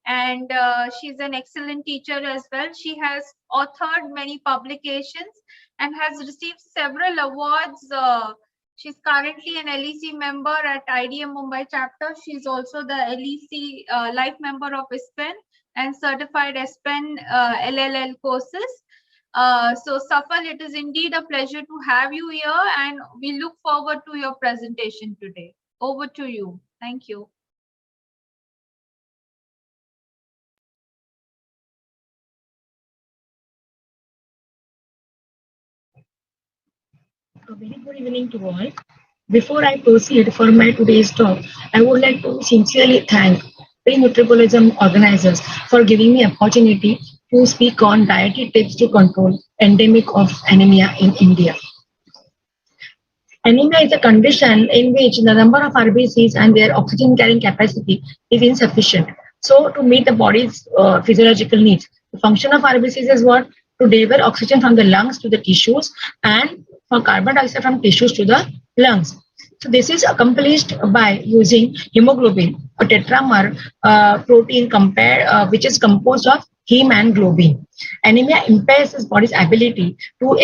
And she's an excellent teacher as well. She has authored many publications and has received several awards. She's currently an LEC member at IDM Mumbai chapter. She's also the LEC life member of ISPEN and certified ISPEN LLL courses. So Safal, it is indeed a pleasure to have you here, and we look forward to your presentation today. Over to you. Thank you.
A very good evening to all. Before I proceed for my today's talk, I would like to sincerely thank Nutribolism organizers for giving me opportunity to speak on dietary tips to control endemic of anemia in India. Anemia is a condition in which the number of RBCs and their oxygen carrying capacity is insufficient. So to meet the body's physiological needs, the function of RBCs is what? To deliver oxygen from the lungs to the tissues and for carbon dioxide from tissues to the lungs. So this is accomplished by using hemoglobin, a tetramer protein which is composed of heme and globin. Anemia impairs the body's ability to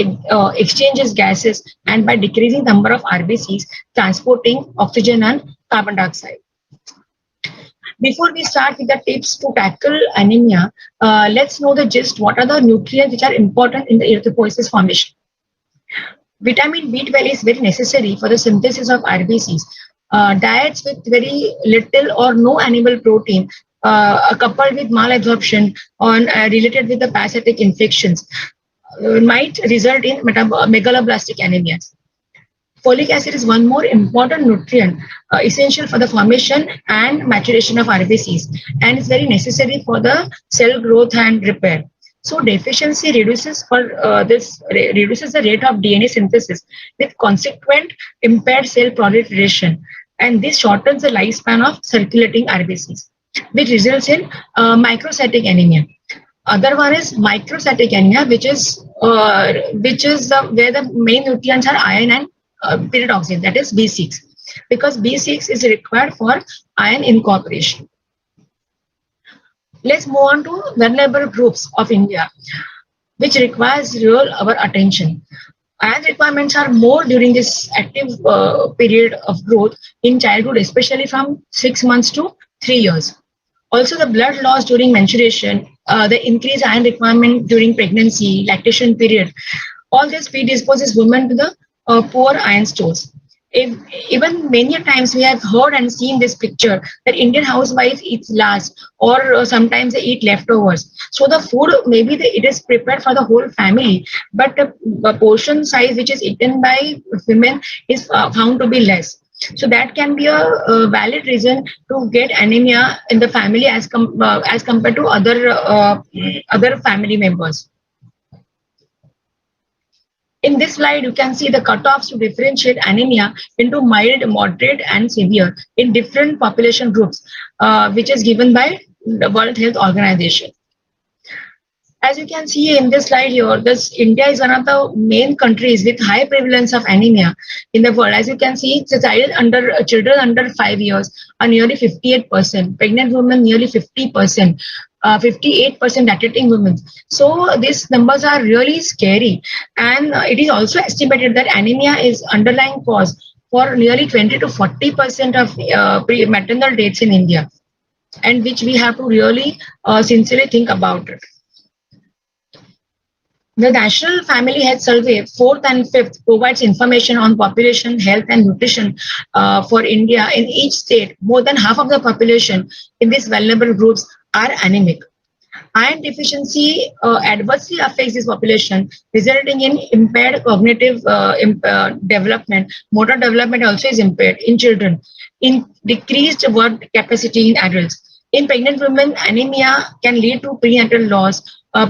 exchange its gases and by decreasing the number of RBCs transporting oxygen and carbon dioxide. Before we start with the tips to tackle anemia, let's know the gist. What are the nutrients which are important in the erythropoiesis formation? Vitamin B12 is very necessary for the synthesis of RBCs. Diets with very little or no animal protein coupled with malabsorption related with the parasitic infections might result in megaloblastic anemias. Folic acid is one more important nutrient essential for the formation and maturation of RBCs, and is very necessary for the cell growth and repair. So deficiency reduces the rate of DNA synthesis with consequent impaired cell proliferation, and this shortens the lifespan of circulating RBCs, which results in microcytic anemia. Other one is microcytic anemia, which is where the main nutrients are iron and pyridoxine, that is B6, because B6 is required for iron incorporation. Let's move on to vulnerable groups of India, which requires real our attention. And requirements are more during this active period of growth in childhood, especially from 6 months to 3 years. Also, the blood loss during menstruation, the increased iron requirement during pregnancy, lactation period, all this predisposes women to the poor iron stores. If, even many a times we have heard and seen this picture that Indian housewife eats last, or sometimes they eat leftovers. So the food maybe it is prepared for the whole family, but the portion size which is eaten by women is found to be less. So that can be a valid reason to get anemia in the family as compared to other family members. In this slide, you can see the cutoffs to differentiate anemia into mild, moderate, and severe in different population groups, which is given by the World Health Organization. As you can see in this slide here, India is one of the main countries with high prevalence of anemia in the world. As you can see, children under 5 years are nearly 58%, pregnant women nearly 50%, 58% lactating women. So these numbers are really scary, and it is also estimated that anemia is underlying cause for nearly 20 to 40% of maternal deaths in India, and which we have to really sincerely think about it. The National Family Health Survey, 4th and 5th, provides information on population health and nutrition for India. In each state, more than half of the population in these vulnerable groups are anemic. Iron deficiency adversely affects this population, resulting in impaired cognitive development. Motor development also is impaired in children, in decreased word capacity in adults. In pregnant women, anemia can lead to prenatal loss,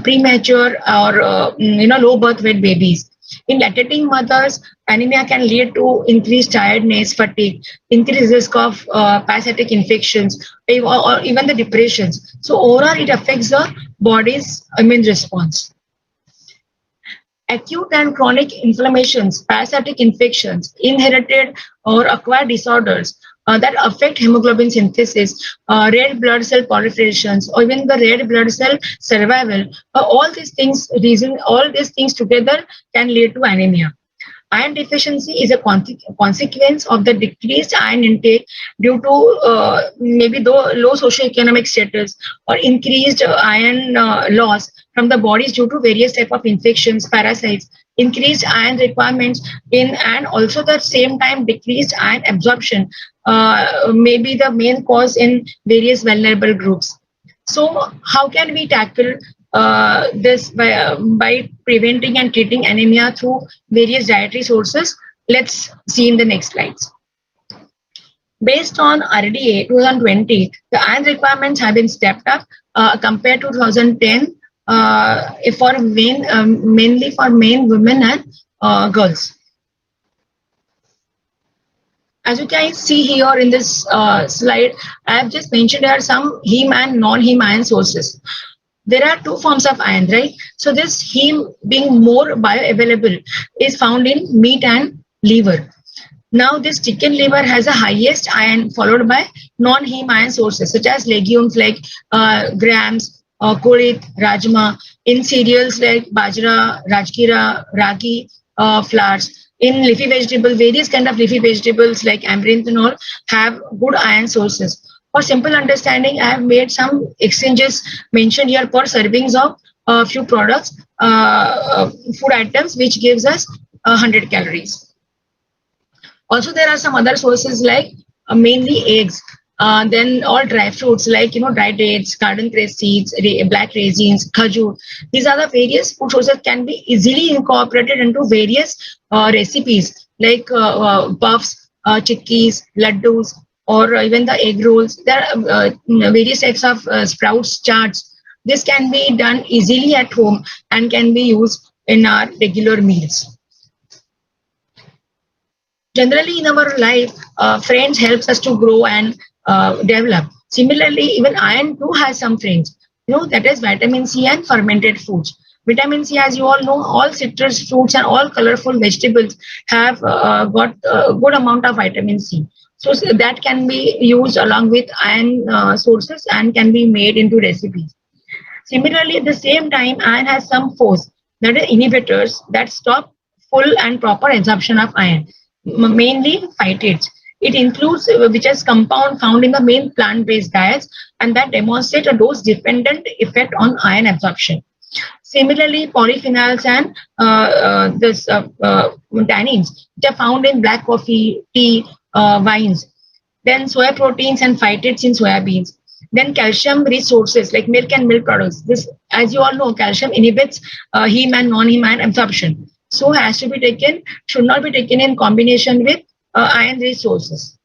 premature or low birth weight babies. In lactating mothers, anemia can lead to increased tiredness, fatigue, increased risk of parasitic infections, or even the depressions. So overall, it affects the body's immune response. Acute and chronic inflammations, parasitic infections, inherited or acquired disorders that affect hemoglobin synthesis, red blood cell proliferations, or even the red blood cell survival. All these things together can lead to anemia. Iron deficiency is a consequence of the decreased iron intake due to maybe low socioeconomic status or increased iron loss from the bodies due to various type of infections, parasites, increased iron requirements and also at the same time decreased iron absorption may be the main cause in various vulnerable groups. So how can we tackle this by preventing and treating anemia through various dietary sources? Let's see in the next slides. Based on RDA 2020, the iron requirements have been stepped up compared to 2010 for mainly for men, women, and girls. As you can see here in this slide, I have just mentioned there are some heme and non-heme iron sources. There are two forms of iron, right? So this heme being more bioavailable is found in meat and liver. Now this chicken liver has the highest iron, followed by non-heme iron sources such as legumes like grams, kurit, rajma, in cereals like bajra, rajgira, ragi, flours. In leafy vegetables, various kind of leafy vegetables like amaranth and all have good iron sources. For simple understanding, I have made some exchanges mentioned here per servings of a few products, food items, which gives us 100 calories. Also, there are some other sources like mainly eggs, then all dry fruits like dried dates, garden cress seeds, black raisins, khajur. These are the various food sources can be easily incorporated into various recipes like puffs, chikkis, laddus, or even the egg rolls. There are various types of sprouts, charts. This can be done easily at home and can be used in our regular meals. Generally, in our life, friends helps us to grow and develop. Similarly, even iron too has some friends. That is vitamin C and fermented foods. Vitamin C, as you all know, all citrus fruits and all colorful vegetables have got a good amount of vitamin C. So that can be used along with iron sources and can be made into recipes. Similarly, at the same time, iron has some force, that is inhibitors that stop full and proper absorption of iron, mainly phytates. It includes which is compound found in the main plant-based diets and that demonstrate a dose-dependent effect on iron absorption. Similarly, polyphenols and tannins, which are found in black coffee, tea, wines. Then soy proteins and phytates in soybeans. Then calcium resources like milk and milk products. This, as you all know, calcium inhibits heme and non-heme iron absorption. So has to be taken, should not be taken in combination with iron resources.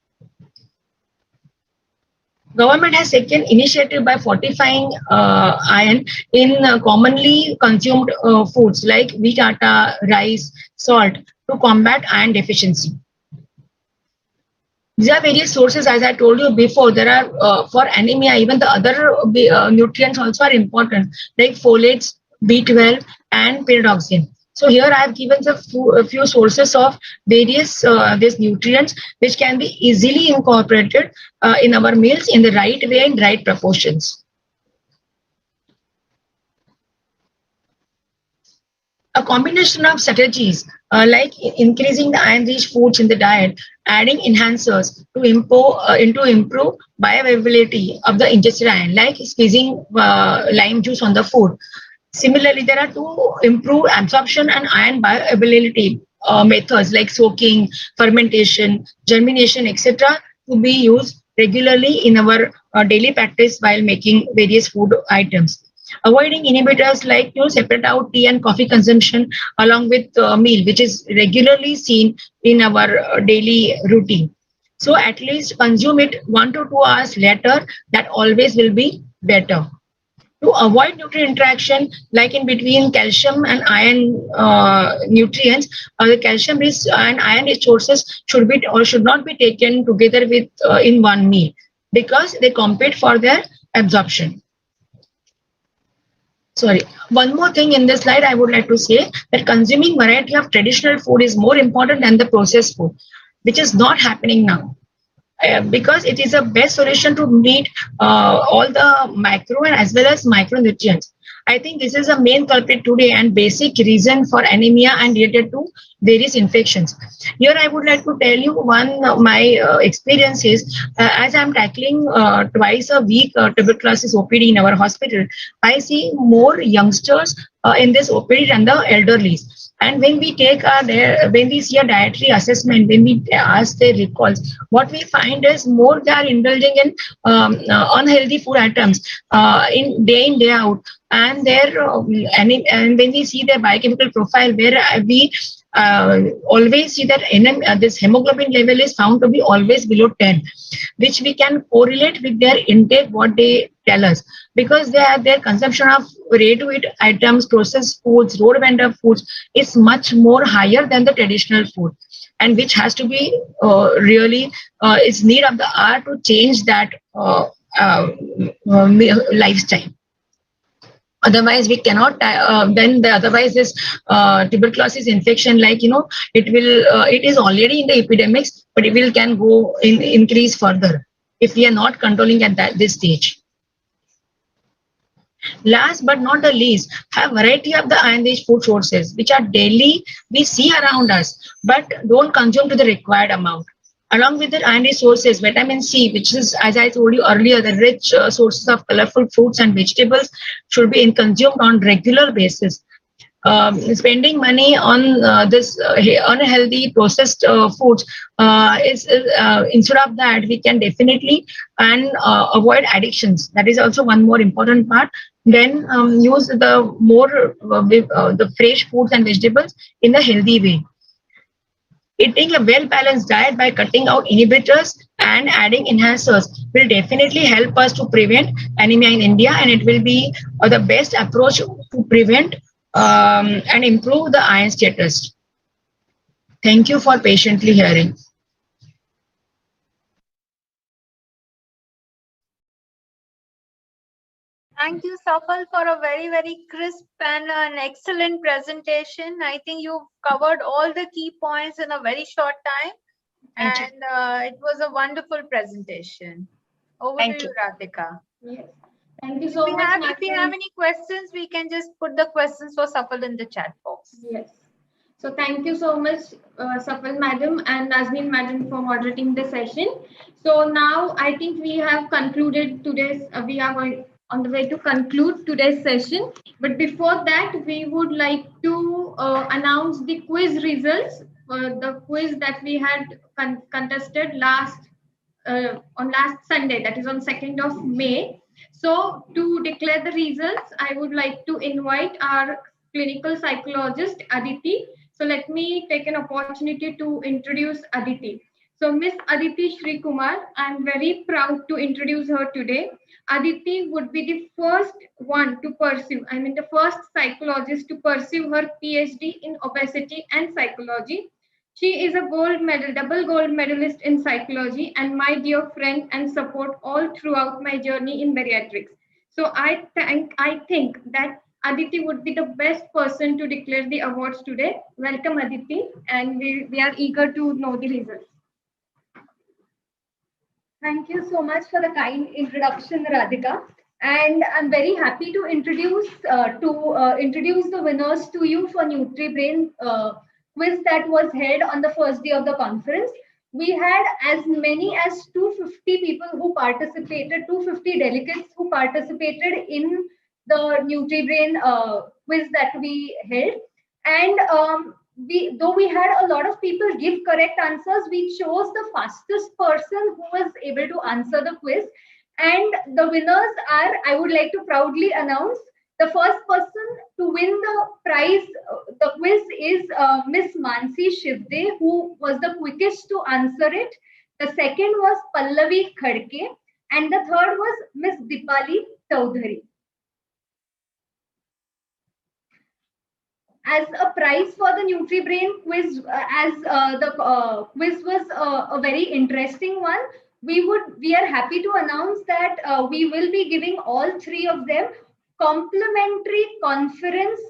Government has taken initiative by fortifying iron in commonly consumed foods like wheat atta, rice, salt to combat iron deficiency. These are various sources, as I told you before. There are for anemia, even the other nutrients also are important, like folates, B12, and pyridoxine. So here I have given a few sources of various these nutrients which can be easily incorporated in our meals in the right way and right proportions. A combination of strategies like increasing the iron-rich foods in the diet, adding enhancers to improve bioavailability of the ingested iron, like squeezing lime juice on the food. Similarly, there are to improve absorption and iron bioavailability methods like soaking, fermentation, germination, etc. to be used regularly in our daily practice while making various food items. Avoiding inhibitors like separate out tea and coffee consumption along with meal, which is regularly seen in our daily routine. So at least consume it 1 to 2 hours later. That always will be better. To avoid nutrient interaction, like in between calcium and iron nutrients, the calcium and iron resources should be or should not be taken together with in one meal because they compete for their absorption. Sorry, one more thing in this slide I would like to say that consuming variety of traditional food is more important than the processed food, which is not happening now. Because it is a best solution to meet all the macro and as well as micronutrients. I think this is a main culprit today and basic reason for anemia and related to various infections. Here I would like to tell you one of my experiences as I'm tackling twice a week tuberculosis OPD in our hospital. I see more youngsters in this OPD than the elderly. And when we take when we see a dietary assessment, when we ask their recalls, what we find is more they are indulging in unhealthy food items in day out, and and when we see their biochemical profile, where we always see that this hemoglobin level is found to be always below 10, which we can correlate with their intake, what they tell us, because their consumption of ready-to-eat items, processed foods, road vendor foods is much more higher than the traditional food, and which has to be really it's need of the hour to change that lifestyle. Otherwise we cannot then otherwise this tuberculosis infection, like it will it is already in the epidemics, but it will can go increase further if we are not controlling at this stage. Last but not the least, have variety of the iron-rich food sources which are daily we see around us, but don't consume to the required amount. Along with the iron-rich sources, vitamin C, which is, as I told you earlier, the rich sources of colorful fruits and vegetables should be consumed on regular basis. Spending money on this unhealthy processed foods is instead of that, we can definitely and avoid addictions. That is also one more important part. Then use the more the fresh foods and vegetables in a healthy way. Eating a well-balanced diet by cutting out inhibitors and adding enhancers will definitely help us to prevent anemia in India, and it will be the best approach to prevent and improve the iron status. Thank you for patiently hearing.
Thank you, Safal, for a very, very crisp and an excellent presentation. I think you've covered all the key points in a very short time. And it was a wonderful presentation. Over to you, Radhika.
Yes. Thank you so much,
If we have any questions, we can just put the questions for Safal in the chat box.
Yes. So thank you so much, Safal Madam and Nazneen Madam for moderating the session. So now I think we have concluded today's, we are on the way to conclude today's session. But before that, we would like to announce the quiz results, the quiz that we had contested on last Sunday, that is on 2nd of May. So to declare the results, I would like to invite our clinical psychologist, Aditi. So let me take an opportunity to introduce Aditi. So Miss Aditi Shri Kumar, I'm very proud to introduce her today. Aditi would be the first one to pursue, the first psychologist to pursue her PhD in obesity and psychology. She is a double gold medalist in psychology, and my dear friend and support all throughout my journey in bariatrics. So I think that Aditi would be the best person to declare the awards today. Welcome, Aditi, and we are eager to know the results.
Thank you so much for the kind introduction, Radhika. And I'm very happy to introduce the winners to you for NutriBrain quiz that was held on the first day of the conference. We had as many as 250 people who participated, 250 delegates who participated in the NutriBrain quiz that we held. And though we had a lot of people give correct answers, we chose the fastest person who was able to answer the quiz. And the winners are, I would like to proudly announce, the first person to win the prize, the quiz is Miss Mansi Shivde, who was the quickest to answer it. The second was Pallavi Khadke, and the third was Miss Dipali Chaudhary. As a prize for the NutriBrain quiz, the quiz was a very interesting one, we are happy to announce that we will be giving all three of them complimentary conference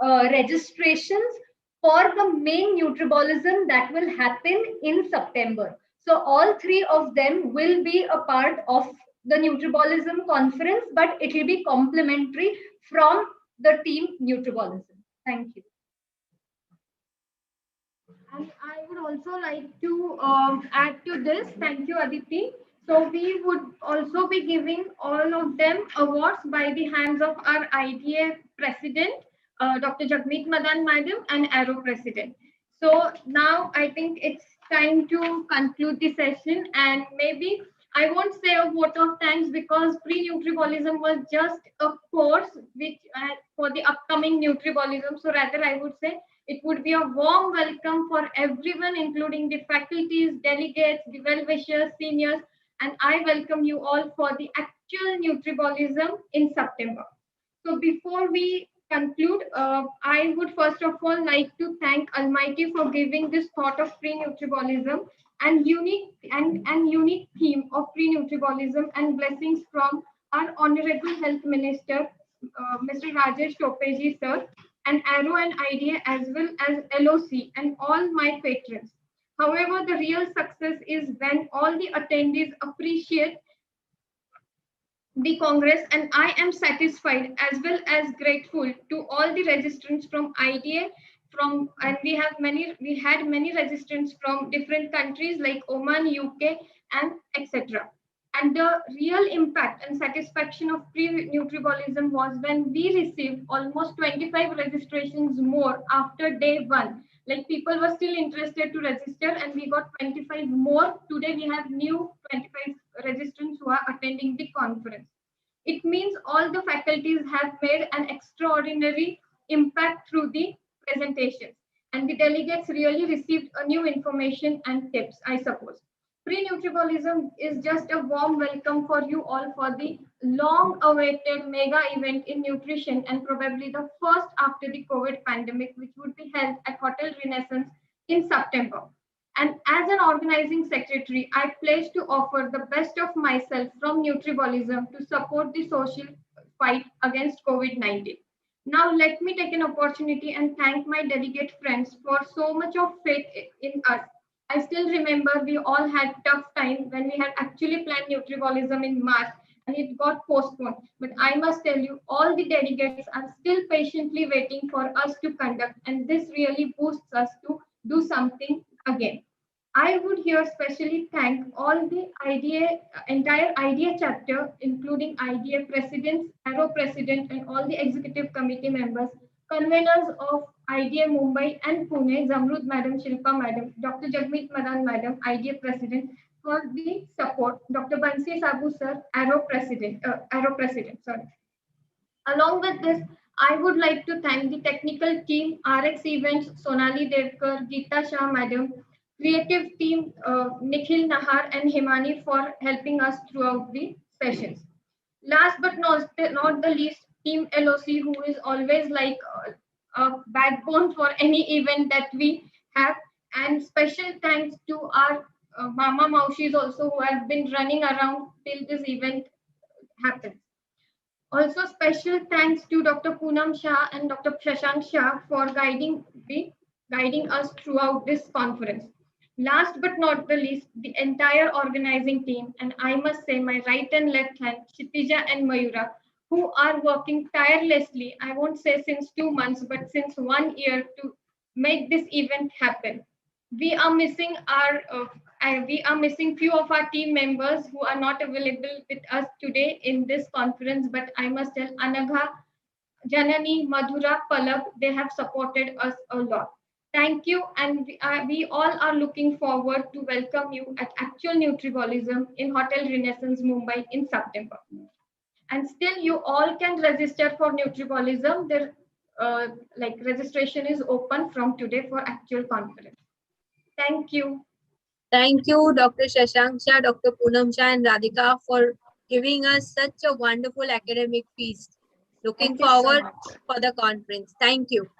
registrations for the main Nutribolism that will happen in September. So all three of them will be a part of the Nutribolism conference, but it will be complimentary from the team Nutribolism. Thank you.
And I would also like to add to this. Thank you, Aditi. So we would also be giving all of them awards by the hands of our IDA president, Dr. Jagmeet Madan Madam, and Aero president. So now I think it's time to conclude the session, and maybe I won't say a vote of thanks because pre-Nutribolism was just a course which for the upcoming Nutribolism. So rather I would say it would be a warm welcome for everyone, including the faculties, delegates, the well-wishers, seniors, and I welcome you all for the actual Nutribolism in September. So before we conclude, I would first of all like to thank Almighty for giving this thought of pre-Nutribolism and unique theme of pre-Nutribolism, and blessings from our Honorable Health Minister, Mr. Rajesh Topeji sir, and Aero and IDEA, as well as LOC and all my patrons. However, the real success is when all the attendees appreciate the Congress, and I am satisfied as well as grateful to all the registrants from IDA, and we had many registrants from different countries like Oman, UK, and etc. And the real impact and satisfaction of pre-Nutribolism was when we received almost 25 registrations more after day one. Like people were still interested to register, and we got 25 more. Today we have new 25 registrants who are attending the conference. It means all the faculties have made an extraordinary impact through the presentations, and the delegates really received a new information and tips, I suppose. Pre-Nutribolism is just a warm welcome for you all for the long-awaited mega event in nutrition, and probably the first after the COVID pandemic, which would be held at Hotel Renaissance in September. And as an organizing secretary, I pledge to offer the best of myself from Nutribolism to support the social fight against COVID-19. Now, let me take an opportunity and thank my delegate friends for so much of faith in us, I still remember we all had tough time when we had actually planned Nutribolism in March and it got postponed. But I must tell you, all the delegates are still patiently waiting for us to conduct, and this really boosts us to do something again. I would here specially thank all the entire IDA chapter, including IDA presidents, ARO president, and all the executive committee members, conveners of IDA Mumbai and Pune, Zamrud Madam, Shilpa Madam, Dr. Jagmeet Madan Madam, IDA president, for the support, Dr. Bansi Sabu sir, ARO president, sorry. Along with this, I would like to thank the technical team, RX Events, Sonali Devkar, Geeta Shah Madam, creative team, Nikhil Nahar and Himani for helping us throughout the sessions. Last but not the least, Team LOC, who is always like a backbone for any event that we have. And special thanks to our Mama Maushis also, who have been running around till this event happens. Also, special thanks to Dr. Poonam Shah and Dr. Shashank Shah for guiding us throughout this conference. Last but not the least, the entire organizing team, and I must say my right and left hand, Kshitija and Mayura, who are working tirelessly, I won't say since 2 months, but since 1 year to make this event happen. We are missing few of our team members who are not available with us today in this conference, but I must tell Anagha, Janani, Madhura, Palab, they have supported us a lot. Thank you, and we all are looking forward to welcome you at Actual Nutribolism in Hotel Renaissance, Mumbai in September. And still, you all can register for Nutribolism. Their registration is open from today for actual conference. Thank you.
Thank you, Dr. Shashank Shah, Dr. Poonam Shah, and Radhika for giving us such a wonderful academic feast. Looking forward for the conference. Thank you.